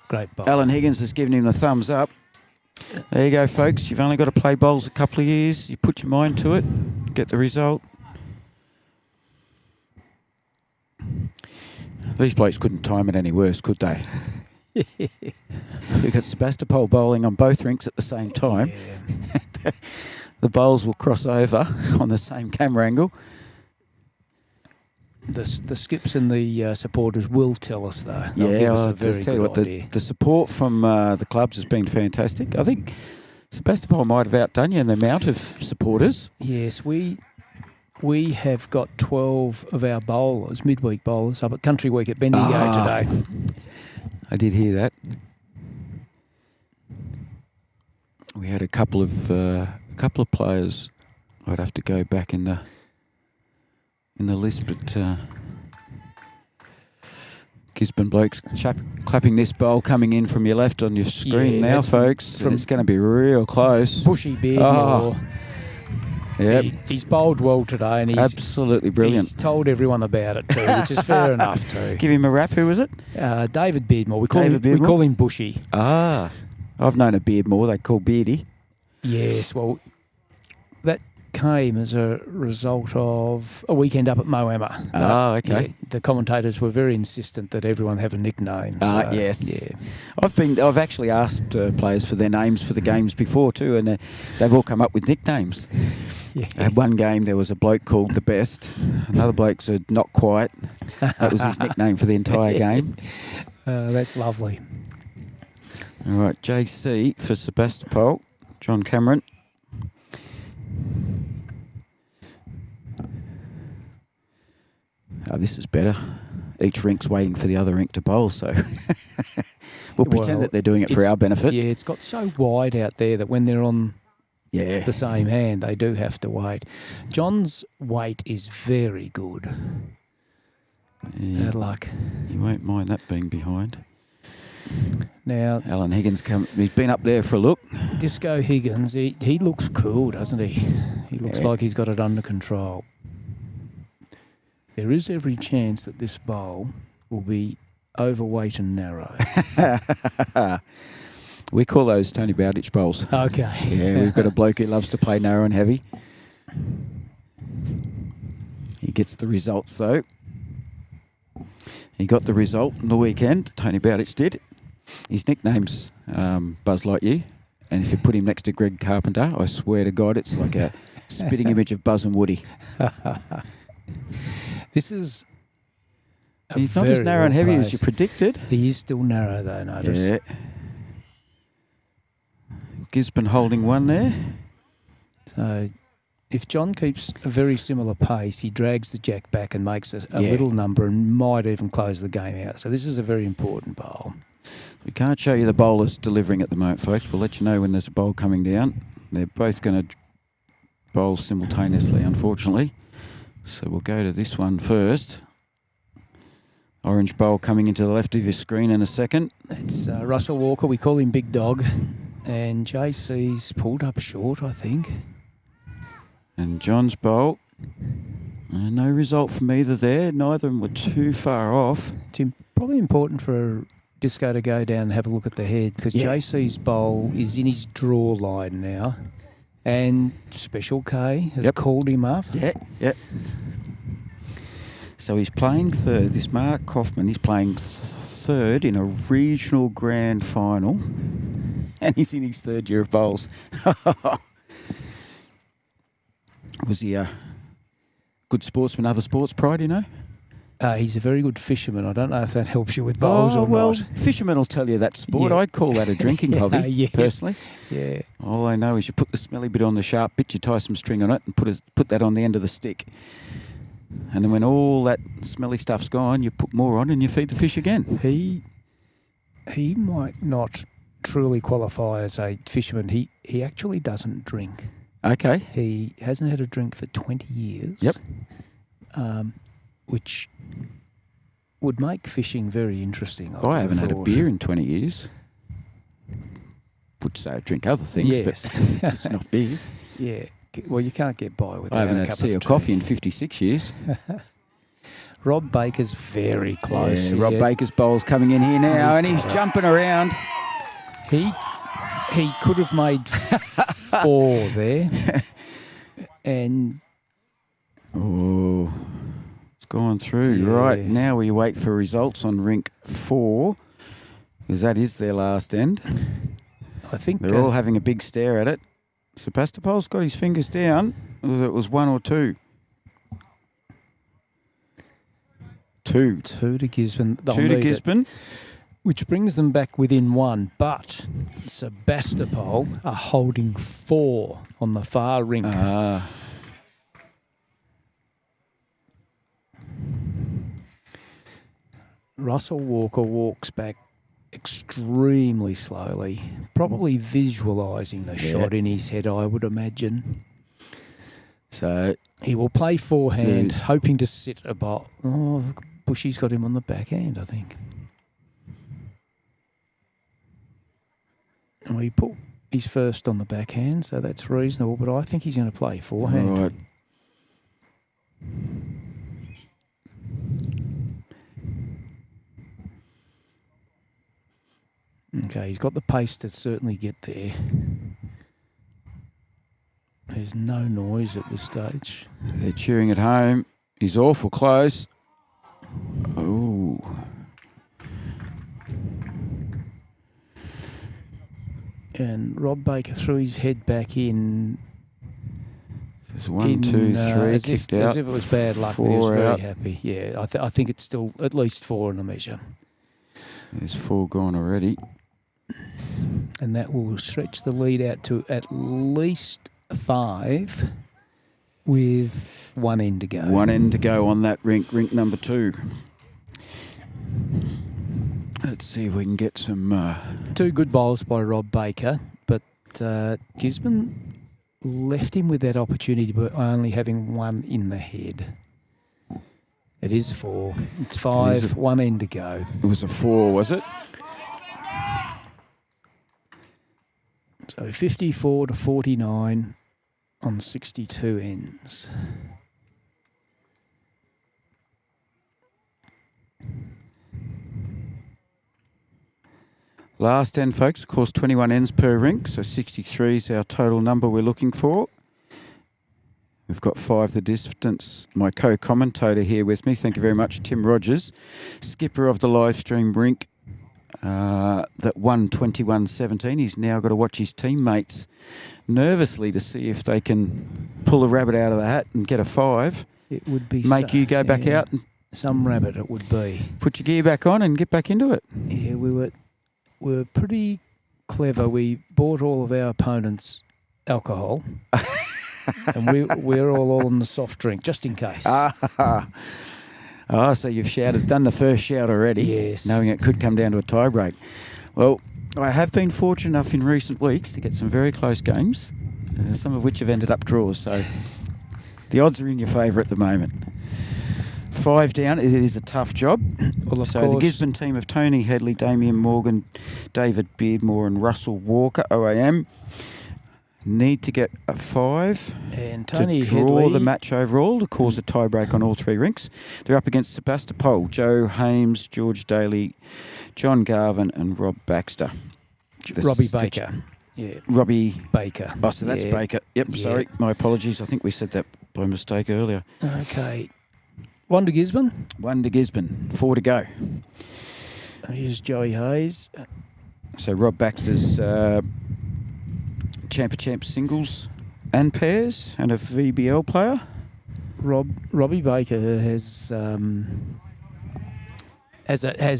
Great bowler. Alan Higgins has given him the thumbs up. There you go, folks. You've only got to play bowls a couple of years. You put your mind to it, get the result. These blokes couldn't time it any worse, could they? We've got Sebastopol bowling on both rinks at the same time. Yeah. The bowls will cross over on the same camera angle. The skips and the supporters will tell us, though. They'll Yeah, give us I'll a very just tell you good what, idea. the support from the clubs has been fantastic. I think Sebastopol might have outdone you in the amount of supporters. Yes, we have got 12 of our bowlers, midweek bowlers, up at Country Week at Bendigo today. I did hear that. We had a couple of players. I'd have to go back in the list, but Gisborne blokes clapping this bowl coming in from your left on your screen now, that's folks. from- And it's going to be real close. Bushy Beardmore. Yep, He's bowled well today, and absolutely brilliant. he's told everyone about it too, which is fair enough too. Give him a rap. Who was it? David Beardmore. We David Beardmore? call him Bushy. Ah, I've known a Beardmore. They call Beardy. Yes, well, that came as a result of a weekend up at Moama. Okay. Yeah, the commentators were very insistent that everyone have a nickname. So, Yes. Yeah. I've actually asked players for their names for the games before too, and they've all come up with nicknames. At one game, there was a bloke called The Best. Another bloke said Not Quite. That was his nickname for the entire game. That's lovely. All right, JC for Sebastopol. John Cameron. Oh, this is better. Each rink's waiting for the other rink to bowl, so we'll pretend that they're doing it for it's- our benefit. Yeah, it's got so wide out there that when they're on Yeah. the same hand, they do have to wait. John's weight is very good. Yeah. Bad luck. You won't mind that being behind. Now, Alan Higgins he's been up there for a look. Disco Higgins, he looks cool, doesn't he? He looks like he's got it under control. There is every chance that this bowl will be overweight and narrow. We call those Tony Bowditch bowls. Okay. Yeah, we've got a bloke who loves to play narrow and heavy. He gets the results, though. He got the result on the weekend, Tony Bowditch did. His nickname's Buzz Lightyear, and if you put him next to Greg Carpenter, I swear to God, it's like a spitting image of Buzz and Woody. This is... He's not as narrow and heavy as you predicted. He is still narrow, though, notice. Yeah. Gisborne holding one there. So if John keeps a very similar pace, he drags the jack back and makes a little number and might even close the game out. So this is a very important bowl. We can't show you the bowlers delivering at the moment, folks. We'll let you know when there's a bowl coming down. They're both going to bowl simultaneously, unfortunately. So we'll go to this one first. Orange bowl coming into the left of your screen in a second. It's Russell Walker. We call him Big Dog. And JC's pulled up short, I think. And John's bowl. No result from either there. Neither of them were too far off. It's probably important for Disco to go down and have a look at the head because JC's bowl is in his draw line now. And Special K has called him up. Yeah. So he's playing third. This Mark Kaufman, he's playing third in a regional grand final. And he's in his third year of bowls. Was he a good sportsman, other sports pride, you know? He's a very good fisherman. I don't know if that helps you with bowls or not. Fishermen will tell you that's sport. Yeah. I'd call that a drinking hobby, Yes. personally. Yeah. All I know is you put the smelly bit on the sharp bit, you tie some string on it and put that on the end of the stick. And then when all that smelly stuff's gone, you put more on and you feed the fish again. He might not truly qualify as a fisherman. He actually doesn't drink. Okay. He hasn't had a drink for 20 years. Yep. Which would make fishing very interesting. I haven't had a beer in 20 years. Would say I drink other things, but it's not beer. Yeah. Well, you can't get by without I haven't a had cup tea or of coffee in 56 years. Rob Baker's very close. Yeah, Rob Baker's bowl's coming in here now, and he's got it. jumping around. He could have made 4 there. And Oh, it's gone through. Yeah. Right, now we wait for results on rink 4, because that is their last end. I think They're all having a big stare at it. Sebastopol's got his fingers down, whether it was 1 or 2. 2. 2 to Gisborne. They'll 2 to need it, Gisborne. which brings them back within 1. But Sebastopol are holding 4 on the far rink. Russell Walker walks back extremely slowly, probably visualising the shot in his head, I would imagine. So He will play forehand, Yes. hoping to sit a bowl. Oh, Bushy's got him on the backhand, I think. And he put his first on the backhand, so that's reasonable, but I think he's going to play forehand. Right. Okay, he's got the pace to certainly get there. There's no noise at this stage. They're cheering at home. He's awful close. Oh. And Rob Baker threw his head back in. There's 1, 2, 3 as kicked if, out. As if it was bad luck, but he was 4 very out. happy. Yeah, I think it's still at least 4 in the measure. There's 4 gone already. And that will stretch the lead out to at least 5 with 1 end to go. 1 end to go on that rink number 2. Let's see if we can get some... 2 good bowls by Rob Baker, but Gisborne left him with that opportunity by only having 1 in the head. It is 4. It's 5, 1 end to go. It was a 4, was it? So 54 to 49 on 62 ends. Last end, folks, of course, 21 ends per rink, so 63 is our total number we're looking for. We've got 5 the distance. My co-commentator here with me, thank you very much, Tim Rogers, skipper of the live stream rink that won 21-17. He's now got to watch his teammates nervously to see if they can pull a rabbit out of the hat and get a 5. It would be Make you go back out and some rabbit. It would be. put your gear back on and get back into it. Yeah, we were pretty clever. We bought all of our opponents alcohol, and we're all on the soft drink just in case. So you've done the first shout already, Yes. knowing it could come down to a tie break. Well, I have been fortunate enough in recent weeks to get some very close games, some of which have ended up draws. So the odds are in your favour at the moment. 5 down, it is a tough job. Well, of So course, the Gisborne team of Tony Headley, Damien Morgan, David Beardmore and Russell Walker, OAM, need to get a 5 and Tony to draw Headley, the match overall to cause a tie break on all 3 rinks. They're up against Sebastepol, Joe Hames, George Daly, John Garvin and Rob Baxter. Robbie Baker. Yeah, Robbie... Baker. Oh, so that's Yeah. Baker. Yep, Yeah. sorry. My apologies. I think we said that by mistake earlier. Okay. 1 to Gisborne. 1 to Gisborne, 4 to go. Here's Joey Hayes. So Rob Baxter's champ singles and pairs and a VBL player. Robbie Baker has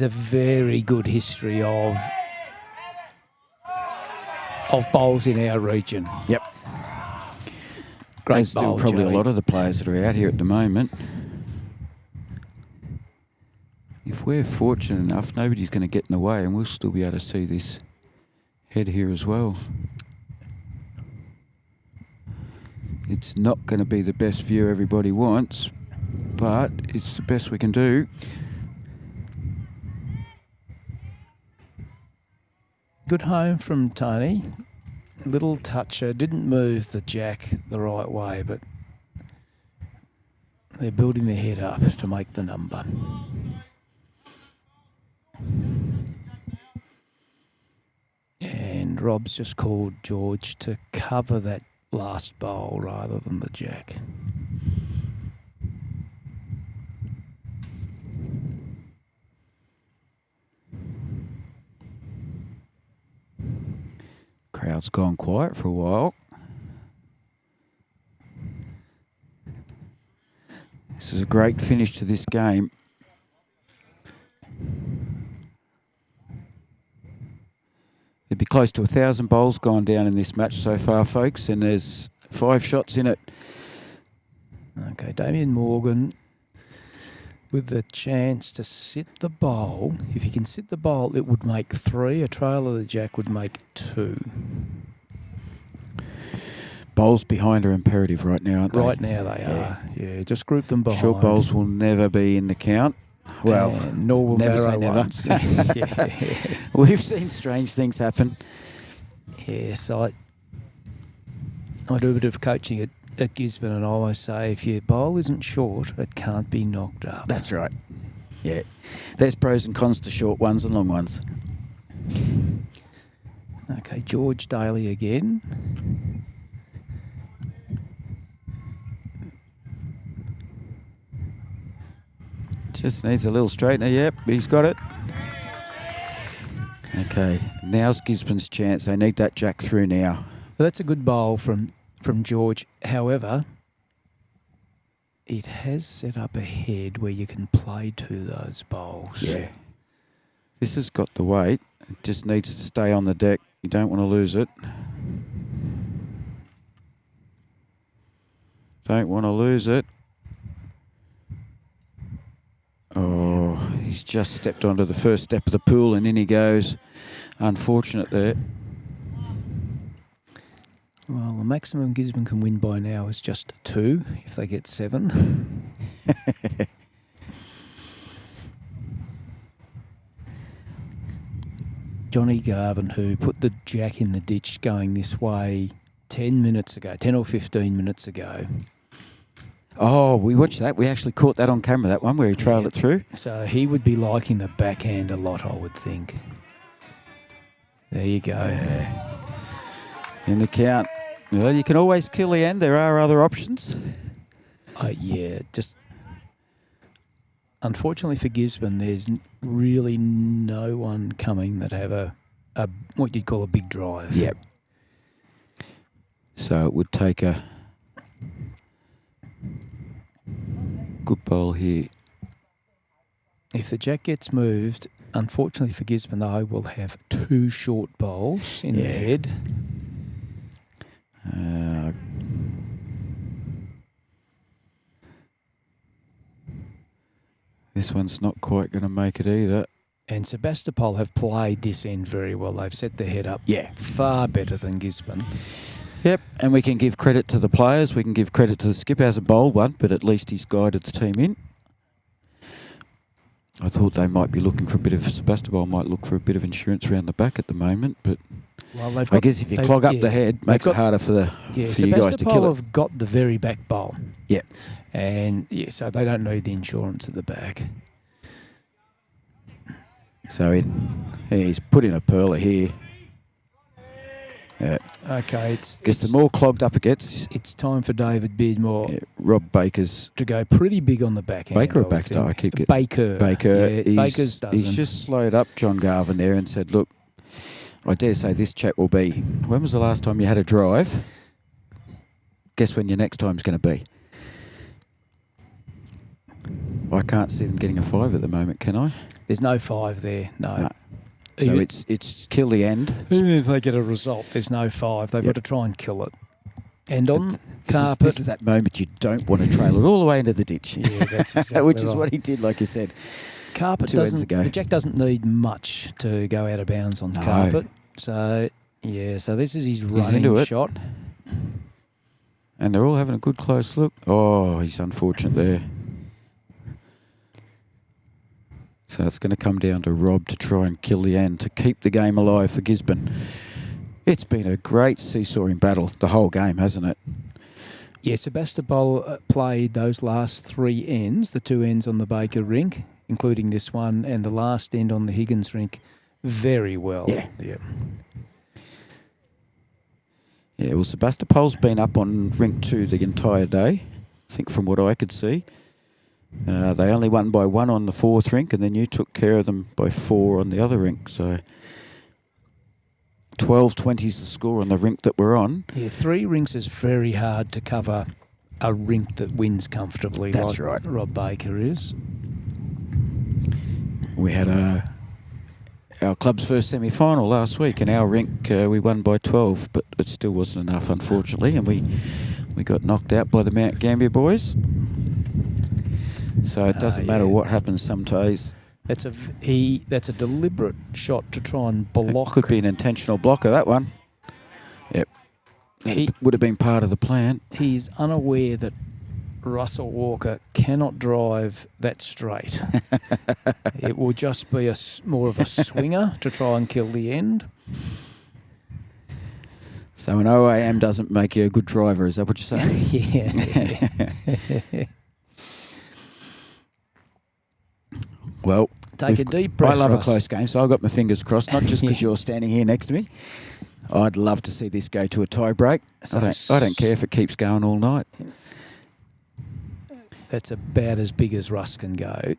a very good history of bowls in our region. Yep. Great As do bowl, probably Joey. a lot of the players that are out here at the moment. If we're fortunate enough, nobody's going to get in the way and we'll still be able to see this head here as well. It's not going to be the best view everybody wants, but it's the best we can do. Good home from Tony. Little toucher. Didn't move the jack the right way, but they're building their head up to make the number. And Rob's just called George to cover that last bowl rather than the jack. Crowd's gone quiet for a while. This is a great finish to this game. There'd be close to 1,000 bowls gone down in this match so far, folks, and there's 5 shots in it. Okay, Damien Morgan with the chance to sit the bowl. If he can sit the bowl, it would make 3. A trail of the jack would make 2. Bowls behind are imperative right now, aren't they? Right now they are. Yeah, just group them behind. Short bowls will never be in the count. Well, and nor will never say narrow never. ones. Yeah. We've seen strange things happen. Yes, I do a bit of coaching at Gisborne, and I always say if your bowl isn't short, it can't be knocked up. That's right. Yeah. There's pros and cons to short ones and long ones. Okay, George Daly again. Just needs a little straightener. Yep, he's got it. Okay, now's Gisborne's chance. They need that jack through now. Well, that's a good bowl from George. However, it has set up a head where you can play to those bowls. Yeah. This has got the weight. It just needs to stay on the deck. You don't want to lose it. Don't want to lose it. Oh, he's just stepped onto the first step of the pool and in he goes. Unfortunate there. Well, the maximum Gisborne can win by now is just 2 if they get 7. Johnny Garvin, who put the jack in the ditch going this way 10 minutes ago, 10 or 15 minutes ago. Oh, we watched that. We actually caught that on camera, that one where he trailed it through. So he would be liking the backhand a lot, I would think. There you go. Yeah. In the count. Well, you can always kill the end. There are other options. Yeah, just unfortunately for Gisborne, there's really no one coming that have a what you'd call a big drive. Yep. So it would take a good bowl here. If the jack gets moved, unfortunately for Gisborne, they will have 2 short bowls in their head. This one's not quite going to make it either. And Sebastepol have played this end very well. They've set their head up far better than Gisborne. Yep, and we can give credit to the players. We can give credit to the skipper as a bowled one, but at least he's guided the team in. I thought they might be looking for a bit of Sebastepol might look for a bit of insurance around the back at the moment, but Well, I guess if you clog up the head, makes it harder for you guys to Sebastepol kill it. have got the very back bowl. Yep. And so they don't need the insurance at the back. So he's put in a perler here. Okay, Guess the more clogged up it gets. It's time for David Beardmore Rob Baker's to go pretty big on the backhand. Baker or Baxter? I keep getting Baker. Yeah, Baker's doesn't. He's just slowed up John Garvin there and said, "Look, I dare say this chat will be. When was the last time you had a drive? Guess when your next time's going to be." I can't see them getting a 5 at the moment, can I? There's no 5 there. No. So it's kill the end. Even if they get a result, there's no 5. They've got to try and kill it. And on carpet, this is that moment you don't want to trail it all the way into the ditch. Yeah, that's exactly which is right. what he did, like you said. Carpet 2 ends doesn't. ago. The jack doesn't need much to go out of bounds on carpet. So so this is his running into it. shot. And they're all having a good close look. Oh, he's unfortunate there. So it's going to come down to Rob to try and kill the end, to keep the game alive for Gisborne. It's been a great seesawing battle, the whole game, hasn't it? Yeah, Sebastopol played those last 3 ends, the 2 ends on the Baker rink, including this one, and the last end on the Higgins rink, very well. Yeah, well, Sebastopol's been up on rink 2 the entire day, I think from what I could see. They only won by 1 on the 4th rink, and then you took care of them by 4 on the other rink. So 12-20 is the score on the rink that we're on. Yeah, 3 rinks is very hard to cover a rink that wins comfortably. That's like right. Rob Baker is. We had our club's first semi-final last week, and our rink we won by 12, but it still wasn't enough, unfortunately, and we got knocked out by the Mount Gambier boys. So it doesn't matter what happens some days. That's a deliberate shot to try and block. It could be an intentional blocker, that one. Yep. It would have been part of the plan. He's unaware that Russell Walker cannot drive that straight. It will just be more of a swinger to try and kill the end. So an OAM doesn't make you a good driver, is that what you're saying? Yeah. Well, Take a deep breath. I love a Russ. close game, so I've got my fingers crossed, not just because you're standing here next to me. I'd love to see this go to a tie break. So I don't care if it keeps going all night. That's about as big as Russ can go.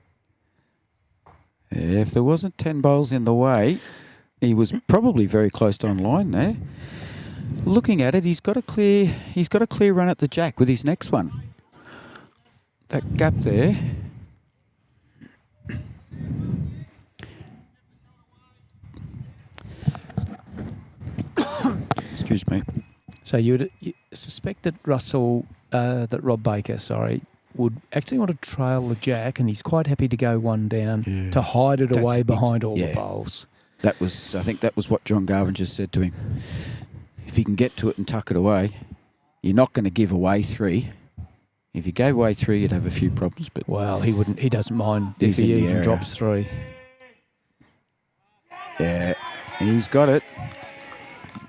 If there wasn't 10 bowls in the way, he was probably very close to online there. Looking at it, he's got a clear run at the jack with his next one. that gap there. Excuse me. So you suspect that Rob Baker, would actually want to trail the jack, and he's quite happy to go one down to hide it away behind all the bowls. I think that was what John Garvin just said to him. If you can get to it and tuck it away, you're not going to give away 3. If you gave away 3, you'd have a few problems. But well, he wouldn't. He doesn't mind He's if he in the even area. drops 3. Yeah, he's got it,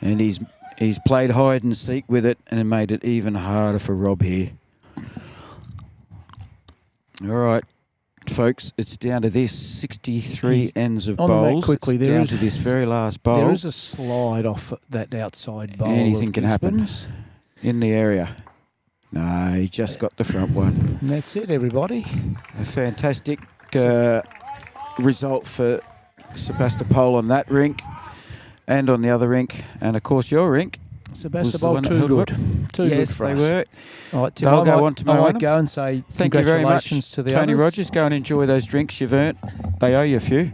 and he's played hide and seek with it, and made it even harder for Rob here. All right, folks, it's down to this 63 ends of on the mat bowls. quickly, It's there down is- to this very last bowl. There is a slide off that outside bowl. Anything of can happen Gisborne's. in the area. No, he just got the front one. And that's it, everybody. A fantastic result for Sebastopol on that rink and on the other rink. And, of course, your rink. Sebastopol, one that too held good. up. Too Yes, good for they us. were. All right, Tim, They'll I go might- on to I might Moama. go and say Thank you very much, congratulations to the Tony others. Rogers. Go and enjoy those drinks you've earned. They owe you a few.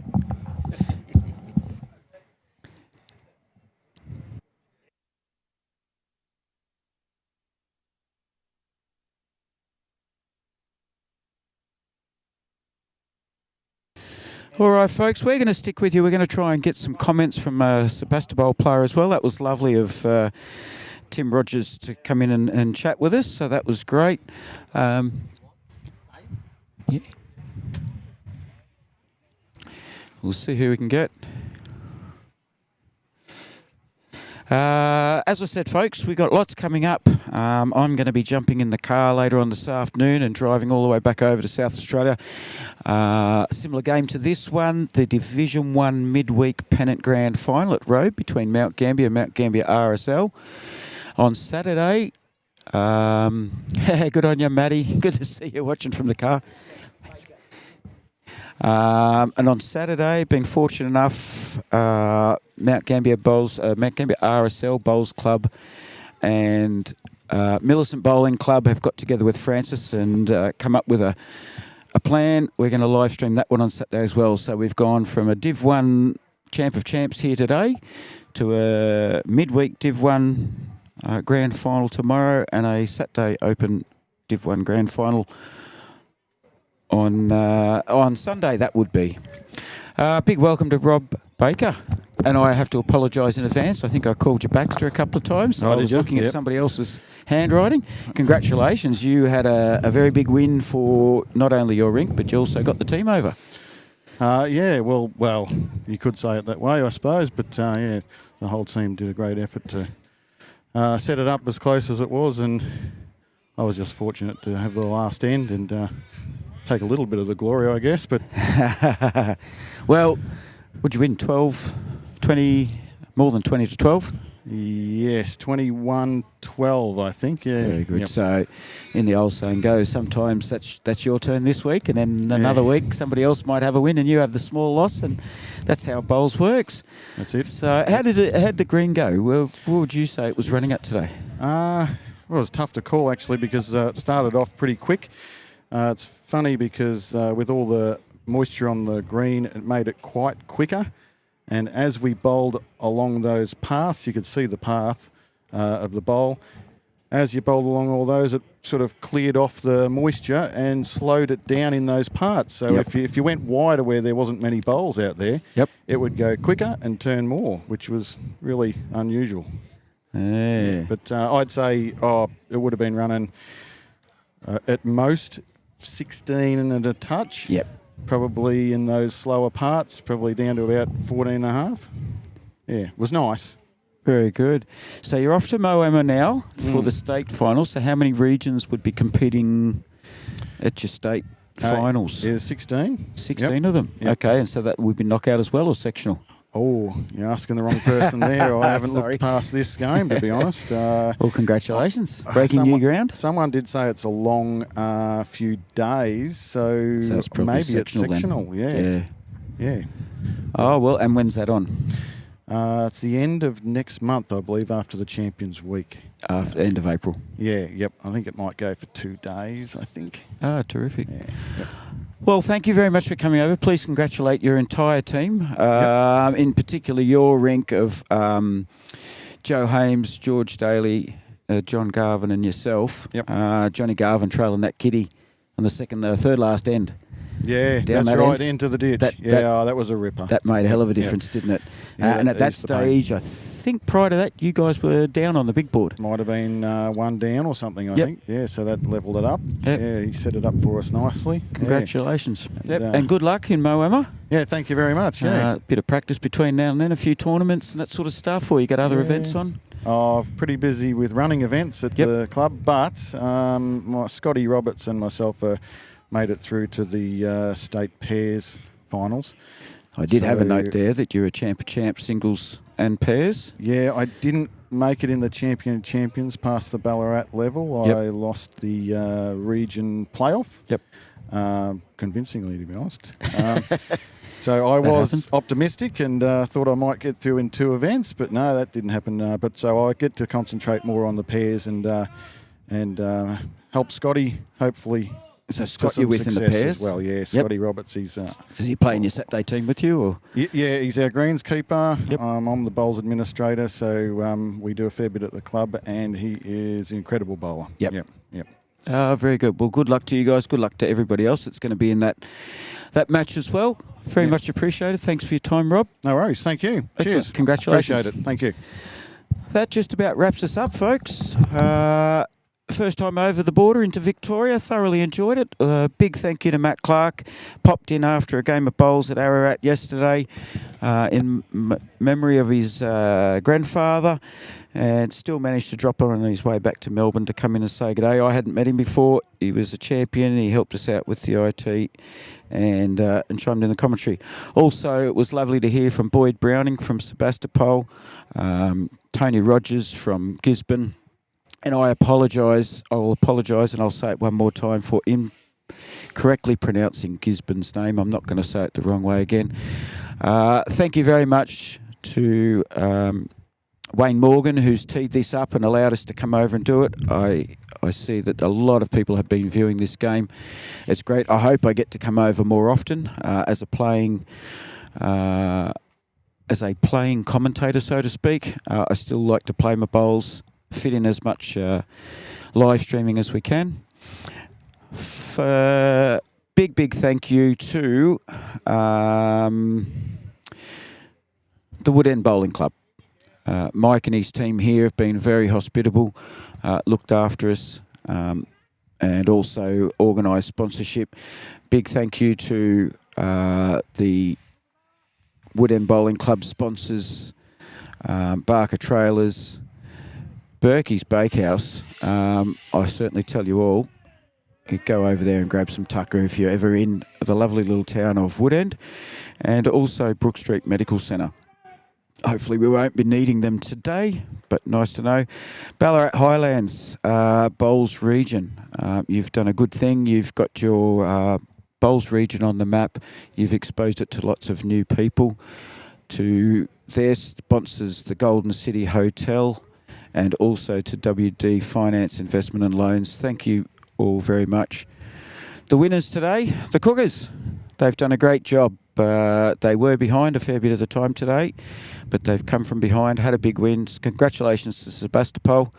All right, folks, we're going to stick with you. We're going to try and get some comments from a Sebastopol player as well. That was lovely of Tim Rogers to come in and chat with us, so that was great. Yeah. We'll see who we can get. As I said, folks, we've got lots coming up. I'm going to be jumping in the car later on this afternoon and driving all the way back over to South Australia. Similar game to this one, the Division 1 midweek Pennant Grand Final at Road between Mount Gambier and Mount Gambier RSL on Saturday. Good on you, Matty. Good to see you watching from the car. And on Saturday, being fortunate enough, Mount Gambier RSL Bowls Club and Millicent Bowling Club have got together with Francis and come up with a plan. We're going to live stream that one on Saturday as well. So we've gone from a Div 1 Champ of Champs here today to a midweek Div 1 Grand Final tomorrow and a Saturday Open Div 1 Grand Final on Sunday, that would be. Big welcome to Rob Baker. And I have to apologise in advance. I think I called you Baxter a couple of times. Oh, I did was you? looking at Yep. somebody else's handwriting. Congratulations. You had a very big win for not only your rink, but you also got the team over. Yeah, well, you could say it that way, I suppose. But, yeah, the whole team did a great effort to set it up as close as it was. And I was just fortunate to have the last end and take a little bit of the glory, I guess. But Well, would you win 12, 20, more than 20 to 12? yes, 21-12, I think. Yeah, Very good. Yep. So, in the old saying goes, sometimes that's your turn this week, and then another week somebody else might have a win, and you have the small loss, and that's how bowls works. That's it. So, how'd the green go? Well, what would you say it was running at today? Well, it was tough to call, actually, because it started off pretty quick. It's funny because with all the moisture on the green, it made it quite quicker. And as we bowled along those paths, you could see the path of the bowl. As you bowled along all those, it sort of cleared off the moisture and slowed it down in those parts. So if you went wider where there wasn't many bowls out there, it would go quicker and turn more, which was really unusual. Yeah. But I'd say it would have been running at most 16 and a touch. Yep. Probably in those slower parts, probably down to about 14 and a half. Yeah, it was nice. Very good. So you're off to Moama now for the state finals. So how many regions would be competing at your state finals? There's 16. 16 of them. Yep. Okay, and so that would be knockout as well or sectional? Oh, you're asking the wrong person there. I haven't Sorry. looked past this game, to be honest. Well, congratulations. Breaking new ground. Someone did say it's a long few days, so it's probably maybe sectional it's sectional. then. Yeah. Oh, well, and when's that on? It's the end of next month, I believe, after the Champions Week. After end of April. Yeah, yep. I think it might go for 2 days, I think. Ah, terrific. Yeah. Yep. Well, thank you very much for coming over. Please congratulate your entire team, in particular your rank of Joe Hames, George Daly, John Garvin and yourself. Yep. Johnny Garvin trailing that kitty on the third last end. Yeah, Down that's that right, end. into the ditch. That- that was a ripper. That made a hell of a Yep. difference, didn't it? Yeah, And at that eased the pain. stage, I think prior to that, you guys were down on the big board. Might have been 1 down or something, I Yep. think. Yeah, so that levelled it up. Yep. Yeah, he set it up for us nicely. Congratulations. And, And good luck in Moama. Yeah, thank you very much. Yeah. A bit of practice between now and then, a few tournaments and that sort of stuff, or you got other Yeah. events on? Oh, pretty busy with running events at Yep. the club, but Scotty Roberts and myself made it through to the state pairs finals. I did have a So- note there that you're a champ of champs, singles and pairs. Yeah, I didn't make it in the champions past the Ballarat level. Yep. I lost the region playoff. Yep. Convincingly, to be honest. So I was happens. optimistic and thought I might get through in 2 events, but no, that didn't happen. But so I get to concentrate more on the pairs and help Scotty hopefully. So to Scott, some you're with in the success pairs? as well. Yeah, Scotty Roberts. He's Is he playing your Saturday team with you? Or yeah, he's our greenskeeper. Yep. I'm the bowls administrator, so we do a fair bit at the club, and he is an incredible bowler. Yep. Yep. Very good. Well, good luck to you guys. Good luck to everybody else that's going to be in that match as well. Very Yeah. much appreciated. Thanks for your time, Rob. No worries. Thank you. Excellent. Cheers. Congratulations. Appreciate it. Thank you. That just about wraps us up, folks. First time over the border into Victoria. Thoroughly enjoyed it. Big thank you to Matt Clark. Popped in after a game of bowls at Ararat yesterday in memory of his grandfather, and still managed to drop on his way back to Melbourne to come in and say good day. I hadn't met him before. He was a champion. He helped us out with the IT and chimed in the commentary. Also, it was lovely to hear from Boyd Browning from Sebastepol, Tony Rogers from Gisborne. And I apologise. I'll apologise, and I'll say it one more time for incorrectly pronouncing Gisborne's name. I'm not going to say it the wrong way again. Thank you very much to Wayne Morgan, who's teed this up and allowed us to come over and do it. I see that a lot of people have been viewing this game. It's great. I hope I get to come over more often as a playing commentator, so to speak. I still like to play my bowls, fit in as much live streaming as we can. Big thank you to the Wood End Bowling Club. Mike and his team here have been very hospitable, looked after us, and also organised sponsorship. Big thank you to the Wood End Bowling Club sponsors, Barker Trailers, Berkey's Bakehouse. I certainly tell you all, go over there and grab some tucker if you're ever in the lovely little town of Wood End, and also Brook Street Medical Centre. Hopefully we won't be needing them today, but nice to know. Ballarat Highlands, Bowls region. You've done a good thing. You've got your Bowls region on the map. You've exposed it to lots of new people, to their sponsors, the Golden City Hotel, and also to WD Finance Investment and Loans. Thank you all very much. The winners today, the Cookers. They've done a great job. They were behind a fair bit of the time today, but they've come from behind, had a big win. Congratulations to Sebastepol.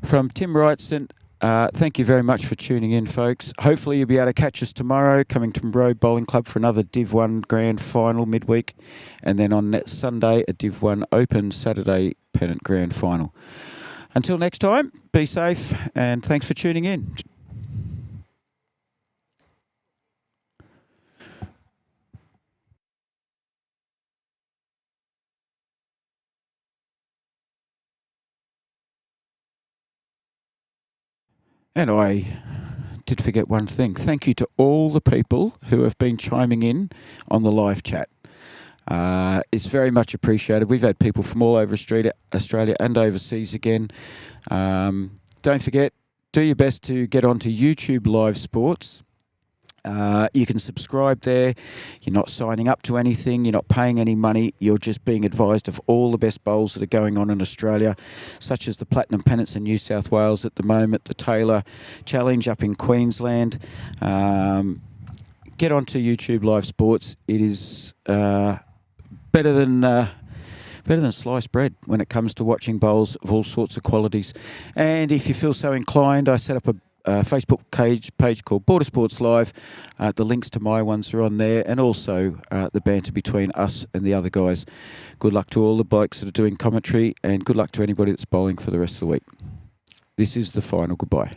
From Tim Wrightson, thank you very much for tuning in, folks. Hopefully you'll be able to catch us tomorrow, coming to Road Bowling Club for another Div 1 Grand Final midweek, and then on next Sunday, a Div 1 Open Saturday Pennant Grand Final. Until next time, be safe, and thanks for tuning in. And I did forget one thing. Thank you to all the people who have been chiming in on the live chat. It's very much appreciated. We've had people from all over Australia and overseas again. Don't forget, do your best to get onto YouTube Live Sports You can subscribe there. You're not signing up to anything. You're not paying any money. You're just being advised of all the best bowls that are going on in Australia, such as the Platinum Pennants in New South Wales at the moment, the Taylor Challenge up in Queensland. Get onto YouTube Live Sports. It is better than sliced bread when it comes to watching bowls of all sorts of qualities. And if you feel so inclined, I set up a Facebook page called Border Sports Live. The links to my ones are on there, and also the banter between us and the other guys. Good luck to all the blokes that are doing commentary, and good luck to anybody that's bowling for the rest of the week. This is the final goodbye.